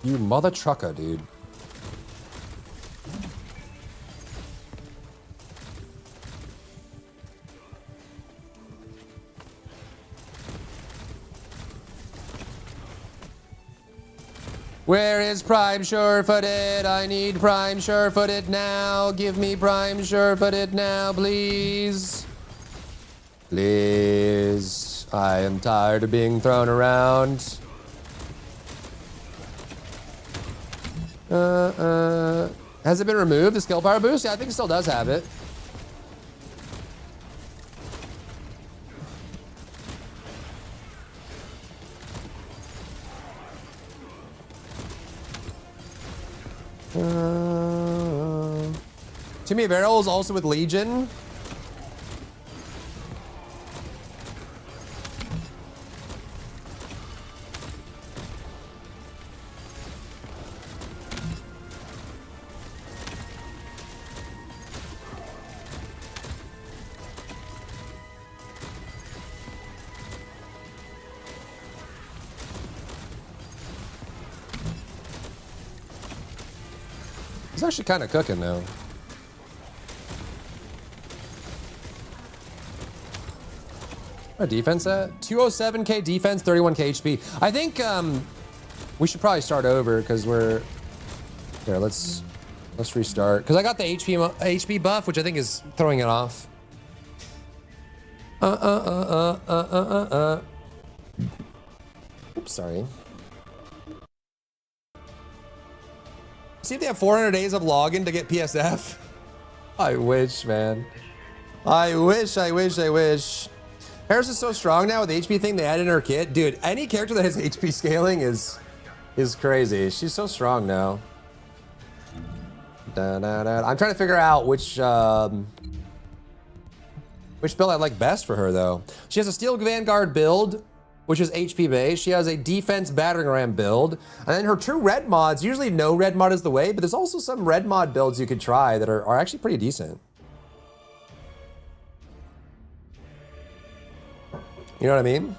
You mother trucker, dude. Where is Prime Sure-Footed? I need Prime Sure-Footed now. Give me Prime Sure-Footed now, please. Please. I am tired of being thrown around. Has it been removed, the skill power boost? Yeah, I think it still does have it. Timmy Barrel is also with Legion. It's actually kind of cooking now. Our defense at 207k defense, 31k HP. I think we should probably start over because we're here. Let's restart because I got the HP buff, which I think is throwing it off. Oops, sorry. See if they have 400 days of login to get PSF. I wish, man. I wish. Harris is so strong now with the HP thing they added in her kit. Dude, any character that has HP scaling is crazy. She's so strong now. I'm trying to figure out which build I like best for her though. She has a Steel Vanguard build, which is HP based. She has a defense battering ram build. And then her true red mods, usually no red mod is the way, but there's also some red mod builds you could try that are actually pretty decent. You know what I mean?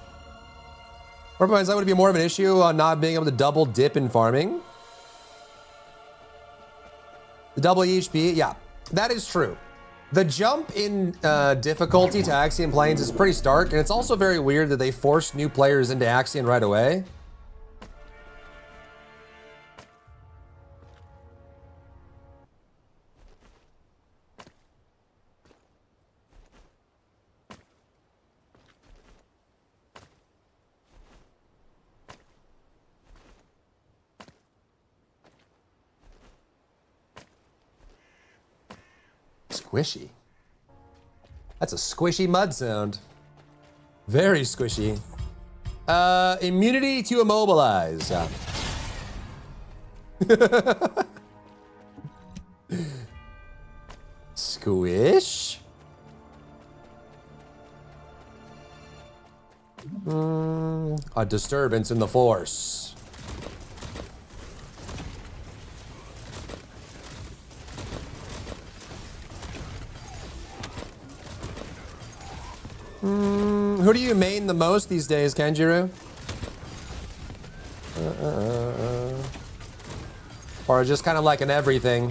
Or otherwise, that would be more of an issue on not being able to double dip in farming. The double HP, yeah, that is true. The jump in difficulty to Axion Plains is pretty stark, and it's also very weird that they forced new players into Axion right away. Squishy. That's a squishy mud sound. Very squishy. Immunity to immobilize. Yeah. Squish. A disturbance in the force. Who do you main the most these days, Kenjiro? Or just kind of like an everything,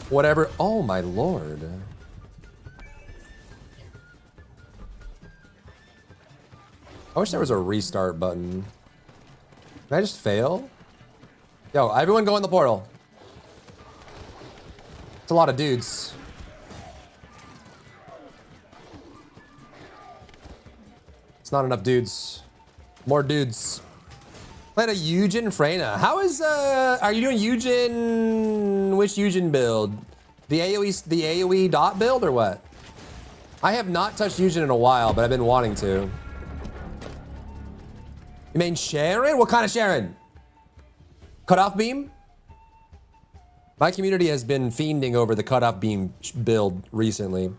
whatever. Oh my lord. I wish there was a restart button. Can I just fail? Yo, everyone go in the portal. It's a lot of dudes. It's not enough dudes. More dudes. Played a Eugen Freyna. How is, are you doing Eugen, which Eugen build? The AoE dot build or what? I have not touched Eugen in a while, but I've been wanting to. You mean Sharon? What kind of Sharon? Cutoff beam? My community has been fiending over the cutoff beam build recently.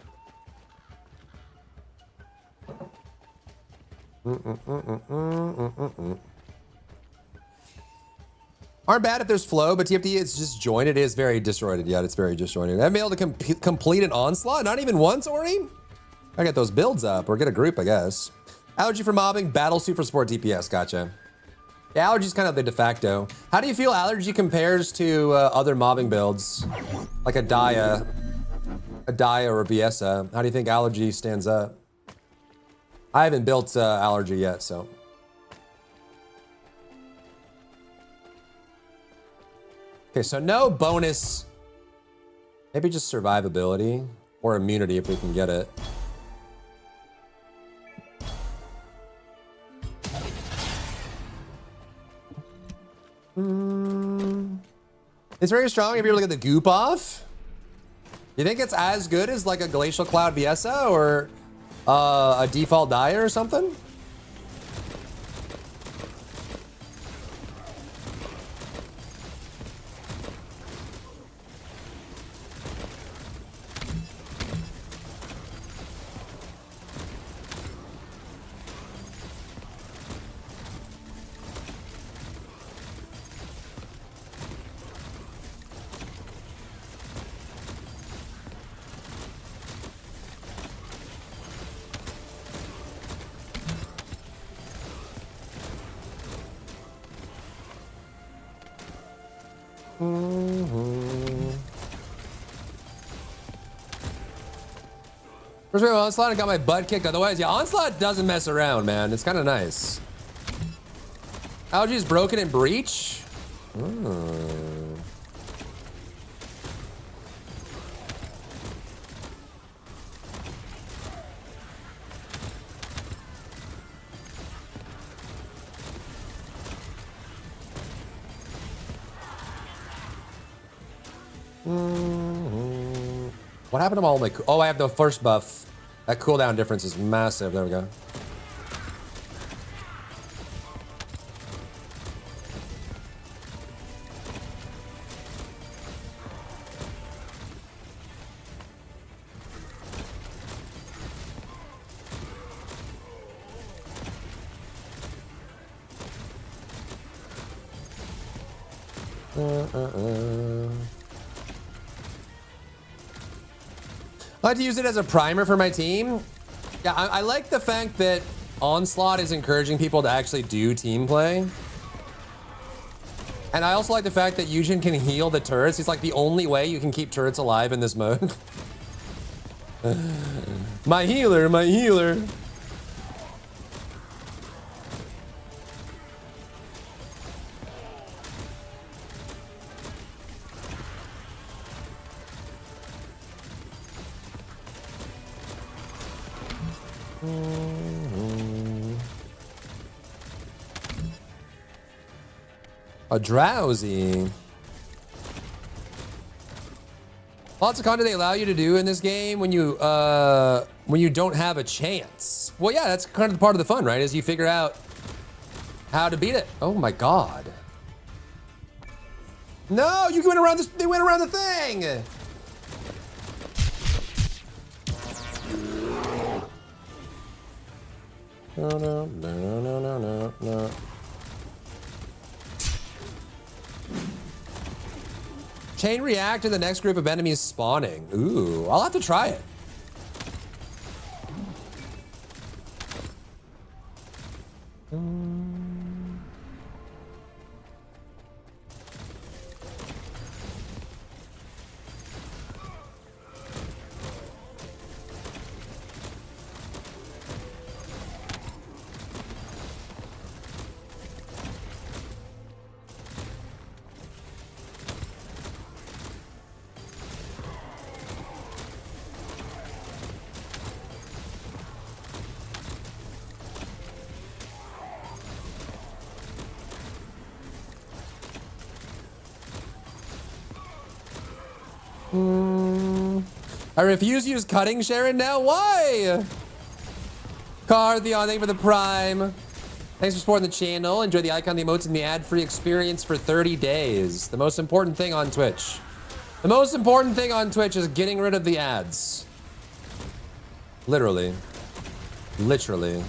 Aren't bad if there's flow, but TFT is just jointed. It is very disjointed. Yeah, it's very disjointed. I haven't been able to complete an onslaught, not even once, Ori? I get those builds up, or get a group, I guess. Allergy for mobbing, battle suit for support DPS, gotcha. Yeah, allergy's kind of the de facto. How do you feel allergy compares to other mobbing builds? Like a Dia or a Viesa. How do you think allergy stands up? I haven't built allergy yet, so. Okay, so no bonus. Maybe just survivability or immunity if we can get it. It's very strong if you ever look at the goop off. You think it's as good as like a Glacial Cloud Viesa or a default Dire or something? First of all, Onslaught, I got my butt kicked. Otherwise, yeah, Onslaught doesn't mess around, man. It's kind of nice. Allergy's broken in breach. What happened to all my... Oh, I have the first buff. That cooldown difference is massive. There we go. I like to use it as a primer for my team. Yeah, I like the fact that Onslaught is encouraging people to actually do team play. And I also like the fact that Eugen can heal the turrets. It's like the only way you can keep turrets alive in this mode. My healer, my healer. A drowsy. Lots of content they allow you to do in this game when you don't have a chance. Well, yeah, that's kind of part of the fun, right? Is you figure out how to beat it. Oh my god. No, you went around this. They went around the thing. No, no, no, no, no, no, no. Chain react in the next group of enemies spawning. Ooh, I'll have to try it. I refuse to use cutting, Sharon, now. Why? Cartheon, thank you for the prime. Thanks for supporting the channel. Enjoy the icon, the emotes, and the ad-free experience for 30 days. The most important thing on Twitch. The most important thing on Twitch is getting rid of the ads. Literally. Literally.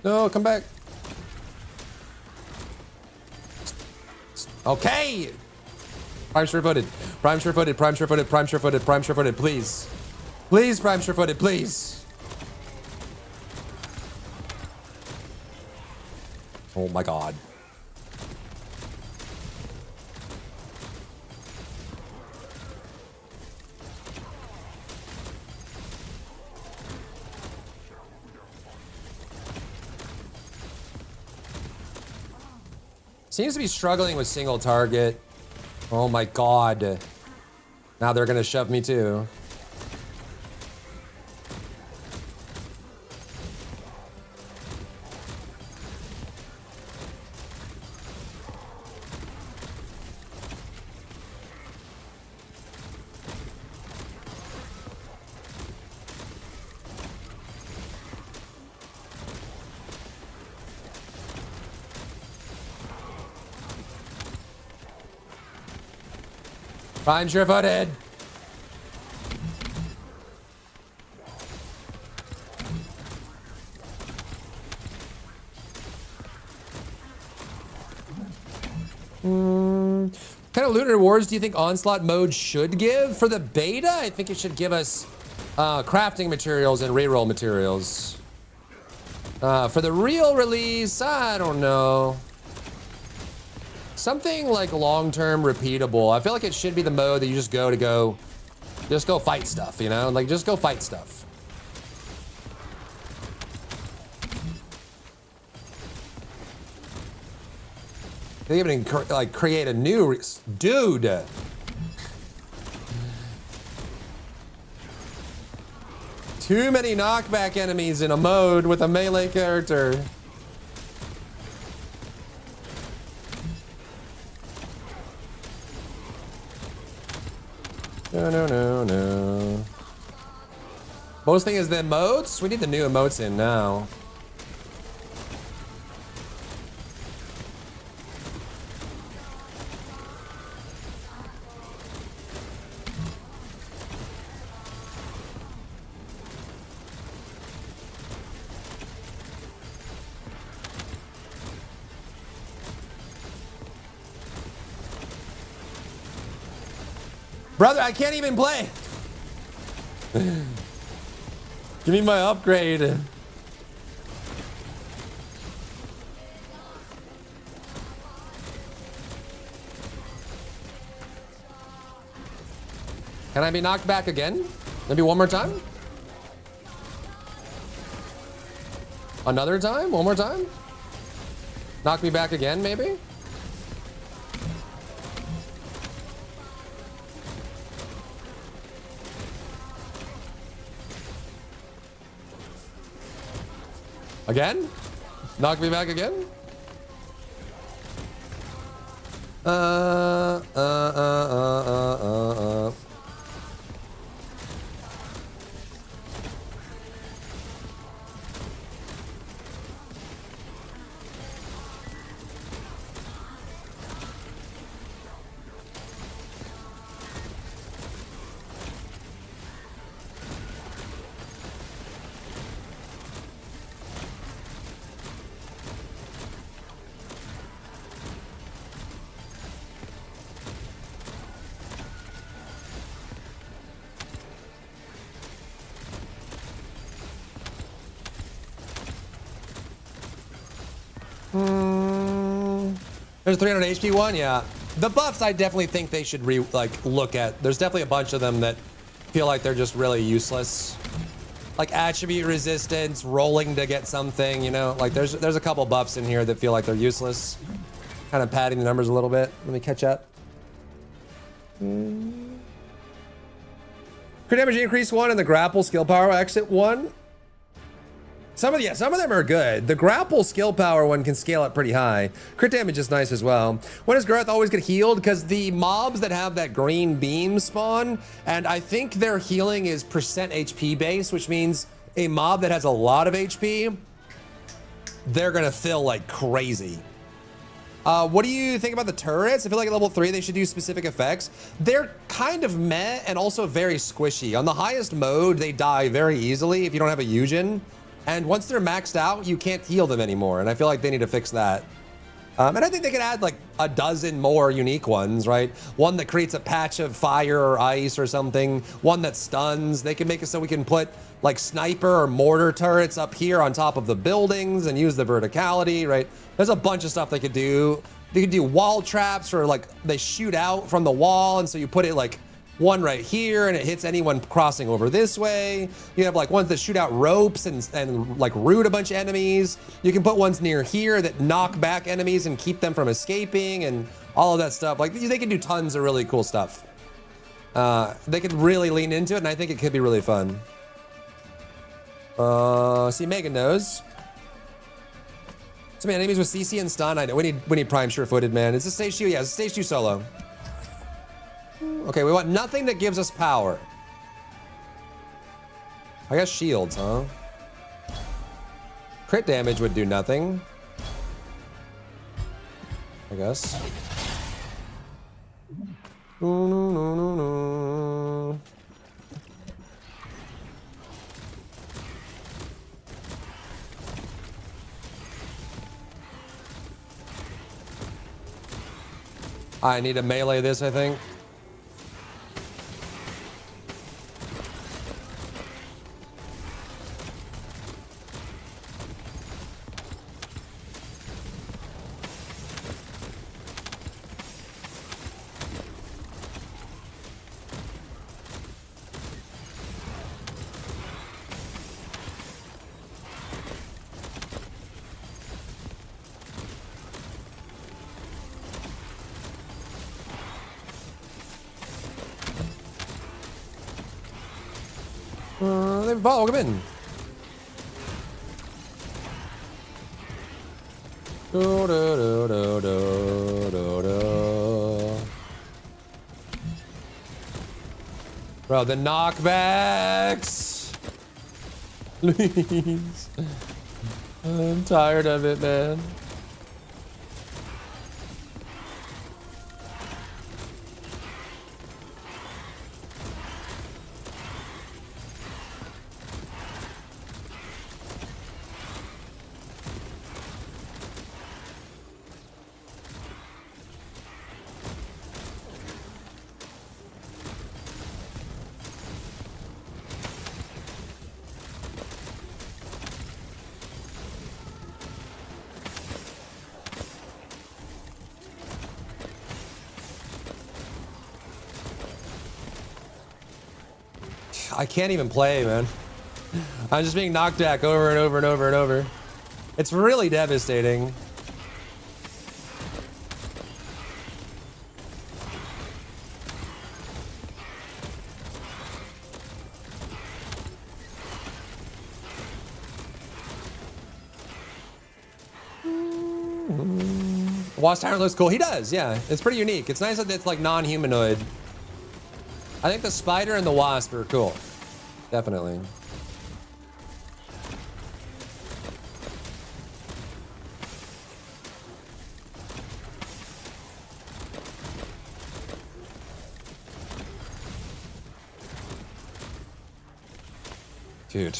No, come back. Okay. Prime sure-footed. Prime sure-footed. Prime sure-footed. Prime sure-footed. Prime sure-footed. Please. Please, prime sure-footed. Please. Oh my god. Seems to be struggling with single target. Oh my god. Now they're gonna shove me too. Prime sure-footed. What kind of loot rewards do you think Onslaught mode should give? For the beta, I think it should give us crafting materials and reroll materials. For the real release, I don't know. Something like long-term repeatable. I feel like it should be the mode that you just go fight stuff, you know? Like, just go fight stuff. They even like create a new dude. Too many knockback enemies in a mode with a melee character. No. Most thing is the emotes. We need the new emotes in now. Brother, I can't even play. Give me my upgrade. Can I be knocked back again? Maybe one more time? Another time? One more time? Knock me back again, maybe? Again? Knock me back again? There's 300 HP one, yeah. The buffs, I definitely think they should look at. There's definitely a bunch of them that feel like they're just really useless. Like attribute resistance, rolling to get something, you know? Like there's a couple buffs in here that feel like they're useless. Kind of padding the numbers a little bit. Let me catch up. Crit damage increase 1 and the grapple skill power exit 1. Some of them are good. The grapple skill power one can scale up pretty high. Crit damage is nice as well. When does growth always get healed? Because the mobs that have that green beam spawn, and I think their healing is percent HP based, which means a mob that has a lot of HP, they're gonna fill like crazy. What do you think about the turrets? I feel like at level 3 they should do specific effects. They're kind of meh and also very squishy. On the highest mode, they die very easily if you don't have a Eugen. And once they're maxed out, you can't heal them anymore. And I feel like they need to fix that. And I think they could add like a dozen more unique ones, right? One that creates a patch of fire or ice or something. One that stuns. They can make it so we can put like sniper or mortar turrets up here on top of the buildings and use the verticality, right? There's a bunch of stuff they could do. They could do wall traps, or like they shoot out from the wall, and so you put it like one right here and it hits anyone crossing over this way. You have like ones that shoot out ropes and like root a bunch of enemies. You can put ones near here that knock back enemies and keep them from escaping and all of that stuff. Like they can do tons of really cool stuff. They could really lean into it, and I think it could be really fun. See, Megan knows. So man, enemies with CC and stun. I know we need prime sure-footed, man. Is this stage 2? Yeah, it's stage 2 solo. Okay, we want nothing that gives us power. I guess shields, huh? Crit damage would do nothing. I guess. No. I need to melee this, I think. Welcome in. Bro, the knockbacks. Please. I'm tired of it, man. I can't even play, man. I'm just being knocked back over and over and over and over. It's really devastating. Wasp Tyrant looks cool. He does, yeah. It's pretty unique. It's nice that it's like non-humanoid. I think the spider and the wasp are cool. Definitely. Dude.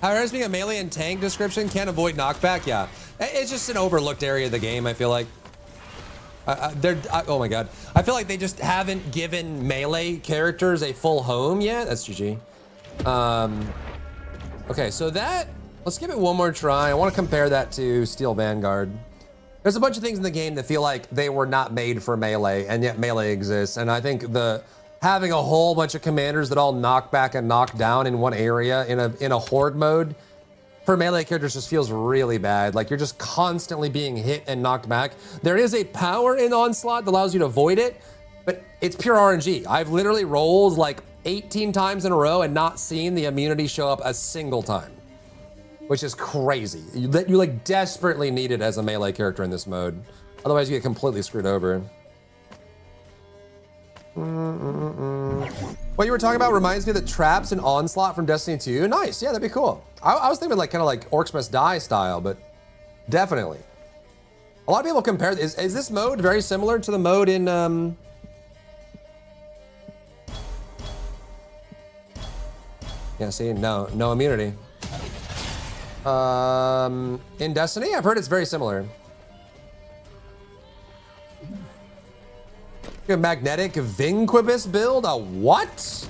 However, being a melee and tank description can't avoid knockback. Yeah, it's just an overlooked area of the game. I feel like oh my god, I feel like they just haven't given melee characters a full home yet. That's GG. Okay, so let's give it one more try. I want to compare that to Steel Vanguard. There's a bunch of things in the game that feel like they were not made for melee, and yet melee exists. And I think having a whole bunch of commanders that all knock back and knock down in one area in a horde mode for melee characters just feels really bad. Like you're just constantly being hit and knocked back. There is a power in Onslaught that allows you to avoid it, but it's pure RNG. I've literally rolled like 18 times in a row and not seen the immunity show up a single time, which is crazy. You like desperately need it as a melee character in this mode. Otherwise you get completely screwed over. What you were talking about reminds me of the traps and Onslaught from Destiny 2. Nice, yeah, that'd be cool. I was thinking like kind of like Orcs Must Die style, but definitely. A lot of people compare, is this mode very similar to the mode in, yeah, see, no immunity. In Destiny, I've heard it's very similar. A magnetic Vinquibus build? A what?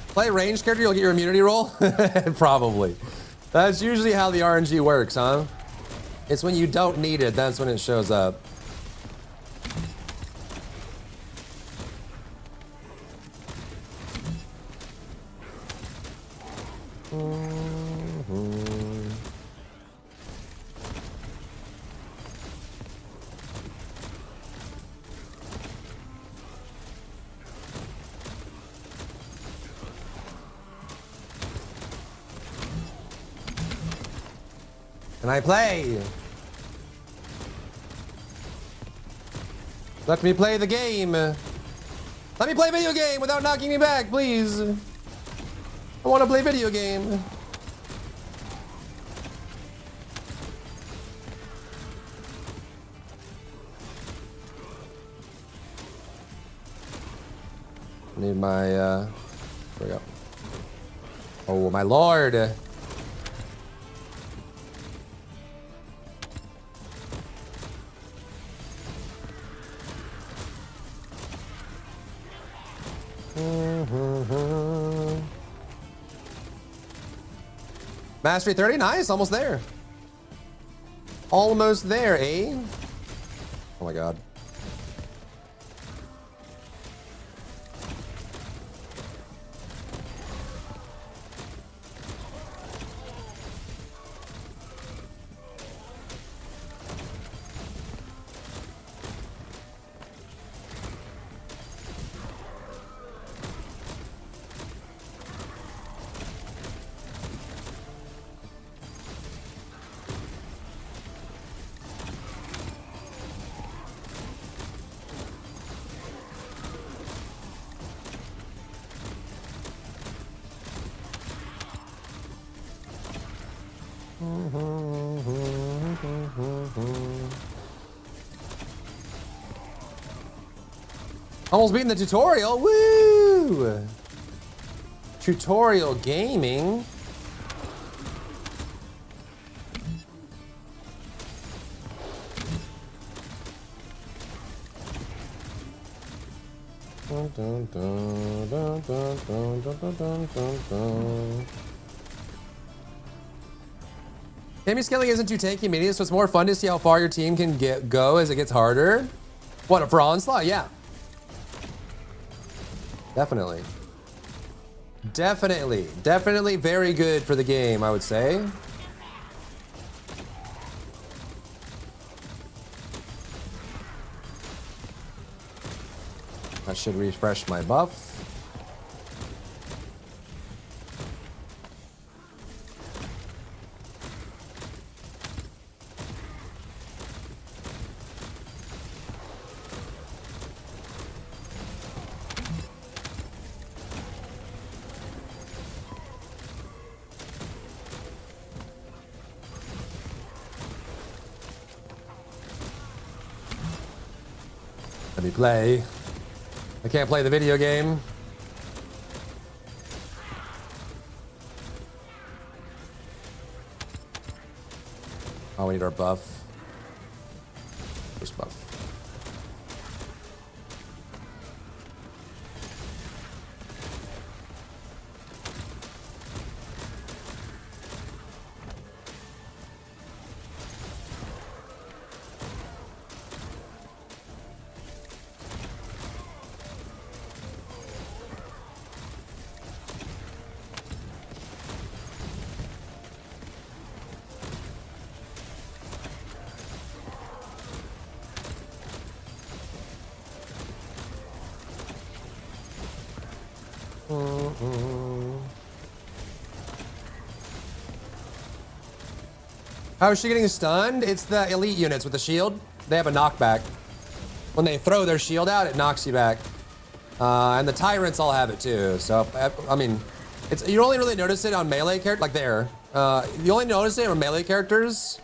Play ranged character, you'll get your immunity roll? Probably. That's usually how the RNG works, huh? It's when you don't need it, that's when it shows up. Can I play? Let me play the game. Let me play video game without knocking me back, please. I want to play video game. Need my, there we go. Oh, my lord. Mastery 30, nice, almost there. Almost there, eh? Oh my god. Almost beating the tutorial, woo! Tutorial gaming. Dun, dun, dun, dun, dun, dun, dun, dun, dun, dun. Gaming scaling isn't too tanky media, so it's more fun to see how far your team can go as it gets harder. What, for Onslaught? Yeah. Definitely. Definitely very good for the game, I would say. I should refresh my buff. me play. I can't play the video game. Oh, we need our buff. First buff. How is she getting stunned? It's the elite units with the shield. They have a knockback. When they throw their shield out, it knocks you back. And the tyrants all have it too. So, I mean, you only really notice it on melee characters, like there. You only notice it on melee characters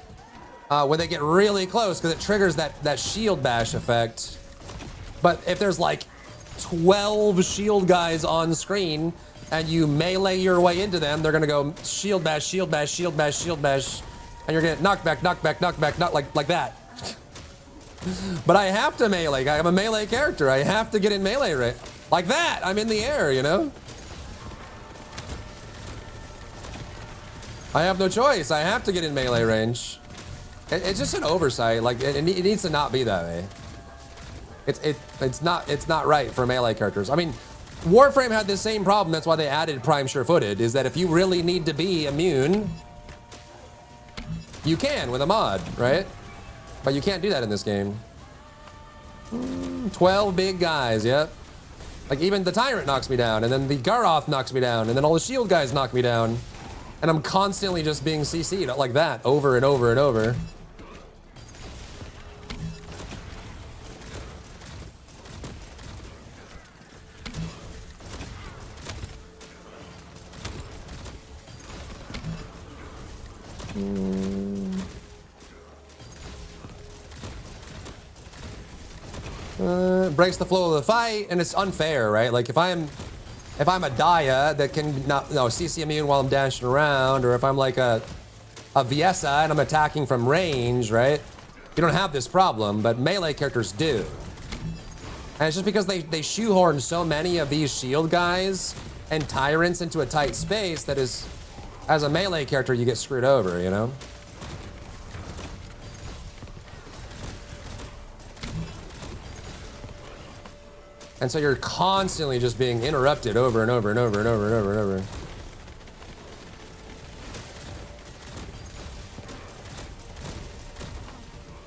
when they get really close because it triggers that shield bash effect. But if there's like 12 shield guys on screen and you melee your way into them, they're gonna go shield bash, shield bash, shield bash, shield bash. And you're gonna knock back, like that. But I have to melee. I'm a melee character. I have to get in melee range. Like that. I'm in the air, you know? I have no choice. I have to get in melee range. It's just an oversight. Like it needs to not be that way. It's not right for melee characters. I mean, Warframe had the same problem. That's why they added Prime Sure-Footed. Is that if you really need to be immune, you can with a mod, right? But you can't do that in this game. 12 big guys, yep. Like even the Tyrant knocks me down, and then the Garoth knocks me down, and then all the shield guys knock me down. And I'm constantly just being CC'd like that, over and over and over. Breaks the flow of the fight, and it's unfair, right? Like if I'm a Daya that can CC immune while I'm dashing around, or if I'm like a Viesa and I'm attacking from range, right? You don't have this problem, but melee characters do. And it's just because they shoehorn so many of these shield guys and tyrants into a tight space that is, as a melee character, you get screwed over, you know? And so you're constantly just being interrupted over and over and over and over and over and over.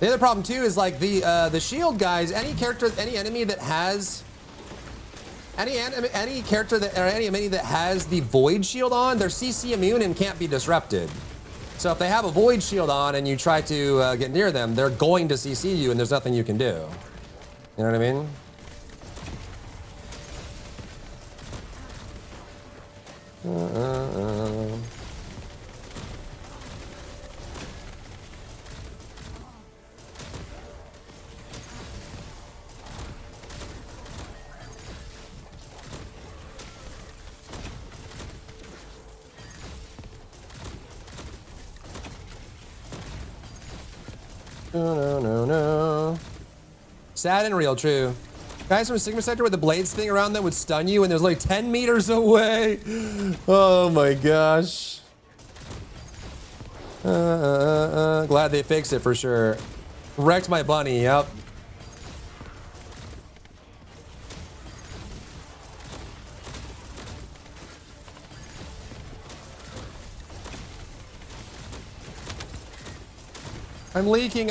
The other problem too is like the shield guys. Any enemy that has the void shield on, they're CC immune and can't be disrupted. So if they have a void shield on and you try to get near them, they're going to CC you, and there's nothing you can do. You know what I mean? No. Sad and real, true. Guys from Sigma Sector with the blades thing around them would stun you, and there's like 10 meters away. Oh my gosh. Glad they fixed it for sure. Wrecked my bunny, yep. I'm leaking.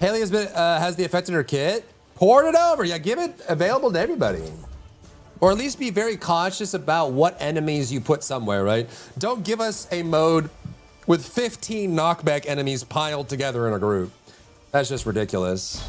Haley has the effect in her kit. Port it over. Yeah, give it available to everybody. Or at least be very cautious about what enemies you put somewhere, right? Don't give us a mode with 15 knockback enemies piled together in a group. That's just ridiculous.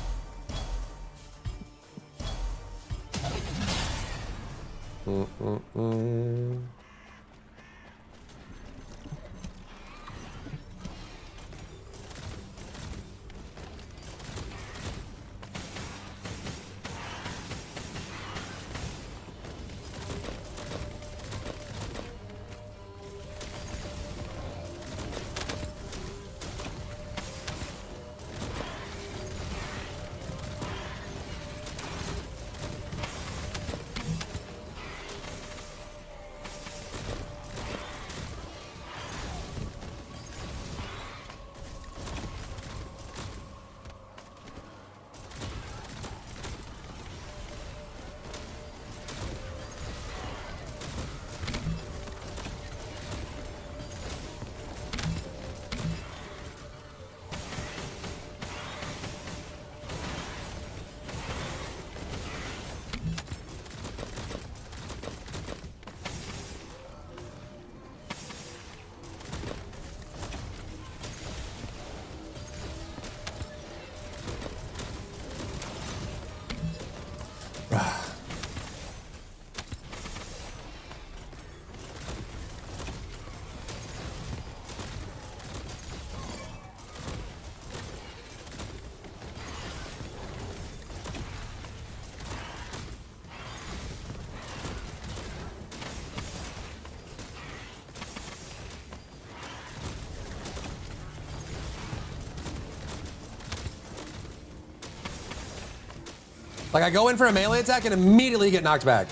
Like I go in for a melee attack and immediately get knocked back.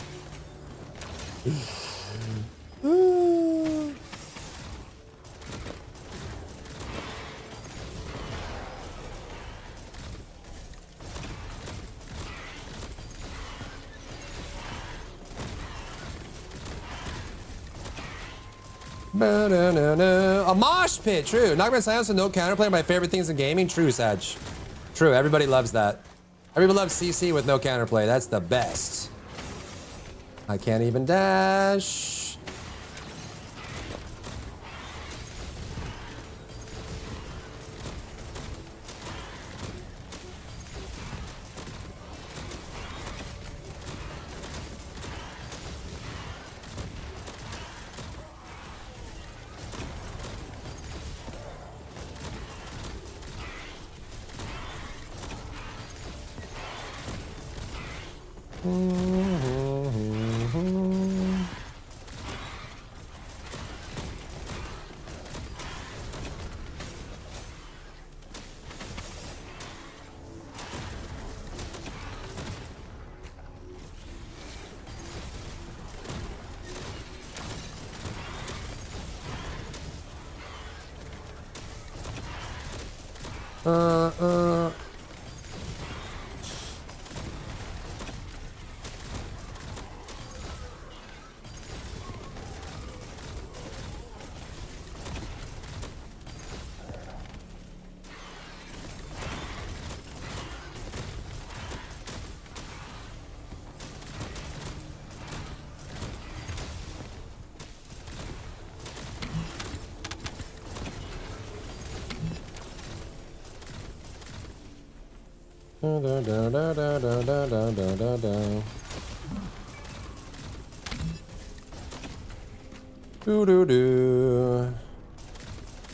A mosh pit, true. Knockback silence with no counterplay are my favorite things in gaming. True, Sag. True, everybody loves that. Everybody loves CC with no counterplay. That's the best. I can't even dash.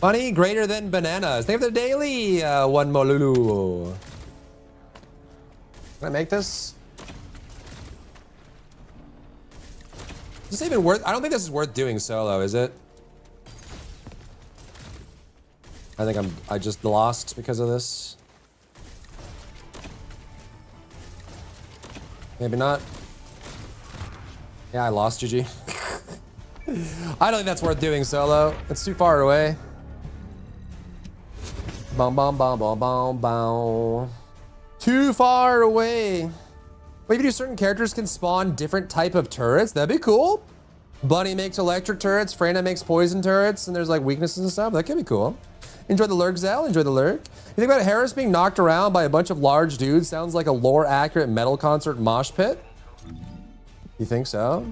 Money greater than bananas. Thank you for the daily, one molulu. Can I make this? Is this even worth? I don't think this is worth doing solo, is it? I think I just lost because of this. Maybe not. Yeah, I lost, GG. I don't think that's worth doing solo. It's too far away. Bom bom bom bom bom bom. Too far away. Wait, if you do certain characters can spawn different type of turrets, that'd be cool. Bunny makes electric turrets, Freyna makes poison turrets, and there's like weaknesses and stuff. That could be cool. Enjoy the lurk, Zal. Enjoy the lurk. You think about Harris being knocked around by a bunch of large dudes sounds like a lore-accurate metal concert mosh pit? You think so?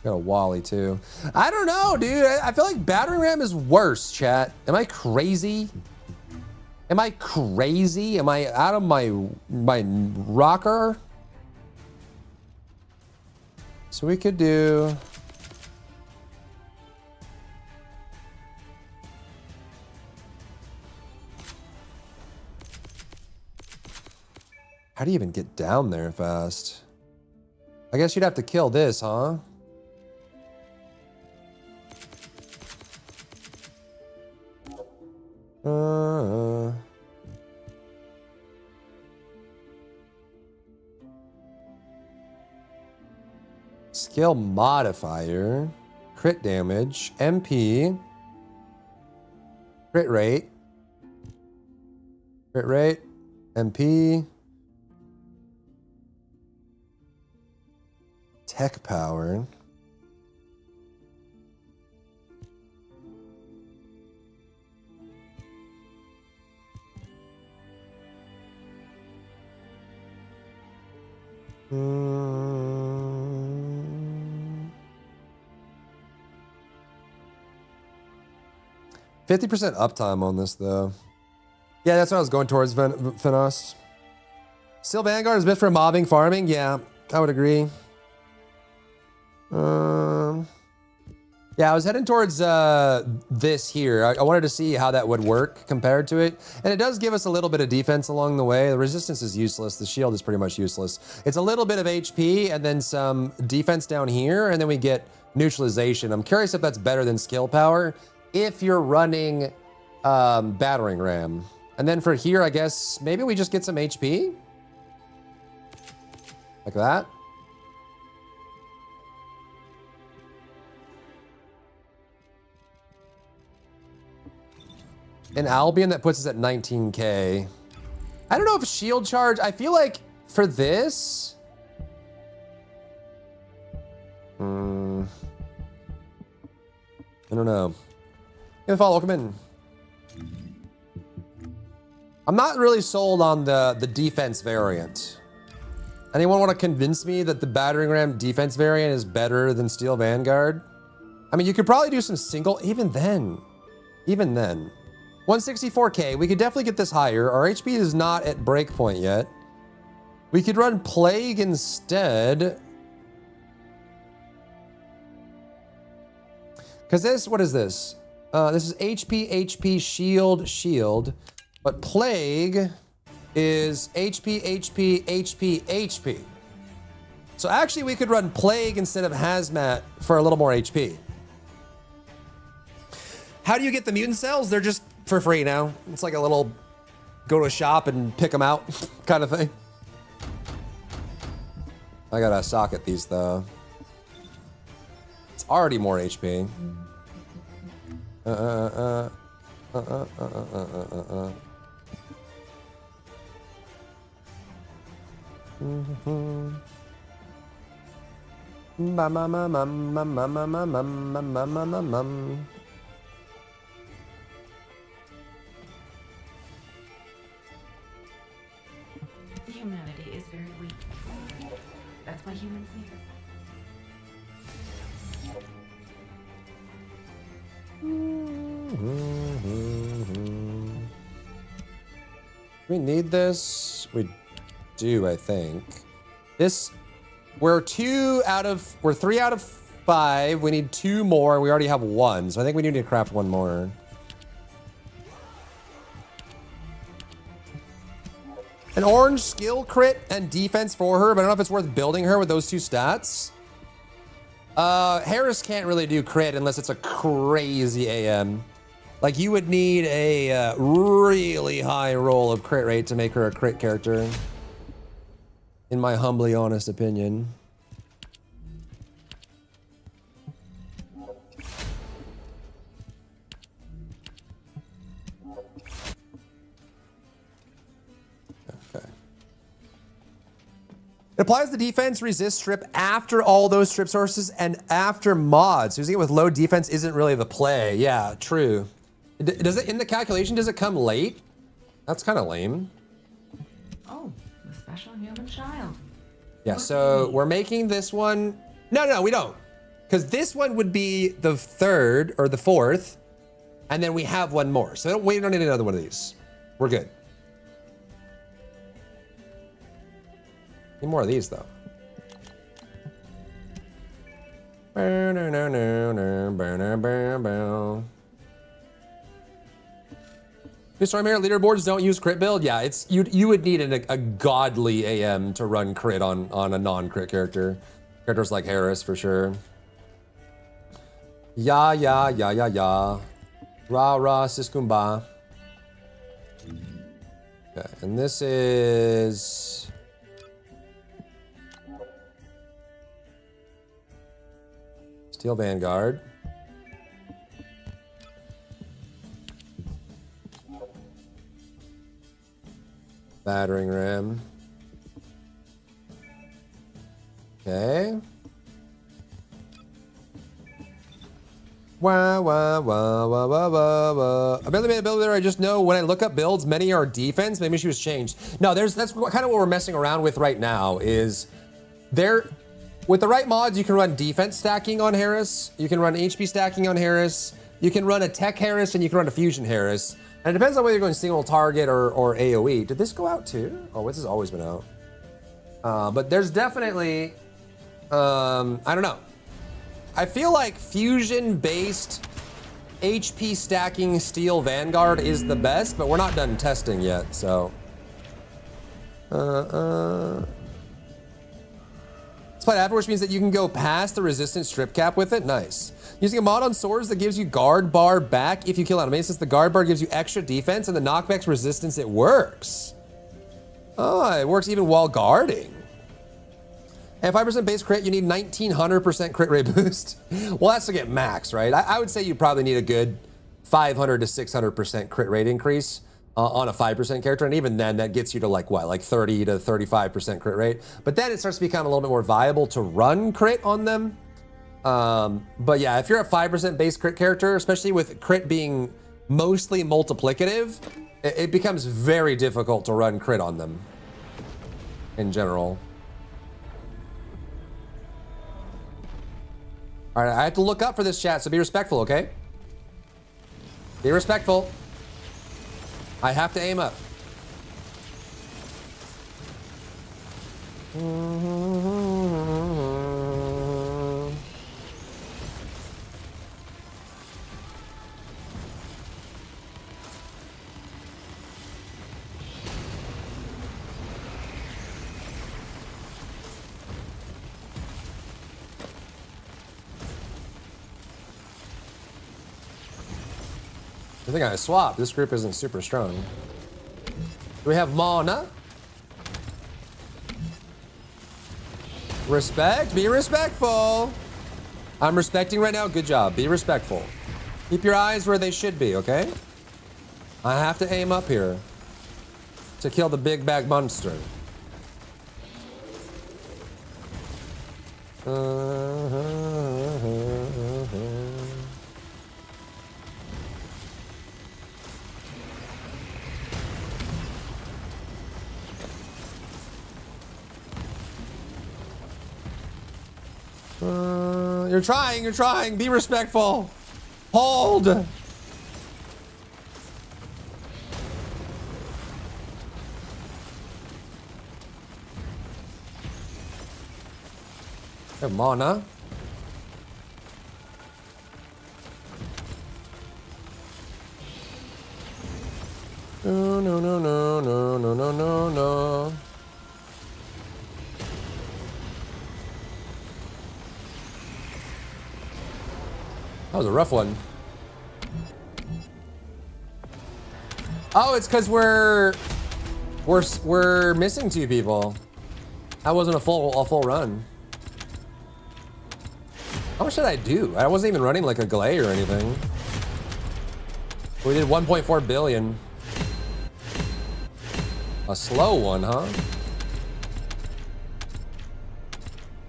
Got a Wally too. I don't know, dude. I feel like battering ram is worse, chat. Am I crazy? Am I crazy? Am I out of my rocker? So we could do... How do you even get down there fast? I guess you'd have to kill this, huh? Skill modifier, crit damage, MP, crit rate, MP, tech power. Hmm. 50% uptime on this, though. Yeah, that's what I was going towards, Finos. Still Vanguard is best for mobbing, farming? Yeah, I would agree. Yeah, I was heading towards this here. I wanted to see how that would work compared to it. And it does give us a little bit of defense along the way. The resistance is useless. The shield is pretty much useless. It's a little bit of HP and then some defense down here, and then we get neutralization. I'm curious if that's better than skill power if you're running battering ram. And then for here, I guess maybe we just get some HP? Like that? In Albion, that puts us at 19K. I don't know if shield charge, I feel like for this... I don't know. Gonna follow, come in. I'm not really sold on the defense variant. Anyone want to convince me that the battering ram defense variant is better than Steel Vanguard? I mean, you could probably do some single, even then. 164K, we could definitely get this higher. Our HP is not at breakpoint yet. We could run Plague instead. Because this, what is this? This is HP, HP, shield, shield. But Plague is HP, HP, HP, HP. So actually we could run Plague instead of Hazmat for a little more HP. How do you get the mutant cells? They're just for free now. It's like a little go to a shop and pick them out kind of thing. I gotta socket these though. It's already more HP. Humanity is very weak. That's why humans need us. We need this. We do, I think. This, we're 3 out of 5. We need 2 more. We already have 1, so I think we need to craft 1 more. An orange skill crit and defense for her, but I don't know if it's worth building her with those 2 stats. Harris can't really do crit unless it's a crazy AM. Like, you would need a really high roll of crit rate to make her a crit character. In my humbly honest opinion. Okay. It applies the defense resist strip after all those strip sources and after mods. Using it with low defense isn't really the play. Yeah, true. Does it, in the calculation, does it come late? That's kind of lame. Oh, the special human child. Yeah, so we're making this one. No, we don't. Because this one would be the 3rd or the 4th. And then we have 1 more. So we don't need another one of these. We're good. Need more of these, though. Stormhare leaderboards don't use crit build. Yeah, it's you would need a godly AM to run crit on a non-crit character. Characters like Harris for sure. Ya ya ya ya ya. Ra ra siskumba. Okay, and this is Steel Vanguard. Battering ram. Okay. Wah, wah, wah, wah, wah, wah, wah. Ability builder, I just know when I look up builds, many are defense. Maybe she was changed. No, that's kind of what we're messing around with right now is with the right mods, you can run defense stacking on Harris. You can run HP stacking on Harris. You can run a tech Harris and you can run a fusion Harris. And it depends on whether you're going single target or AoE. Did this go out too? Oh, this has always been out. But there's definitely, I don't know. I feel like fusion-based HP stacking Steel Vanguard is the best, but we're not done testing yet, so. Split after, which means that you can go past the resistance strip cap with it. Nice. Using a mod on swords that gives you guard bar back if you kill enemies, since the guard bar gives you extra defense and the knockback's resistance, it works. Oh, it works even while guarding. And 5% base crit, you need 1900% crit rate boost. Well, that's to get max, right? I would say you probably need a good 500 to 600% crit rate increase on a 5% character. And even then, that gets you to like what? Like 30 to 35% crit rate. But then it starts to become a little bit more viable to run crit on them. But yeah, if you're a 5% base crit character, especially with crit being mostly multiplicative, it becomes very difficult to run crit on them in general. All right, I have to look up for this chat, so be respectful, okay? Be respectful. I have to aim up. I think I swapped. This group isn't super strong. Do we have Mana? Respect. Be respectful. I'm respecting right now. Good job. Be respectful. Keep your eyes where they should be, okay? I have to aim up here to kill the big bag monster. You're trying. Be respectful. Hold. Come on, huh? No, no, no, no, no, no, no, no, no. That was a rough one. Oh, it's because we're missing 2 people. That wasn't a full run. How much did I do? I wasn't even running like a Glay or anything. We did 1.4 billion. A slow one, huh?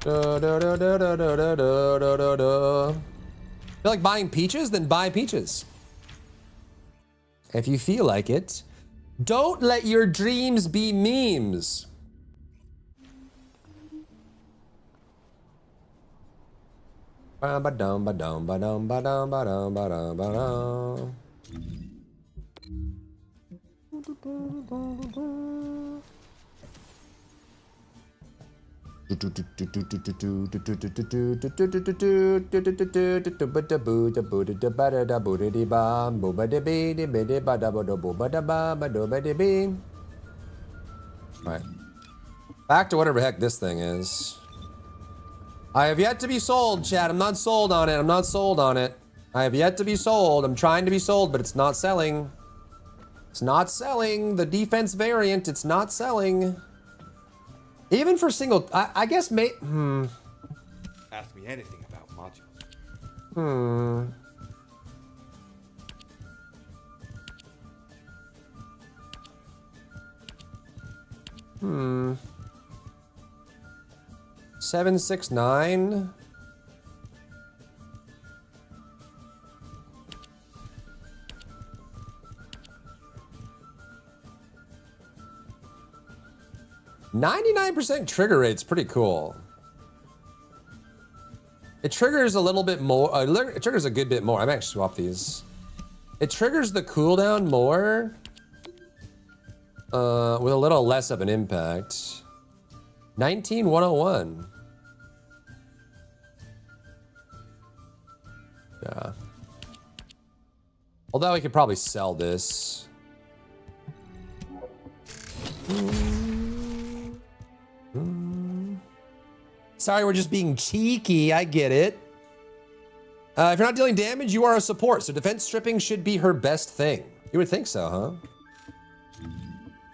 Da, da, da, da, da, da, da, da, da, da. Feel like buying peaches? Then buy peaches. If you feel like it. Don't let your dreams be memes. Ba-ba-dum, ba-dum, ba-dum, ba-dum, ba-dum, ba-dum, ba-dum. Alright. Back to whatever the heck this thing is. I have yet to be sold, chat. I'm not sold on it. I'm not sold on it. I have yet to be sold. I'm trying to be sold, but it's not selling. It's not selling. The defense variant, it's not selling. Even for single, I guess, Ask me anything about modules. Hmm. 769. %trigger rate's pretty cool. It triggers a little bit more. It triggers a good bit more. I might actually swap these. It triggers the cooldown more, with a little less of an impact. 19101. Yeah. Although we could probably sell this. Sorry, we're just being cheeky. I get it. If you're not dealing damage, you are a support, so defense stripping should be her best thing. You would think so,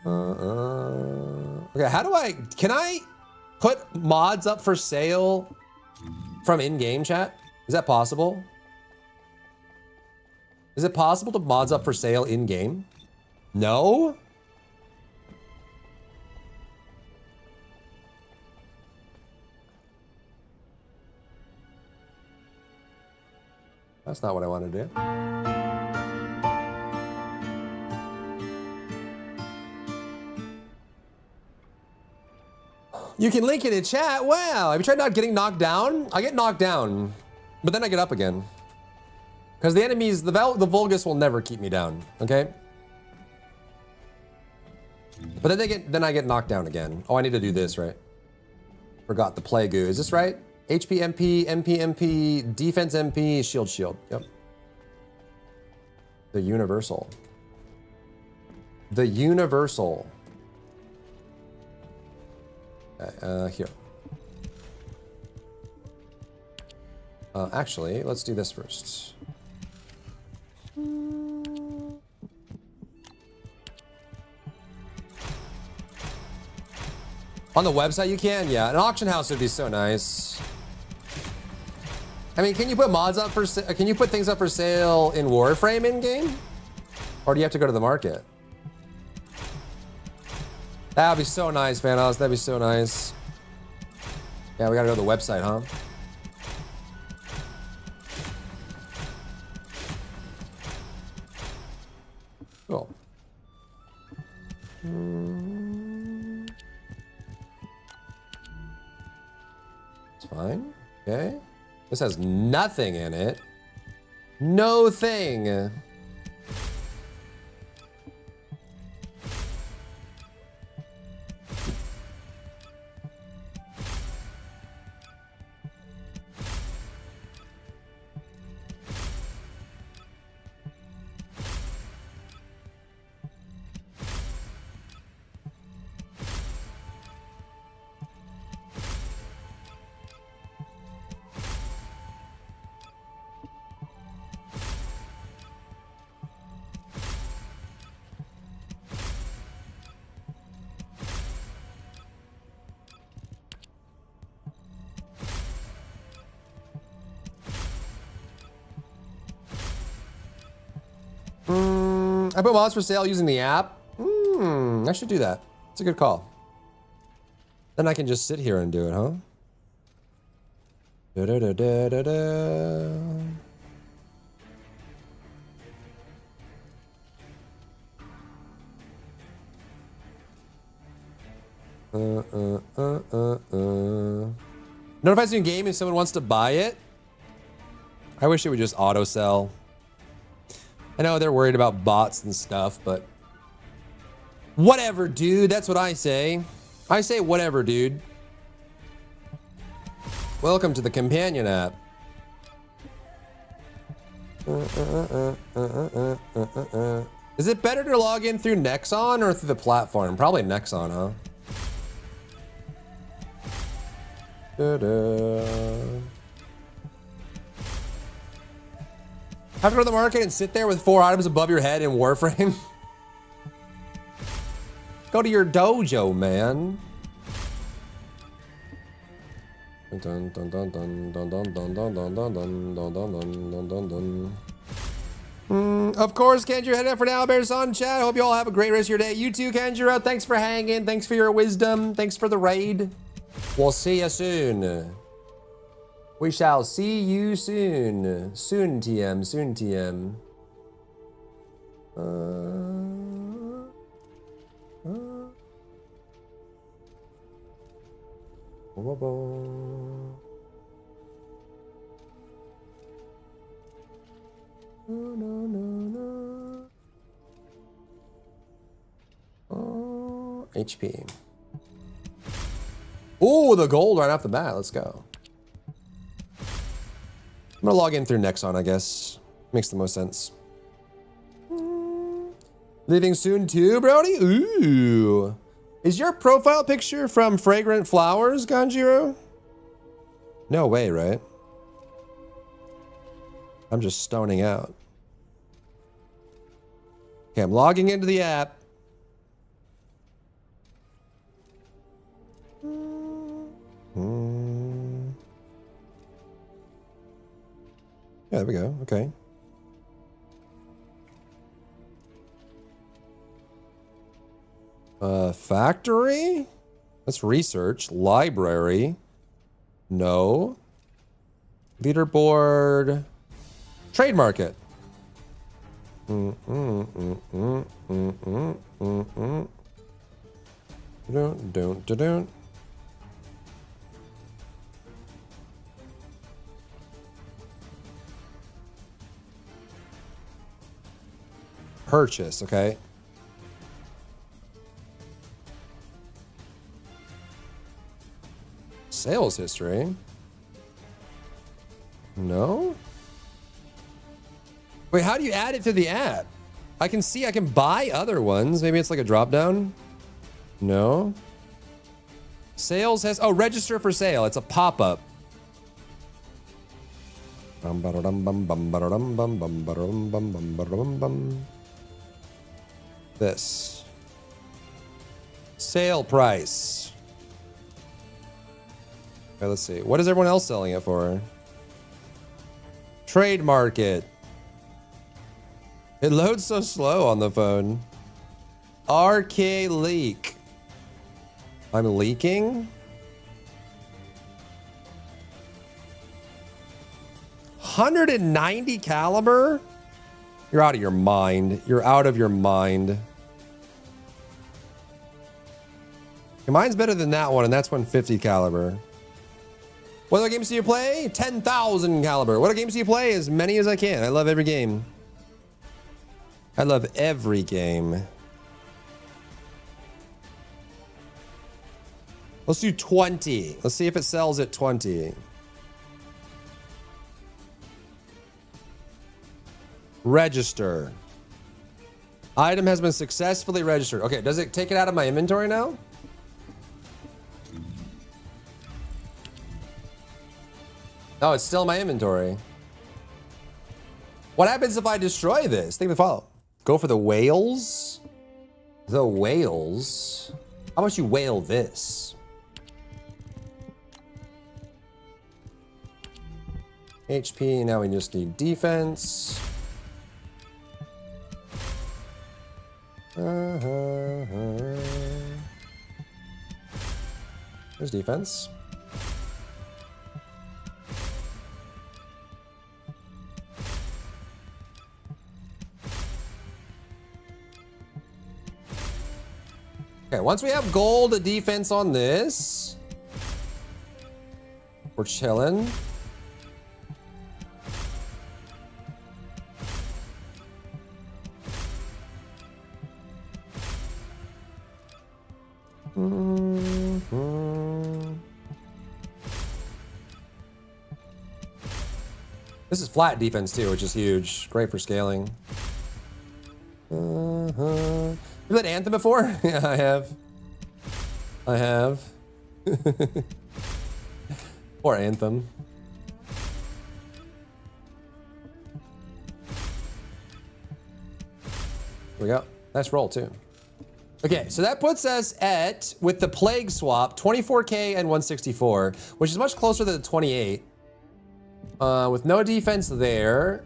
huh? Okay, how do can I put mods up for sale from in-game, chat? Is that possible? Is it possible to mods up for sale in-game? No? That's not what I want to do. You can link it in chat. Wow. Have you tried not getting knocked down? I get knocked down, but then I get up again. Because the enemies, the Vulgus will never keep me down, okay? But then I get knocked down again. Oh, I need to do this, right? Forgot the Plague Goo. Is this right? HP, MP, MP, MP, defense MP, shield, shield. Yep. The universal. The universal. Okay, here. Actually, let's do this first. On the website you can? Yeah, an auction house would be so nice. I mean, can you put mods up for can you put things up for sale in Warframe in game? Or do you have to go to the market? That would be so nice, Vanos. That'd be so nice. Yeah, we gotta go to the website, huh? Cool. It's fine. Okay. This has nothing in it. No thing. I put mods for sale using the app. I should do that. It's a good call. Then I can just sit here and do it, huh? Notifies you in game if someone wants to buy it. I wish it would just auto sell. I know they're worried about bots and stuff, but whatever, dude. That's what I say. I say whatever, dude. Welcome to the companion app. Is it better to log in through Nexon or through the platform? Probably Nexon, huh? Have to go to the market and sit there with 4 items above your head in Warframe? Go to your dojo, man. Dun, dun, dun, dun, dun, dun, dun, dun, dun, dun, dun, dun, dun, dun, dun, dun. Of course, Kenjiro, head out for now. Bears on chat. Hope you all have a great rest of your day. You too, Kenjiro. Thanks for hanging. Thanks for your wisdom. Thanks for the raid. We'll see you soon. We shall see you soon. Soon, TM. Soon, TM. HP. Oh, the gold right off the bat. Let's go. I'm gonna log in through Nexon, I guess. Makes the most sense. Leaving soon too, Brody? Ooh. Is your profile picture from Fragrant Flowers, Ganjiro? No way, right? I'm just stoning out. Okay, I'm logging into the app. Yeah, there we go. Okay. Factory? That's research. Library. No. Leaderboard. Trade market. Don't. Purchase, okay. Sales history. No? Wait, how do you add it to the app? I can see I can buy other ones. Maybe it's like a drop down. No. Sales has, oh, register for sale. It's a pop-up. This. Sale price. Okay, let's see. What is everyone else selling it for? Trade market. It loads so slow on the phone. RK leak. I'm leaking? 190 caliber? You're out of your mind. You're out of your mind. Okay, mine's better than that one, and that's 150 caliber. What other games do you play? 10,000 caliber. What other games do you play? As many as I can. I love every game. I love every game. Let's do 20. Let's see if it sells at 20. Register. Item has been successfully registered. Okay, does it take it out of my inventory now? Oh, it's still in my inventory. What happens if I destroy this? Think of the follow. Go for the whales. The whales. How about you whale this? HP, now we just need defense. There's defense. Okay, once we have gold defense on this, we're chilling. This is flat defense too, which is huge. Great for scaling. You played Anthem before? Yeah, I have. I have. Poor Anthem. Here we go. Nice roll too. Okay, so that puts us at, with the Plague swap, 24k and 164, which is much closer to the 28. With no defense there.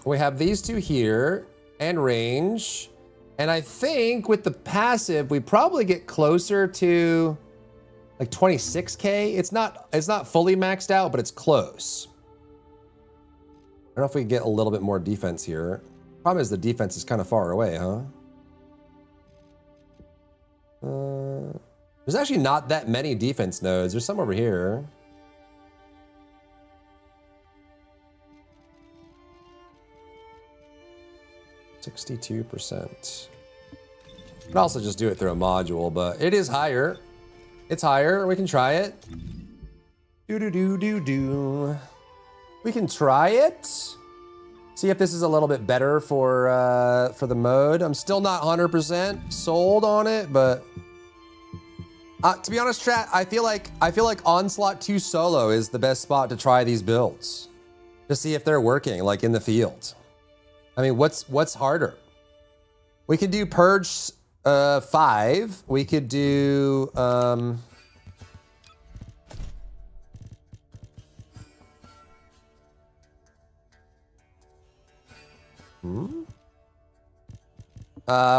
We have these two here, and range. And I think with the passive, we probably get closer to like 26k. It's not fully maxed out, but it's close. I don't know if we can get a little bit more defense here. Problem is the defense is kind of far away, huh? There's actually not that many defense nodes. There's some over here. %62%. You can also just do it through a module, but it is higher. It's higher. We can try it. Do. We can try it. See if this is a little bit better for the mode. I'm still not 100% sold on it, but to be honest, chat, I feel like Onslaught 2 solo is the best spot to try these builds to see if they're working, like in the field. I mean, what's harder? We could do Purge 5. We could do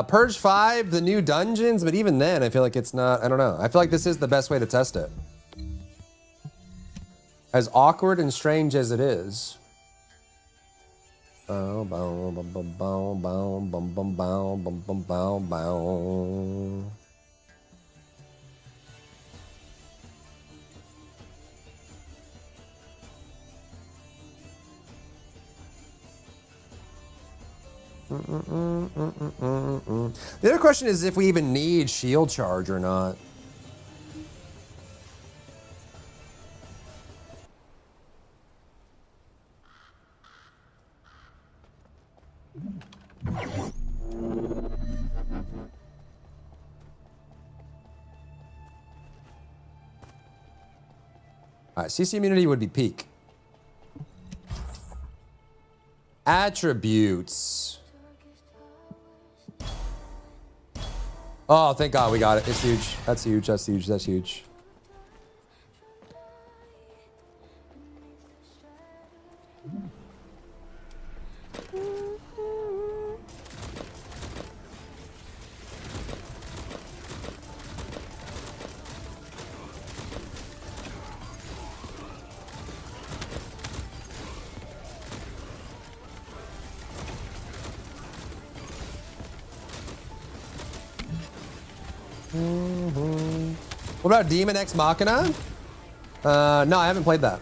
Purge 5, the new dungeons, but even then, I feel like it's not, I don't know. I feel like this is the best way to test it. As awkward and strange as it is. Bow, bow, bow, bow, bow, bow, bow, bow, bow, bow, bow. The other question is if we even need shield charge or not. All right, CC immunity would be peak. Attributes. Oh, thank God we got it. It's huge. That's huge. That's huge. That's huge. What about Demon Ex Machina? No, I haven't played that.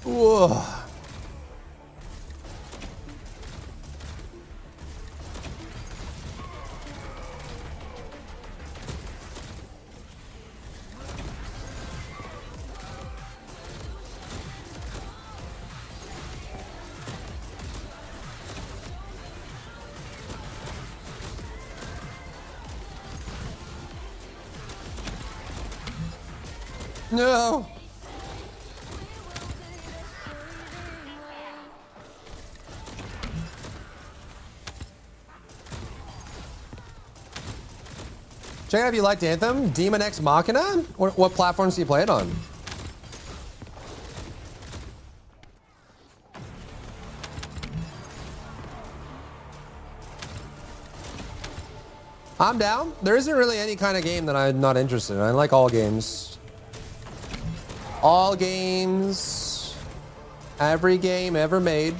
Whoa. No. Check it out if you liked Anthem. Demon X Machina? What platforms do you play it on? I'm down. There isn't really any kind of game that I'm not interested in. I like all games. All games. Every game ever made.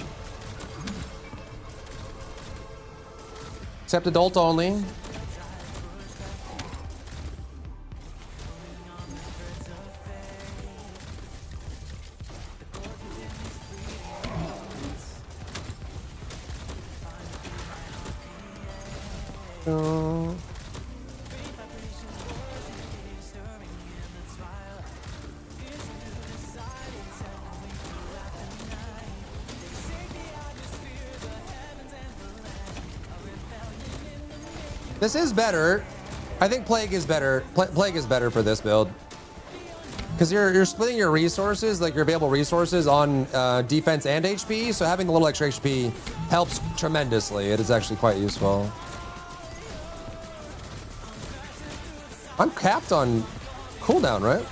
Except adult only. This is better. I think Plague is better. Plague is better for this build. Because you're splitting your resources, like your available resources on defense and HP, so having a little extra HP helps tremendously. It is actually quite useful. I'm capped on cooldown, right?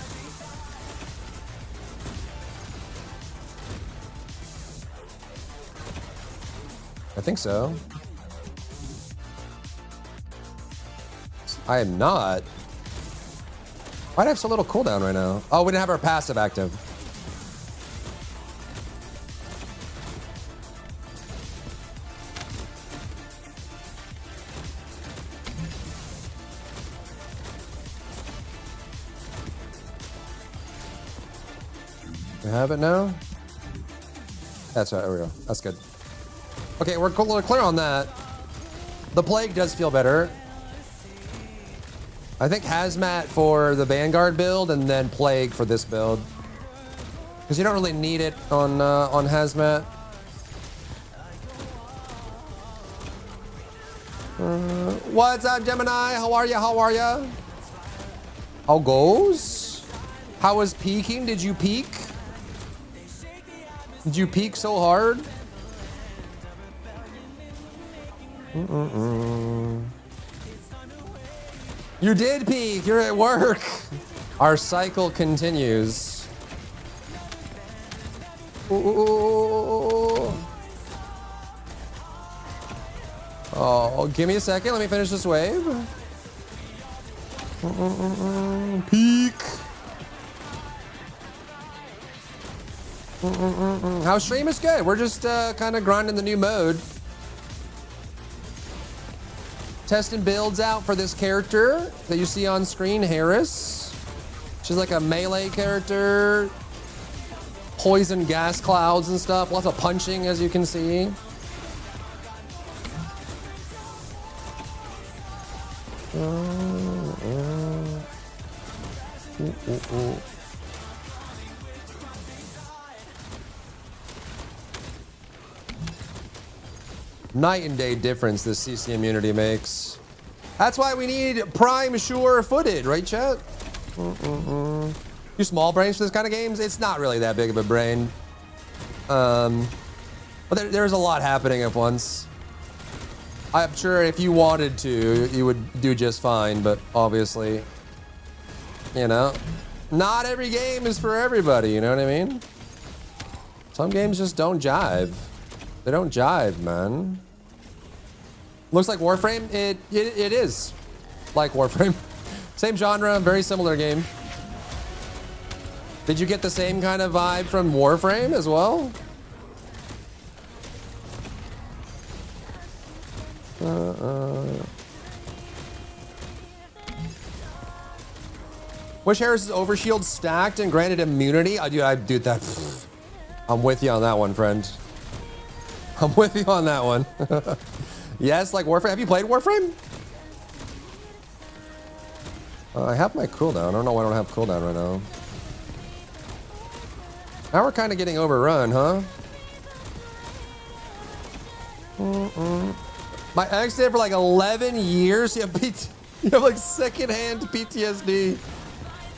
I think so. I am not. Why'd I have so little cooldown right now? Oh, we didn't have our passive active. We have it now? That's right, there we go. That's good. Okay, we're clear on that. The Plague does feel better. I think Hazmat for the Vanguard build and then Plague for this build. Because you don't really need it on Hazmat. What's up, Gemini? How are ya? How are ya? How goes? How was peaking? Did you peak? Did you peak so hard? You did peak. You're at work. Our cycle continues. Ooh. Oh, give me a second. Let me finish this wave. Peak. How stream is good. We're just kind of grinding the new mode. Testing builds out for this character that you see on screen, Harris. She's like a melee character. Poison gas clouds and stuff. Lots of punching, as you can see. Night and day difference this CC immunity makes. That's why we need prime sure footed, right, chat? You small brains for this kind of games? It's not really that big of a brain. But there's a lot happening at once. I'm sure if you wanted to, you would do just fine, but obviously, you know, not every game is for everybody, you know what I mean? Some games just don't jive. They don't jive, man. Looks like Warframe. It is like Warframe. Same genre, very similar game. Did you get the same kind of vibe from Warframe as well? Wish Harris's overshield stacked and granted immunity. I do that. I'm with you on that one, friend. I'm with you on that one. Yes, like Warframe. Have you played Warframe? I have my cooldown. I don't know why I don't have cooldown right now. Now we're kind of getting overrun, huh? My ex did it for like 11 years. You have like secondhand PTSD.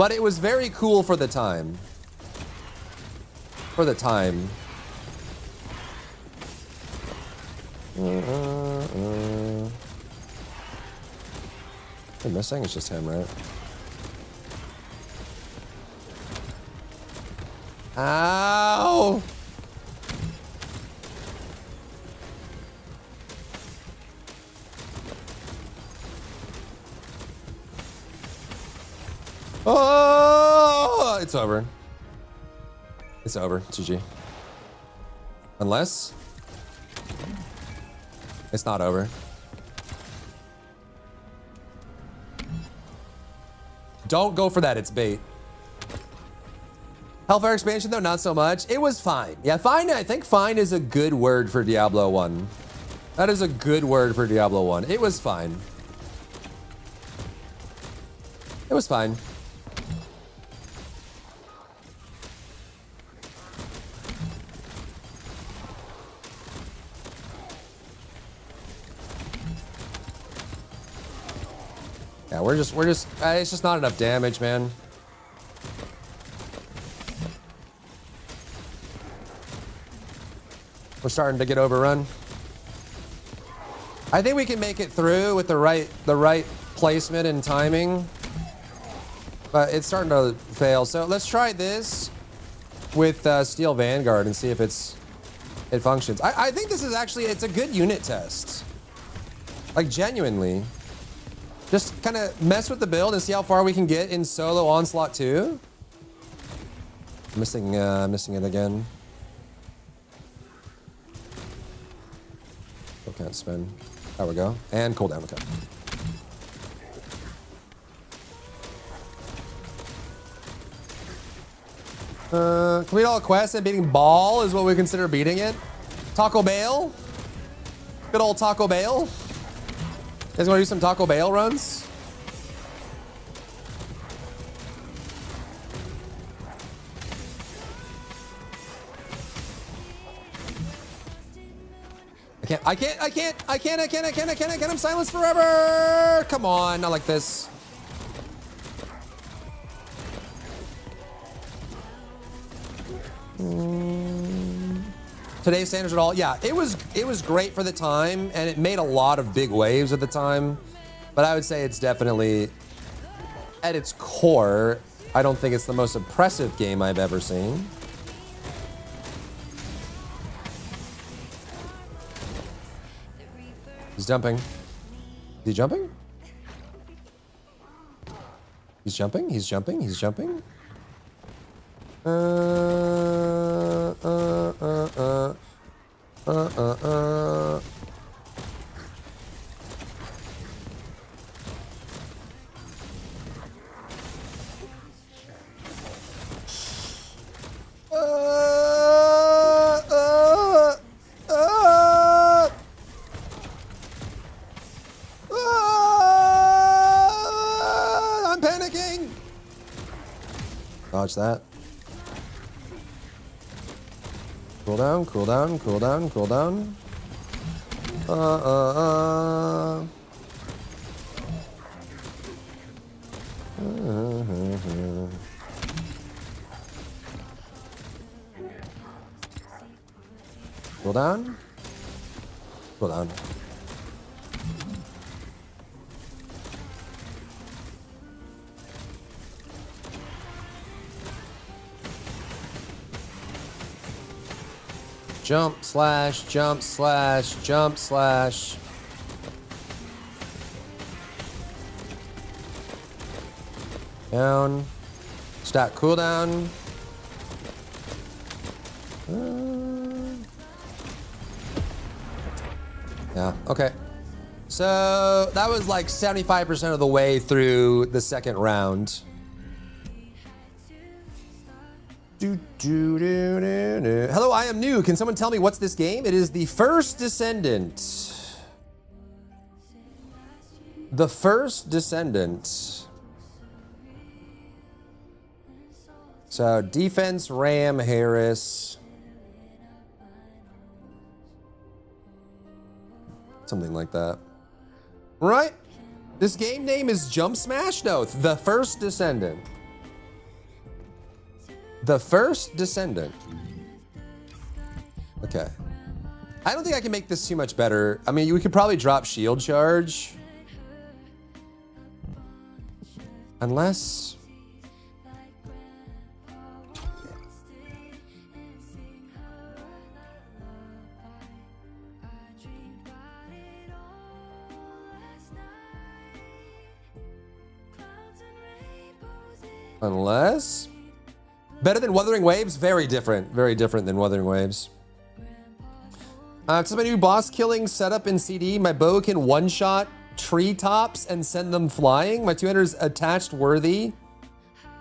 But it was very cool for the time. For the time. I'm missing? It's just him, right? Ow! Oh! It's over. It's over. GG. Unless... it's not over. Don't go for that. It's bait. Hellfire expansion, though, not so much. It was fine. Yeah, fine. I think fine is a good word for Diablo 1. That is a good word for Diablo 1. It was fine. It was fine. Yeah, we're just, it's just not enough damage, man. We're starting to get overrun. I think we can make it through with the right placement and timing, but it's starting to fail. So let's try this with Steel Vanguard and see if it functions. I think this is actually, it's a good unit test. Like, genuinely. Just kind of mess with the build and see how far we can get in solo Onslaught 2. Missing it again. Still can't spin. There we go. And cooldown. Okay. Complete all quests and beating Ball is what we consider beating it. Taco Bell. Good old Taco Bell. You guys want to do some Taco Bell runs? I can't. I'm silenced forever. Come on, not like this. Today's standards at all? Yeah, it was great for the time, and it made a lot of big waves at the time. But I would say it's definitely, at its core, I don't think it's the most impressive game I've ever seen. He's jumping. Is he jumping? He's jumping. He's jumping. He's jumping. I'm panicking. Dodge that. Cool down, cool down, cool down, cool down. Cool down. Cool down. Jump slash, jump slash, jump slash. Down. Stack cooldown. Yeah, okay. So that was like 75% of the way through the second round. Hello, I am new. Can someone tell me what's this game? It is the first Descendant. The first Descendant. So defense, Ram, Harris. Something like that. Right? This game name is Jump Smash? No, the first Descendant. The first Descendant. Okay. I don't think I can make this too much better. I mean, we could probably drop shield charge. Unless... Unless... Better than Wuthering Waves? Very different. Very different than Wuthering Waves. To my new boss killing setup in CD, my bow can one-shot treetops and send them flying. My 200's attached worthy.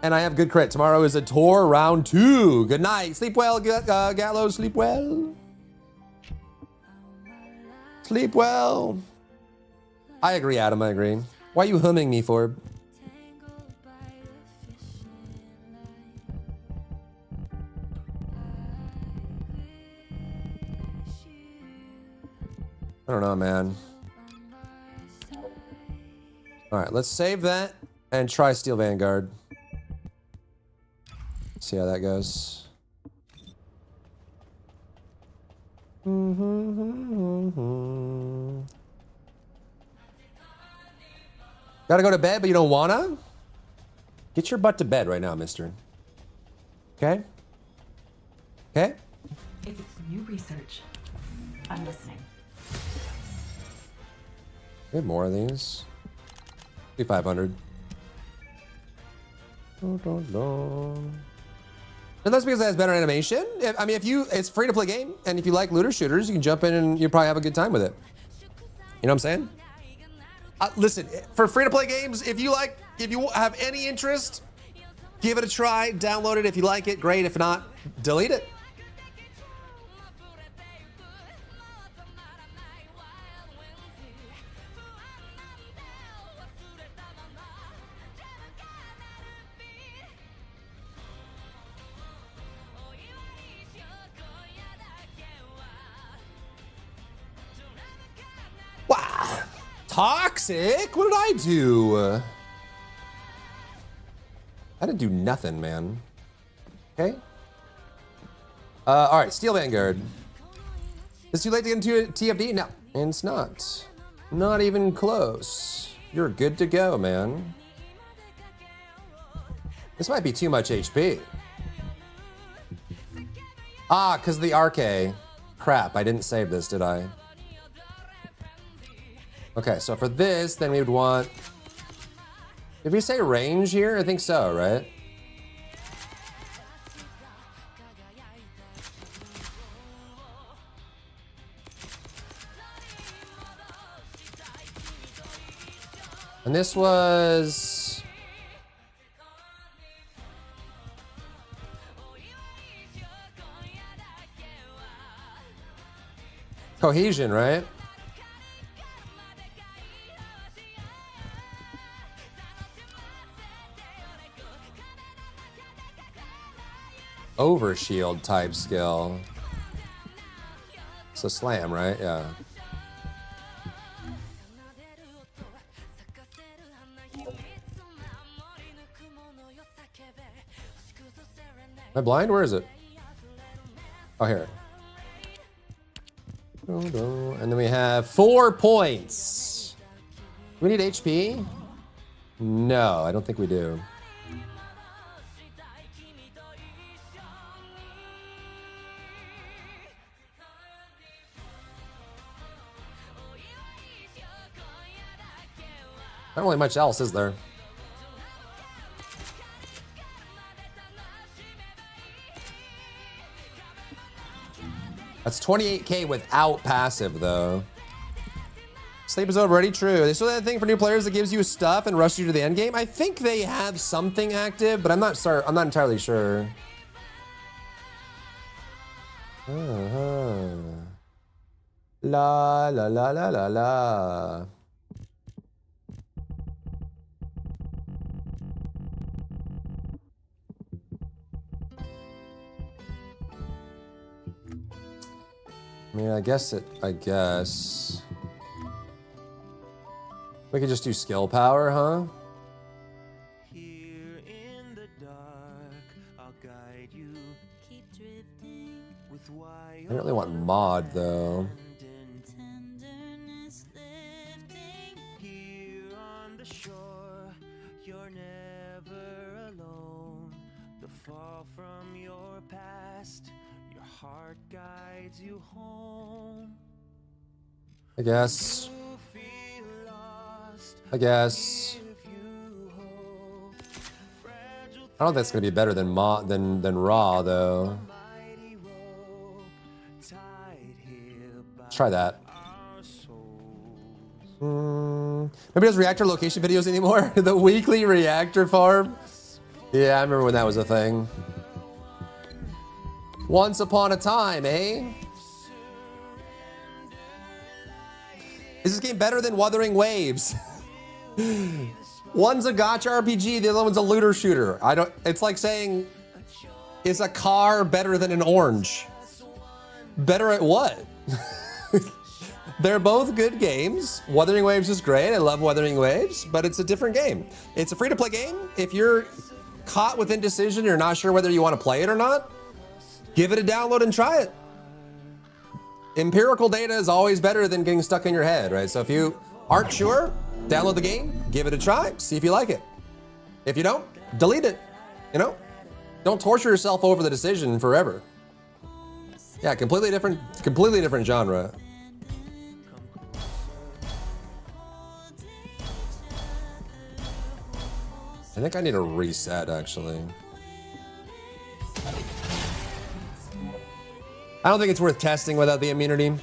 And I have good crit. Tomorrow is a tour round 2. Good night. Sleep well, Gallo. Sleep well. Sleep well. I agree, Adam. I agree. Why are you humming me for? I don't know, man. All right, let's save that and try Steel Vanguard. See how that goes. Gotta go to bed, but you don't wanna? Get your butt to bed right now, mister. Okay? Okay? If it's new research, I'm listening. We have more of these. 500. And that's because it has better animation. I mean, it's free to play game, and if you like looter shooters, you can jump in and you'll probably have a good time with it. You know what I'm saying? Listen, for free to play games, if you have any interest, give it a try, download it. If you like it, great. If not, delete it. Wow. Toxic? What did I do? I didn't do nothing, man. Okay. All right, Steel Vanguard. Is it too late to get into a TFD? No, and it's not. Not even close. You're good to go, man. This might be too much HP. Ah, because of the RK. Crap, I didn't save this, did I? Okay, so for this, then we would want... Did we say range here? I think so, right? And this was... Cohesion, right? Overshield type skill. So slam, right? Yeah. Am I blind? Where is it? Oh, here. And then we have 4 points. Do we need HP? No, I don't think we do. Not really much else, is there? That's 28K without passive, though. Sleep is already true. They still have that thing for new players that gives you stuff and rushes you to the end game. I think they have something active, but I'm not entirely sure. La la la la la la. I mean, I guess. We could just do skill power, huh? Here in the dark, I'll guide I really want mod though. I guess. I guess. I don't think it's gonna be better than raw though. Let's try that. Nobody does reactor location videos anymore. The weekly reactor farm. Yeah, I remember when that was a thing. Once upon a time, eh? Is this game better than Wuthering Waves? One's a Gacha RPG, the other one's a looter shooter. It's like saying, is a car better than an orange? Better at what? They're both good games. Wuthering Waves is great. I love Wuthering Waves, but it's a different game. It's a free-to-play game. If you're caught with indecision, you're not sure whether you want to play it or not, give it a download and try it. Empirical data is always better than getting stuck in your head, right? So if you aren't sure, download the game, give it a try, see if you like it. If you don't, delete it, you know? Don't torture yourself over the decision forever. Yeah, completely different genre. I think I need a reset, actually. I don't think it's worth testing without the immunity.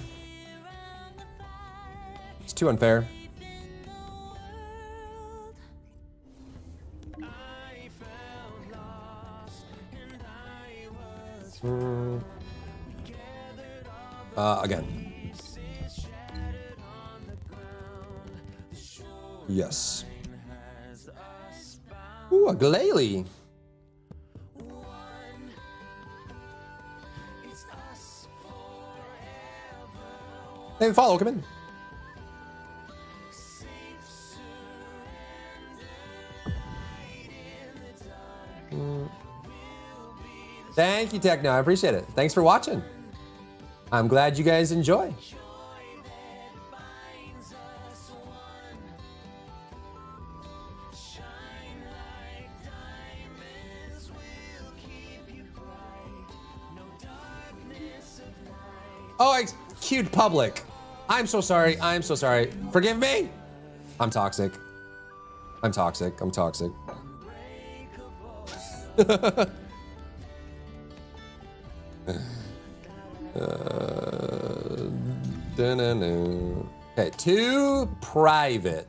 It's too unfair. Again. Yes. Ooh, a glalie. Hey, follow, come in. Thank you, Techno. I appreciate it. Thanks for watching. I'm glad you guys enjoy. Oh, I queued public. I'm so sorry. I'm so sorry. Forgive me. I'm toxic. I'm toxic. I'm toxic. Okay, to private.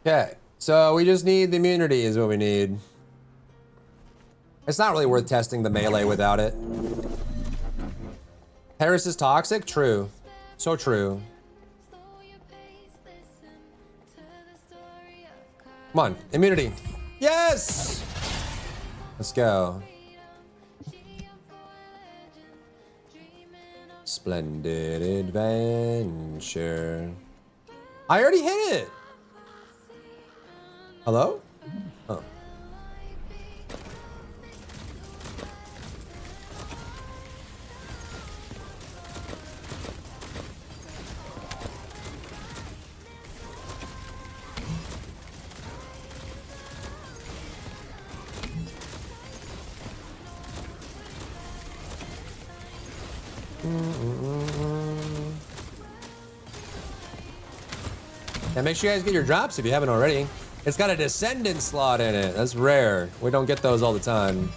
Okay, so we just need the immunity is what we need. It's not really worth testing the melee without it. Harris is toxic? True. So true. Come on, immunity. Yes! Let's go. Splendid adventure. I already hit it. Hello? Oh. And make sure you guys get your drops if you haven't already. It's got a Descendant slot in it. That's rare. We don't get those all the time.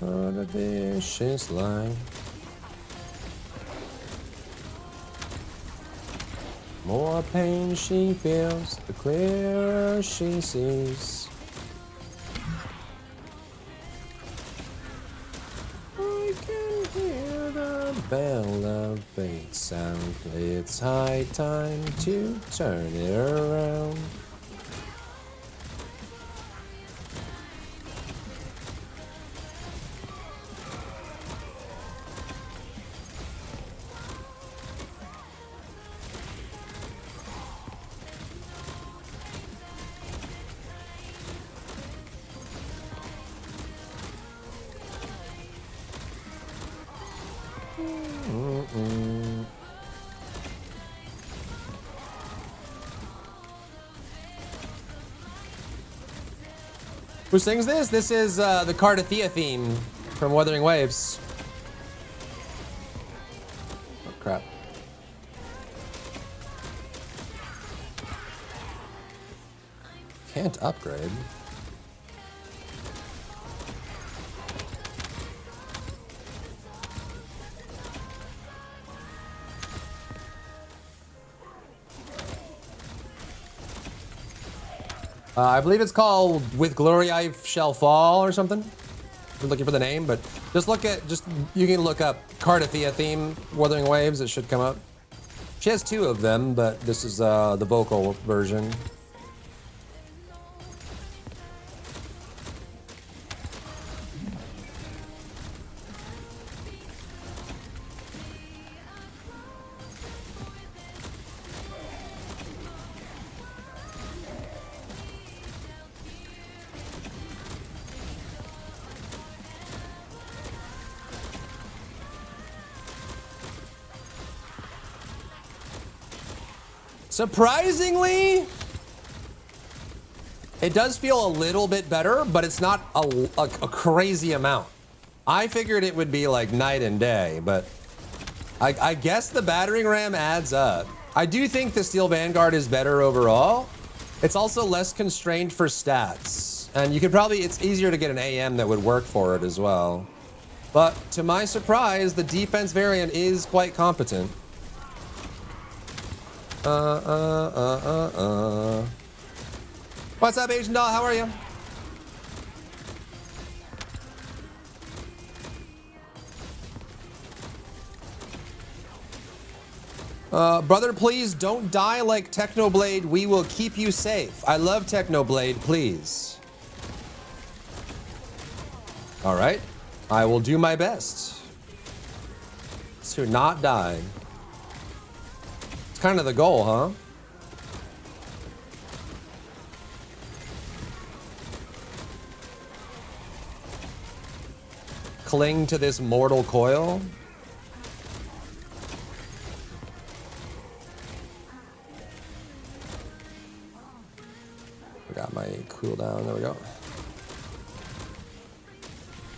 What a vicious line. More pain she feels, the clearer she sees. Bell of fate sound. It's high time to turn it around. Who sings this? This is the Cardathea theme from Wuthering Waves. Oh, crap. Can't upgrade. I believe it's called With Glory I Shall Fall or something. I'm looking for the name, but just you can look up Cardathea theme, Wuthering Waves, it should come up. She has two of them, but this is the vocal version. Surprisingly, it does feel a little bit better, but it's not a crazy amount. I figured it would be like night and day, but I guess the battering ram adds up. I do think the Steel Vanguard is better overall. It's also less constrained for stats, and you could it's easier to get an AM that would work for it as well. But to my surprise, the defense variant is quite competent. What's up, Asian Doll? How are you? Brother, please don't die like Technoblade. We will keep you safe. I love Technoblade, please. All right. I will do my best to not die. Kind of the goal, huh? Cling to this mortal coil. I got my cooldown. There we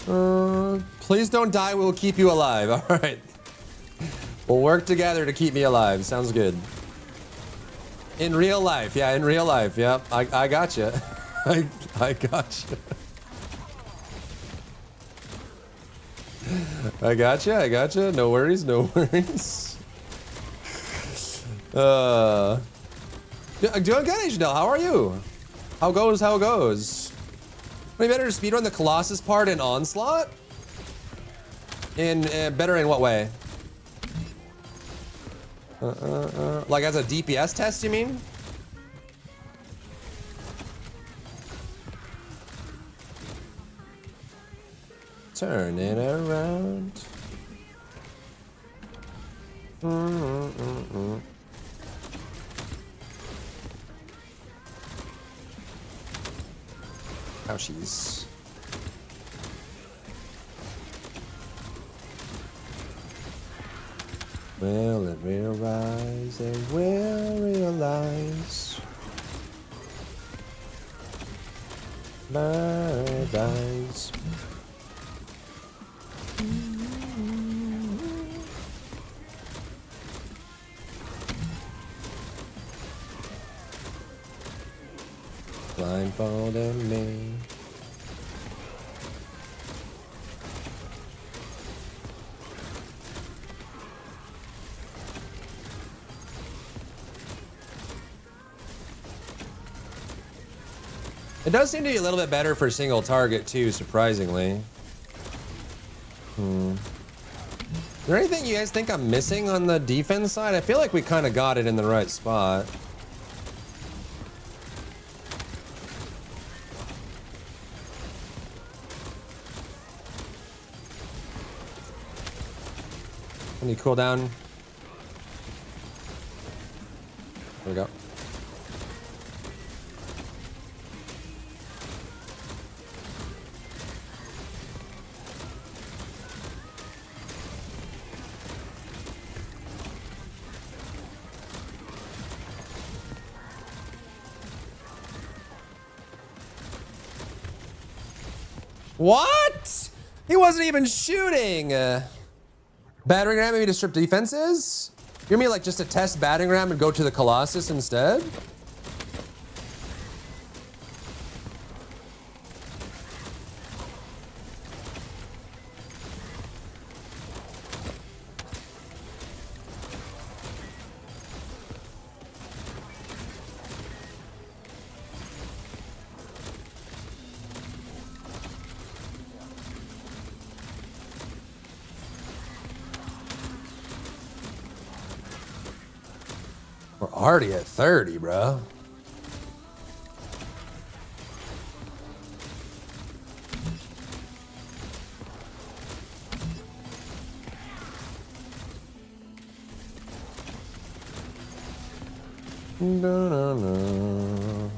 go. Please don't die. We'll keep you alive. All right. We'll work together to keep me alive. Sounds good. In real life. Yeah, in real life. Yep. I got you. I got you. I got you. I got you. No worries. No worries. Doing good, H-Del. How are you? How goes? How goes? Maybe better to speedrun the Colossus part in Onslaught? Better in what way? Like as a DPS test, you mean? Turn it around. Ouchies. Will it realize? It will realize. Paradise. Blindfolded me. It does seem to be a little bit better for single target too, surprisingly. Is there anything you guys think I'm missing on the defense side? I feel like we kind of got it in the right spot. Any cooldown? There we go. What? He wasn't even shooting. Battering ram maybe to strip defenses? You mean like just to test battering ram and go to the Colossus instead? We're already at 30, bro. No.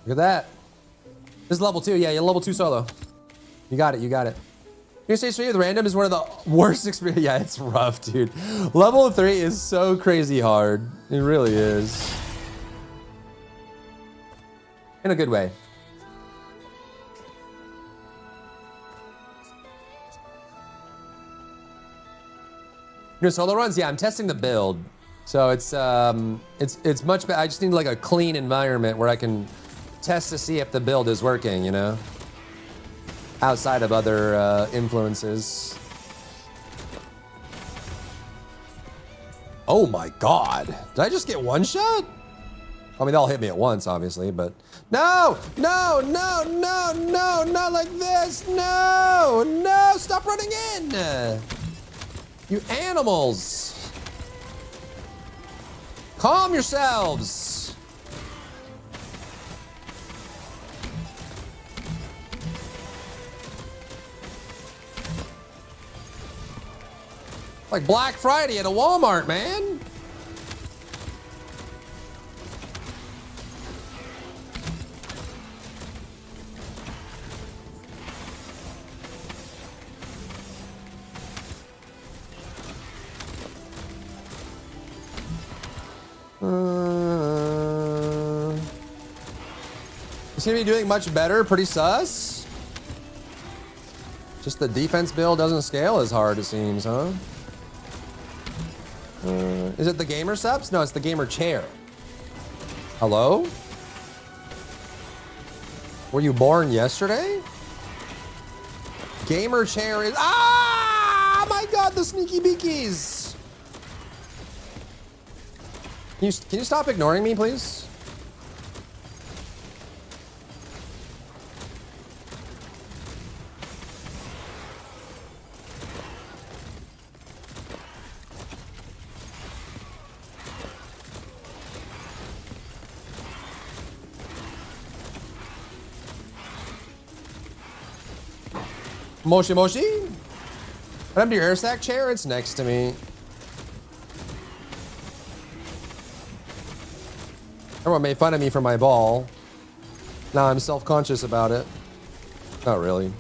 Look at that. This is level 2. Yeah, you're level 2 solo. You got it. You got it. Your stage 3 with random is one of the worst experience. Yeah, it's rough, dude. Level 3 is so crazy hard. It really is. In a good way. Your solo runs? Yeah, I'm testing the build. So it's much better. I just need like a clean environment where I can test to see if the build is working, you know? Outside of other influences. Oh my God. Did I just get one shot? I mean, they'll hit me at once, obviously, but... No! No! No! No! No! Not like this! No! No! Stop running in! You animals! Calm yourselves! Like Black Friday at a Walmart, man. He's gonna be doing much better, pretty sus. Just the defense build doesn't scale as hard, it seems, huh? Is it the gamer subs? No, it's the gamer chair. Hello? Were you born yesterday? Gamer chair is... Ah! My God, the sneaky beakies! Can you stop ignoring me, please? Moshi Moshi? What happened to your air sack chair? It's next to me. Everyone made fun of me for my ball. Now I'm self-conscious about it. Not really.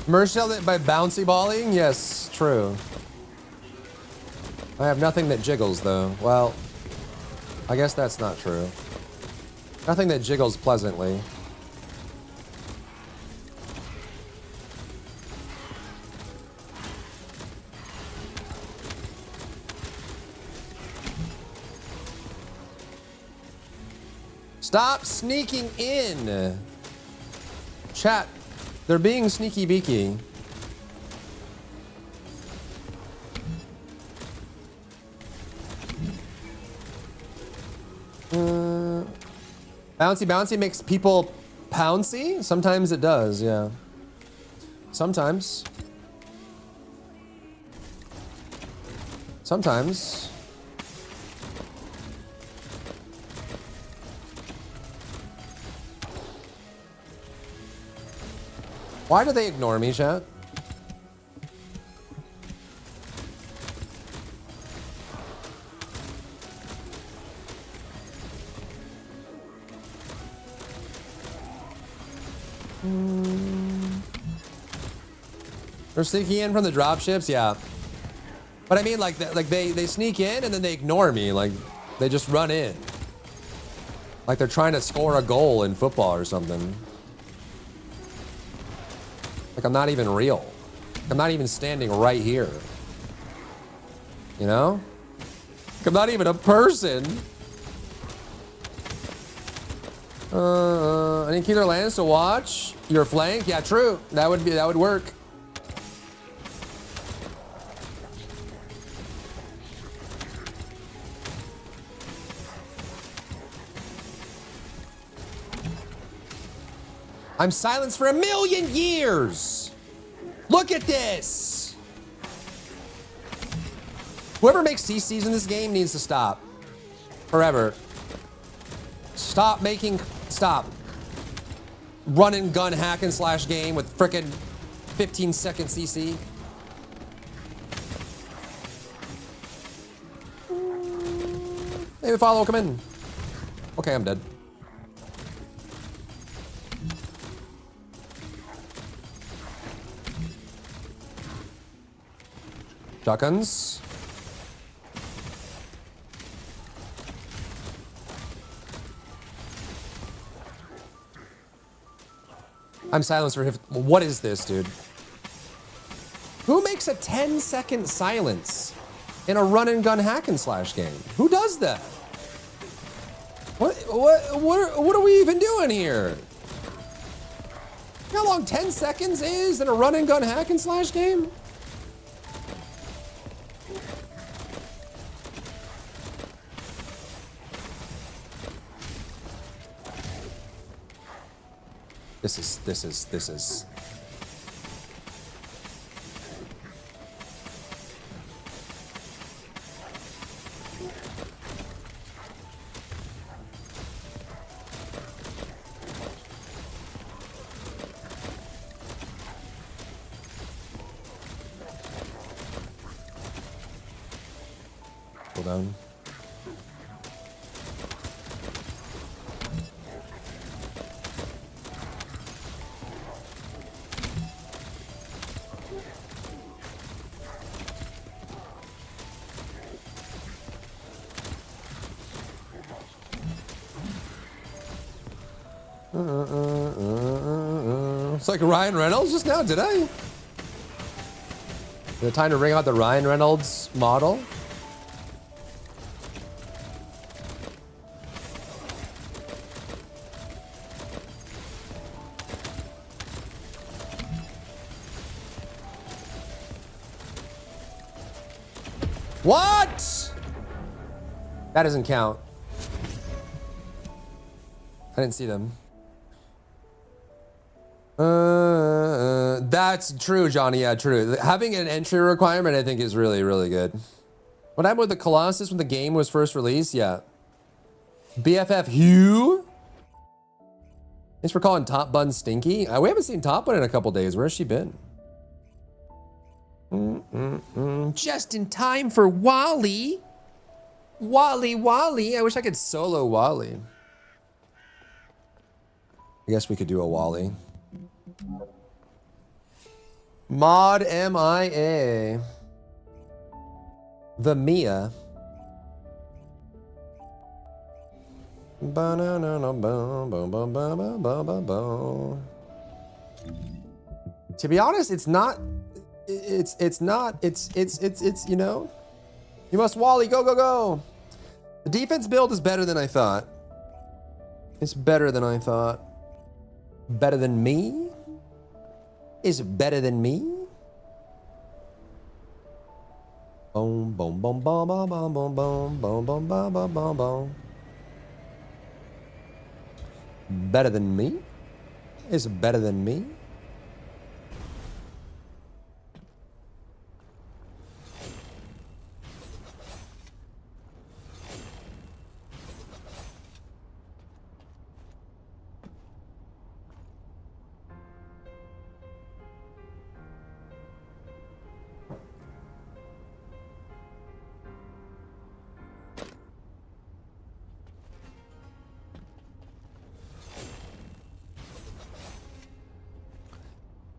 Merged it by bouncy balling? Yes, true. I have nothing that jiggles though. Well, I guess that's not true. Nothing that jiggles pleasantly. Stop sneaking in. Chat, they're being sneaky beaky. Bouncy bouncy makes people pouncy? Sometimes it does, yeah. Sometimes. Sometimes. Why do they ignore me, chat? They're sneaking in from the dropships, yeah. But I mean, like they sneak in and then they ignore me. Like they just run in. Like they're trying to score a goal in football or something. Like I'm not even real. I'm not even standing right here. You know? Like I'm not even a person. Any killer lands to watch? Your flank? Yeah, true. That would work. I'm silenced for 1,000,000 years. Look at this. Whoever makes CCs in this game needs to stop. Forever. Stop. Run and gun hack and slash game with frickin' 15-second CC. Hey, follow, come in. Okay, I'm dead. Shotguns. I'm silenced for what is this, dude? Who makes a 10-second silence in a run and gun hack and slash game? Who does that? What are we even doing here? You know how long 10 seconds is in a run and gun hack and slash game? This is. Hold on. It's like Ryan Reynolds just now, did I? Is it time to bring out the Ryan Reynolds model? What? That doesn't count. I didn't see them. That's true, Johnny. Yeah, true. Having an entry requirement, I think, is really, really good. What happened with the Colossus when the game was first released? Yeah. BFF Hugh? Thanks for calling Top Bun stinky. We haven't seen Top Bun in a couple days. Where's she been? Just in time for Wally. Wally. I wish I could solo Wally. I guess we could do a Wally. Mod MIA. The Mia. To be honest, it's not, you know, you must Wally, go. The defense build is better than I thought. It's better than I thought. Better than me? Is it better than me? Boom, boom, boom, boom, boom, boom, boom, boom, boom, boom, boom, boom, boom, boom. Better than me? Is it better than me?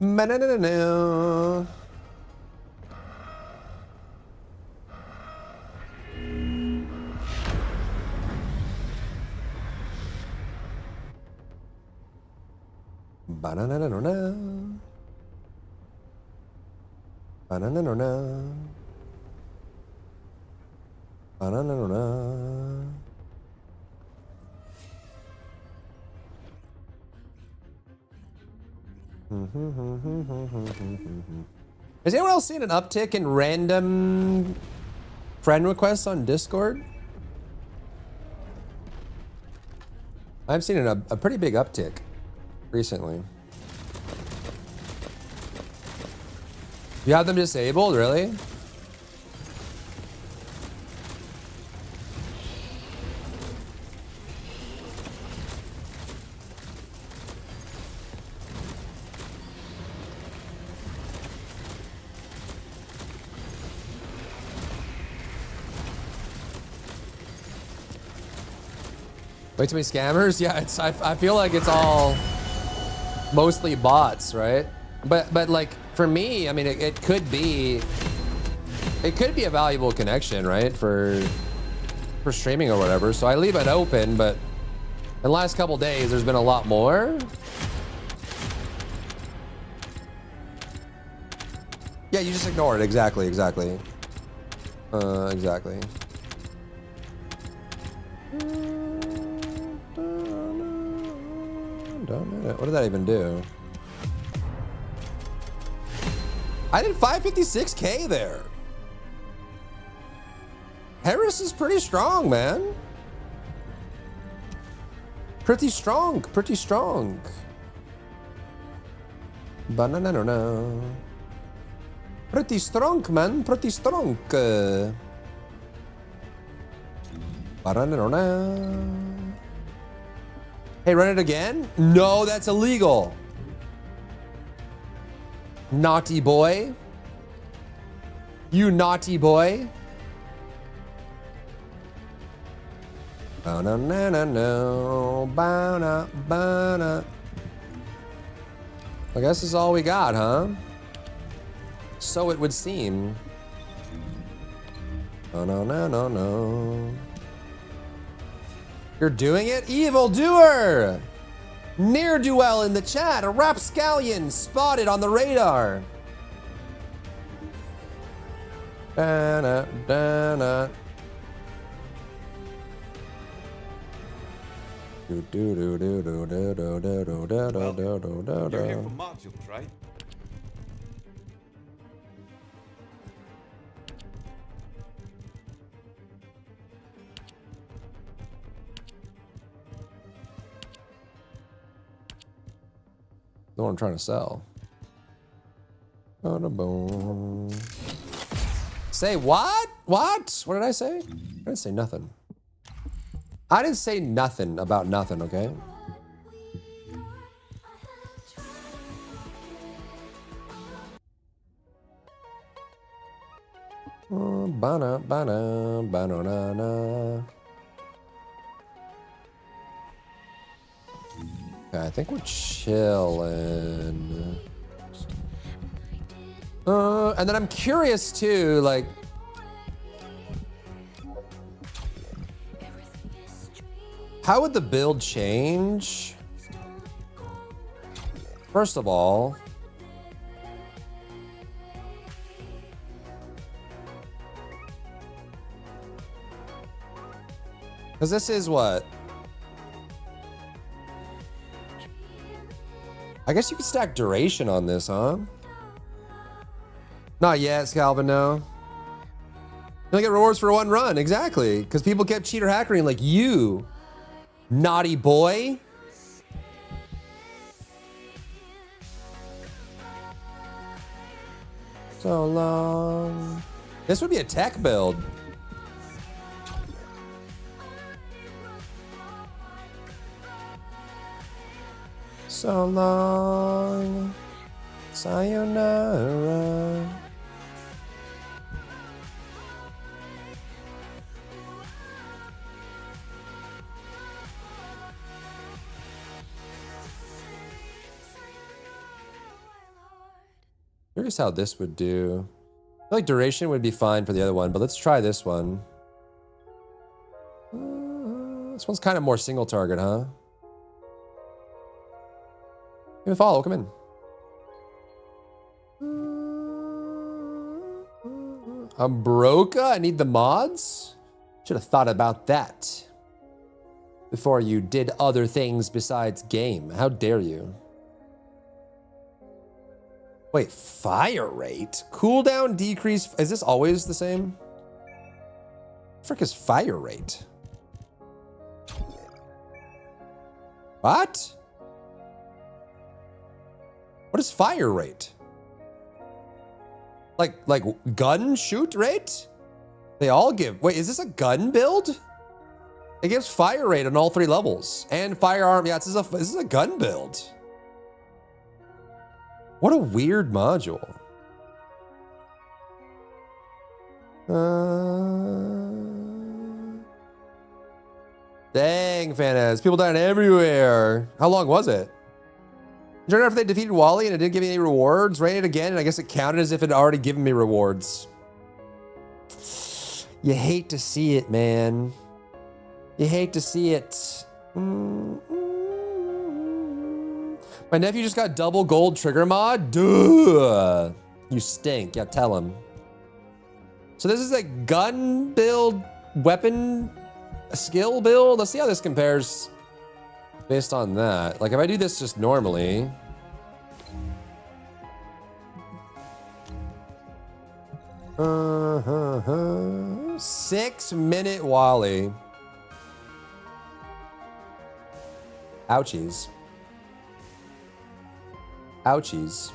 Ba-na-na-na-na. Ba-na-na-na-na-na. Ba-na-na-na-na. Ba-na-na-na-na. Has anyone else seen an uptick in random friend requests on Discord? I've seen a pretty big uptick recently. You have them disabled, really? Way too many scammers? Yeah, it's I feel like it's all mostly bots, right? But like for me, I mean it could be a valuable connection, right? For streaming or whatever. So I leave it open, but in the last couple days there's been a lot more. Yeah, you just ignore it. Exactly. Exactly. What did that even do? I did 556K there. Harris is pretty strong, man. Pretty strong. Banana. Pretty strong, man. Pretty strong. Banana. Hey, run it again? No, that's illegal. Naughty boy. You naughty boy. Oh, no. Ba-na. I guess this is all we got, huh? So it would seem. Oh, no. You're doing it? Evil doer! Ne'er-do-well in the chat. A rapscallion spotted on the radar. Da-na. Well, you're here for modules, right? The one I'm trying to sell. Say what? What? What did I say? I didn't say nothing. I didn't say nothing about nothing, okay? Banana. Okay, I think we're chilling. And then I'm curious too, like, how would the build change? First of all, because this is what? I guess you could stack duration on this, huh? Not yet, Scalvin, no. You only get rewards for one run, exactly. Because people kept cheater hackering like you, naughty boy. So long. This would be a tech build. So long. Sayonara. Curious how this would do. I feel like duration would be fine for the other one, but let's try this one. This one's kind of more single target, huh? Give me a follow, come in. Umbroka, I need the mods? Should have thought about that before you did other things besides game. How dare you? Wait, fire rate? Cooldown decrease. Is this always the same? Frick is fire rate? What? What is fire rate? Like gun shoot rate? They all give. Wait, is this a gun build? It gives fire rate on all 3 levels and firearm. Yeah, this is a gun build. What a weird module. Dang, Fanez. People dying everywhere. How long was it? Turned out if they defeated Wally and it didn't give me any rewards, ran it again, and I guess it counted as if it had already given me rewards. You hate to see it, man. You hate to see it. My nephew just got double gold trigger mod. Duh. You stink. Yeah, tell him. So this is a gun build, weapon skill build. Let's see how this compares based on that. Like if I do this just normally. 6-minute Wally. Ouchies. Ouchies.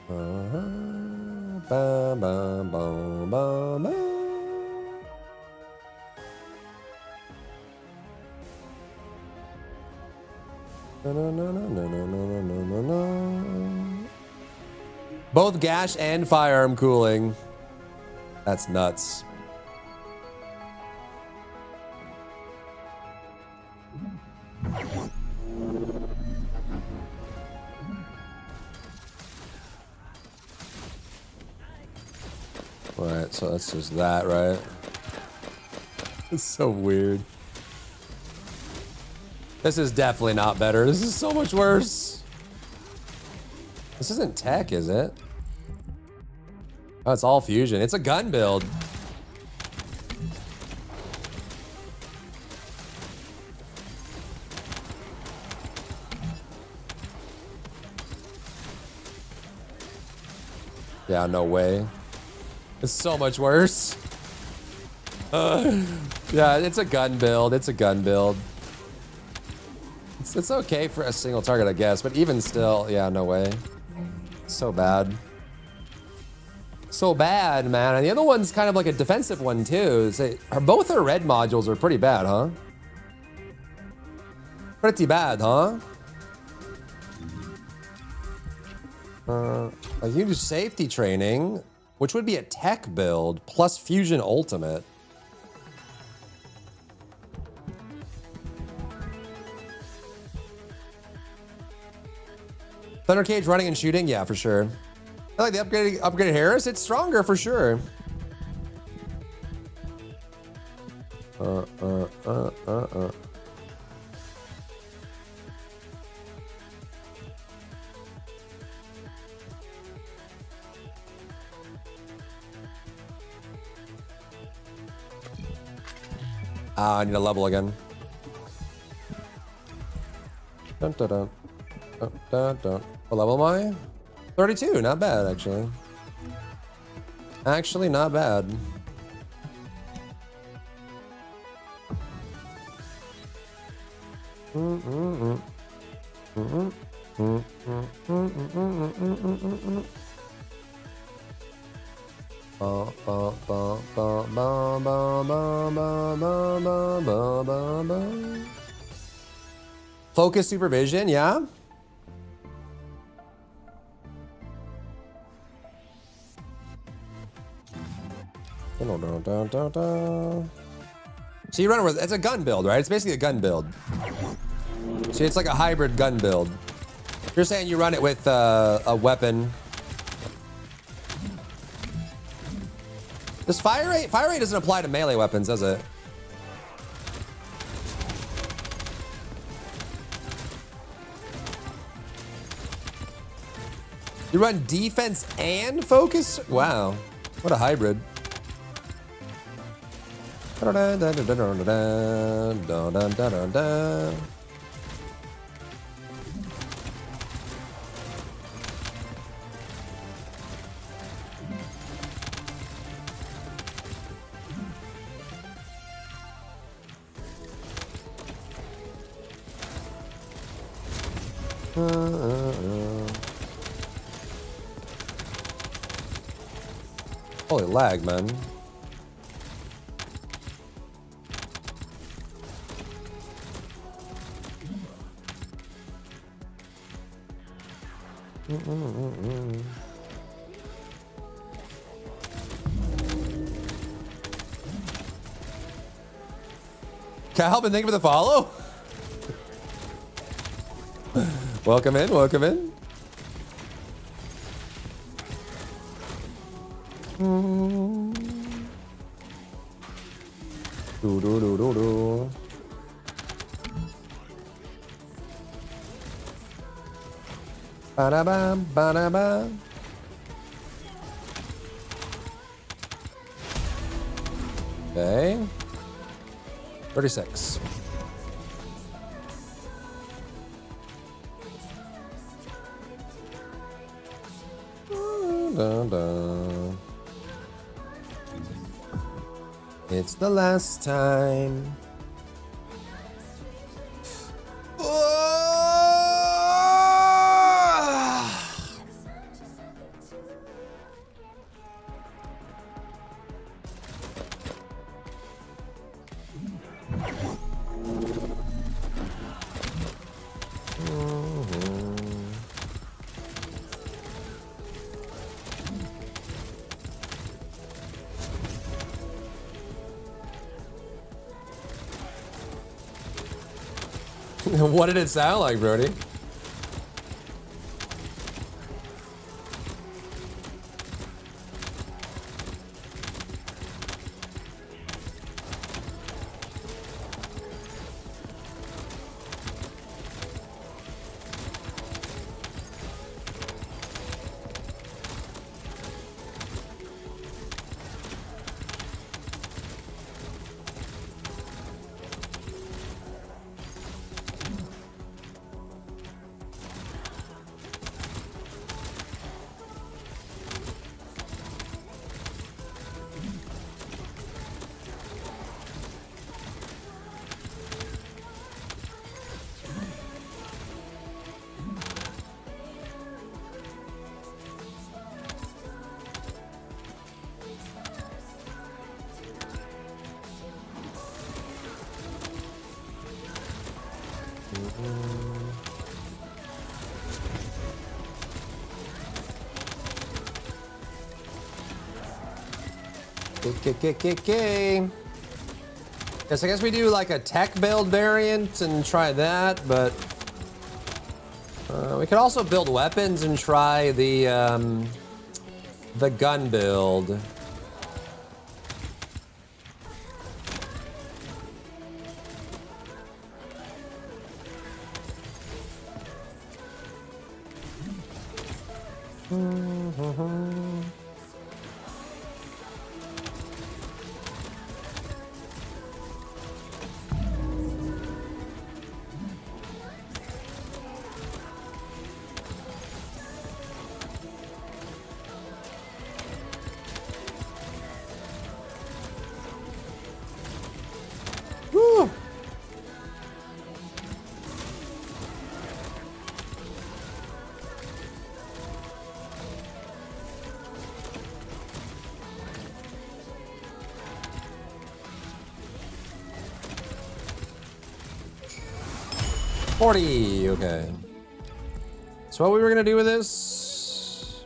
Bum, bum, bum, bum, bum. No, no, no, no, no, no, no, no, no. Both gash and firearm cooling. That's nuts. Alright, so that's just that, right? It's so weird. This is definitely not better. This is so much worse. This isn't tech, is it? Oh, it's all fusion. It's a gun build. Yeah, no way. It's so much worse. Yeah, it's a gun build. It's a gun build. It's okay for a single target, I guess, but even still, yeah, no way. So bad. So bad, man. And the other one's kind of like a defensive one, too. Both our red modules are pretty bad, huh? Pretty bad, huh? Like you can do safety training, which would be a tech build, plus fusion ultimate. Thunder Cage running and shooting, yeah, for sure. I like the upgraded Harris. It's stronger for sure. I need a level again. Dun, dun, dun. Dun, dun, dun. What level am I? 32, not bad, actually. Actually, not bad. Focus supervision, yeah? So you run it with, it's a gun build, right? It's basically a gun build. See, it's like a hybrid gun build. You're saying you run it with a weapon. Does fire rate? Fire rate doesn't apply to melee weapons, does it? You run defense and focus? Wow. What a hybrid. Holy lag, man. Calvin, thank you for the follow. Welcome in, welcome in. Do do do do do. Ba-da-bam, ba-da-bam. Okay. 36. Dun, dun. It's the last time. What did it sound like, Brody? Okay. Yes, I guess we do like a tech build variant and try that, but we could also build weapons and try the gun build. 40, okay. So what we were gonna do with this?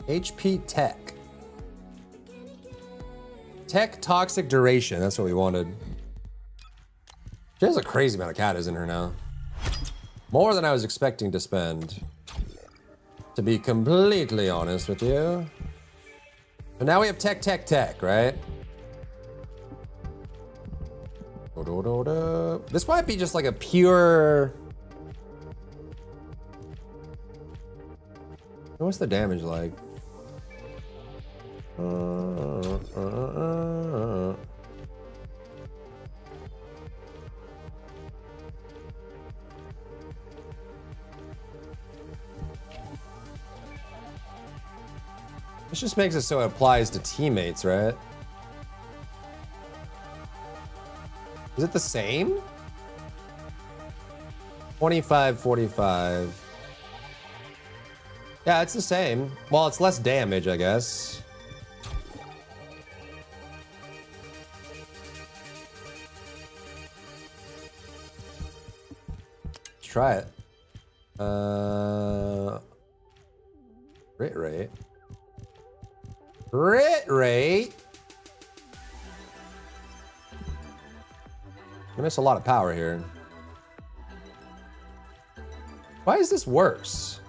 HP Tech. Tech toxic duration, that's what we wanted. She has a crazy amount of catas in her now. More than I was expecting to spend. To be completely honest with you. But now we have tech, right? This might be just like a pure... What's the damage like? This just makes it so it applies to teammates, right? Is it the same? 25, 45. Yeah, it's the same. Well, it's less damage, I guess. Let's try it. Crit rate. Crit rate. I miss a lot of power here. Why is this worse?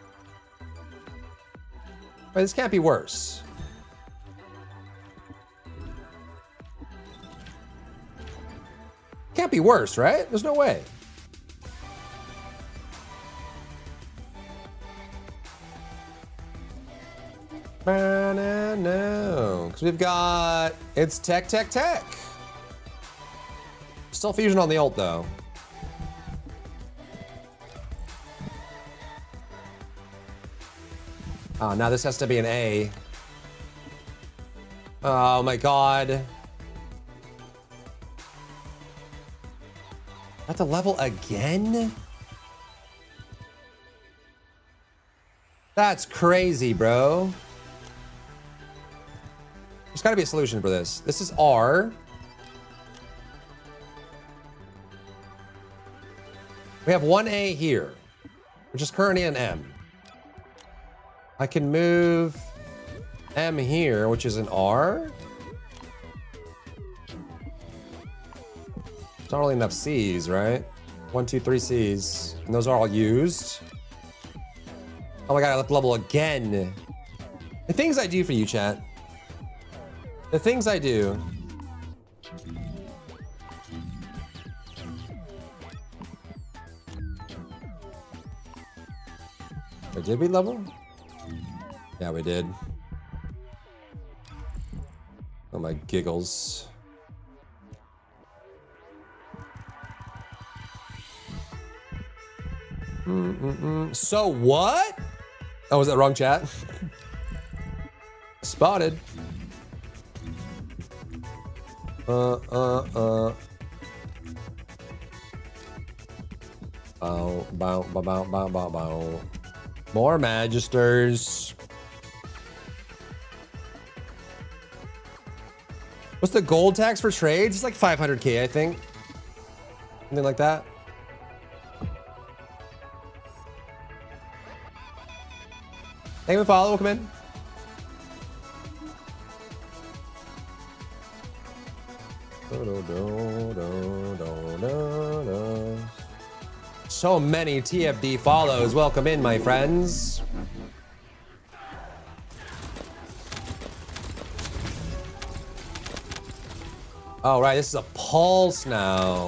Wait, this can't be worse. Can't be worse, right? There's no way. No, because we've got, it's tech. Still fusion on the ult though. Oh, now this has to be an A. Oh my god. I have to level again? That's crazy, bro. There's gotta be a solution for this. This is R. We have one A here, which is currently an M. I can move M here, which is an R. It's not really enough C's, right? 1, 2, 3 C's. And those are all used. Oh my god, I left level again. The things I do for you, chat. The things I do. Wait, did we level? Yeah, we did. Oh my giggles. So what? Oh, was that wrong chat? Spotted. Bow, bow, bow, bow, bow, bow, bow. More Magisters. What's the gold tax for trades? It's like 500k, I think. Something like that. Thank you for follow. Welcome in. So many TFD follows. Welcome in, my friends. All right, this is a pulse now.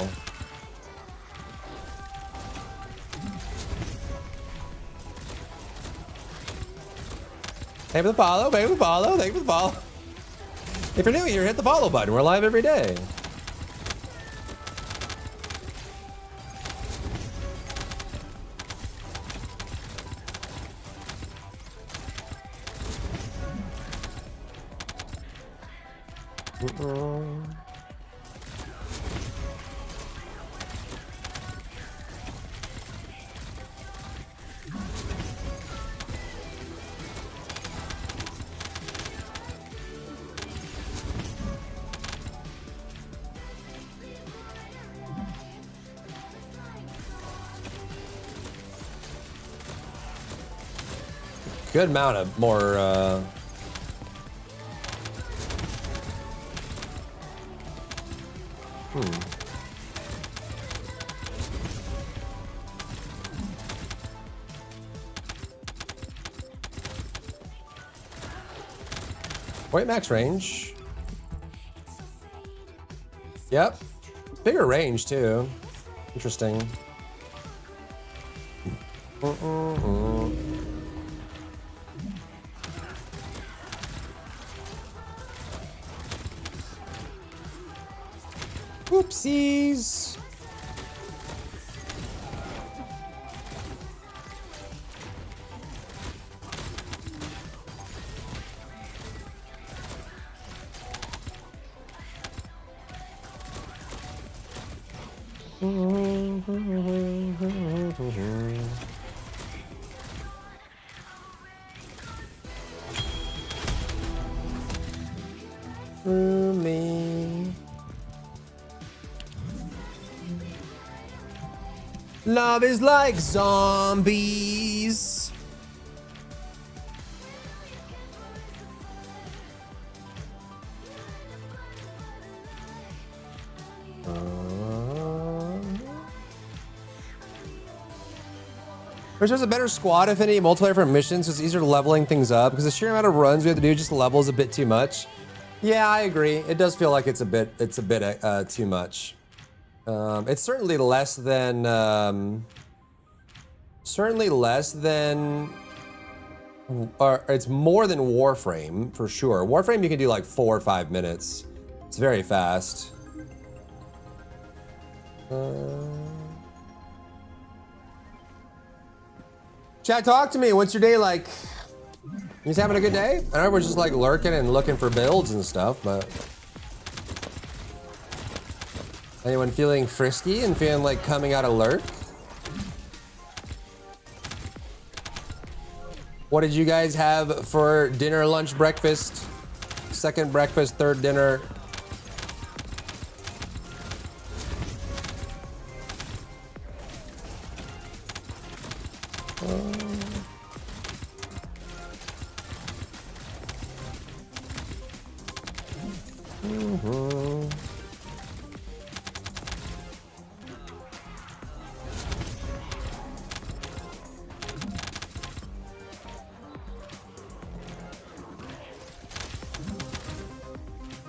Thank you for the follow, thank you for the follow, thank you for the follow. If you're new here, hit the follow button. We're live every day. good amount of more. Wait, max range. Yep. Bigger range too. Interesting. Oopsies. Me. Love is like zombies. There's just a better squad affinity multiplayer for missions, so it's easier leveling things up because the sheer amount of runs we have to do just levels a bit too much. Yeah, I agree. It does feel like it's a bit too much. It's certainly less than or it's more than Warframe for sure. Warframe you can do like 4 or 5 minutes. It's very fast. Chat, talk to me. What's your day like? You just having a good day? I know we're just like lurking and looking for builds and stuff, but anyone feeling frisky and feeling like coming out of lurk? What did you guys have for dinner, lunch, breakfast, second breakfast, third dinner?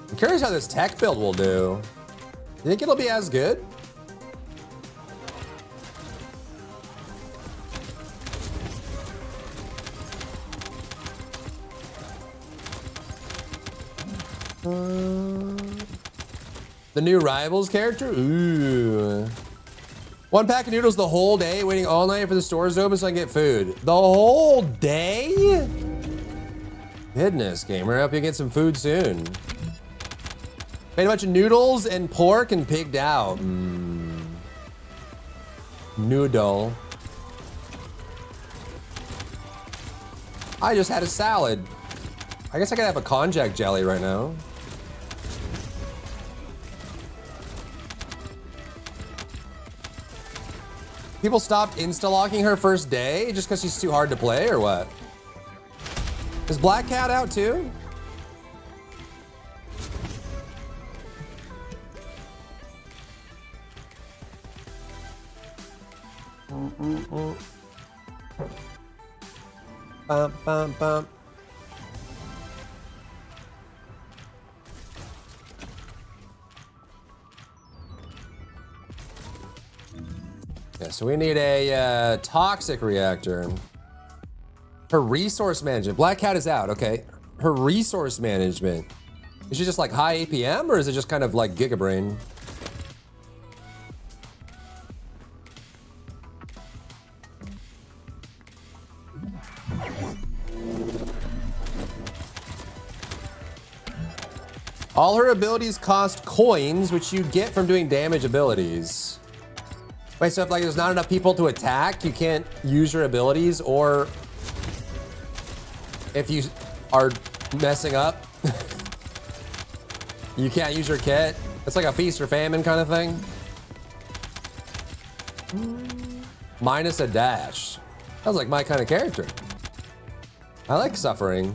I'm curious how this tech build will do. You think it'll be as good? The new Rivals character? Ooh. 1 pack of noodles the whole day, waiting all night for the stores to open so I can get food. The whole day? Goodness, gamer. I hope you get some food soon. Made a bunch of noodles and pork and pigged out. Noodle. I just had a salad. I guess I could have a konjac jelly right now. People stopped insta-locking her first day just because she's too hard to play, or what? Is Black Cat out too? Bum, bum, bum. Yeah, so we need a toxic reactor. Her resource management. Black Cat is out, okay. Her resource management. Is she just like high APM or is it just kind of like Gigabrain? All her abilities cost coins, which you get from doing damage abilities. Wait, so if like there's not enough people to attack, you can't use your abilities, or if you are messing up, you can't use your kit. It's like a feast or famine kind of thing. Minus a dash. Sounds like my kind of character. I like suffering.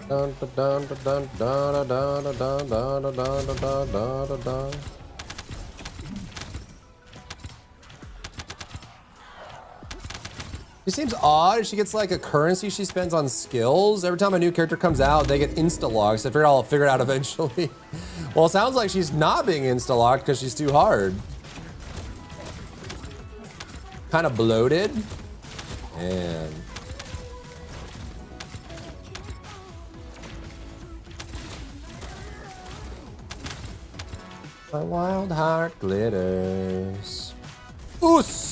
Dun, dun, dun, dun, dun, dun, dun, dun, dun, dun, dun, dun, dun, dun. She seems odd. She gets like a currency she spends on skills. Every time a new character comes out, they get insta-locked. So I figured I'll figure it out eventually. Well, it sounds like she's not being insta-locked because she's too hard. Kind of bloated. And my wild heart glitters. Oos!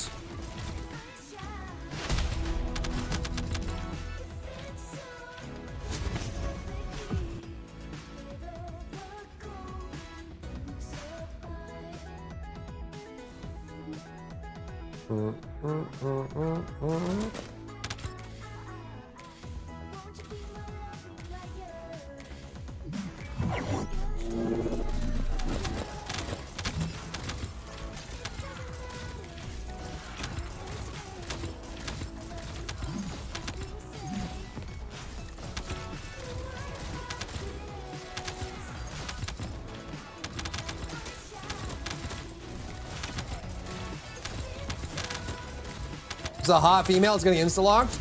It's a hot female. It's getting insta-locked.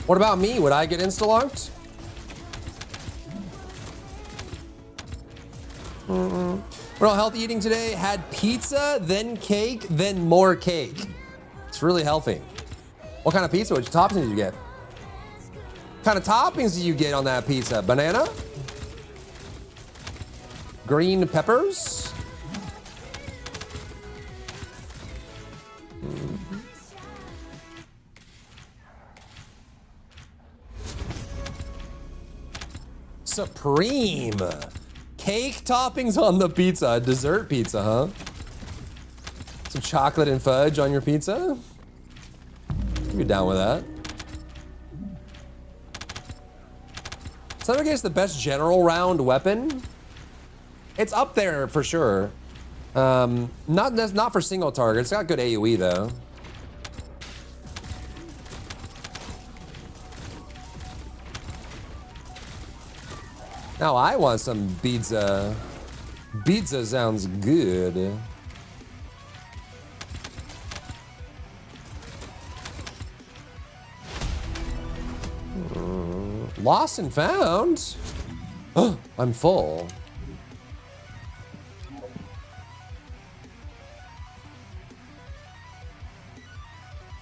What about me? Would I get insta-locked? We're all healthy eating today. Had pizza, then cake, then more cake. It's really healthy. What kind of pizza? Which toppings did you get? What kind of toppings do you get on that pizza? Banana? Green peppers? Supreme. Cake toppings on the pizza. Dessert pizza, huh? Some chocolate and fudge on your pizza? You'd be down with that. Cyberpunk the best general round weapon? It's up there for sure. Not for single target. It's got good AoE though. Now I want some pizza. Pizza sounds good. Lost and found? Oh, I'm full.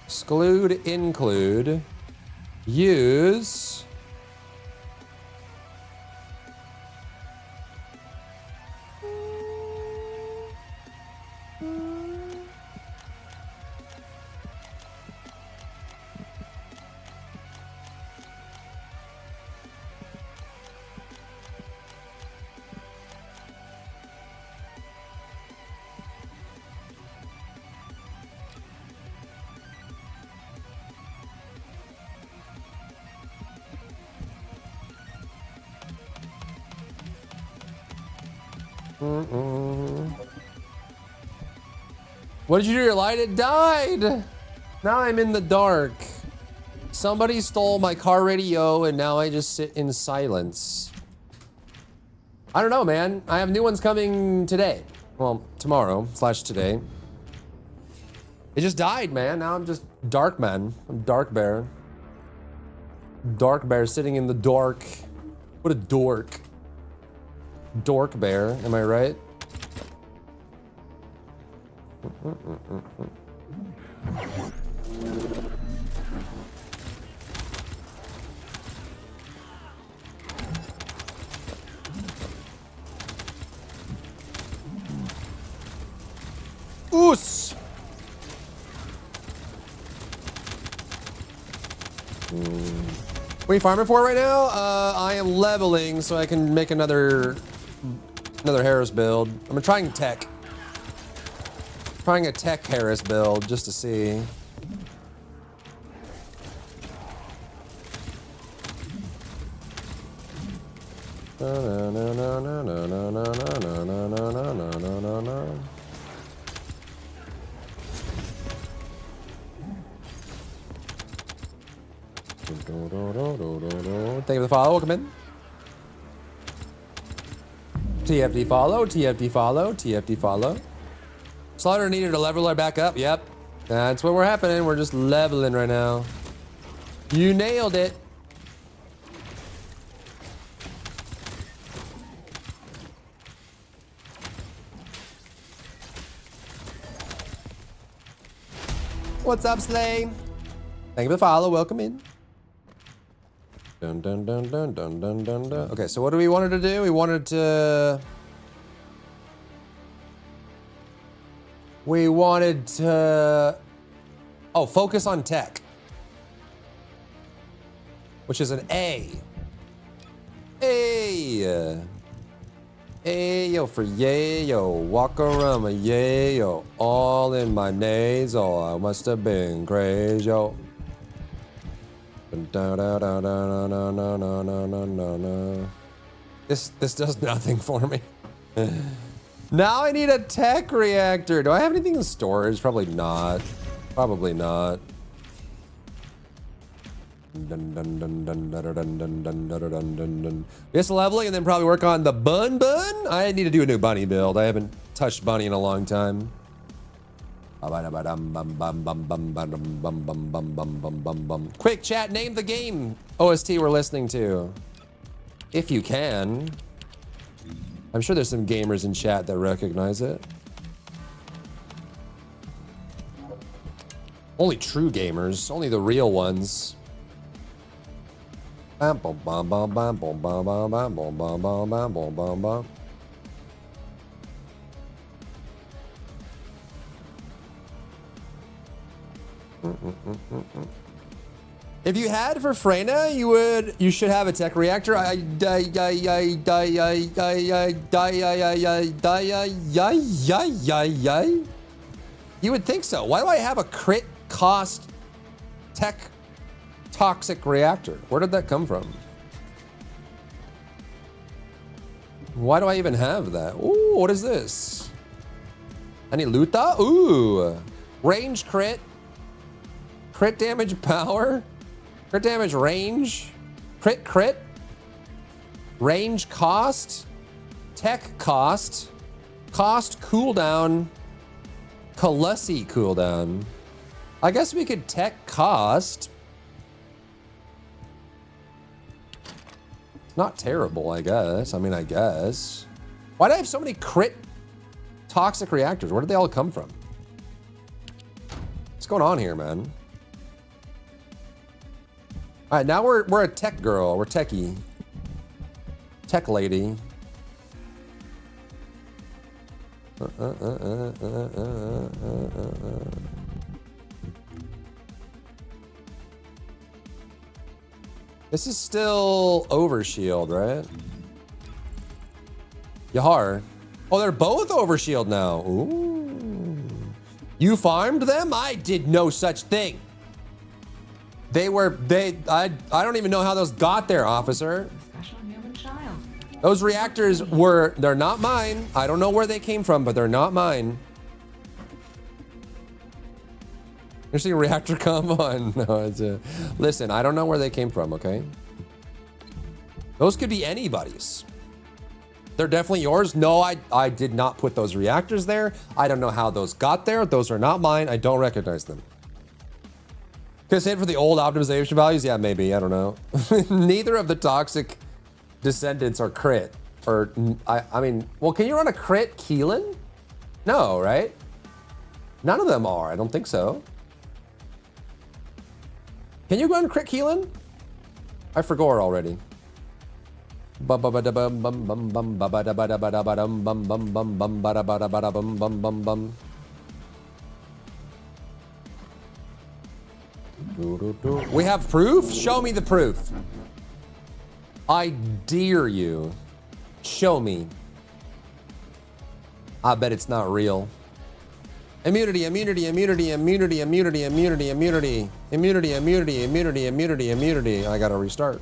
Exclude, include, use. What did you do to your light? It died. Now I'm in the dark. Somebody stole my car radio and now I just sit in silence. I don't know, man. I have new ones coming today. Well, tomorrow / today. It just died, man. Now I'm just dark man. I'm dark bear. Dark bear sitting in the dark. What a dork. Dork bear, am I right? Oos! What are you farming for right now? I am leveling so I can make another Harris build. I'm trying tech. Trying a tech Harris build just to see. Thank you for the follow. Welcome in. TFD follow, TFD follow, TFD follow. Slaughter needed to level her back up. Yep. That's what we're happening. We're just leveling right now. You nailed it. What's up, Slay? Thank you for the follow. Welcome in. Dun, dun, dun, dun, dun, dun, dun, dun. Okay, so what do we wanted to do? We wanted to... Oh, focus on tech. Which is an A. A. Ayo for yayo, walk around my yayo, all in my nasal. I must have been crazy, yo. This does nothing for me. Now I need a tech reactor. Do I have anything in storage? Probably not. Probably not. Just leveling and then probably work on the bun. I need to do a new bunny build. I haven't touched bunny in a long time. Quick chat, name the game OST we're listening to. If you can. I'm sure there's some gamers in chat that recognize it. Only true gamers, only the real ones. If you had for Freyna, you should have a tech reactor. You would think so. Why do I have a crit cost tech toxic reactor? Where did that come from? Why do I even have that? Ooh, what is this? Any luta? Ooh, range crit. Crit damage power. Crit damage range. Crit. Range cost. Tech cost. Cost cooldown. Colossi cooldown. I guess we could tech cost. Not terrible, I guess. I mean, I guess. Why do I have so many crit toxic reactors? Where did they all come from? What's going on here, man? All right, now we're a tech girl. We're techie. Tech lady. This is still overshield, right? Yahar. Oh, they're both overshield now. Ooh. You farmed them? I did no such thing. I don't even know how those got there, officer. Special human child. Those reactors they're not mine. I don't know where they came from, but they're not mine. You're seeing a reactor come on. No, it's a, listen, I don't know where they came from, okay? Those could be anybody's. They're definitely yours. No, I did not put those reactors there. I don't know how those got there. Those are not mine. I don't recognize them. Could I say it for the old optimization values? Yeah, maybe. I don't know. Neither of the toxic descendants are crit. Or, I mean, well, can you run a crit Keelan? No, right? None of them are. I don't think so. Can you run crit Keelan? I forgot already. We have proof? Show me the proof. I dare you. Show me. I bet it's not real. Immunity, immunity, immunity, immunity, immunity, immunity, immunity, immunity, immunity, immunity, immunity, immunity. I gotta restart.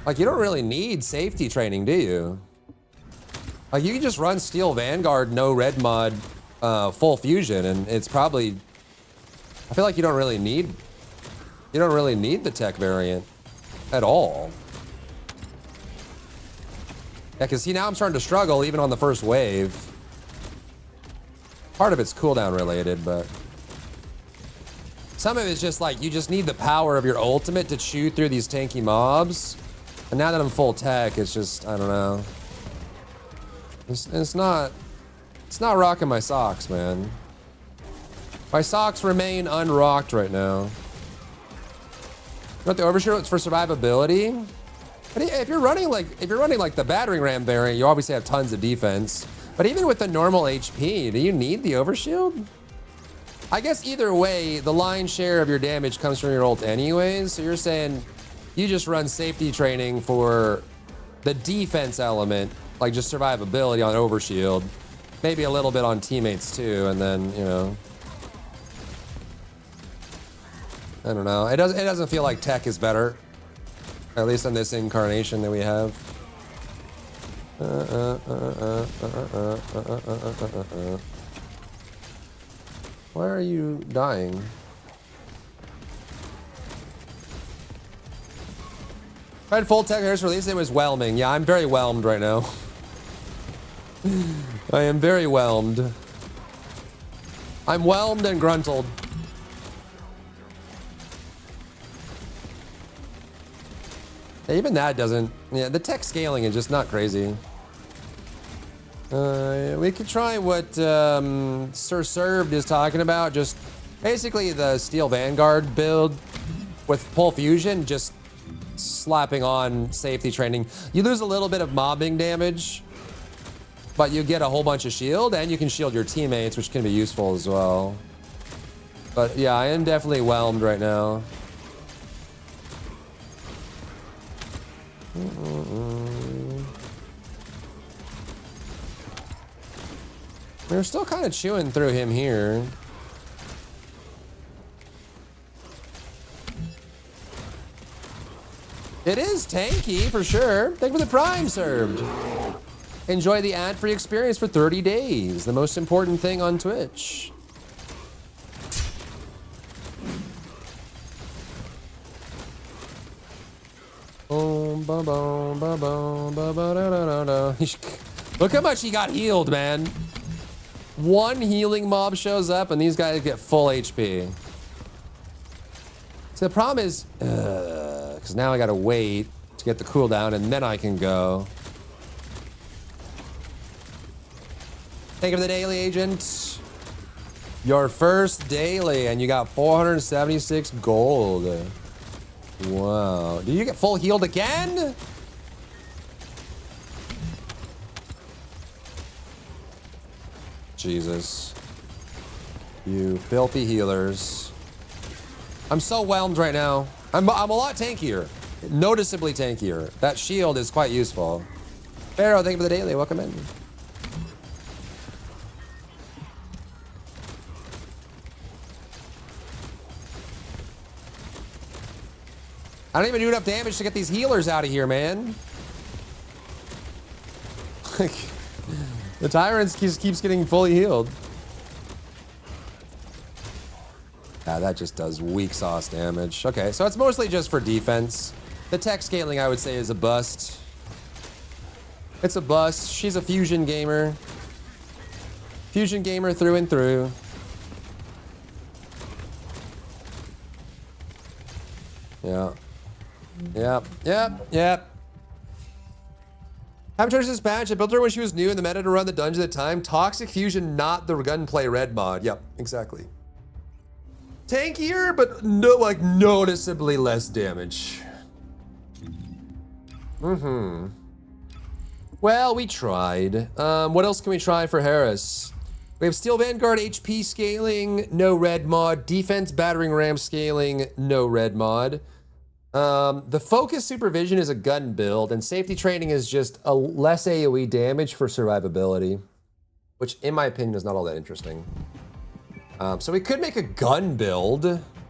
Like, you don't really need safety training, do you? Like, you can just run Steel Vanguard, no red mod, full fusion, and it's probably... I feel like you don't really need the tech variant at all. Yeah, because see, now I'm starting to struggle even on the first wave. Part of it's cooldown related, but some of it's just like, you just need the power of your ultimate to chew through these tanky mobs. And now that I'm full tech, it's just, I don't know. It's not rocking my socks, man. My socks remain unrocked right now. But the overshield is for survivability. But if you're running like the battering ram variant, you obviously have tons of defense. But even with the normal HP, do you need the overshield? I guess either way, the lion's share of your damage comes from your ult anyways. So you're saying you just run safety training for the defense element, like just survivability on overshield, maybe a little bit on teammates too, and then, you know, I don't know. It doesn't feel like tech is better, at least in this incarnation that we have. Why are you dying? I had full tech here's release. It was whelming. Yeah, I'm very whelmed right now. I am very whelmed. I'm whelmed and gruntled. Yeah, even that doesn't. Yeah, the tech scaling is just not crazy. We could try what Sir Served is talking about. Just basically the Steel Vanguard build with full fusion, just slapping on safety training. You lose a little bit of mobbing damage, but you get a whole bunch of shield, and you can shield your teammates, which can be useful as well. But yeah, I am definitely whelmed right now. We're still kind of chewing through him here. It is tanky for sure. Thank you for the Prime served. Enjoy the ad-free experience for 30 days. The most important thing on Twitch. Boom, ba boom, ba boom, ba ba da da da da. Look how much he got healed, man. One healing mob shows up and these guys get full HP. So the problem is, because now I gotta wait to get the cooldown and then I can go. Thank you for the daily, agent. Your first daily, and you got 476 gold. Wow. Did you get full healed again? Jesus. You filthy healers. I'm so whelmed right now. I'm a lot tankier. Noticeably tankier. That shield is quite useful. Pharaoh, thank you for the daily. Welcome in. I don't even do enough damage to get these healers out of here, man. The Tyrant keeps getting fully healed. Yeah, that just does weak sauce damage. Okay, so it's mostly just for defense. The tech scaling, I would say, is a bust. It's a bust. She's a fusion gamer. Fusion gamer through and through. Yeah. Yep. Haven't changed this patch. I built her when she was new in the meta to run the dungeon at the time. Toxic Fusion, not the gunplay red mod. Yep, exactly. Tankier, but no, like noticeably less damage. Well, we tried. What else can we try for Harris? We have Steel Vanguard HP scaling, no red mod. Defense battering ram scaling, no red mod. The focus supervision is a gun build, and safety training is just a less AoE damage for survivability, which in my opinion is not all that interesting. So we could make a gun build,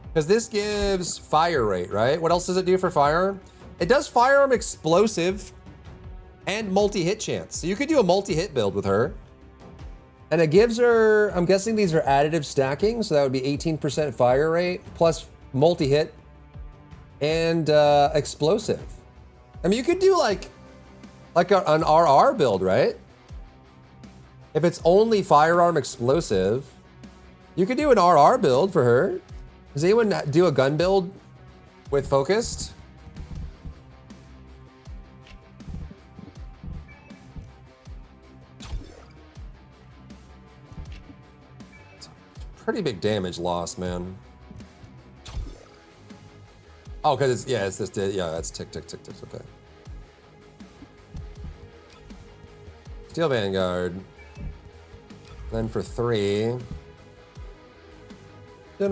because this gives fire rate, right? What else does it do for fire? It does firearm explosive and multi-hit chance. So you could do a multi-hit build with her. And it gives her, I'm guessing these are additive stacking, so that would be 18% fire rate plus multi-hit and explosive. I mean, you could do like an RR build, right? If it's only firearm explosive, you could do an RR build for her. Does anyone do a gun build with focused? Pretty big damage loss, man. Oh, because it's, yeah, it's this, yeah, that's tick, tick, tick, tick, okay. Steel Vanguard. Then for 3. Can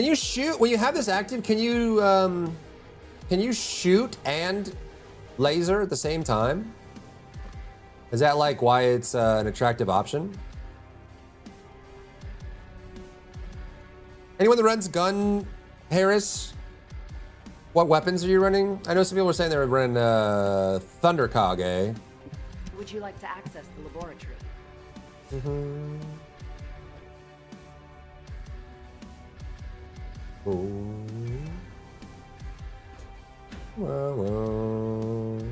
you shoot, when you have this active, can you shoot and laser at the same time? Is that like why it's an attractive option? Anyone that runs gun, Harris? What weapons are you running? I know some people were saying they were running Thunder Kage. Would you like to access the laboratory? Mm-hmm. Ooh. Well.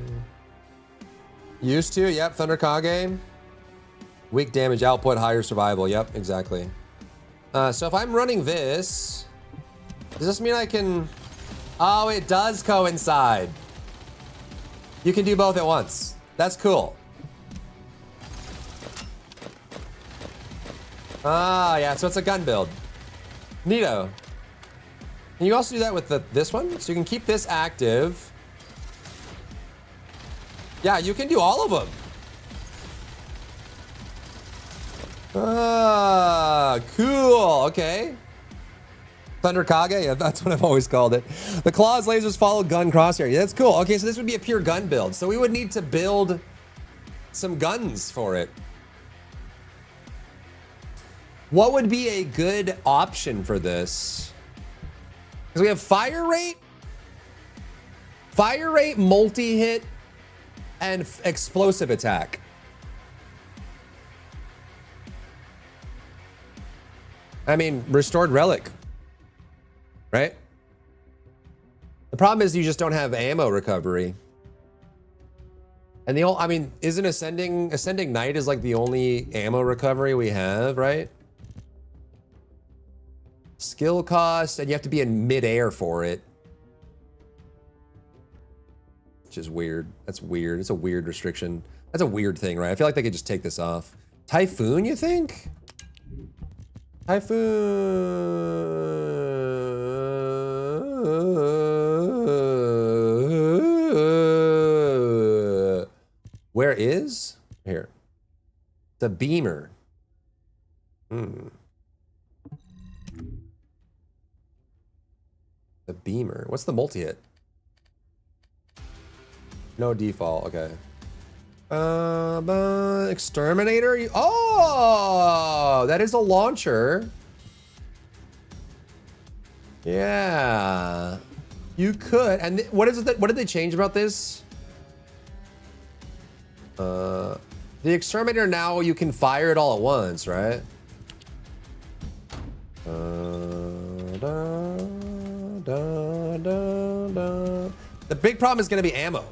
Used to, yep, Thunder Kage. Weak damage output, higher survival, yep, exactly. So if I'm running this, does this mean I can... Oh, it does coincide. You can do both at once. That's cool. Ah, yeah, so it's a gun build. Neato. Can you also do that with this one? So you can keep this active. Yeah, you can do all of them. Ah, cool, okay. Thunder Kage, yeah, that's what I've always called it. The claws, lasers, follow gun crosshair. Yeah, that's cool. Okay, so this would be a pure gun build. So we would need to build some guns for it. What would be a good option for this? Because we have fire rate, multi-hit, and explosive attack. I mean, restored relic, right? The problem is you just don't have ammo recovery. And I mean, isn't Ascending Knight is like the only ammo recovery we have, right? Skill cost, and you have to be in midair for it. Which is weird. That's weird. It's a weird restriction. That's a weird thing, right? I feel like they could just take this off. Typhoon, you think? Typhoon. Where is? Here. The beamer. The beamer. What's the multi-hit? No default. Okay. Exterminator. Oh, that is a launcher. Yeah, you could. And what is it? What did they change about this? The exterminator now you can fire it all at once, right? The big problem is going to be ammo.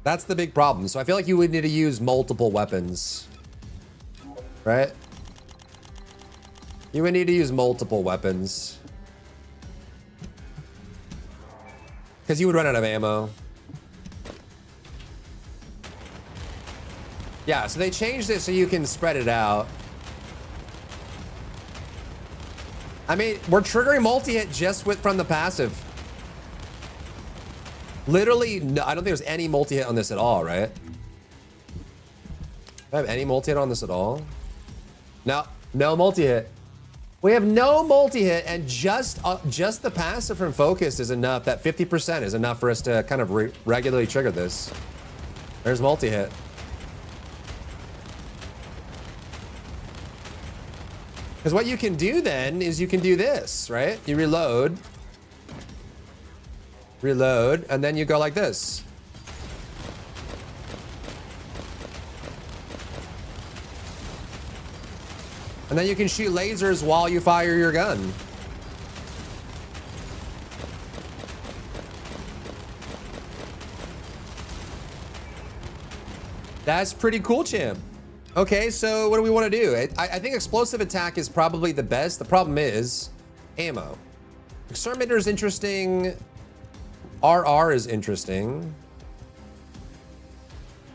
That's the big problem. So I feel like you would need to use multiple weapons, right? You would need to use multiple weapons because you would run out of ammo. Yeah, so they changed it so you can spread it out. I mean, we're triggering multi-hit just from the passive. Literally, no, I don't think there's any multi-hit on this at all, right? Do I have any multi-hit on this at all? No, no multi-hit. We have no multi-hit, and just the passive from focus is enough. That 50% is enough for us to kind of regularly trigger this. There's multi-hit. Because what you can do then is you can do this, right? You reload, and then you go like this. And then you can shoot lasers while you fire your gun. That's pretty cool, champ. Okay, so what do we want to do? I think explosive attack is probably the best. The problem is ammo. Exterminator is interesting. RR is interesting.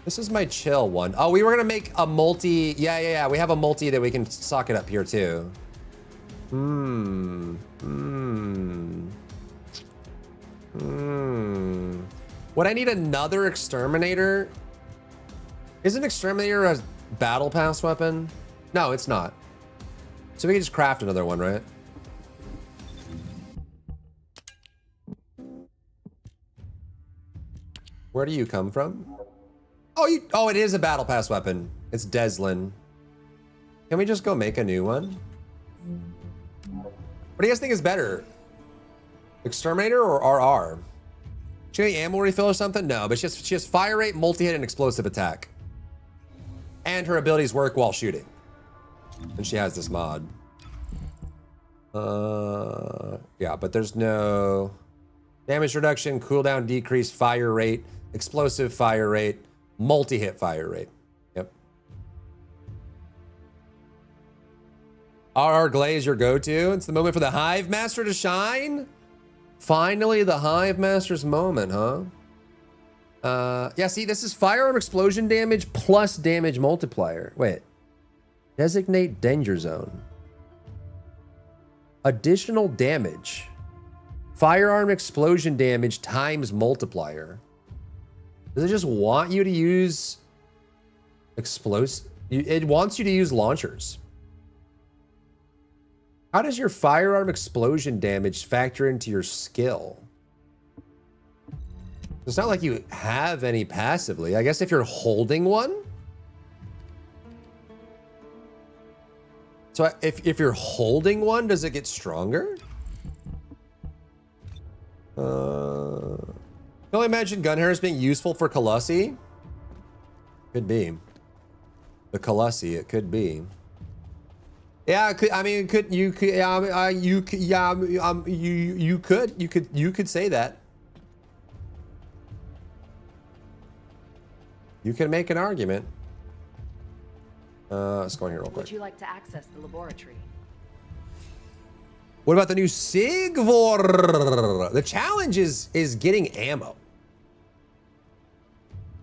This is my chill one. Oh, we were gonna make a multi. Yeah. We have a multi that we can socket up here too. Would I need another exterminator? Isn't exterminator a battle pass weapon? No, it's not. So we can just craft another one, right? Where do you come from? Oh, it is a battle pass weapon. It's Descendant. Can we just go make a new one? What do you guys think is better? Exterminator or RR? She any ammo refill or something? No, but she has fire rate, multi-hit, and explosive attack. And her abilities work while shooting. And she has this mod. Yeah, but there's no damage reduction, cooldown decrease, fire rate, explosive fire rate, multi-hit fire rate. Yep. RR Glaze your go-to. It's the moment for the Hive Master to shine. Finally, the Hive Master's moment, huh? Yeah, see, this is firearm explosion damage plus damage multiplier. Wait. Designate danger zone. Additional damage. Firearm explosion damage times multiplier. Does it just want you to use explosive? It wants you to use launchers. How does your firearm explosion damage factor into your skill? It's not like you have any passively. I guess if you're holding one. So if you're holding one, does it get stronger? Can only imagine gun hairs being useful for Colossi. Could be. The Colossi, it could be. Yeah, it could, I mean, you could say that. You can make an argument. Let's go in here real quick. Would you like to access the laboratory? What about the new Sigvor? The challenge is getting ammo.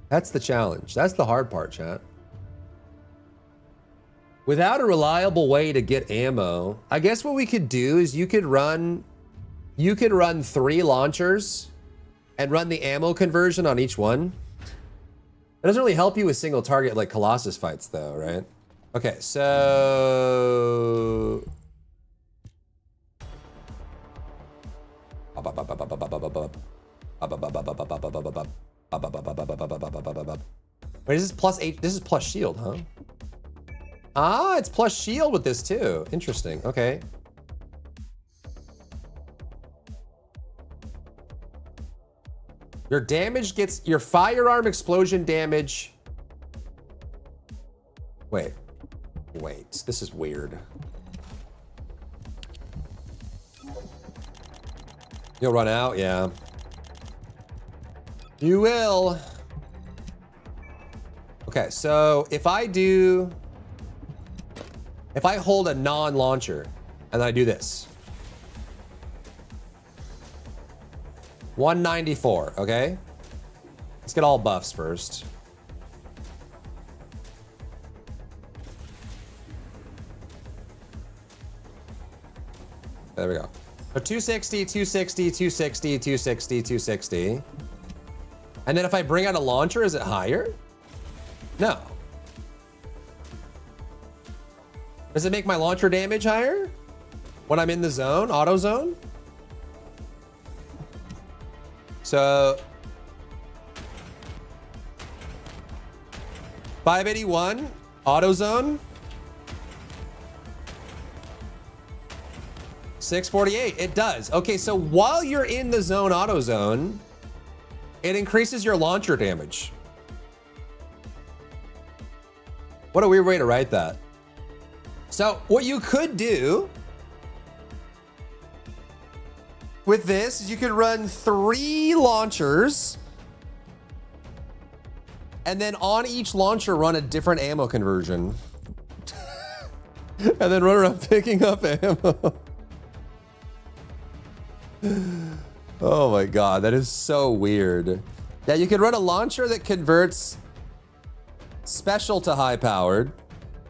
That's the challenge. That's the hard part, chat. Without a reliable way to get ammo, I guess what we could do is you could run 3 launchers and run the ammo conversion on each one. It doesn't really help you with single target like Colossus fights though, right? Okay, so wait, is this plus 8? This is plus shield, huh? Ah, it's plus shield with this too. Interesting. Okay. Your damage gets your firearm explosion damage. Wait. This is weird. You'll run out, yeah. You will. Okay, so if I hold a non-launcher and I do this. 194, okay? Let's get all buffs first. There we go. So 260, 260, 260, 260, 260. And then if I bring out a launcher, is it higher? No. Does it make my launcher damage higher when I'm in the zone, auto zone? So 581 auto zone. 648, it does. Okay, so while you're in the zone auto zone, it increases your launcher damage. What a weird way to write that. So what you could do with this is you could run 3 launchers and then on each launcher run a different ammo conversion. And then run around picking up ammo. Oh my God, that is so weird. Yeah, you could run a launcher that converts special to high powered.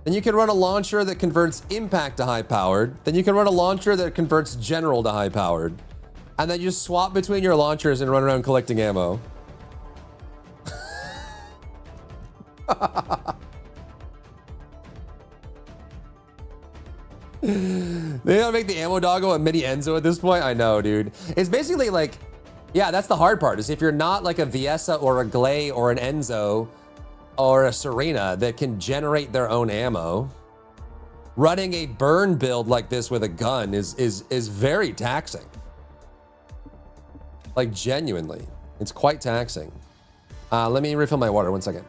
Then you can run a launcher that converts impact to high powered. Then you can run a launcher that converts general to high powered. And then you swap between your launchers and run around collecting ammo. They gotta make the ammo doggo a mini Enzo at this point. I know, dude. It's basically like, yeah, that's the hard part, is if you're not like a Viessa or a Glay or an Enzo or a Serena that can generate their own ammo, running a burn build like this with a gun is very taxing. Like, genuinely, it's quite taxing. Let me refill my water, 1 second.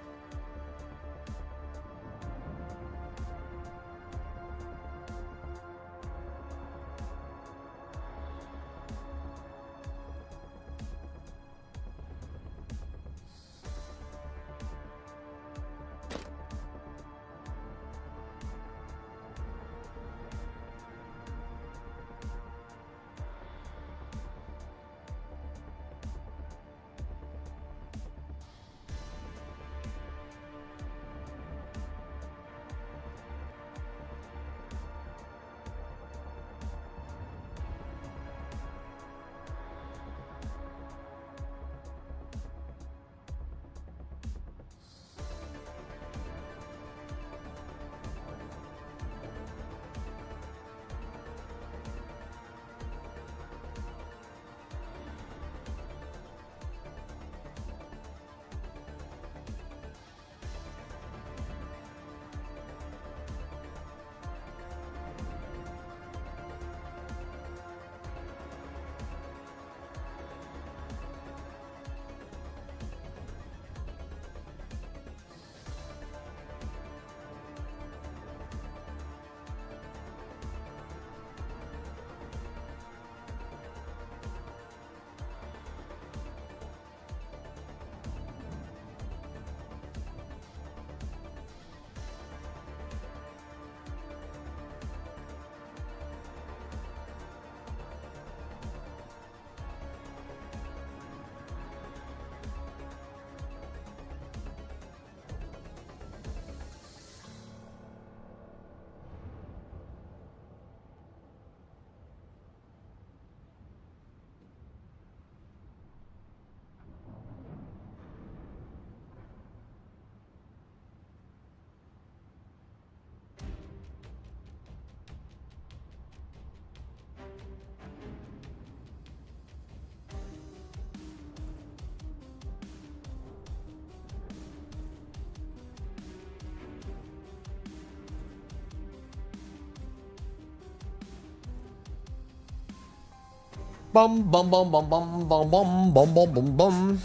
Bum bum bum bum bum bum bum bum bum bum bum.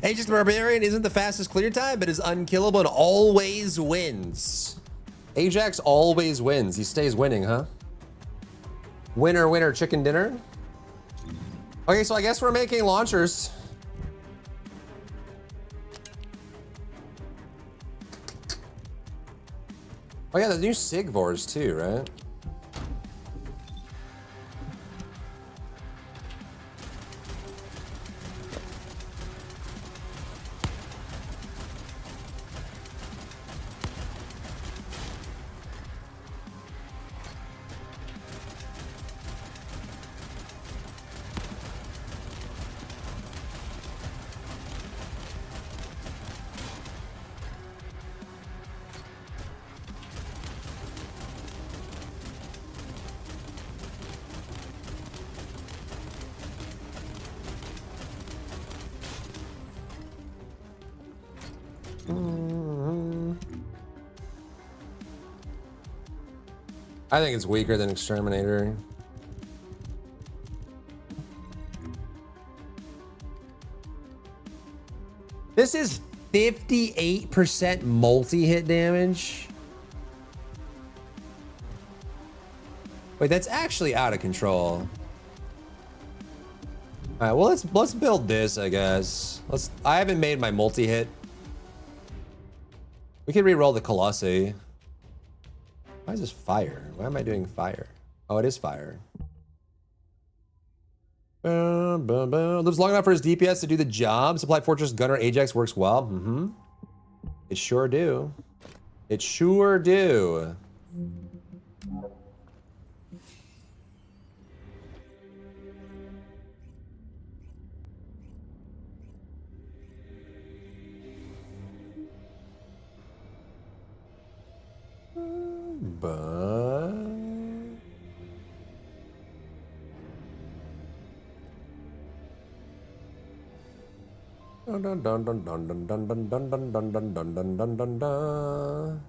Aegis the Barbarian isn't the fastest clear time, but is unkillable and always wins. Ajax always wins. He stays winning, huh? Winner, winner, chicken dinner. Okay, so I guess we're making launchers. Oh yeah, the new Sigvors too, right? I think it's weaker than Exterminator. This is 58% multi-hit damage. Wait, that's actually out of control. All right, well, let's build this, I guess. I haven't made my multi-hit. We can re-roll the Colossi. Why is this fire? Why am I doing fire? Oh, it is fire. Lives long enough for his DPS to do the job. Supply Fortress Gunner Ajax works well. Mm-hmm. It sure do. It sure do. But dun dun dun dun dun dun dun dun dun dun dun dun dun dun dun dun dun.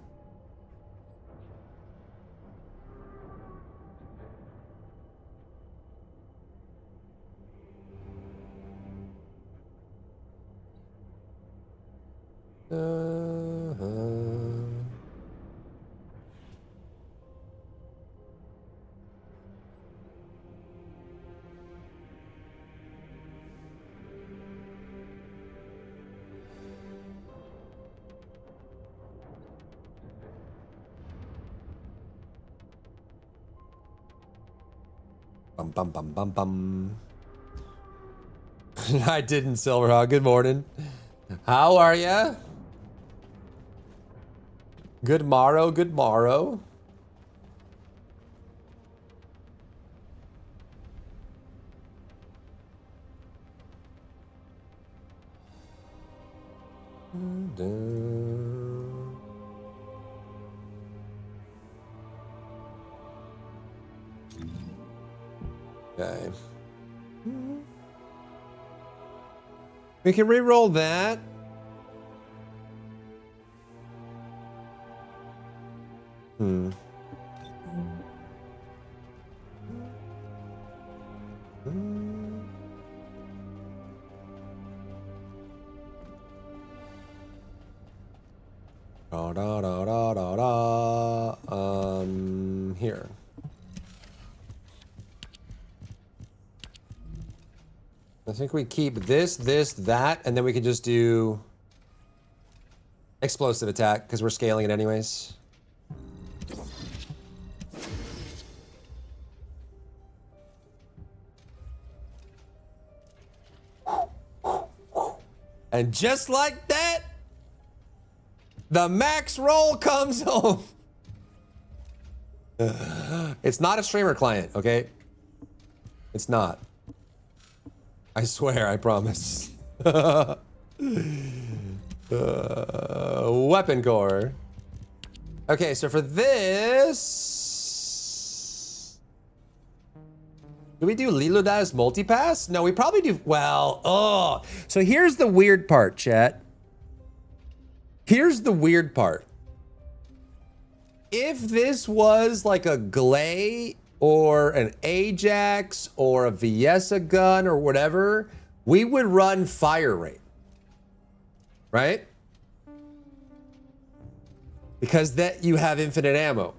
Bum bum bum bum bum. I didn't, Silverhawk. Good morning. How are ya? Good morrow, good morrow. Okay. We can re-roll that. Da, da, da, da, da, da. Here. I think we keep this, that, and then we can just do explosive attack because we're scaling it anyways. And just like that, the max roll comes home. It's not a streamer client, okay? It's not. I swear, I promise. Weapon core. Okay, so for this... Do we do Liluda's multipass? No, we probably do... Well, oh. So here's the weird part, chat. Here's the weird part. If this was like a Glay or an Ajax or a Viessa gun or whatever, we would run fire rate, right? Because that you have infinite ammo.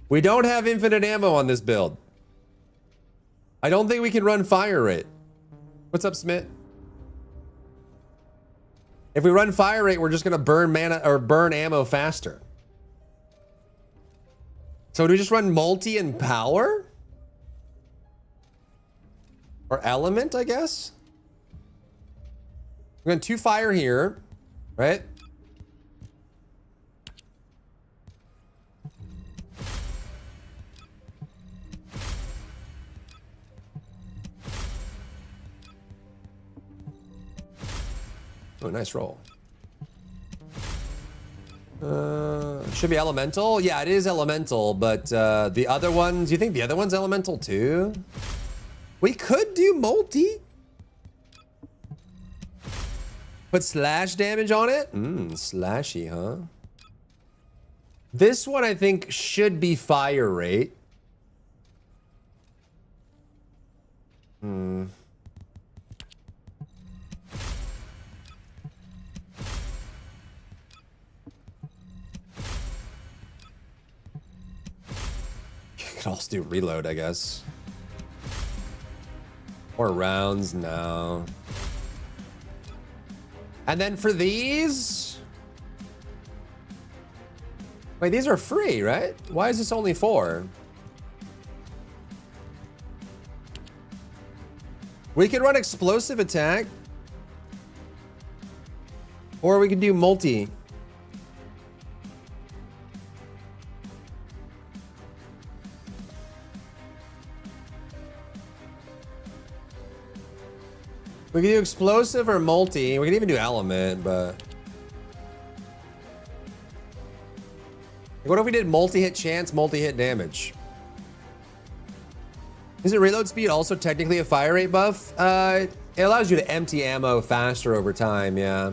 We don't have infinite ammo on this build. I don't think we can run fire rate. What's up, Smith? If we run fire rate, we're just gonna burn mana or burn ammo faster. So do we just run multi and power? Or element, I guess? We're going 2 fire here, right? Oh, nice roll. Should be elemental. Yeah, it is elemental, but the other ones, you think the other one's elemental too? We could do multi. Put slash damage on it? Slashy, huh? This one I think should be fire rate. could also do reload, I guess. Or rounds, no. And then for these... Wait, these are free, right? Why is this only 4? We could run explosive attack. Or we could do multi. We could do explosive or multi. We could even do element, but... What if we did multi-hit chance, multi-hit damage? Is it reload speed also technically a fire rate buff? It allows you to empty ammo faster over time, yeah.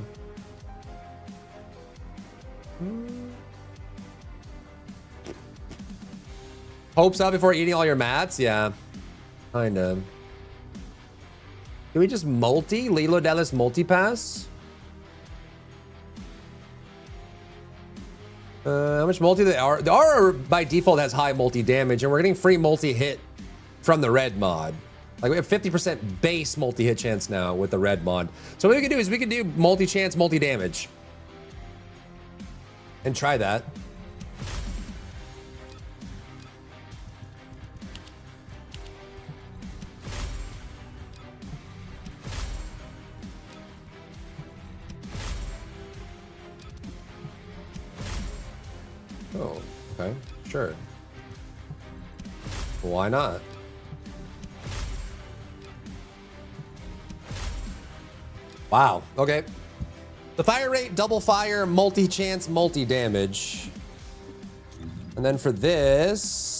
Hopes up before eating all your mats? Yeah, kinda. Can we just multi? Lilo Dallas multi-pass? How much multi they are? The R by default has high multi damage, and we're getting free multi hit from the red mod. Like we have 50% base multi hit chance now with the red mod. So what we can do is we can do multi chance, multi damage, and try that. Oh, okay, sure. Why not? Wow, okay. The fire rate, double fire, multi-chance, multi-damage. And then for this...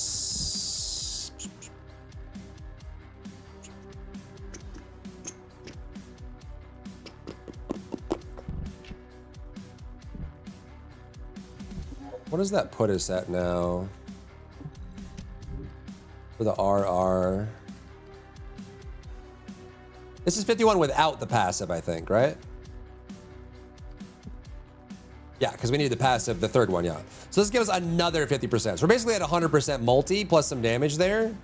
What does that put us at now? For the RR. This is 51 without the passive, I think, right? Yeah, because we need the passive, the third one, yeah. So this gives us another 50%. So we're basically at 100% multi plus some damage there.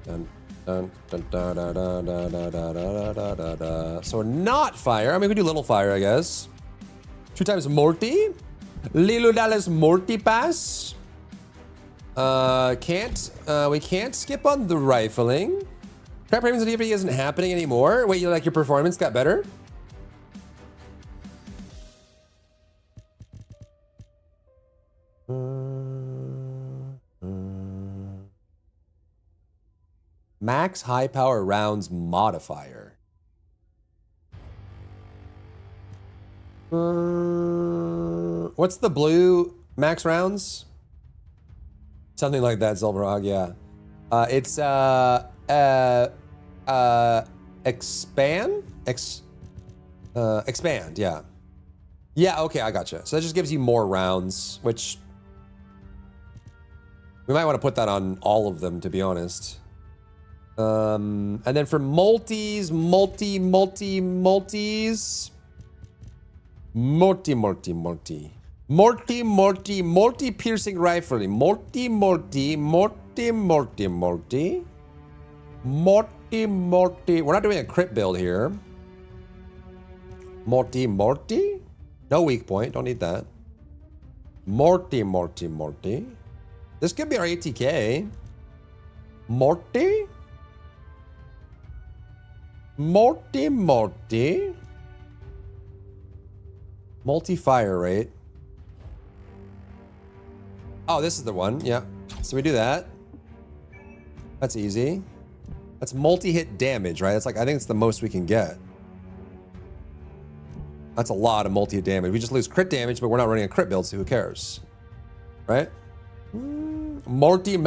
Dun, dun, dun, dun, dun, dun, dun, dun, dun, dun, dun, dun, dun. So we're not fire. I mean, we do little fire, I guess. 2 times Morty. Lilo Dallas Morty pass. We can't skip on the rifling. Crap Ravens DV isn't happening anymore. Wait, you like your performance got better? Max high power rounds modifier. What's the blue max rounds? Something like that, Zolvarog, yeah. It's expand? Expand, yeah. Yeah, okay, I gotcha. So that just gives you more rounds, which we might want to put that on all of them, to be honest. And then for multis, multi piercing rifling. Multi. We're not doing a crit build here. Morty. No weak point, don't need that. Morty. This could be our ATK. Morty. Multi-fire rate. Oh, this is the one, yeah. So we do that. That's easy. That's multi-hit damage, right? It's like, I think it's the most we can get. That's a lot of multi-hit damage. We just lose crit damage, but we're not running a crit build, so who cares? Right? Morty.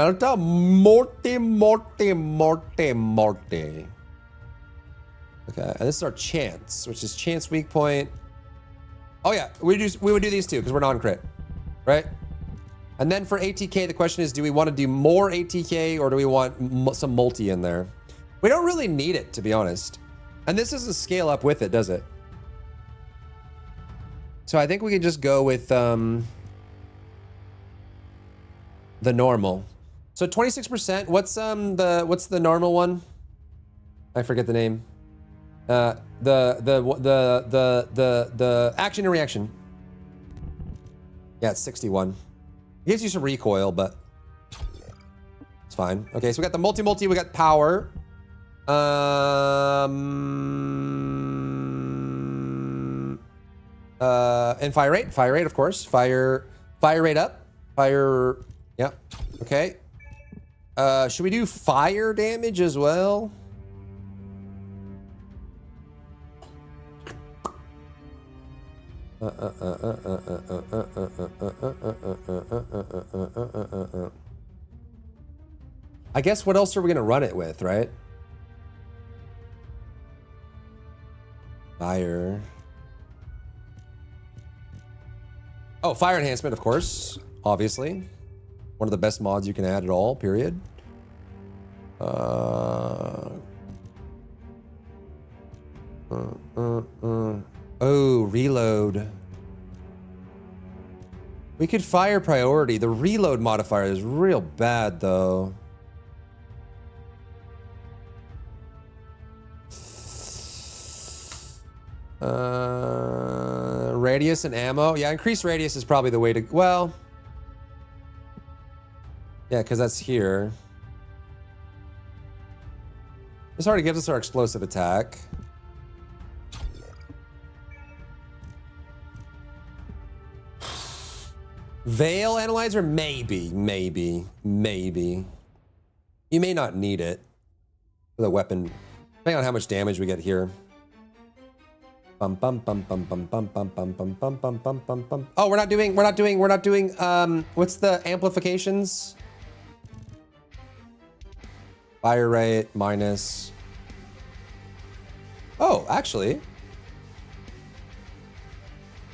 Okay, and this is our chance, which is chance weak point. Oh yeah, we would do these two because we're non-crit, right? And then for ATK, the question is, do we want to do more ATK or do we want some multi in there? We don't really need it, to be honest. And this doesn't scale up with it, does it? So I think we can just go with The normal. So 26%. What's the normal one? I forget the name. The action and reaction. Yeah, it's 61. It gives you some recoil, but it's fine. Okay, so we got the multi, we got power. And fire rate, of course. Fire rate up. Fire, yeah, okay. Should we do fire damage as well? I guess what else are we gonna run it with, right? Fire. Oh, fire enhancement, of course. Obviously. One of the best mods you can add at all, period. Oh, reload. We could fire priority. The reload modifier is real bad, though. Radius and ammo. Yeah, increased radius is probably the way to... Well... Yeah, because that's here. This already gives us our explosive attack. Veil analyzer? Maybe. You may not need it for the weapon, depending on how much damage we get here. Oh, we're not doing, what's the amplifications? Fire rate, minus. Oh, actually.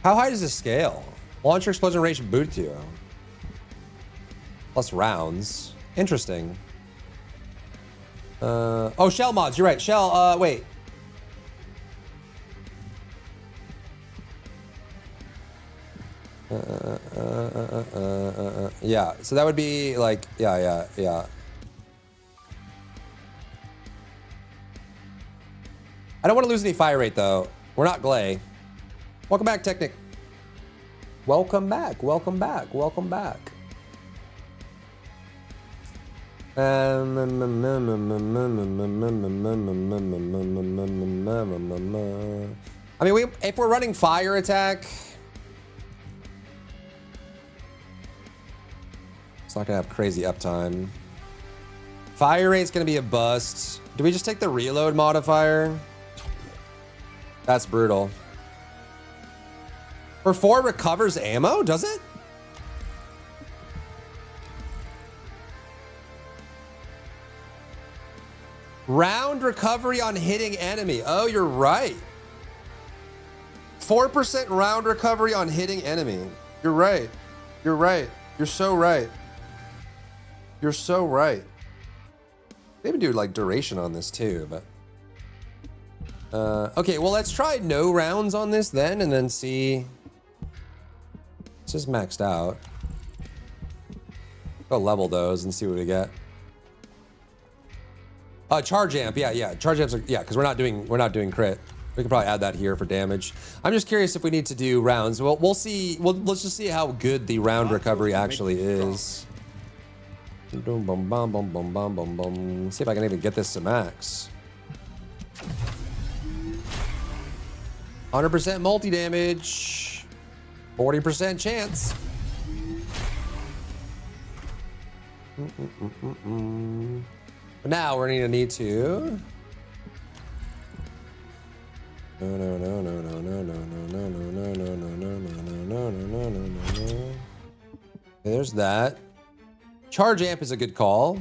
How high does this scale? Launcher explosion rate boot to. Plus rounds. Interesting. Oh, shell mods, you're right. Shell, wait. Yeah, so that would be like, yeah. I don't want to lose any fire rate though. We're not Glay. Welcome back, Technic. Welcome back. I mean, if we're running fire attack, it's not gonna have crazy uptime. Fire rate's gonna be a bust. Do we just take the reload modifier? That's brutal. For 4 recovers ammo, does it? Round recovery on hitting enemy. Oh, you're right. 4% round recovery on hitting enemy. You're right. You're so right. Maybe do like duration on this too, but... okay, well, let's try no rounds on this then, and then see... It's just maxed out. Go level those and see what we get. Charge amp, yeah. Charge amps are, yeah, because we're not doing crit. We could probably add that here for damage. I'm just curious if we need to do rounds. Well, we'll see. Let's just see how good the round recovery actually is. See if I can even get this to max. 100% multi-damage. 40% chance. But now we're gonna need to... There's that. Charge amp is a good call.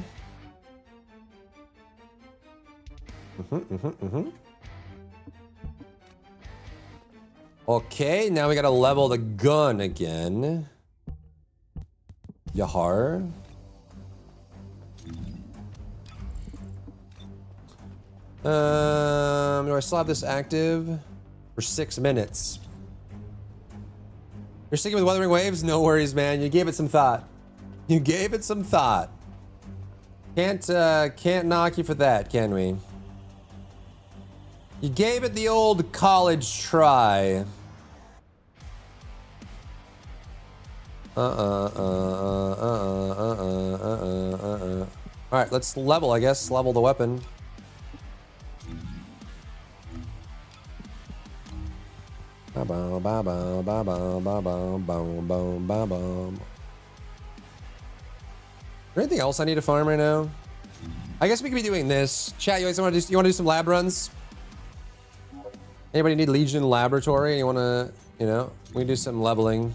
Okay, now we gotta level the gun again. Yahar. Do I still have this active? For 6 minutes. You're sticking with Weathering Waves? No worries, man. You gave it some thought. You gave it some thought. Can't knock you for that, can we? You gave it the old college try. All right, let's level, I guess. Level the weapon. Is there anything else I need to farm right now? I guess we could be doing this. Chat, you guys want to do some lab runs? Anybody need Legion Laboratory? You want to, you know, we can do some leveling.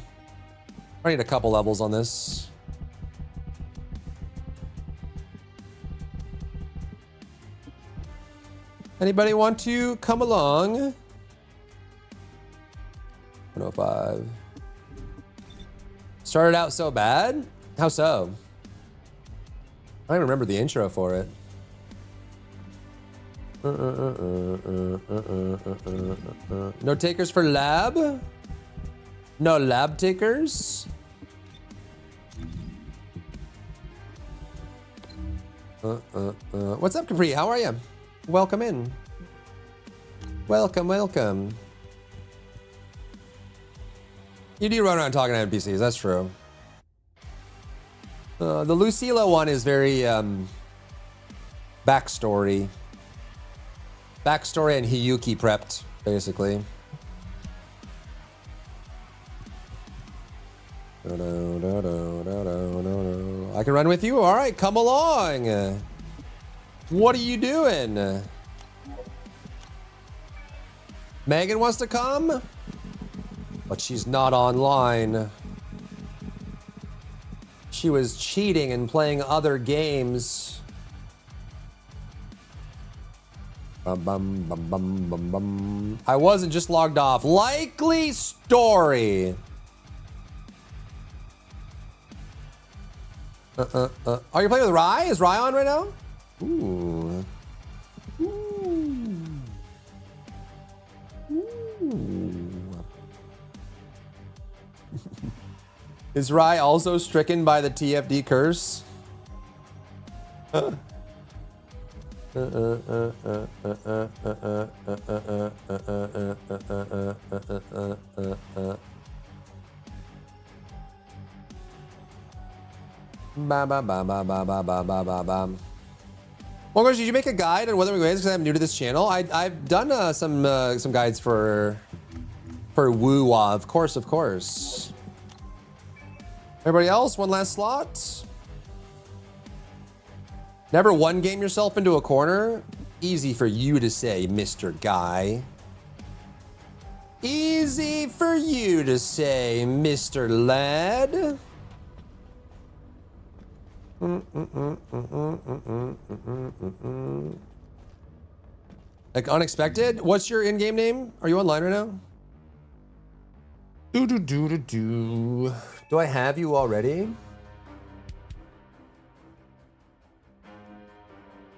I need a couple levels on this. Anybody want to come along? 105. Started out so bad? How so? I don't even remember the intro for it. No takers for lab? No lab takers? What's up, Capri? How are you? Welcome in. Welcome, welcome. You do run around talking to NPCs, that's true. The Lucilla one is very backstory. Backstory and Hiyuki prepped, basically. I can run with you? All right, come along. What are you doing? Megan wants to come? But she's not online. She was cheating and playing other games. Bum, bum, bum, bum, bum, bum. I wasn't just logged off. Likely story. Are you playing with Rye? Is Rye on right now? Ooh. Ooh. Ooh. Is Rye also stricken by the TFD curse? Ba ba ba ba ba ba ba ba ba ba. Well, did you make a guide on Wuthering Waves? Because I'm new to this channel. I've done some guides for Woo-Wah, of course, of course. Everybody else, one last slot. Never one game yourself into a corner. Easy for you to say, Mr. Guy. Easy for you to say, Mr. Lad. Like unexpected? What's your in-game name? Are you online right now? Do I have you already?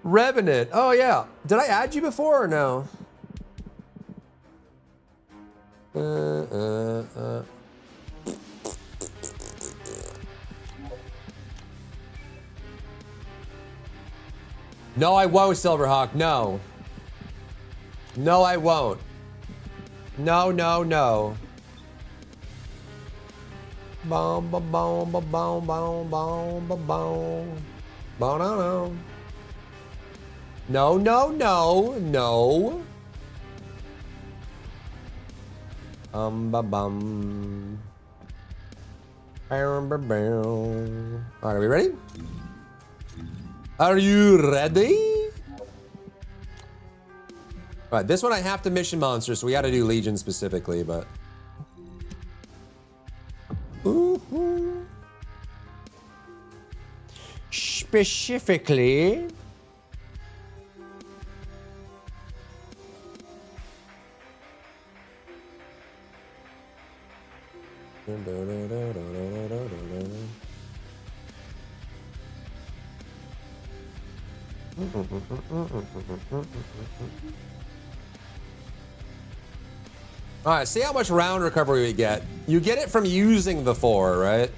Revenant. Oh yeah. Did I add you before or no? No, I won't, Silverhawk. No. No, I won't. No, no, no. Boom, boom, boom, boom, boom, boom, boom, boom, boom. No, no. No, no, no, no. Bum. All right, are we ready? Are you ready? All right, this one I have to mission monster, so we got to do Legion specifically, but. Ooh. Specifically. All right, see how much round recovery we get. You get it from using the 4, right?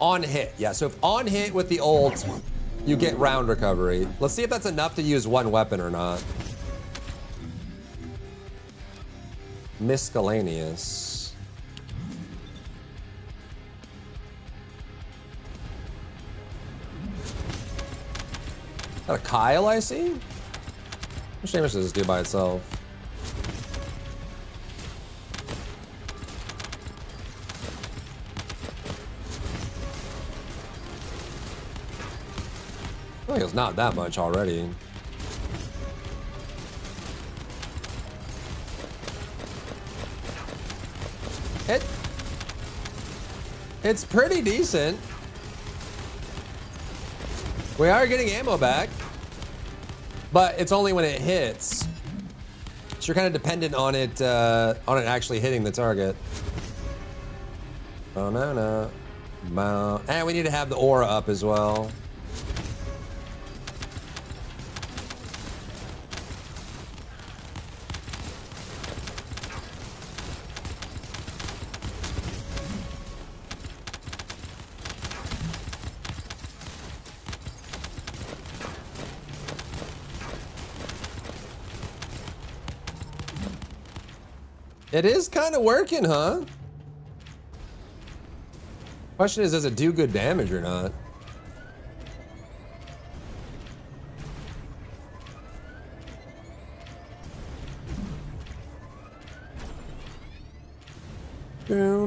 On hit, yeah. So if on hit with the ult, you get round recovery. Let's see if that's enough to use one weapon or not. Miscellaneous. Is that a Kyle I see? How much damage does this do by itself? I think it's not that much already. It's pretty decent. We are getting ammo back, but it's only when it hits. So you're kind of dependent on it actually hitting the target. Oh no. And we need to have the aura up as well. It is kind of working, huh? Question is, does it do good damage or not? No.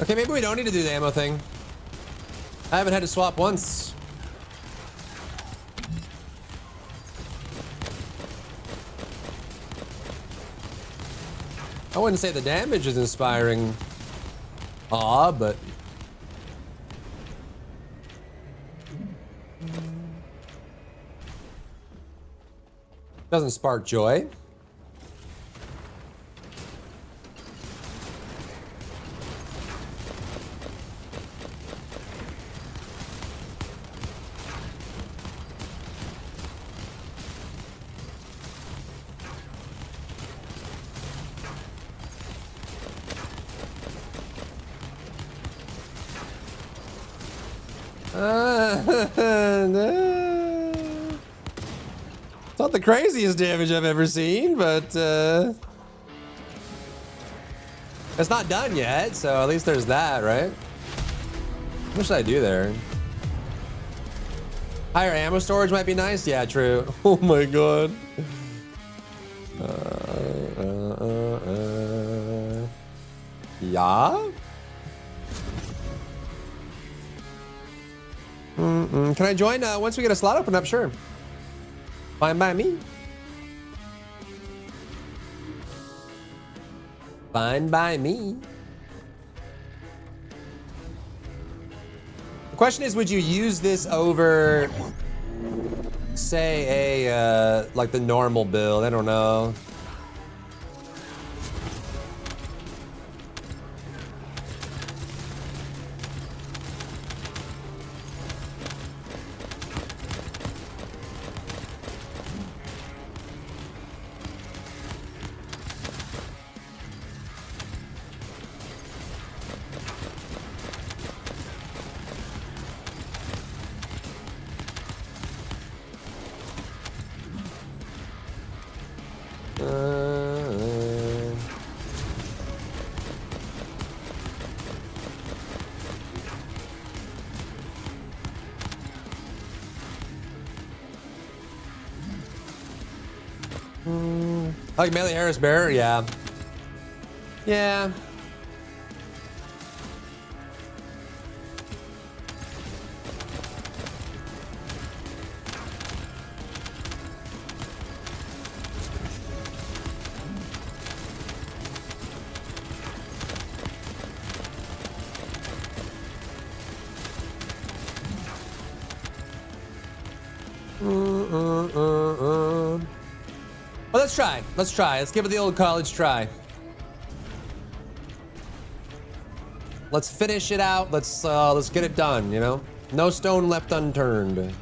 Okay, maybe we don't need to do the ammo thing. I haven't had to swap once. I wouldn't say the damage is inspiring awe, but doesn't spark joy. No. It's not the craziest damage I've ever seen, but it's not done yet, so at least there's that, right? What should I do there? Higher ammo storage might be nice. Yeah, true. Oh my god. Yeah. Can I join once we get a slot open up? Sure. Fine by me. Fine by me. The question is, would you use this over, say, a like the normal build? I don't know. Like Melee Harris Bear, yeah. Yeah. Well, let's try. Let's try. Let's give it the old college try. Let's finish it out. Let's get it done, you know? No stone left unturned.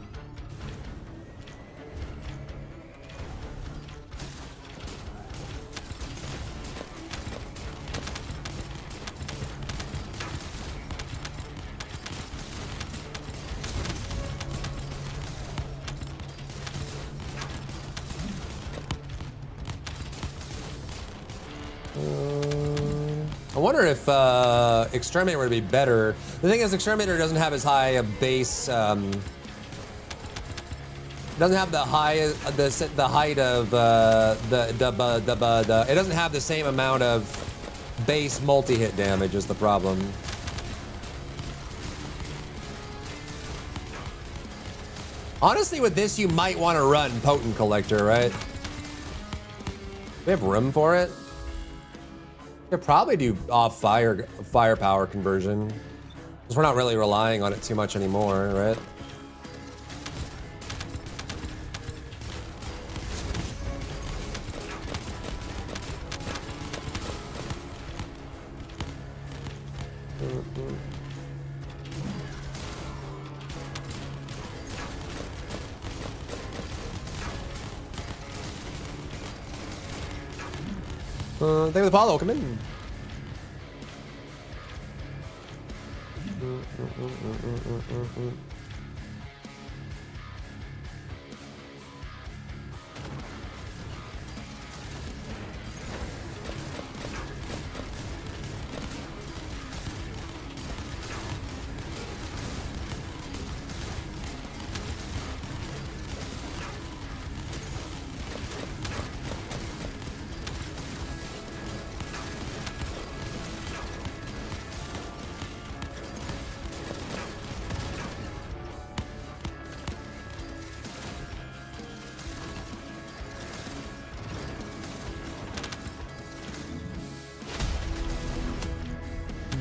I wonder if Exterminator would be better. The thing is, Exterminator doesn't have as high a base. Doesn't have the height of it doesn't have the same amount of base multi-hit damage is the problem. Honestly, with this, you might want to run Potent Collector, right? Do we have room for it? Could probably do off firepower conversion, because we're not really relying on it too much anymore, right? Thank you for the follow. Come in.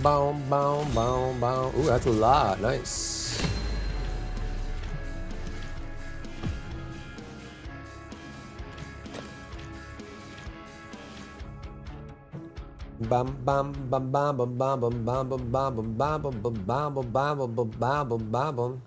Boom, boom, boom, boom. Ooh, that's a lot. Nice. Bam, bam, bam, bam, bam, bam, bam, bam, bam, bam, bam, bam, bam, bam, bam, bam, bam, bam, bam, bam.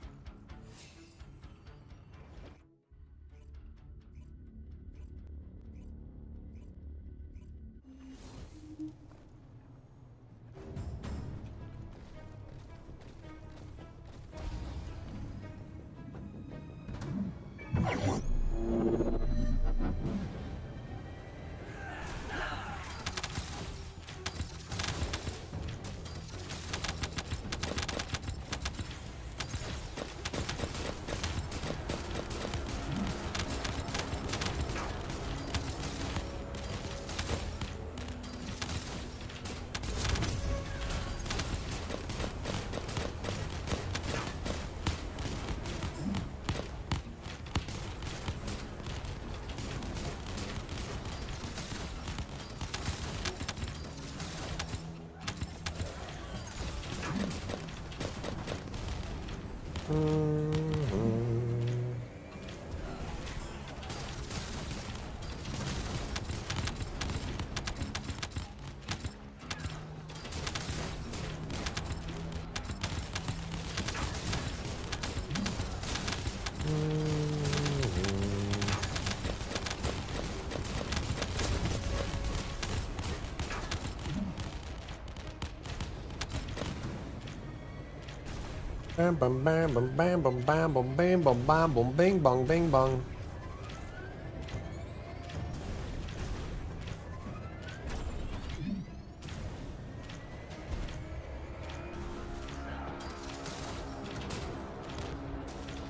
Bam bam bam bam bam bam bam bam bam bam bam bam bing bong bing bong.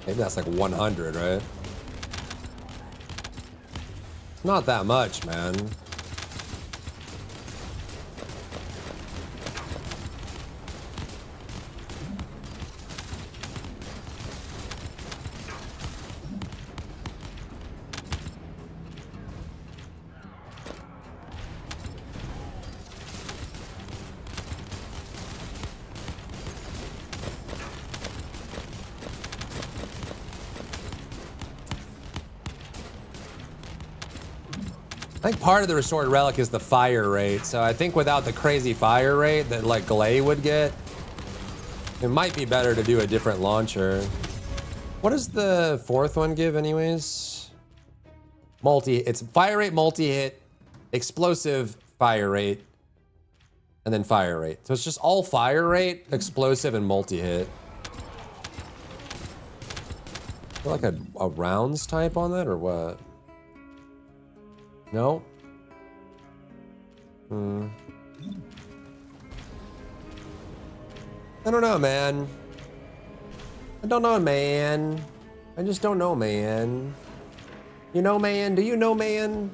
Maybe that's like 100, right? Not that much, man. I think part of the restored relic is the fire rate, so I think without the crazy fire rate that like Glay would get, it might be better to do a different launcher. What does the fourth one give anyways? It's fire rate, multi-hit, explosive fire rate, and then fire rate. So it's just all fire rate, explosive, and multi-hit. Like a rounds type on that or what? No? I don't know, man. I don't know, man. I just don't know, man. You know, man? Do you know, man?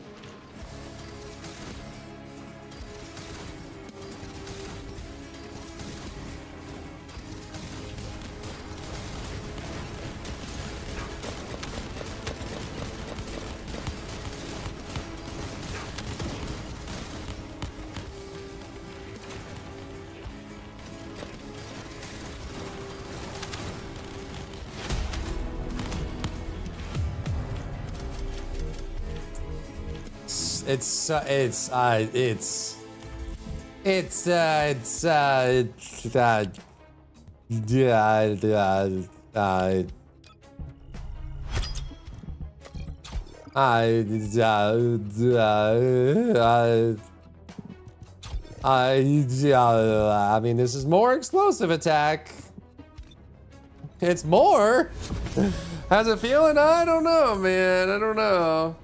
I mean, this is more explosive attack. It's more. How's it feeling? I don't know, man. I don't know.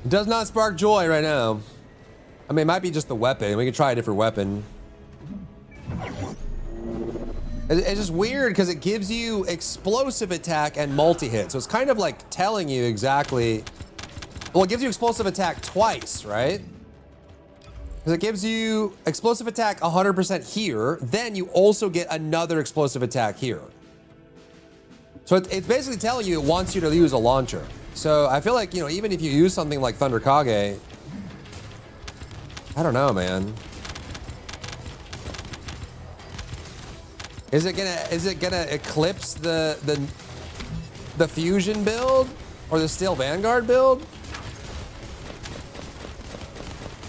It does not spark joy right now. I mean, it might be just the weapon. We can try a different weapon. It's just weird because it gives you explosive attack and multi-hit. So it's kind of like telling you exactly. Well, it gives you explosive attack twice, right? Because it gives you explosive attack 100% here. Then you also get another explosive attack here. So it's basically telling you it wants you to use a launcher. So I feel like, you know, even if you use something like Thunder Kage, I don't know, man. Is it gonna eclipse the fusion build or the Steel Vanguard build?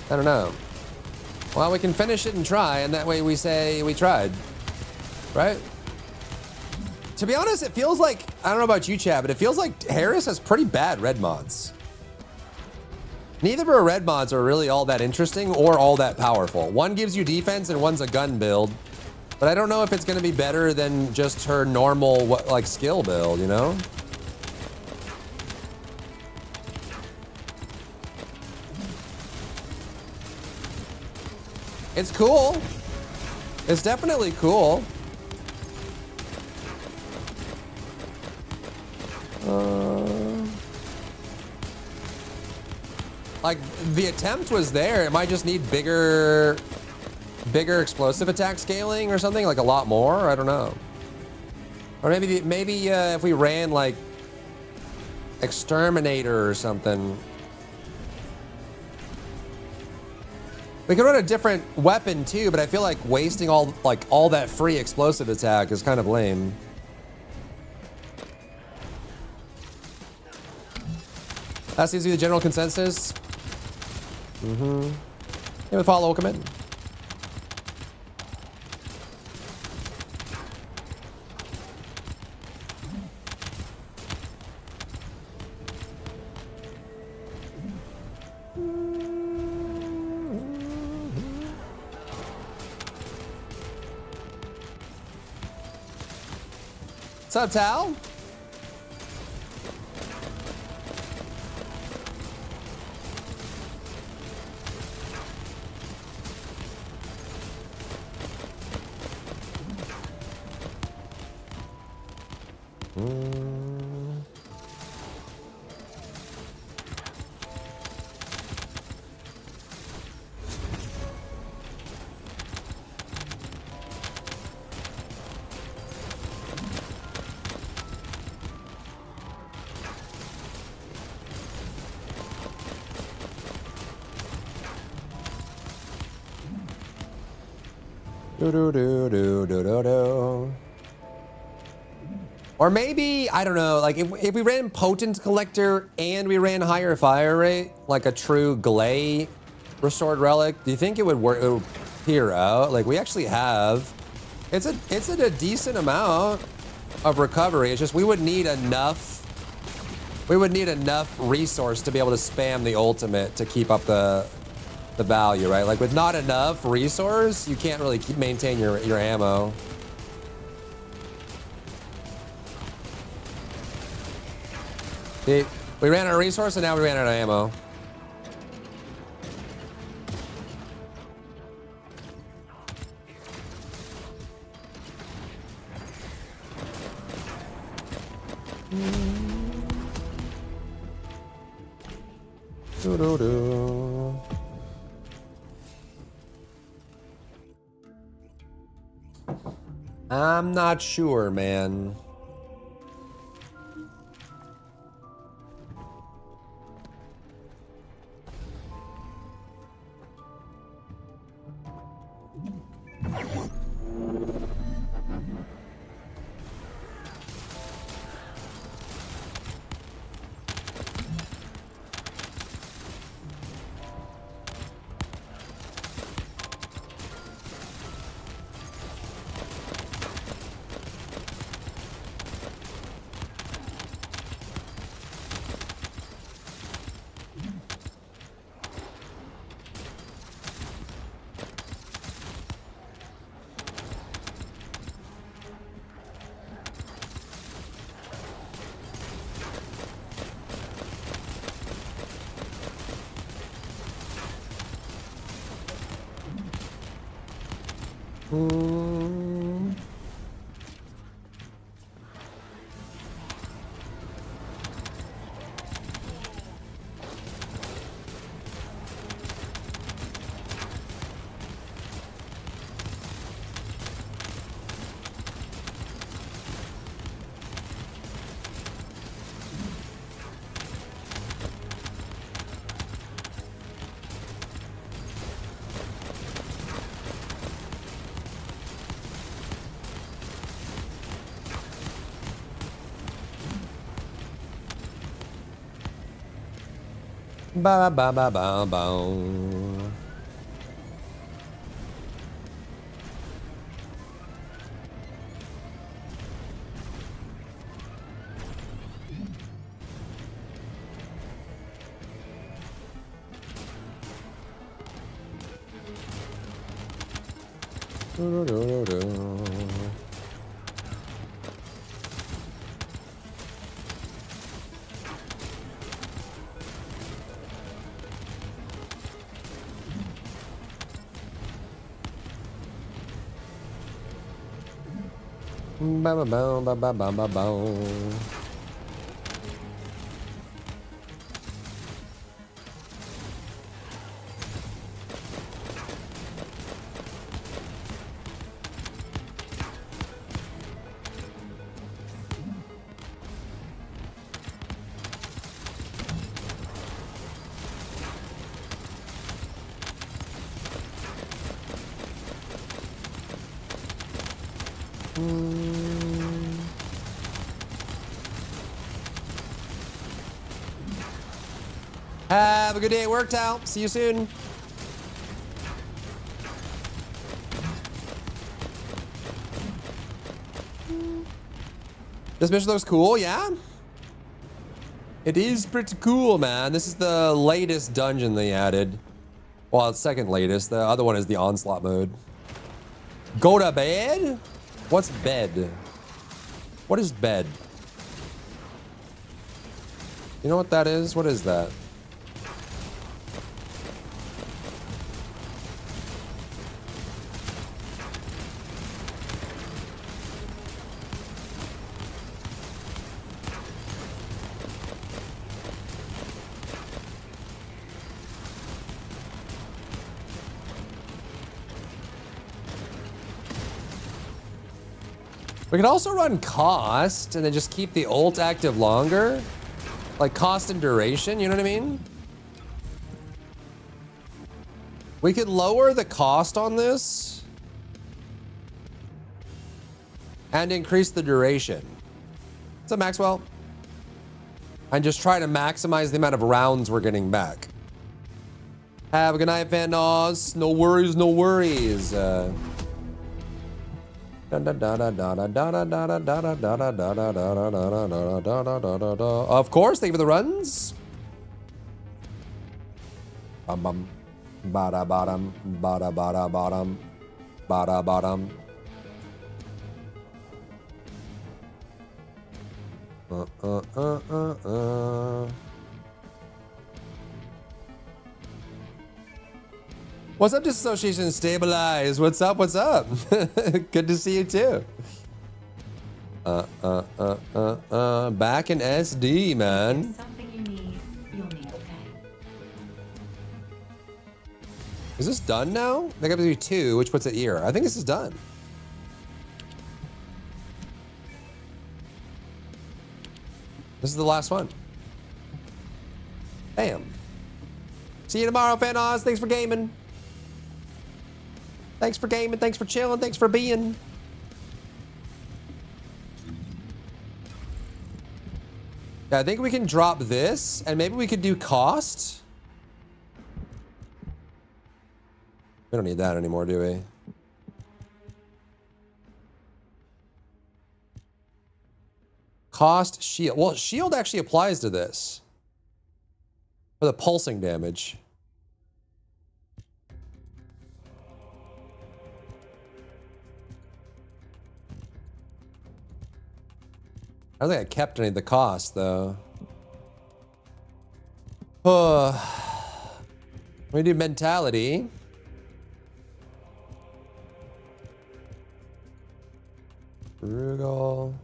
I don't know. Well, we can finish it and try, and that way we say we tried, right? To be honest, it feels like, I don't know about you, Chad, but it feels like Harris has pretty bad red mods. Neither of her red mods are really all that interesting or all that powerful. One gives you defense and one's a gun build. But I don't know if it's going to be better than just her normal, like, skill build, you know? It's cool. It's definitely cool. Like, the attempt was there. It might just need bigger explosive attack scaling or something, like a lot more. I don't know. Or maybe if we ran like Exterminator or something. We could run a different weapon too, but I feel like wasting all that free explosive attack is kind of lame. That seems to be the general consensus. Yeah, follow, commit. What's up, Tal? Or maybe, I don't know, like if we ran Potent Collector and we ran higher fire rate, like a true Glay Restored Relic, do you think it would work? It would peer out? Like we actually have, it's a decent amount of recovery. It's just we would need enough resource to be able to spam the ultimate to keep up the value, right? Like with not enough resource, you can't really maintain your ammo. See, we ran out of resource and now we ran out of ammo. I'm not sure, man. Ba ba ba ba ba. Ba ba ba ba ba ba ba ba. Have a good day at work, Tal. See you soon. This mission looks cool, yeah? It is pretty cool, man. This is the latest dungeon they added. Well, it's second latest. The other one is the Onslaught mode. Go to bed? What's bed? What is bed? You know what that is? What is that? We could also run cost and then just keep the ult active longer. Like cost and duration, you know what I mean? We could lower the cost on this and increase the duration. What's up, Maxwell? And just try to maximize the amount of rounds we're getting back. Have a good night, Vanos. No worries, no worries. Of course, thank you for the runs. Bum bum, bada bottom, bada bada bottom, bada bottom. What's up, Disassociation Stabilize? What's up? What's up? Good to see you too. Back in SD, man. Something you need, you'll need to pay. Is this done now? They got to do 2, which puts it here. I think this is done. This is the last one. Bam. See you tomorrow, Fanos. Thanks for gaming. Thanks for gaming. Thanks for chilling. Thanks for being. Yeah, I think we can drop this, and maybe we could do cost. We don't need that anymore, do we? Cost shield. Well, shield actually applies to this for the pulsing damage. I don't think I kept any of the cost, though. We do mentality. Frugal.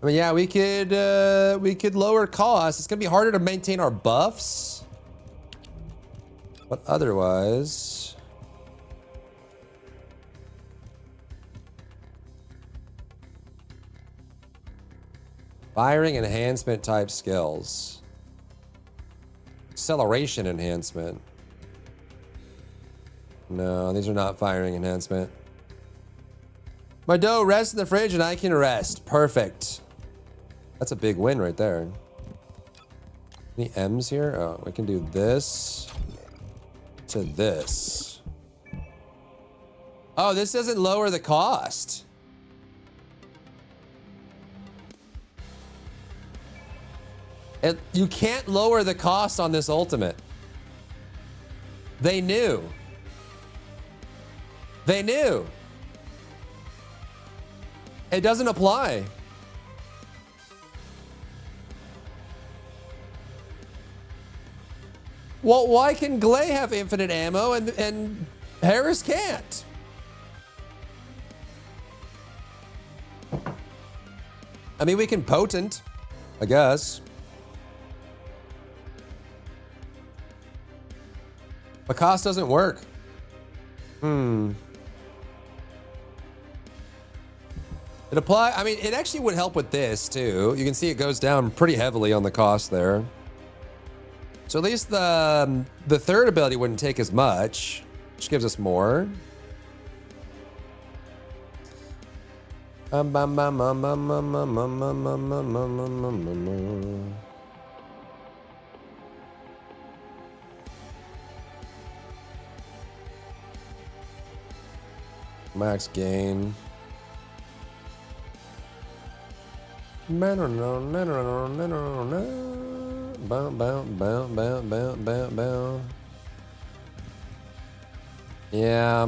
I mean, yeah, we could lower costs. It's gonna be harder to maintain our buffs, but otherwise. Firing enhancement type skills. Acceleration enhancement. No, these are not firing enhancement. My dough rests in the fridge and I can rest. Perfect. That's a big win right there. Any M's here? Oh, we can do this to this. Oh, this doesn't lower the cost. You can't lower the cost on this ultimate. They knew. They knew. It doesn't apply. Well, why can Glay have infinite ammo and Harris can't? I mean, we can potent, I guess. But cost doesn't work. It apply. I mean, it actually would help with this too. You can see it goes down pretty heavily on the cost there. So at least the third ability wouldn't take as much, which gives us more. Max gain. Yeah.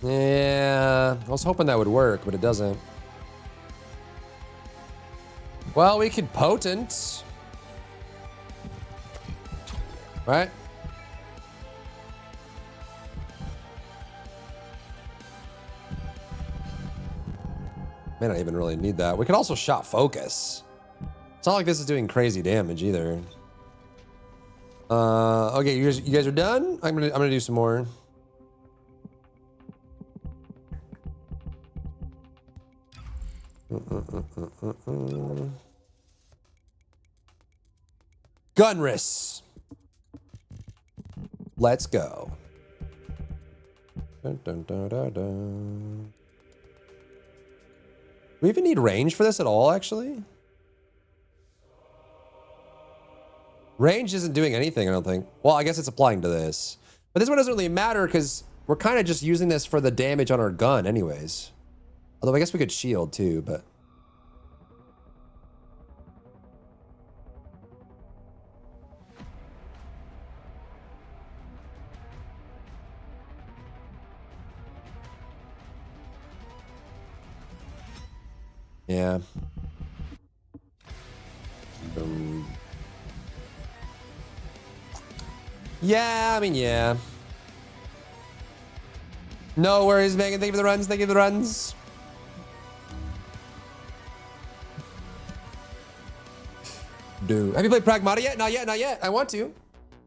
Yeah, I was hoping that would work, but it doesn't. Well, we could potent. Right? May not even really need that. We could also shot focus. It's not like this is doing crazy damage either. Okay, you guys are done? I'm gonna do some more. Gunris. Let's go. Dun, dun, dun, dun, dun. Do we even need range for this at all, actually? Range isn't doing anything, I don't think. Well, I guess it's applying to this. But this one doesn't really matter because we're kind of just using this for the damage on our gun anyways. Although I guess we could shield too, but... Yeah. Yeah, I mean, yeah. No worries, Megan. Thank you for the runs. Thank you for the runs. Dude, have you played Pragmata yet? Not yet, not yet. I want to.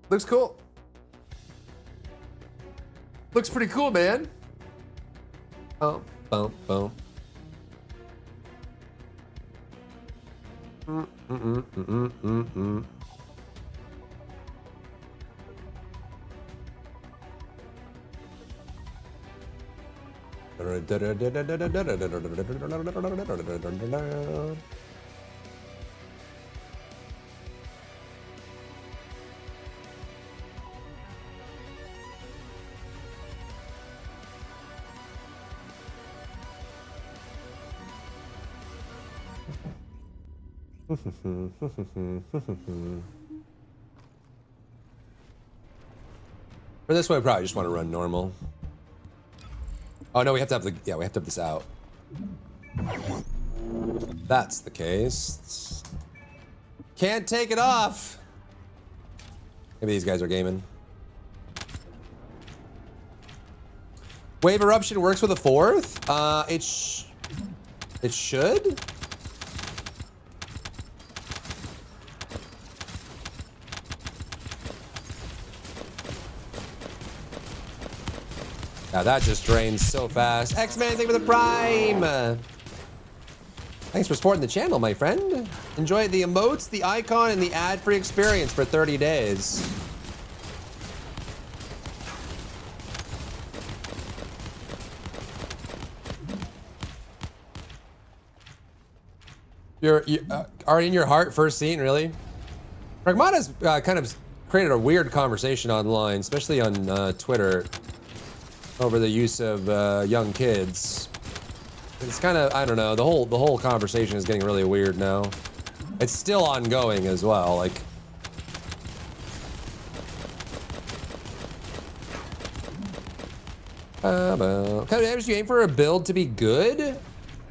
Looks cool. Looks pretty cool, man. Oh, boom, boom. For this one, I probably just want to run normal. Oh no, we have to have the, yeah, we have to have this out. That's the case. Can't take it off. Maybe these guys are gaming. Wave Eruption works with a fourth? It should? Now that just drains so fast. X-Man, thank you for the Prime! Thanks for supporting the channel, my friend. Enjoy the emotes, the icon, and the ad-free experience for 30 days. You are in your heart first scene, really? Pragmata's kind of created a weird conversation online, especially on Twitter, over the use of young kids. It's kind of, I don't know, the whole conversation is getting really weird now. It's still ongoing as well, like. As you aim for a build to be good,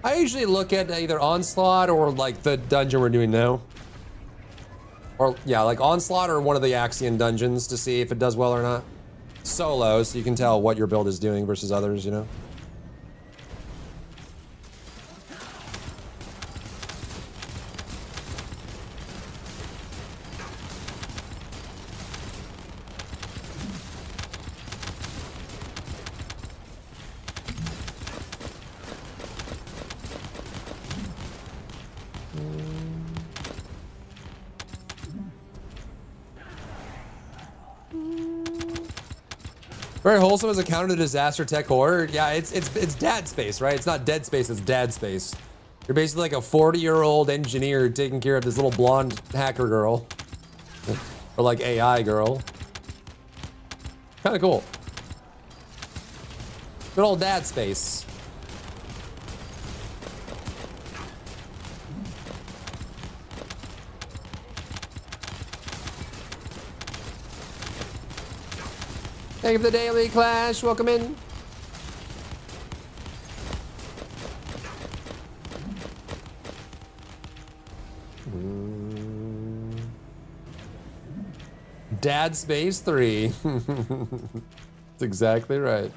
I usually look at either Onslaught or like the dungeon we're doing now. Or yeah, like Onslaught or one of the Axion dungeons to see if it does well or not. Solo, so you can tell what your build is doing versus others, you know? Very wholesome as a counter to disaster tech horror. Yeah, it's dad space, right? It's not dead space, it's dad space. You're basically like a 40-year-old engineer taking care of this little blonde hacker girl. Or like AI girl. Kind of cool. Good old dad space. Thank you for the daily clash. Welcome in. Dad Space 3. That's exactly right.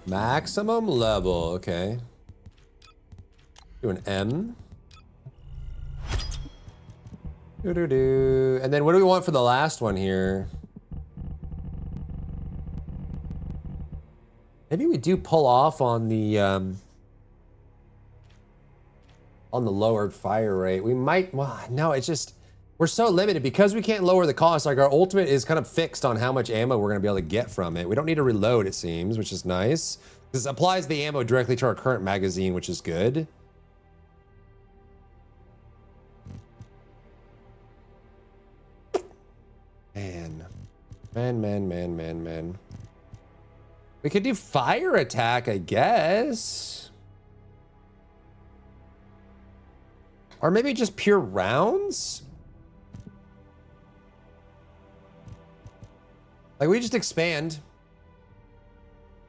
Maximum level, okay. Do an M. Doo-doo-doo. And then what do we want for the last one here? Maybe we do pull off on the lowered fire rate. We might, well, no, it's just, we're so limited because we can't lower the cost. Like our ultimate is kind of fixed on how much ammo we're gonna be able to get from it. We don't need to reload, it seems, which is nice. This applies the ammo directly to our current magazine, which is good. Man. We could do fire attack, I guess. Or maybe just pure rounds? Like we just expand.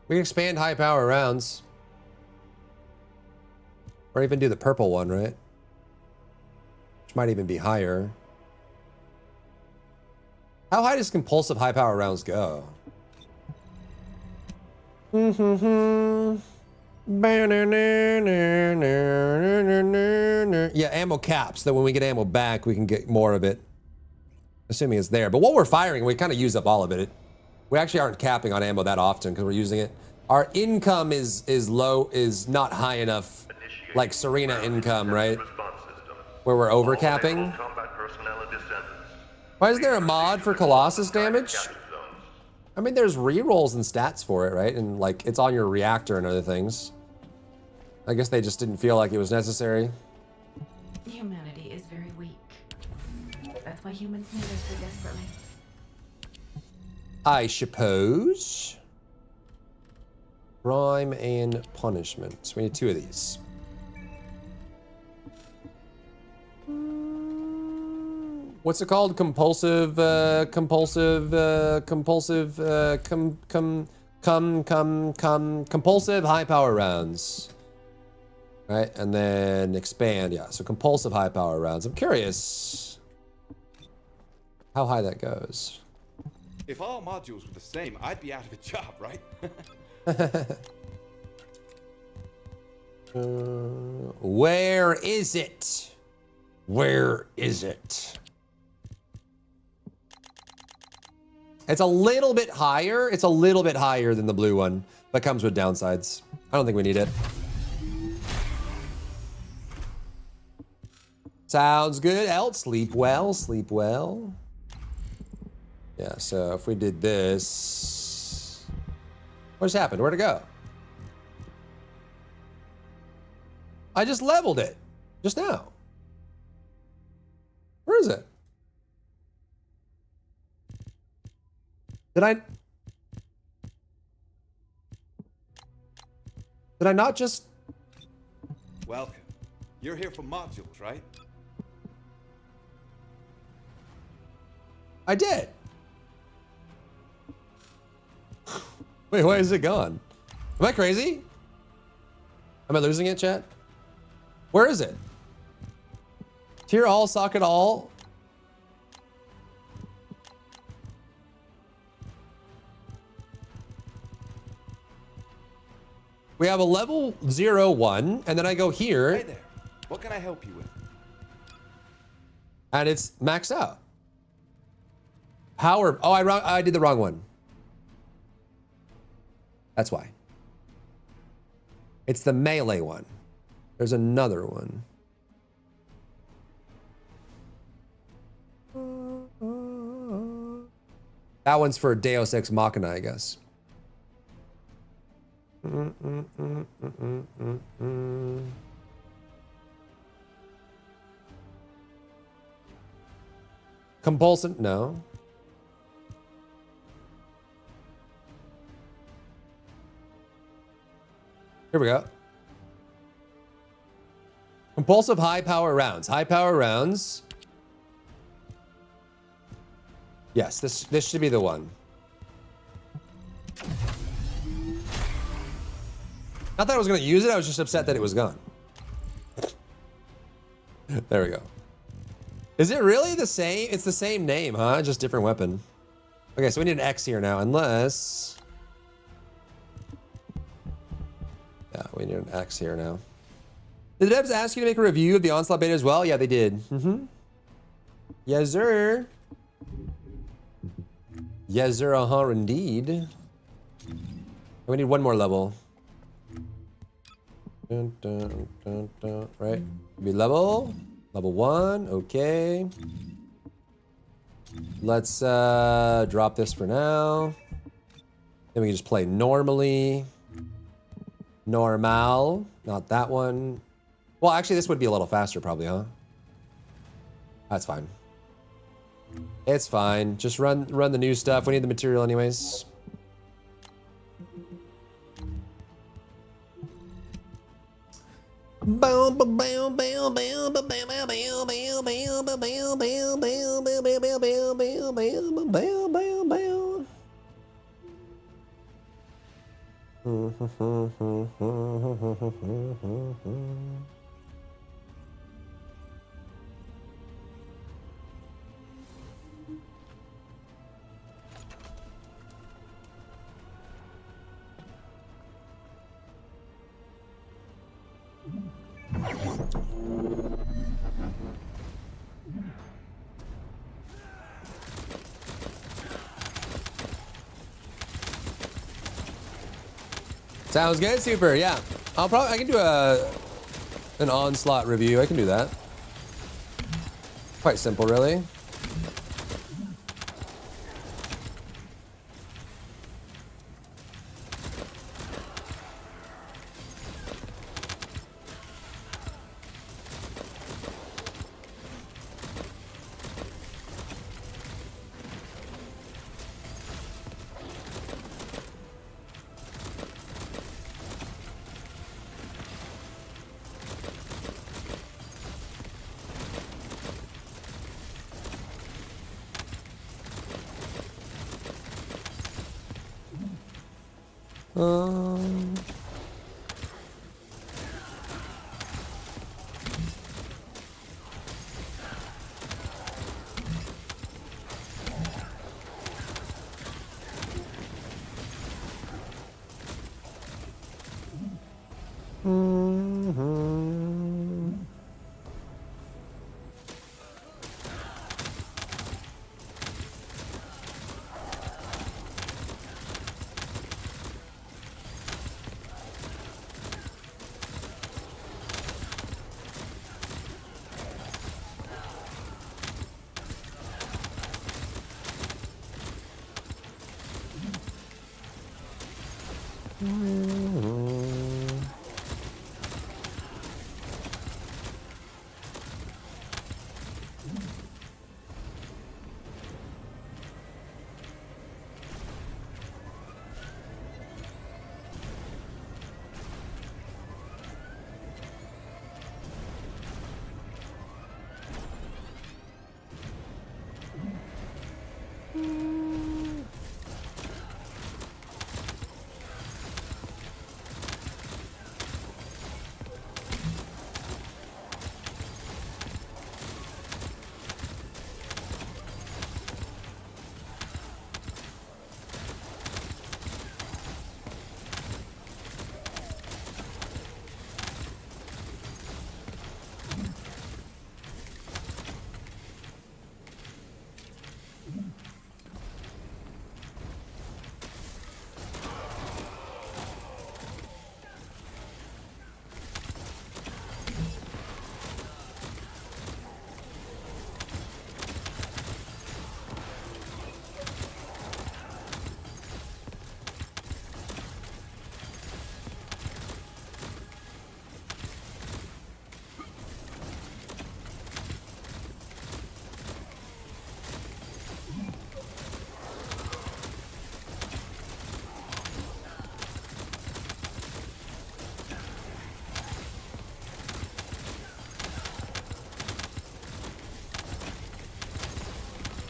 We can expand high power rounds. Or even do the purple one, right? Which might even be higher. How high does compulsive high power rounds go? Yeah, ammo caps, that when we get ammo back, we can get more of it. Assuming it's there. But what we're firing, we kind of use up all of it. We actually aren't capping on ammo that often because we're using it. Our income is low, is not high enough, like Serena income, right? Where we're over capping. Why is there a mod for Colossus damage? I mean, there's rerolls and stats for it, right? And like, it's on your reactor and other things. I guess they just didn't feel like it was necessary. Humanity is very weak. That's why humans need us so desperately. I suppose. Crime and punishment. So we need 2 of these. What's it called? Compulsive high power rounds. Right, and then expand, yeah. So compulsive high power rounds. I'm curious how high that goes. If all modules were the same, I'd be out of a job, right? Where is it? Where is it? It's a little bit higher. It's a little bit higher than the blue one, but comes with downsides. I don't think we need it. Sounds good. Else, sleep well, sleep well. Yeah, so if we did this, what just happened? Where'd it go? I just leveled it just now. Where is it? Did I not just? Welcome. You're here for modules, right? I did. Wait, why is it gone? Am I crazy? Am I losing it, chat? Where is it? Tier all, socket all. We have a level 0, 1, and then I go here. Hey there. What can I help you with? And it's maxed out. Power. Oh, I did the wrong one. That's why. It's the melee one. There's another one. That one's for Deus Ex Machina, I guess. Compulsion? No. Here we go. Compulsive high power rounds. High power rounds. Yes, this should be the one. Not that I was going to use it, I was just upset that it was gone. There we go. Is it really the same? It's the same name, huh? Just different weapon. Okay, so we need an X here now, unless... Yeah, we need an X here now. Did the devs ask you to make a review of the Onslaught beta as well? Yeah, they did. Mm-hmm. Yes, sir. Yes, sir, indeed. We need one more level. Dun, dun, dun, dun. Right? Be level 1. Okay. Let's drop this for now. Then we can just play normally. Normal. Not that one. Well, actually, this would be a little faster, probably, huh? That's fine. It's fine. Just run the new stuff. We need the material anyways. Sounds good, super. Yeah, I can do an Onslaught review. I can do that. Quite simple, really.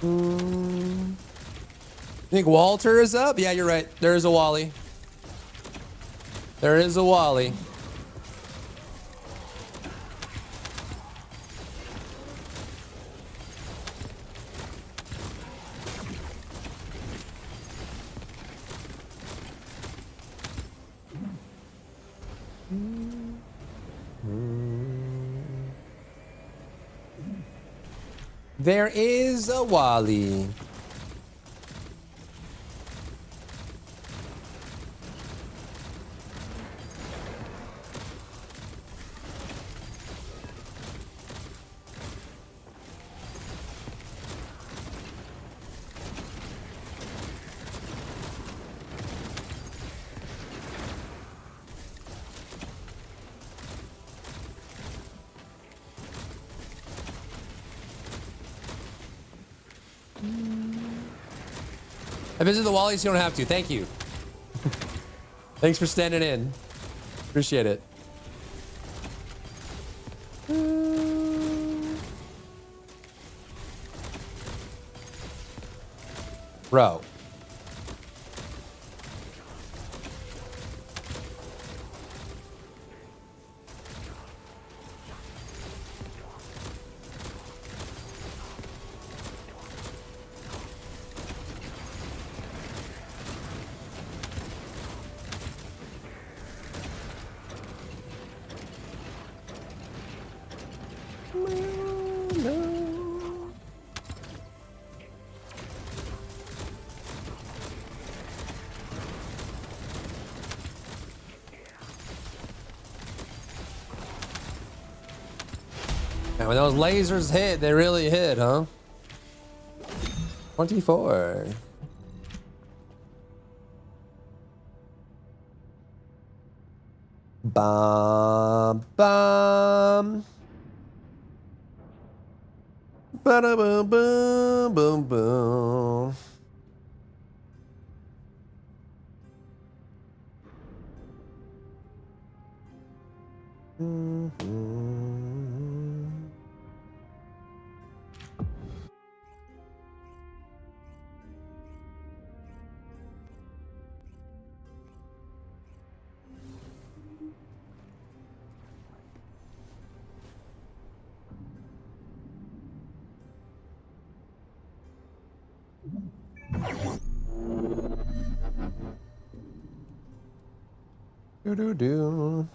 You think Walter is up? Yeah, you're right. There is a Wally. There is a Wally. There is a Wally. I visited the Wally so you don't have to. Thank you. Thanks for standing in. Appreciate it. Bro. And when those lasers hit, they really hit, huh? 24. Bum bum. Ba-da boom boom boom boom. Do do do.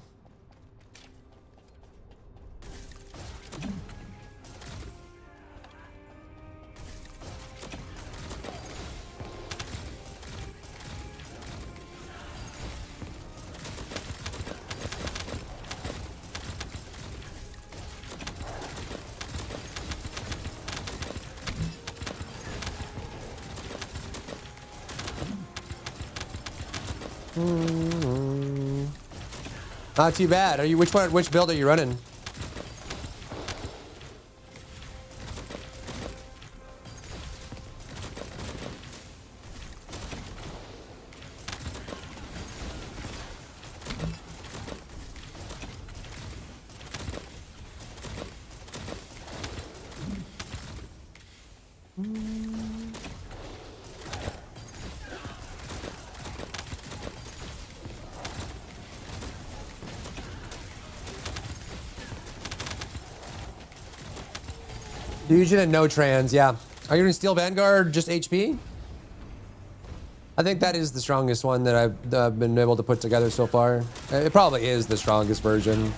Not too bad. Are you which build are you running? Fusion and no trans, yeah. Are you in Steel Vanguard just HP? I think that is the strongest one that I've been able to put together so far. It probably is the strongest version.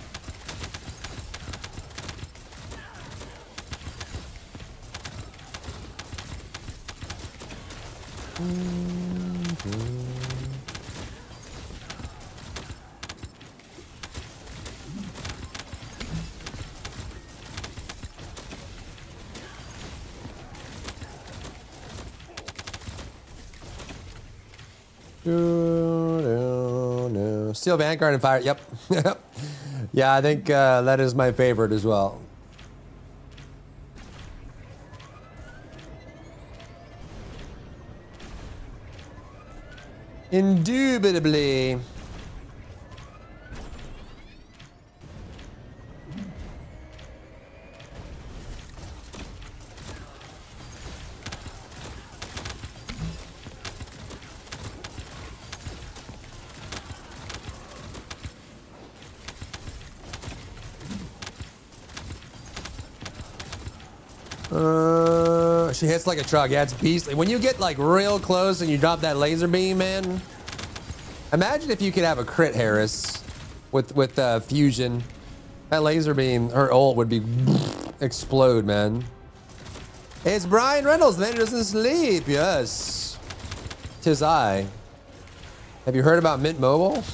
Steel Vanguard and Fire. Yep. Yeah, I think that is my favorite as well. Indubitably. She hits like a truck. Yeah, it's beastly. When you get like real close and you drop that laser beam, man. Imagine if you could have a crit Harris with fusion. That laser beam, her ult would be explode, man. It's Brian Reynolds, man. He doesn't sleep. Yes. 'Tis I. Have you heard about Mint Mobile?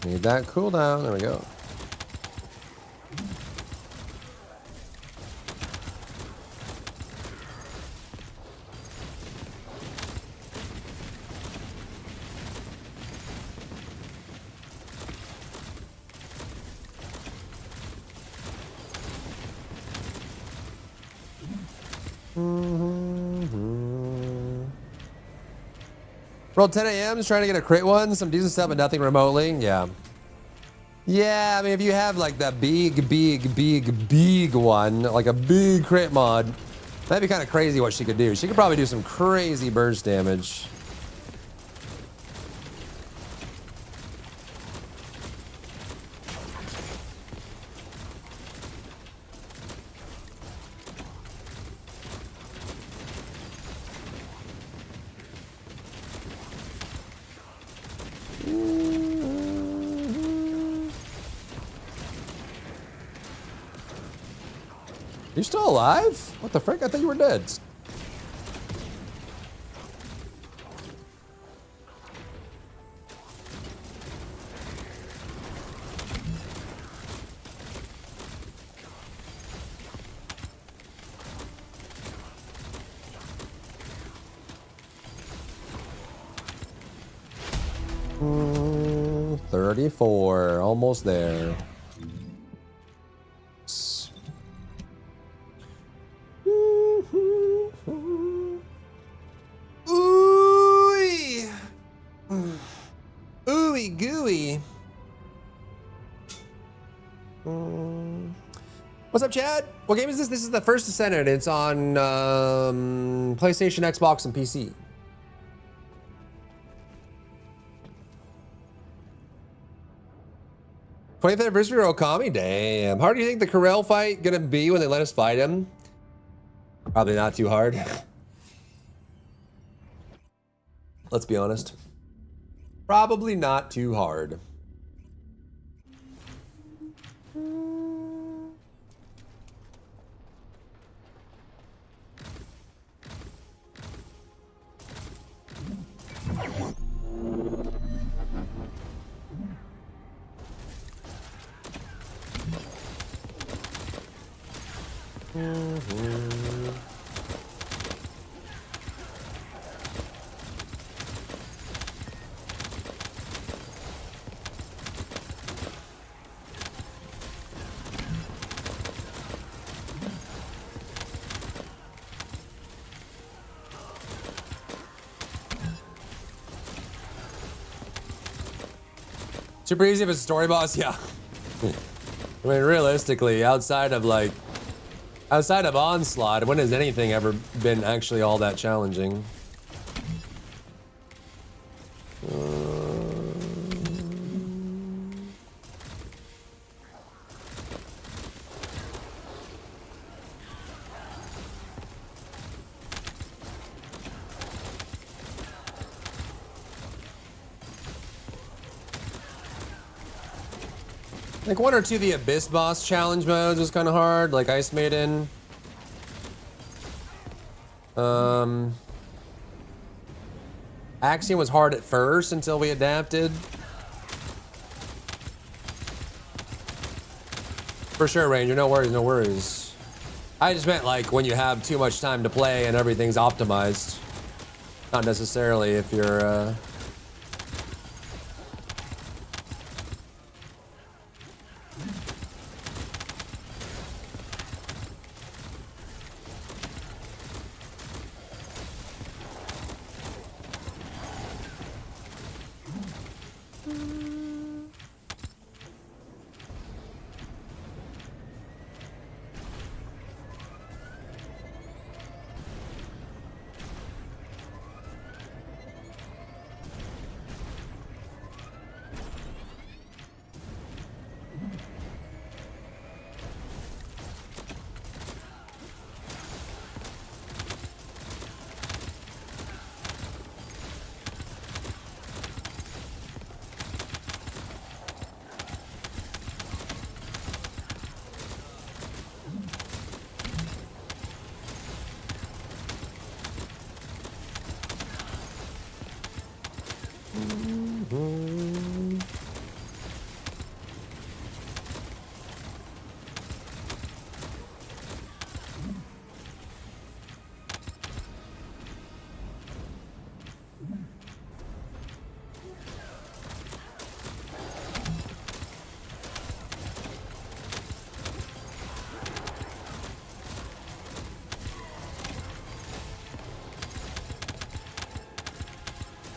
Need that cooldown. There we go. Rolled 10 a.m. trying to get a crit one, some decent stuff, but nothing remotely. Yeah. Yeah, I mean, if you have like that big one, like a big crit mod, that'd be kind of crazy what she could do. She could probably do some crazy burst damage. You still alive? What the frick? I thought you were dead. Mm, 34, almost there. Ooey gooey. What's up, Chad? What game is this? This is the first Descendant. It's on PlayStation, Xbox, and PC. '20th anniversary of Okami? Damn. How hard do you think the Corel fight gonna be when they let us fight him? Probably not too hard. Let's be honest. Probably not too hard. Super easy if it's a story boss, yeah. I mean, realistically, outside of Onslaught, when has anything ever been actually all that challenging? Like one or two of the Abyss boss challenge modes was kind of hard, like Ice Maiden. Axiom was hard at first until we adapted. For sure, Ranger, no worries, no worries. I just meant like when you have too much time to play and everything's optimized. Not necessarily if you're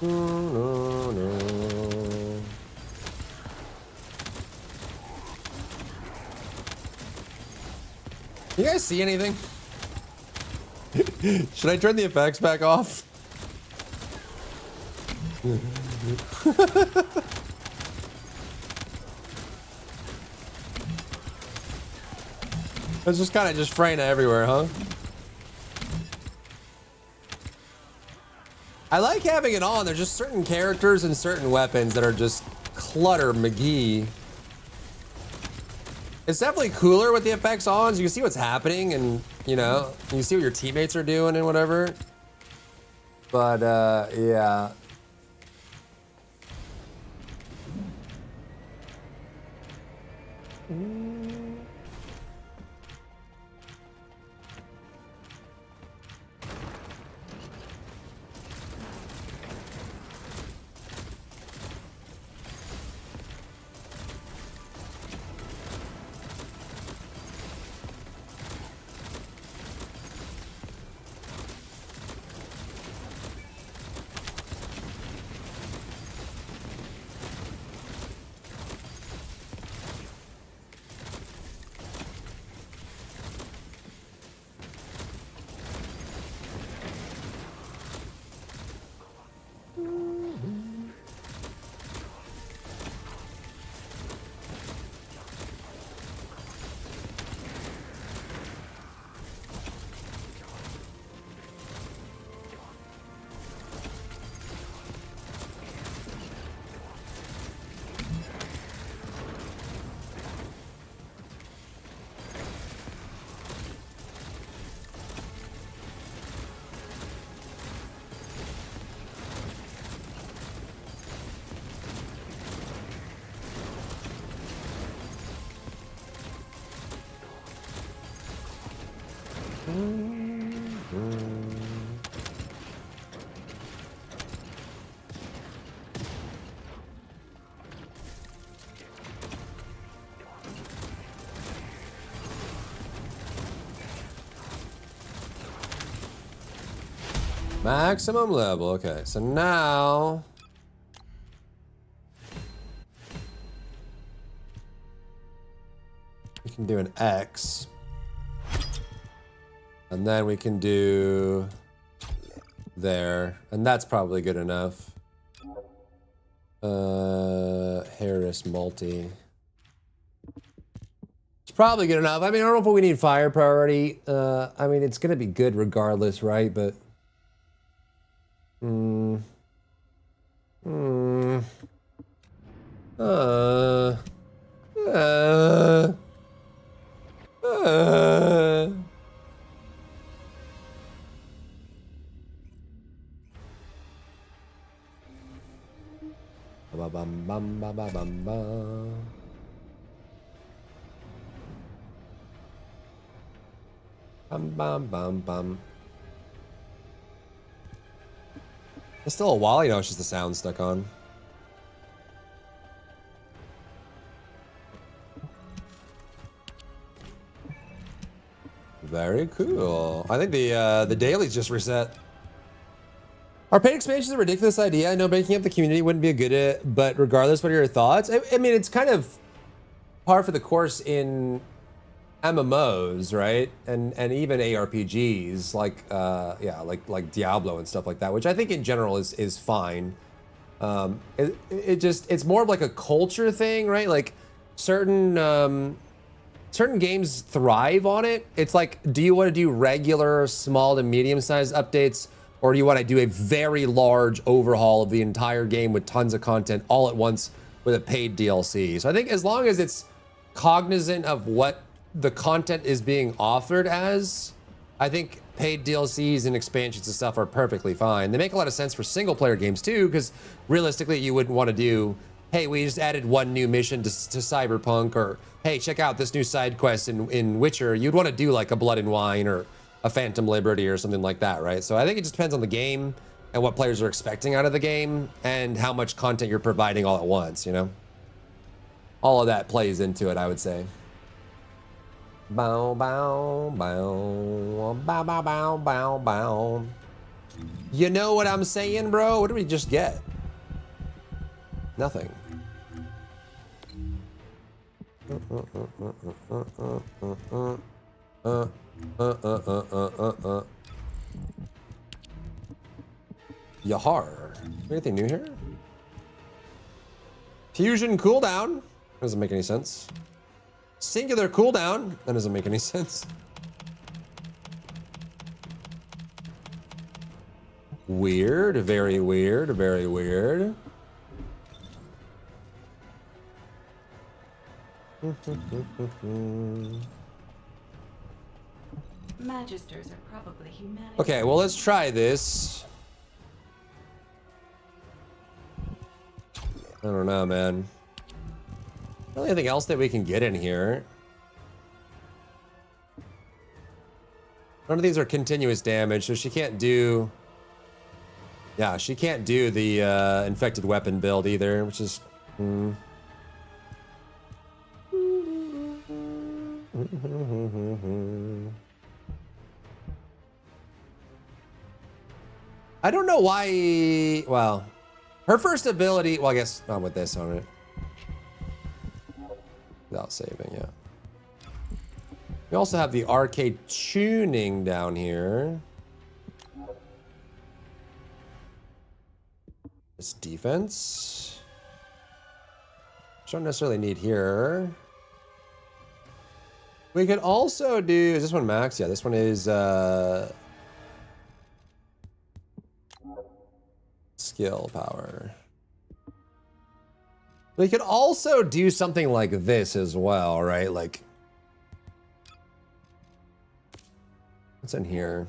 No. You guys see anything? Should I turn the effects back off? It's just kind of just fraying everywhere, huh? I like having it on. There's just certain characters and certain weapons that are just clutter McGee. It's definitely cooler with the effects on, so you can see what's happening and, you know, you see what your teammates are doing and whatever. But, yeah. Maximum level. Okay, so now we can do an X. And then we can do there. And that's probably good enough. Harris multi. It's probably good enough. I mean, I don't know if we need fire priority. I mean, it's gonna be good regardless, right? But Ba bum bum ba ba bum bum. Bum bum bum bum. It's still a while, you know, it's just the sound stuck on. Very cool. I think the dailies just reset. Are paid expansions a ridiculous idea? I know breaking up the community wouldn't be a good, but regardless, what are your thoughts? I mean, it's kind of par for the course in MMOs, right? And even ARPGs like yeah, like Diablo and stuff like that, which I think in general is fine. It's more of like a culture thing, right? Like certain games thrive on it. It's like, do you want to do regular small to medium-sized updates, or do you want to do a very large overhaul of the entire game with tons of content all at once with a paid DLC? So I think as long as it's cognizant of what the content is being offered as, I think paid DLCs and expansions and stuff are perfectly fine. They make a lot of sense for single player games too, because realistically you wouldn't want to do, hey, we just added one new mission to Cyberpunk, or hey, check out this new side quest in Witcher. You'd want to do like a Blood and Wine or a Phantom Liberty or something like that, right? So I think it just depends on the game and what players are expecting out of the game and how much content you're providing all at once, you know? All of that plays into it, I would say. Bow, bow, bow, bow, bow, bow, bow, bow. You know what I'm saying, bro? What did we just get? Nothing. Yahar. Anything new here? Fusion cooldown. Doesn't make any sense. Singular cooldown. That doesn't make any sense. Weird. Very weird. Very weird. Magisters are probably humanity. Okay, well, let's try this. I don't know, man. Really anything else that we can get in here? None of these are continuous damage, so she can't do... Yeah, she can't do the infected weapon build either, which is... I don't know why... Well, her first ability... Well, I guess not with this on it. Without saving, yeah. We also have the arcade tuning down here. It's defense. Which I don't necessarily need here. We could also do... Is this one max? Yeah, this one is... skill power. We could also do something like this as well, right? Like... What's in here?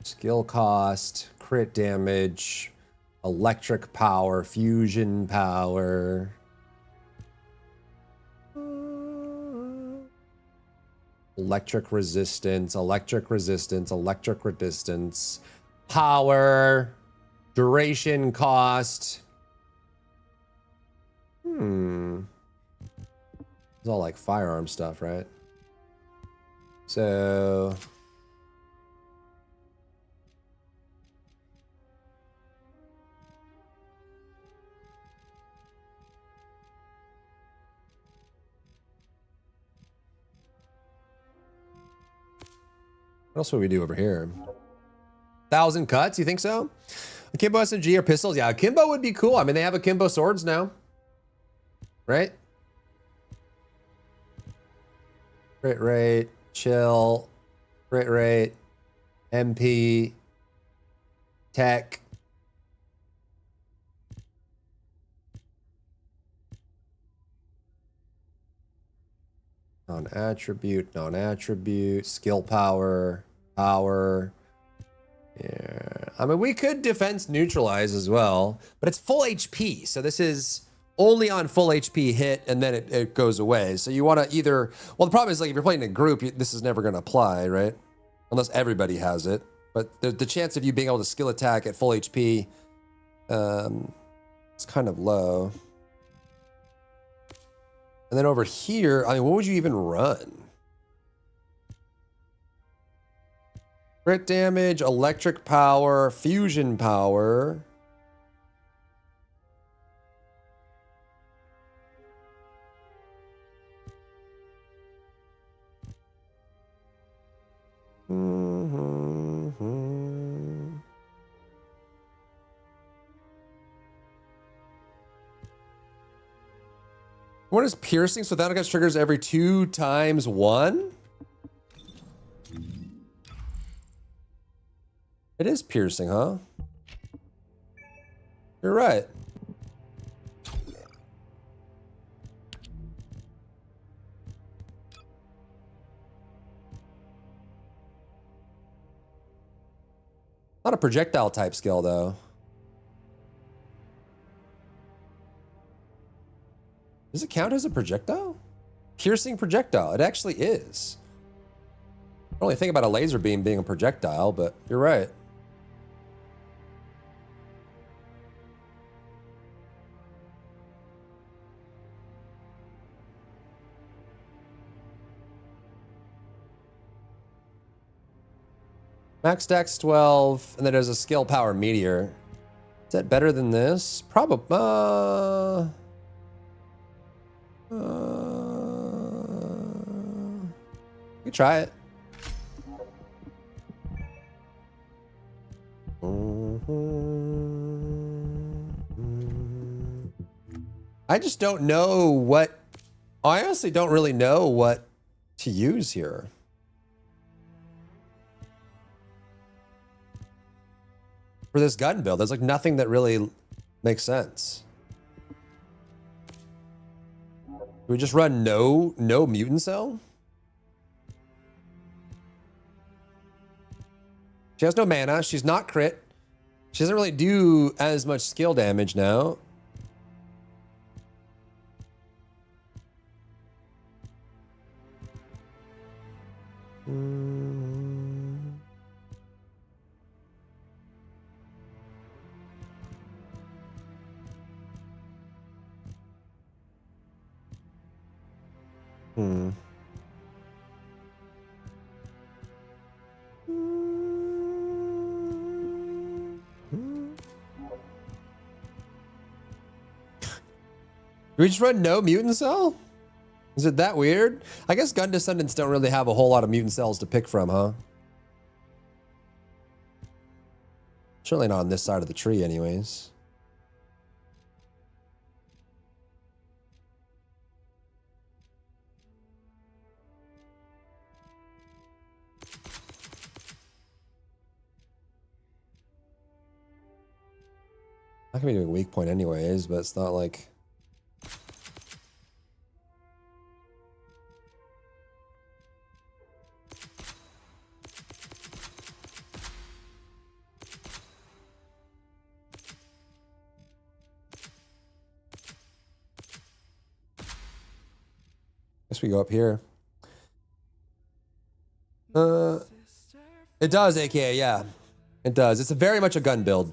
Skill cost, crit damage, electric power, fusion power. Electric resistance, electric resistance, electric resistance, power, duration cost. It's all like firearm stuff, right? So... What else would we do over here? 1,000 cuts, you think so? Akimbo SMG or pistols? Yeah, Akimbo would be cool. I mean, they have Akimbo swords now. Right? Rate, chill, rate, MP, tech. Non-attribute, skill power, power. Yeah, I mean, we could defense neutralize as well, but it's full HP. So this is only on full HP hit and then it goes away. So you want to either, well, the problem is like if you're playing in a group, this is never going to apply, right? Unless everybody has it. But the chance of you being able to skill attack at full HP is kind of low. And then over here, I mean, what would you even run? Crit damage, electric power, fusion power. What is piercing? So that gets triggers every 2 times 1? It is piercing, huh? You're right. Not a projectile type skill, though. Does it count as a projectile? Piercing projectile. It actually is. I don't really think about a laser beam being a projectile, but you're right. Max dex 12, and then there's a skill power meteor. Is that better than this? Probably. You try it. I just don't know what. I honestly don't really know what to use here. For this gun build, there's like nothing that really makes sense. Do we just run no mutant cell? She has no mana. She's not crit. She doesn't really do as much skill damage now. Do we just run no mutant cell? Is it that weird? I guess gun descendants don't really have a whole lot of mutant cells to pick from, huh? Certainly not on this side of the tree anyways. I could be doing weak point anyways, but it's not like... Guess we go up here. It does, aka, yeah. It does. It's very much a gun build.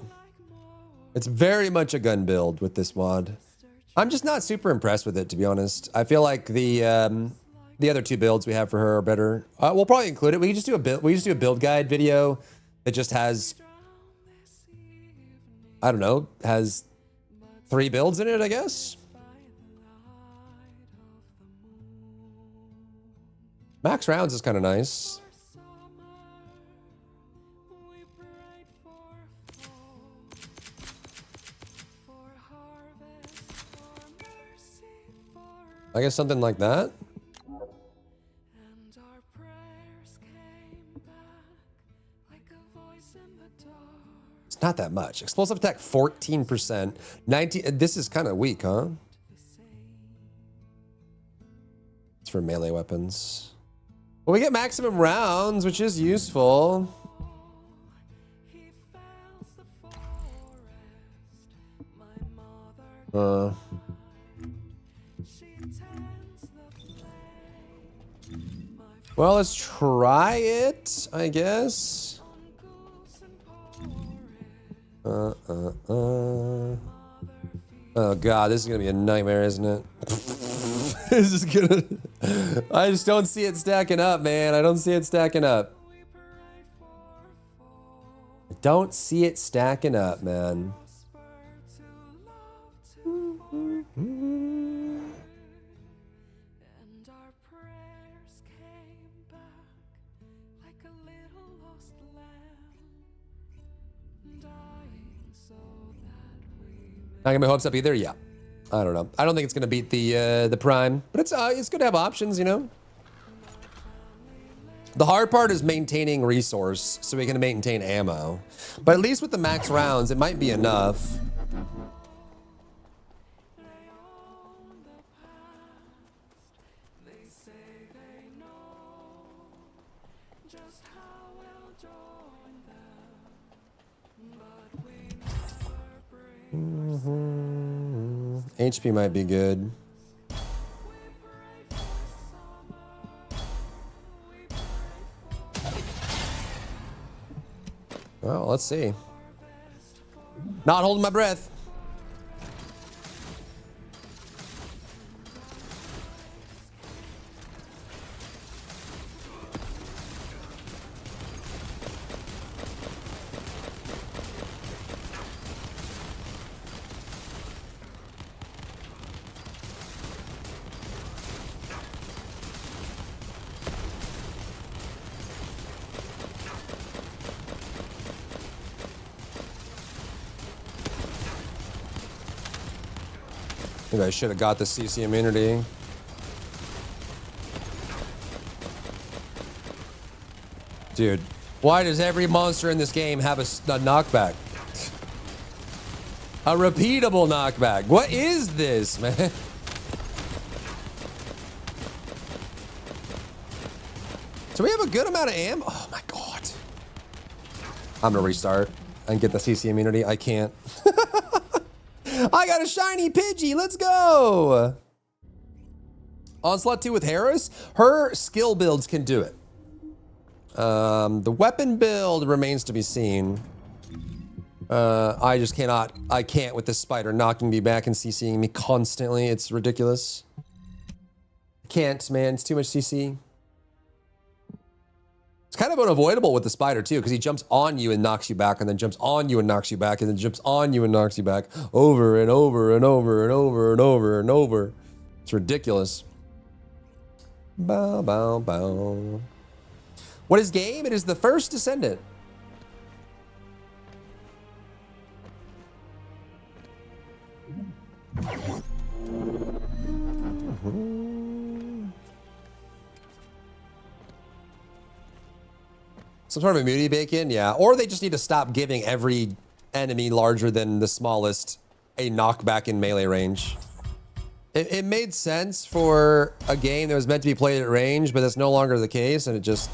It's very much a gun build with this mod. I'm just not super impressed with it, to be honest. I feel like the other two builds we have for her are better. We'll probably include it. We just do a build. We just do a build guide video that just has, I don't know, has 3 builds in it, I guess. Max rounds is kind of nice. I guess something like that. It's not that much. Explosive attack 14%. 19. This is kind of weak, huh? It's for melee weapons. Well, we get maximum rounds, which is useful. Well, let's try it, I guess. Oh God, this is gonna be a nightmare, isn't it? This is gonna... I just don't see it stacking up, man. I don't see it stacking up. I don't see it stacking up, man. Not gonna get my hopes up either. Yeah, I don't know. I don't think it's gonna beat the prime, but it's good to have options, you know. The hard part is maintaining resource so we can maintain ammo, but at least with the max rounds, it might be enough. HP might be good. Well, let's see. Not holding my breath. Maybe I should have got the CC immunity. Dude, why does every monster in this game have a knockback? A repeatable knockback. What is this, man? So we have a good amount of ammo. Oh my god. I'm gonna restart and get the CC immunity. I can't. I got a shiny Pidgey. Let's go. Onslaught 2 with Harris. Her skill builds can do it. The weapon build remains to be seen. I just cannot. I can't with this spider knocking me back and CCing me constantly. It's ridiculous. Can't, man. It's too much CC. It's kind of unavoidable with the spider too, because he jumps on you and knocks you back, and then jumps on you and knocks you back, and then jumps on you and knocks you back over and over and over and over and over and over. It's ridiculous. Bow, bow, bow. What is game? It is the first Descendant. Some sort of immunity bacon, yeah. Or they just need to stop giving every enemy larger than the smallest a knockback in melee range. It made sense for a game that was meant to be played at range, but that's no longer the case, and it just...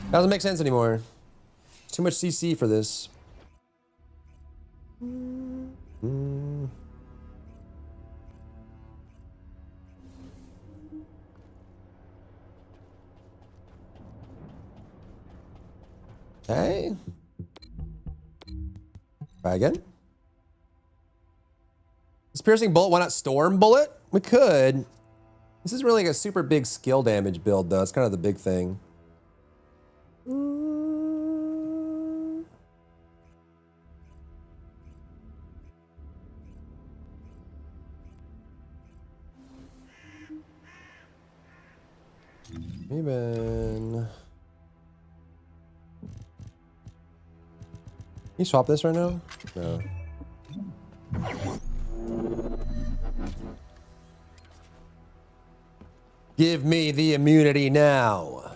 doesn't make sense anymore. Too much CC for this. Okay. Try again. This piercing bullet, why not storm bullet? We could. This isn't really like a super big skill damage build though. It's kind of the big thing. Even. Can you swap this right now? No. Give me the immunity now.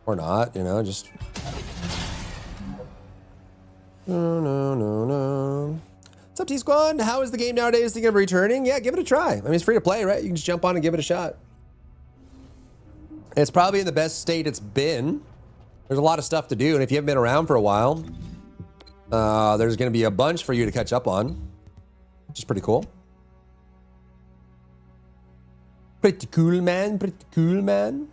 Or not, you know, just... No. What's up, T-Squad? How is the game nowadays? Thinking of returning? Yeah, give it a try. I mean, it's free to play, right? You can just jump on and give it a shot. It's probably in the best state it's been. There's a lot of stuff to do, and if you haven't been around for a while, there's going to be a bunch for you to catch up on, which is pretty cool. Pretty cool, man. Pretty cool, man.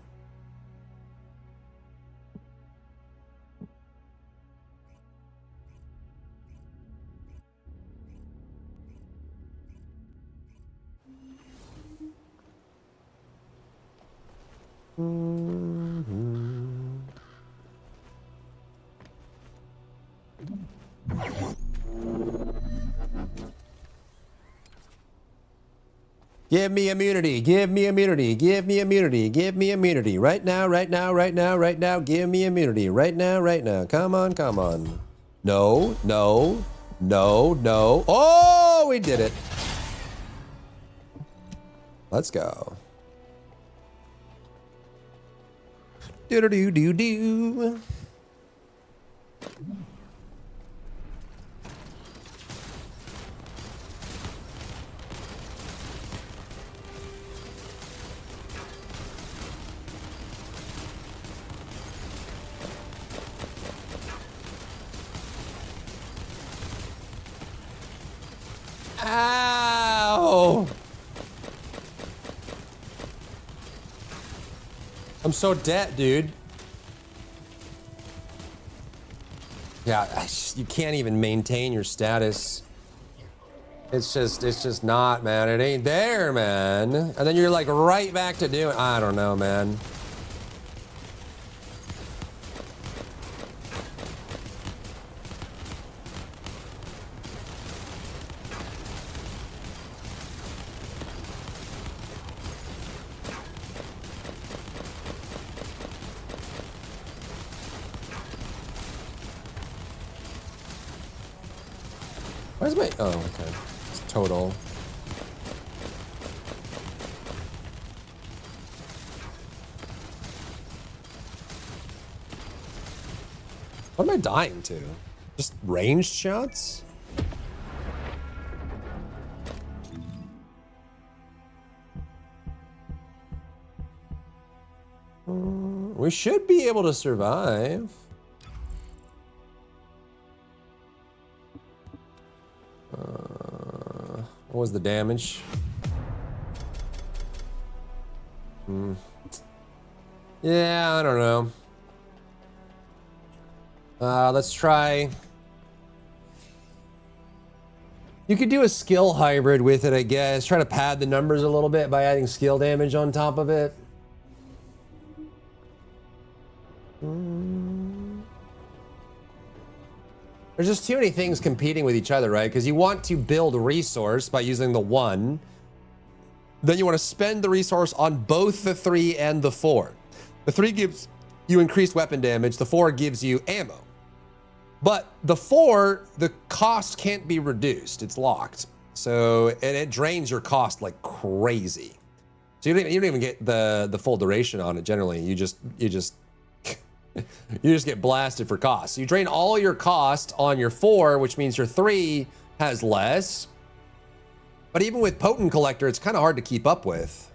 Give me immunity, give me immunity, give me immunity, give me immunity. Right now, right now, right now, right now, give me immunity. Right now, right now. Come on, come on. No, no, no, no. Oh, we did it. Let's go. Do-do-do-do-do. Ow! I'm so dead, dude. Yeah, you can't even maintain your status. It's just not, man. It ain't there, man. And then you're like right back to doing, I don't know, man. Where's my... Oh, okay. It's total. What am I dying to? Just ranged shots? We should be able to survive. What was the damage? Yeah, I don't know. Let's try. You could do a skill hybrid with it, I guess. Try to pad the numbers a little bit by adding skill damage on top of it. There's just too many things competing with each other, right? Because you want to build a resource by using the 1. Then you want to spend the resource on both the 3 and the 4. The 3 gives you increased weapon damage. The 4 gives you ammo. But the 4, the cost can't be reduced. It's locked. So, and it drains your cost like crazy. So you don't even get the full duration on it generally. You just get blasted for cost. So you drain all your cost on your 4, which means your 3 has less. But even with Potent Collector, it's kind of hard to keep up with.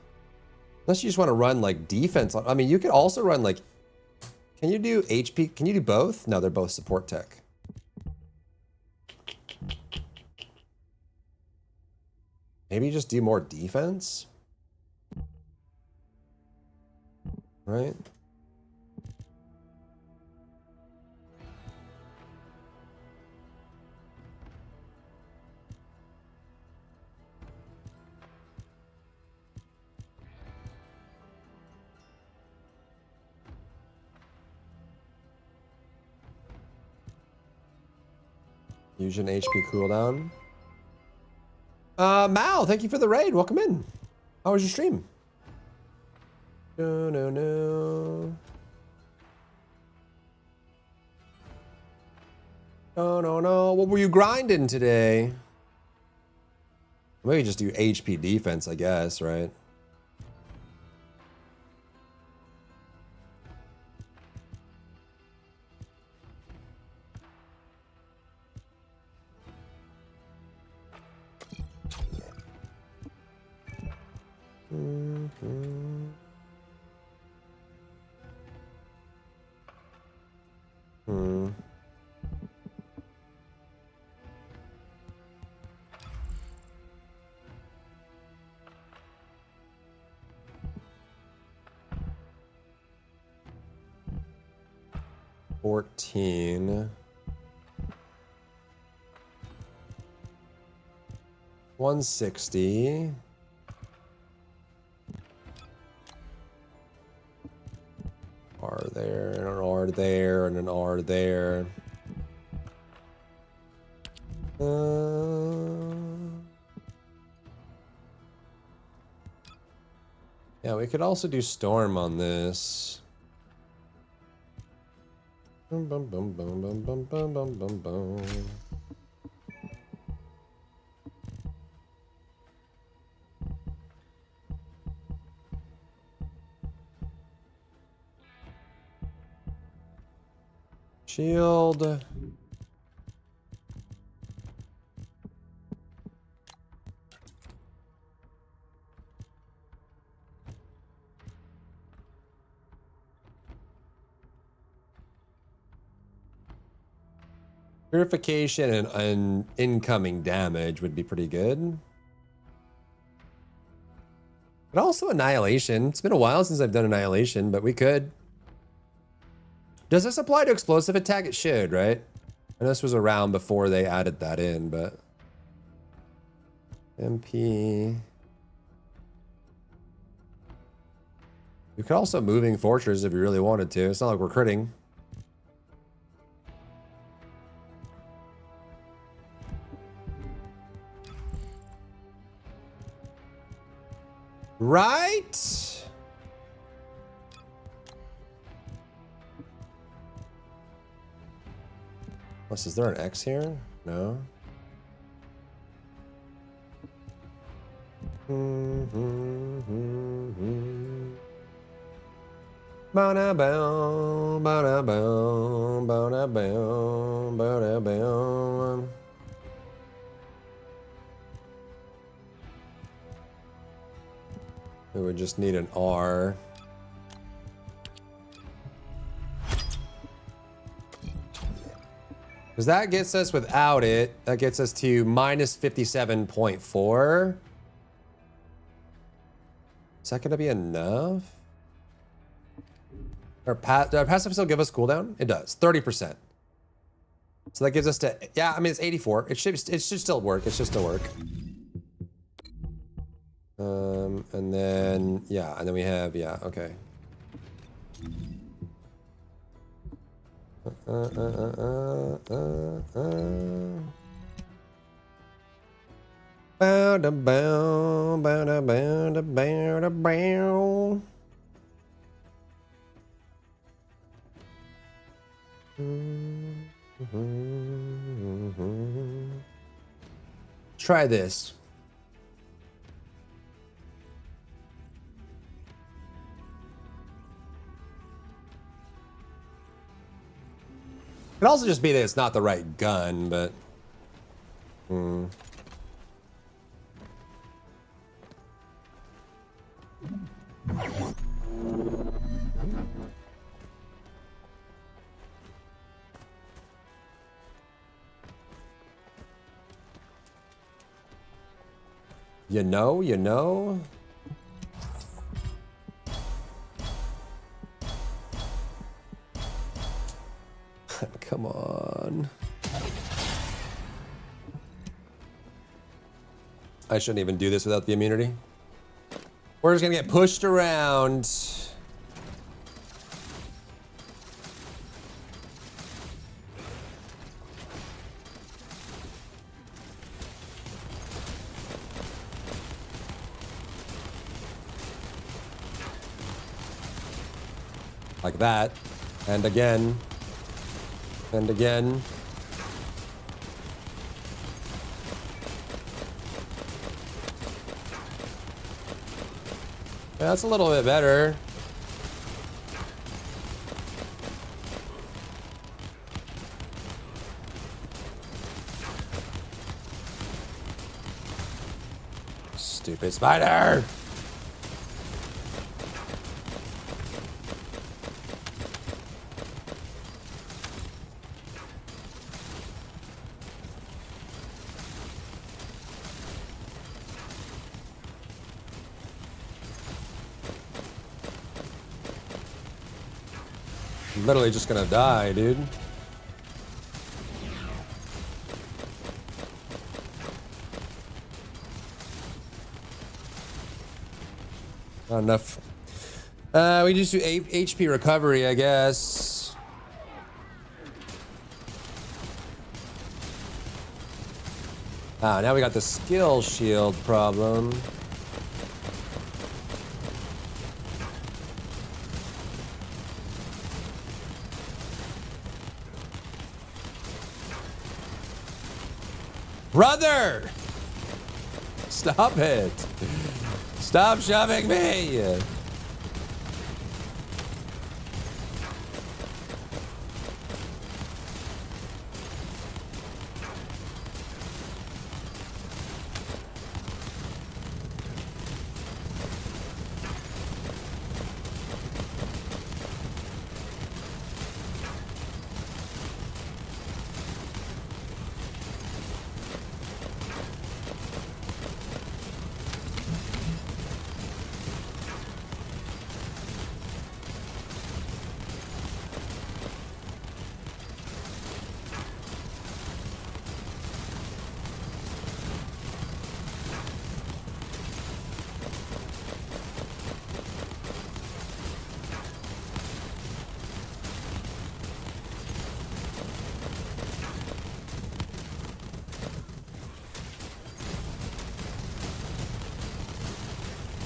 Unless you just want to run like defense. I mean, you could also run like, can you do HP? Can you do both? No, they're both support tech. Maybe you just do more defense? Right? Fusion HP cooldown. Mal, thank you for the raid. Welcome in. How was your stream? No. No. What were you grinding today? Maybe just do HP defense, I guess, right? $14. 160. R there, and an R there, and an R there. Yeah, we could also do Storm on this. Bum, bum, bum, bum, bum, bum, bum, bum, bum, bum. Shield. Purification and incoming damage would be pretty good. But also Annihilation. It's been a while since I've done Annihilation, but we could. Does this apply to explosive attack? It should, right? And this was around before they added that in, but... MP... You could also Moving Fortress if you really wanted to. It's not like we're critting. Right? Plus, is there an X here? No. Ba-da-bow, ba-da-bow, ba-da-bow, ba-da-bow. We would just need an R. Because that gets us, without it, that gets us to minus 57.4. Is that going to be enough? Our passive still give us cooldown? It does, 30%. So that gives us to, yeah, I mean, it's 84. It should still work. It should still work. And then, yeah, and then we have, yeah, okay. Bow da bow, bow da bow da bow da bow. Try this. It could also just be that it's not the right gun, but... You know? Come on. I shouldn't even do this without the immunity. We're just gonna get pushed around. Like that. And again. And again. Yeah, that's a little bit better. Stupid spider! I'm literally just gonna die, dude. Not enough. We just do HP recovery, I guess. Ah, now we got the skill shield problem. Brother! Stop it. Stop shoving me.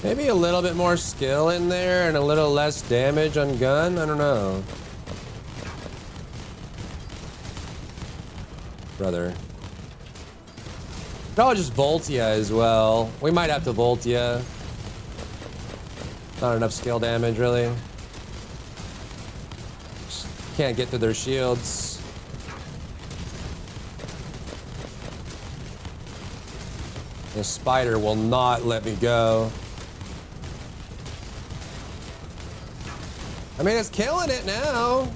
Maybe a little bit more skill in there and a little less damage on gun? I don't know. Brother. Probably just Voltia as well. We might have to Voltia. Not enough skill damage, really. Just can't get through their shields. The spider will not let me go. I mean, it's killing it now.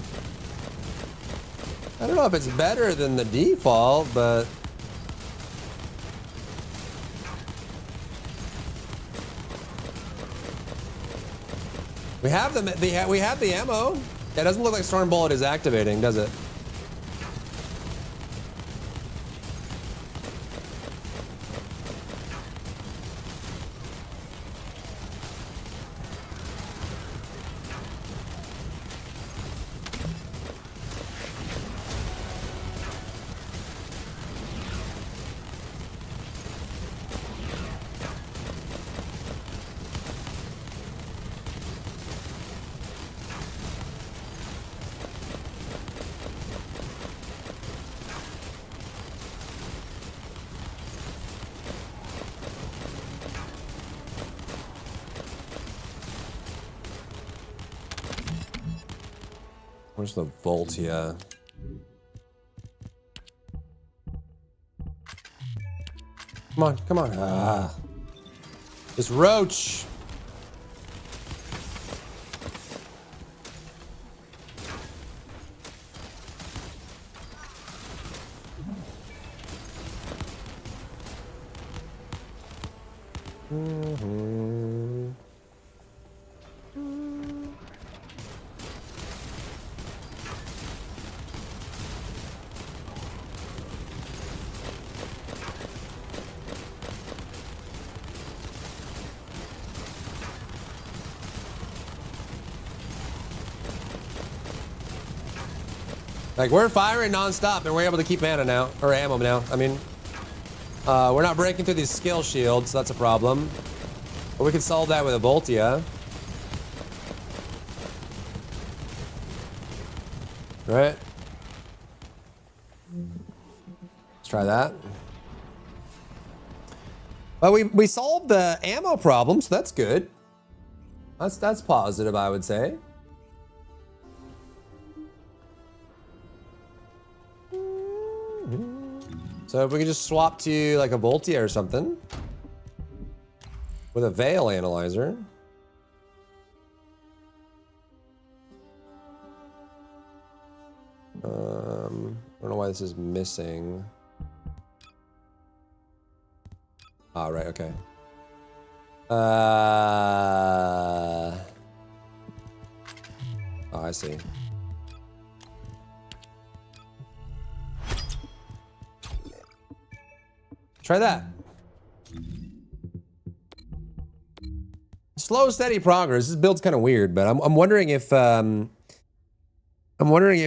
I don't know if it's better than the default, but... We have the ammo. It doesn't look like Storm Bullet is activating, does it? Where's the Voltia? Come on, come on. Ah. This roach. Like, we're firing non-stop and we're able to keep mana now, or ammo now. I mean, we're not breaking through these skill shields, so that's a problem. But we can solve that with a Voltia. Right? Let's try that. Well, we solved the ammo problem, so that's good. That's positive, I would say. So if we could just swap to like a Voltia or something with a Veil Analyzer. I don't know why this is missing. Ah, right, okay. Oh, I see. Try that. Slow, steady progress. This build's kind of weird, but I'm wondering if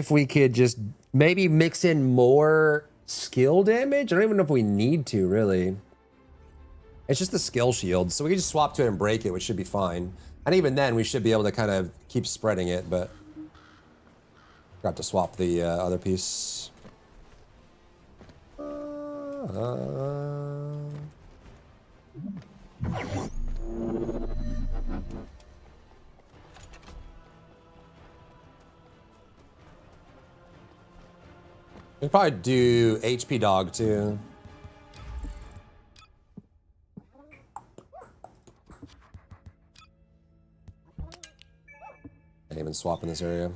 we could just maybe mix in more skill damage. I don't even know if we need to, really. It's just the skill shield, so we can just swap to it and break it, which should be fine. And even then, we should be able to kind of keep spreading it, but forgot to swap the other piece. We could probably do HP dog too. Can't even swap in this area.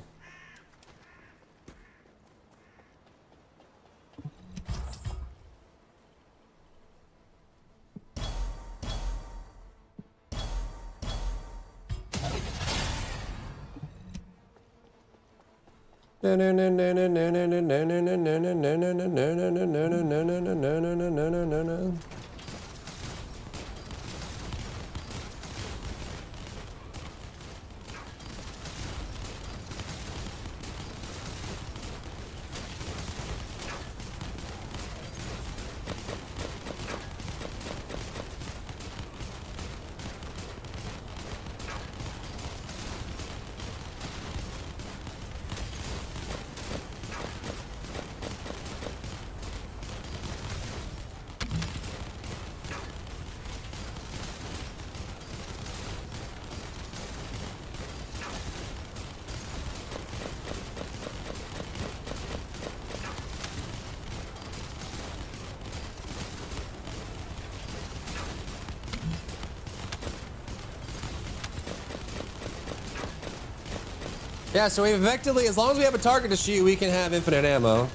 Yeah, so we effectively, as long as we have a target to shoot, we can have infinite ammo.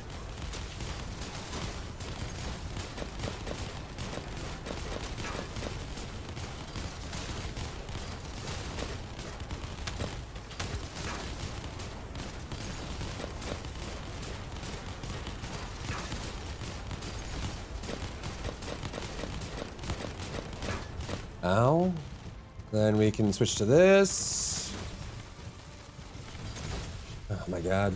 Ow. Then we can switch to this. Oh my god.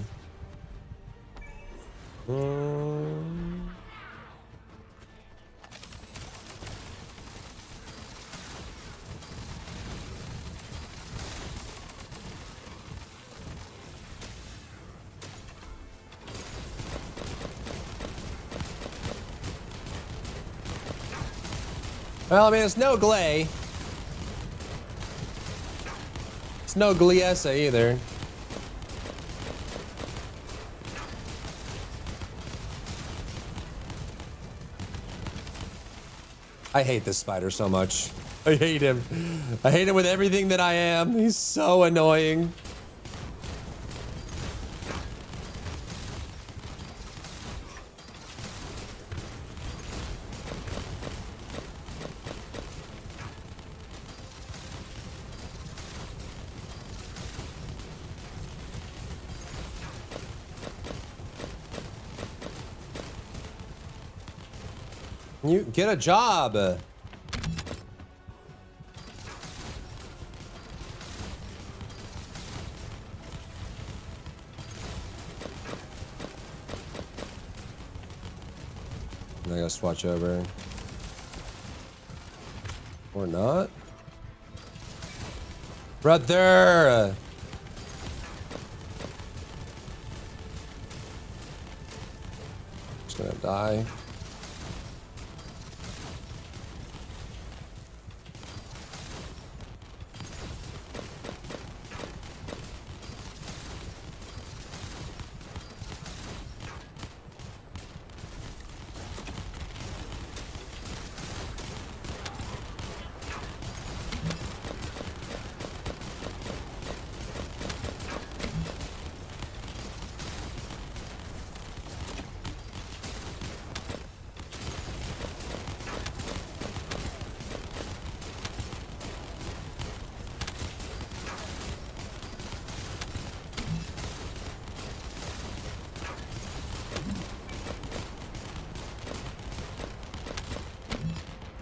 Well, I mean, it's no Glay. It's no Gliesa either. I hate this spider so much. I hate him. I hate him with everything that I am. He's so annoying. You get a job. I gotta swatch over. Or not. Brother! Just gonna die.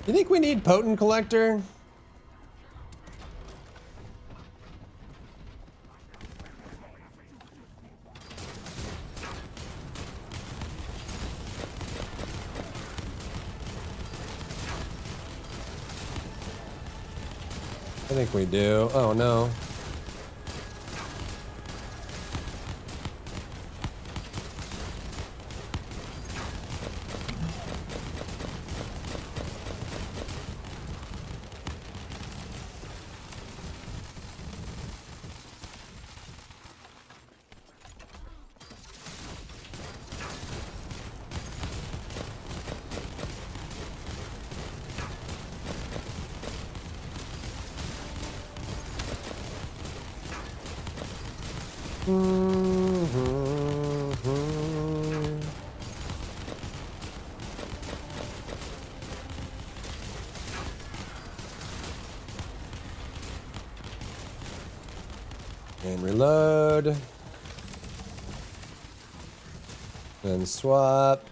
You think we need potent collector? I think we do. Oh no. And reload. Then swap.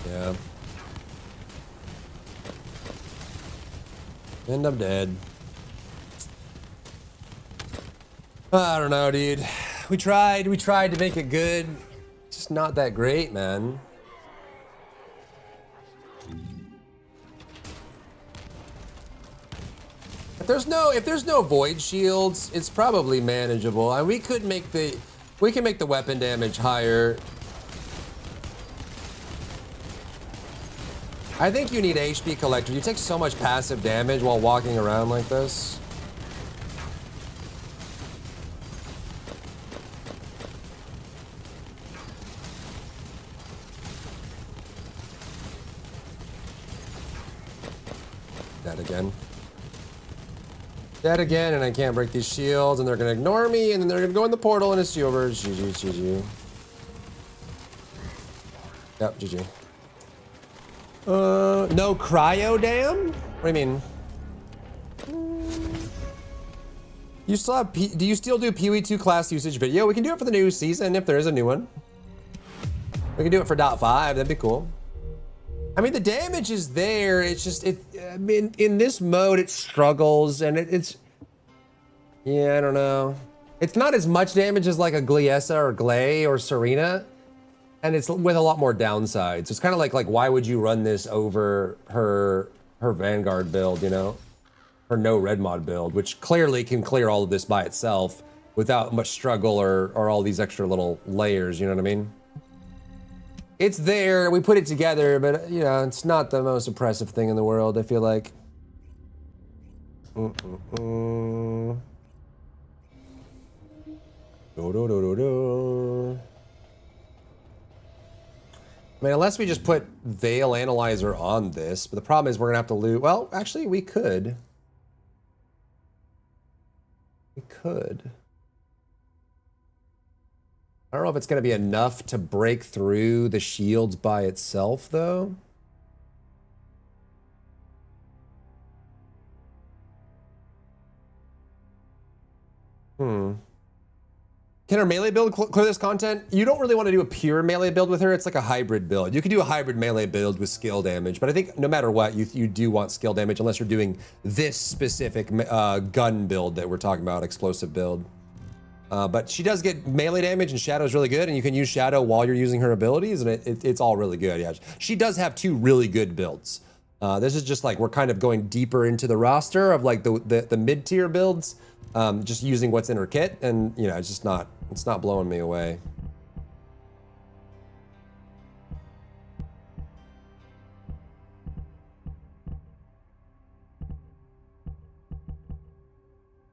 Yeah. End up dead. I don't know, dude. We tried to make it good. It's just not that great, man. If there's no void shields, it's probably manageable. And we can make the weapon damage higher. I think you need HP collector. You take so much passive damage while walking around like this. Dead again. Dead again, and I can't break these shields, and they're gonna ignore me, and then they're gonna go in the portal, and it's over. GG, GG. Yep, GG. No cryo dam? What do you mean? You still have do you still do PoE2 class usage video? We can do it for the new season if there is a new one. We can do it for .5, that'd be cool. I mean, the damage is there. It's just, I mean, in this mode, it struggles, and it's, yeah, I don't know. It's not as much damage as like a Gliesa or Glay or Serena, and it's with a lot more downsides. It's kind of like why would you run this over her Vanguard build, you know? Her no red mod build, which clearly can clear all of this by itself without much struggle or all these extra little layers, you know what I mean? It's there, we put it together, but you know, it's not the most impressive thing in the world, I feel like. Do, do, do, do, do. I mean, unless we just put Veil Analyzer on this, but the problem is we're gonna have to lose, well, actually we could. We could. I don't know if it's going to be enough to break through the shields by itself, though. Can her melee build clear this content? You don't really want to do a pure melee build with her. It's like a hybrid build. You can do a hybrid melee build with skill damage, but I think no matter what, you do want skill damage unless you're doing this specific gun build that we're talking about, explosive build. But she does get melee damage, and Shadow is really good, and you can use Shadow while you're using her abilities, and it's all really good. Yeah, she does have two really good builds. This is just like we're kind of going deeper into the roster of like the mid-tier builds, just using what's in her kit, and you know it's not blowing me away.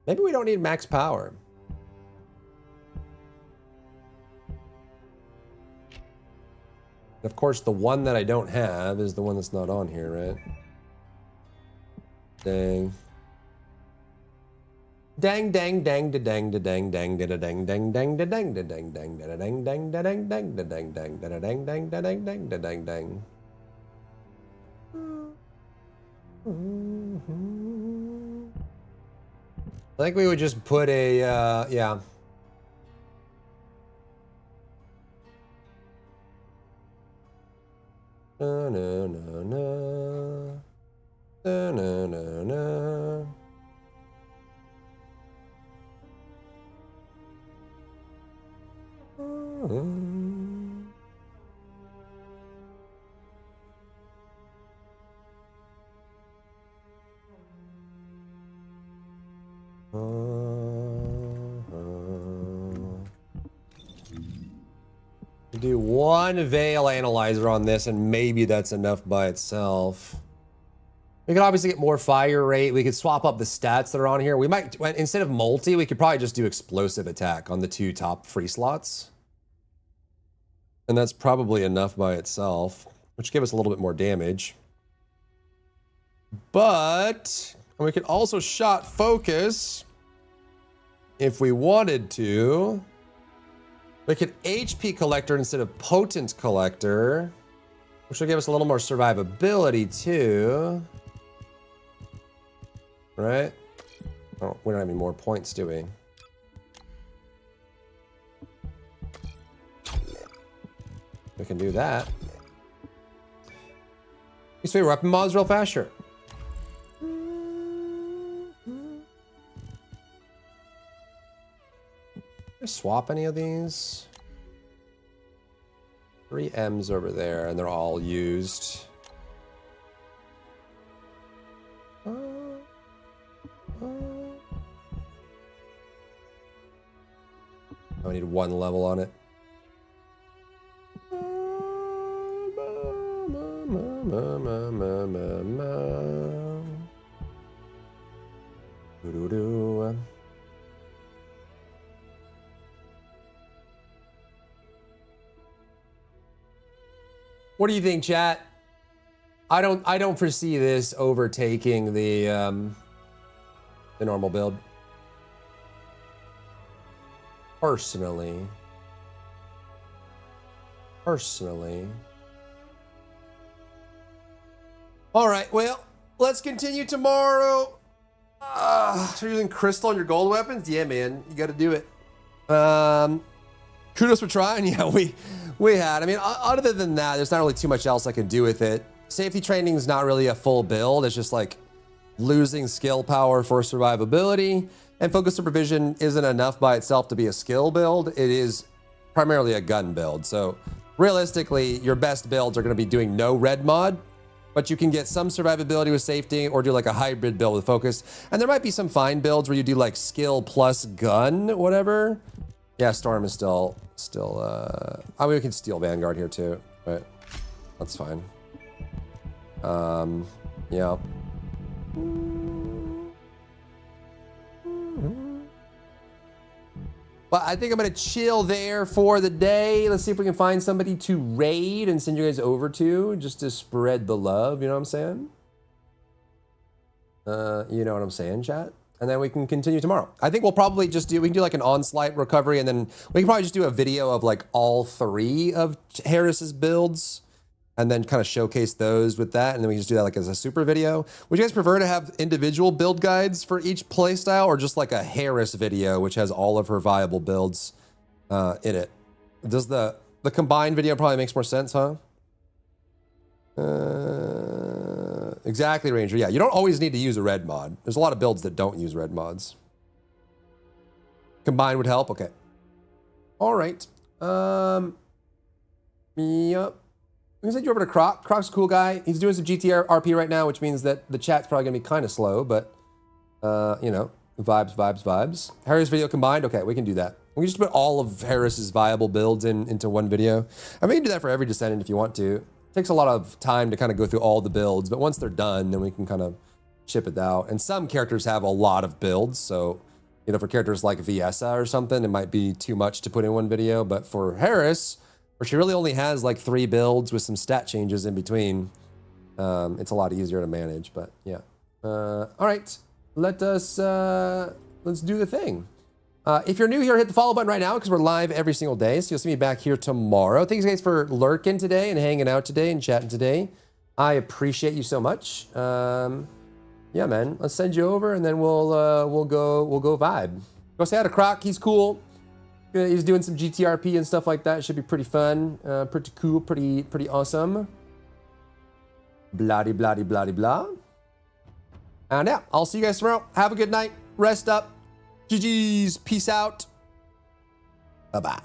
Maybe we don't need max power. Of course, the one that I don't have is the one that's not on here, right? Dang. Dang, dang, dang, da dang, da dang, dang, da dang, dang, dang, da dang, da dang, dang, da dang, dang, da dang, dang, da dang, dang, da dang, dang, da dang, dang, da dang, dang. I think we would just put a, yeah. No, no, no, no. No, no, no, no. Do one Veil Analyzer on this, and maybe that's enough by itself. We could obviously get more fire rate. We could swap up the stats that are on here. We might, instead of multi, we could probably just do explosive attack on the 2 top free slots. And that's probably enough by itself, which give us a little bit more damage. But we could also shot focus if we wanted to. We could HP collector instead of potent collector, which will give us a little more survivability too. Right? Oh, we don't have any more points, do we? We can do that. You switch weapon mods real fast, sure. Swap any of these? 3 M's over there, and they're all used. I need 1 level on it. What do you think, chat? I don't foresee this overtaking the normal build. Personally. All right, well, let's continue tomorrow. You're using crystal on your gold weapons? Yeah, man, you got to do it. Kudos for trying. Yeah, we had. I mean, other than that, there's not really too much else I can do with it. Safety training is not really a full build. It's just like losing skill power for survivability. And focus supervision isn't enough by itself to be a skill build. It is primarily a gun build. So realistically, your best builds are going to be doing no red mod, but you can get some survivability with safety or do like a hybrid build with focus. And there might be some fine builds where you do like skill plus gun, whatever. Yeah, Storm is still, I mean, we can steal Vanguard here too, right? That's fine. Yeah. But I think I'm gonna chill there for the day. Let's see if we can find somebody to raid and send you guys over to, just to spread the love, you know what I'm saying? You know what I'm saying, chat? And then we can continue tomorrow. I think we'll probably just we can do like an Onslaught recovery, and then we can probably just do a video of like all 3 of Harris's builds, and then kind of showcase those with that, and then we can just do that like as a super video. Would you guys prefer to have individual build guides for each playstyle, or just like a Harris video, which has all of her viable builds in it? Does the combined video probably makes more sense, huh? Exactly, Ranger. Yeah, you don't always need to use a red mod. There's a lot of builds that don't use red mods. Combined would help. Okay. All right. Yep. We can send you over to Croc. Croc's a cool guy. He's doing some GTRP right now, which means that the chat's probably gonna be kind of slow, but you know, vibes. Harris video combined. Okay, we can do that. We can just put all of Harris's viable builds into one video. I mean, you can do that for every Descendant if you want to. It takes a lot of time to kind of go through all the builds, but once they're done, then we can kind of chip it out. And some characters have a lot of builds, so you know, for characters like Viessa or something, it might be too much to put in one video. But for Harris, where she really only has like 3 builds with some stat changes in between, it's a lot easier to manage. But yeah, all right, let's do the thing. If you're new here, hit the follow button right now because we're live every single day. So you'll see me back here tomorrow. Thanks guys for lurking today and hanging out today and chatting today. I appreciate you so much. Yeah, man, let's send you over and then we'll go vibe. Go say hi to Croc. He's cool. He's doing some GTRP and stuff like that. It should be pretty fun, pretty cool, pretty awesome. Bloody blah. And yeah, I'll see you guys tomorrow. Have a good night. Rest up. GG's. Peace out. Bye-bye.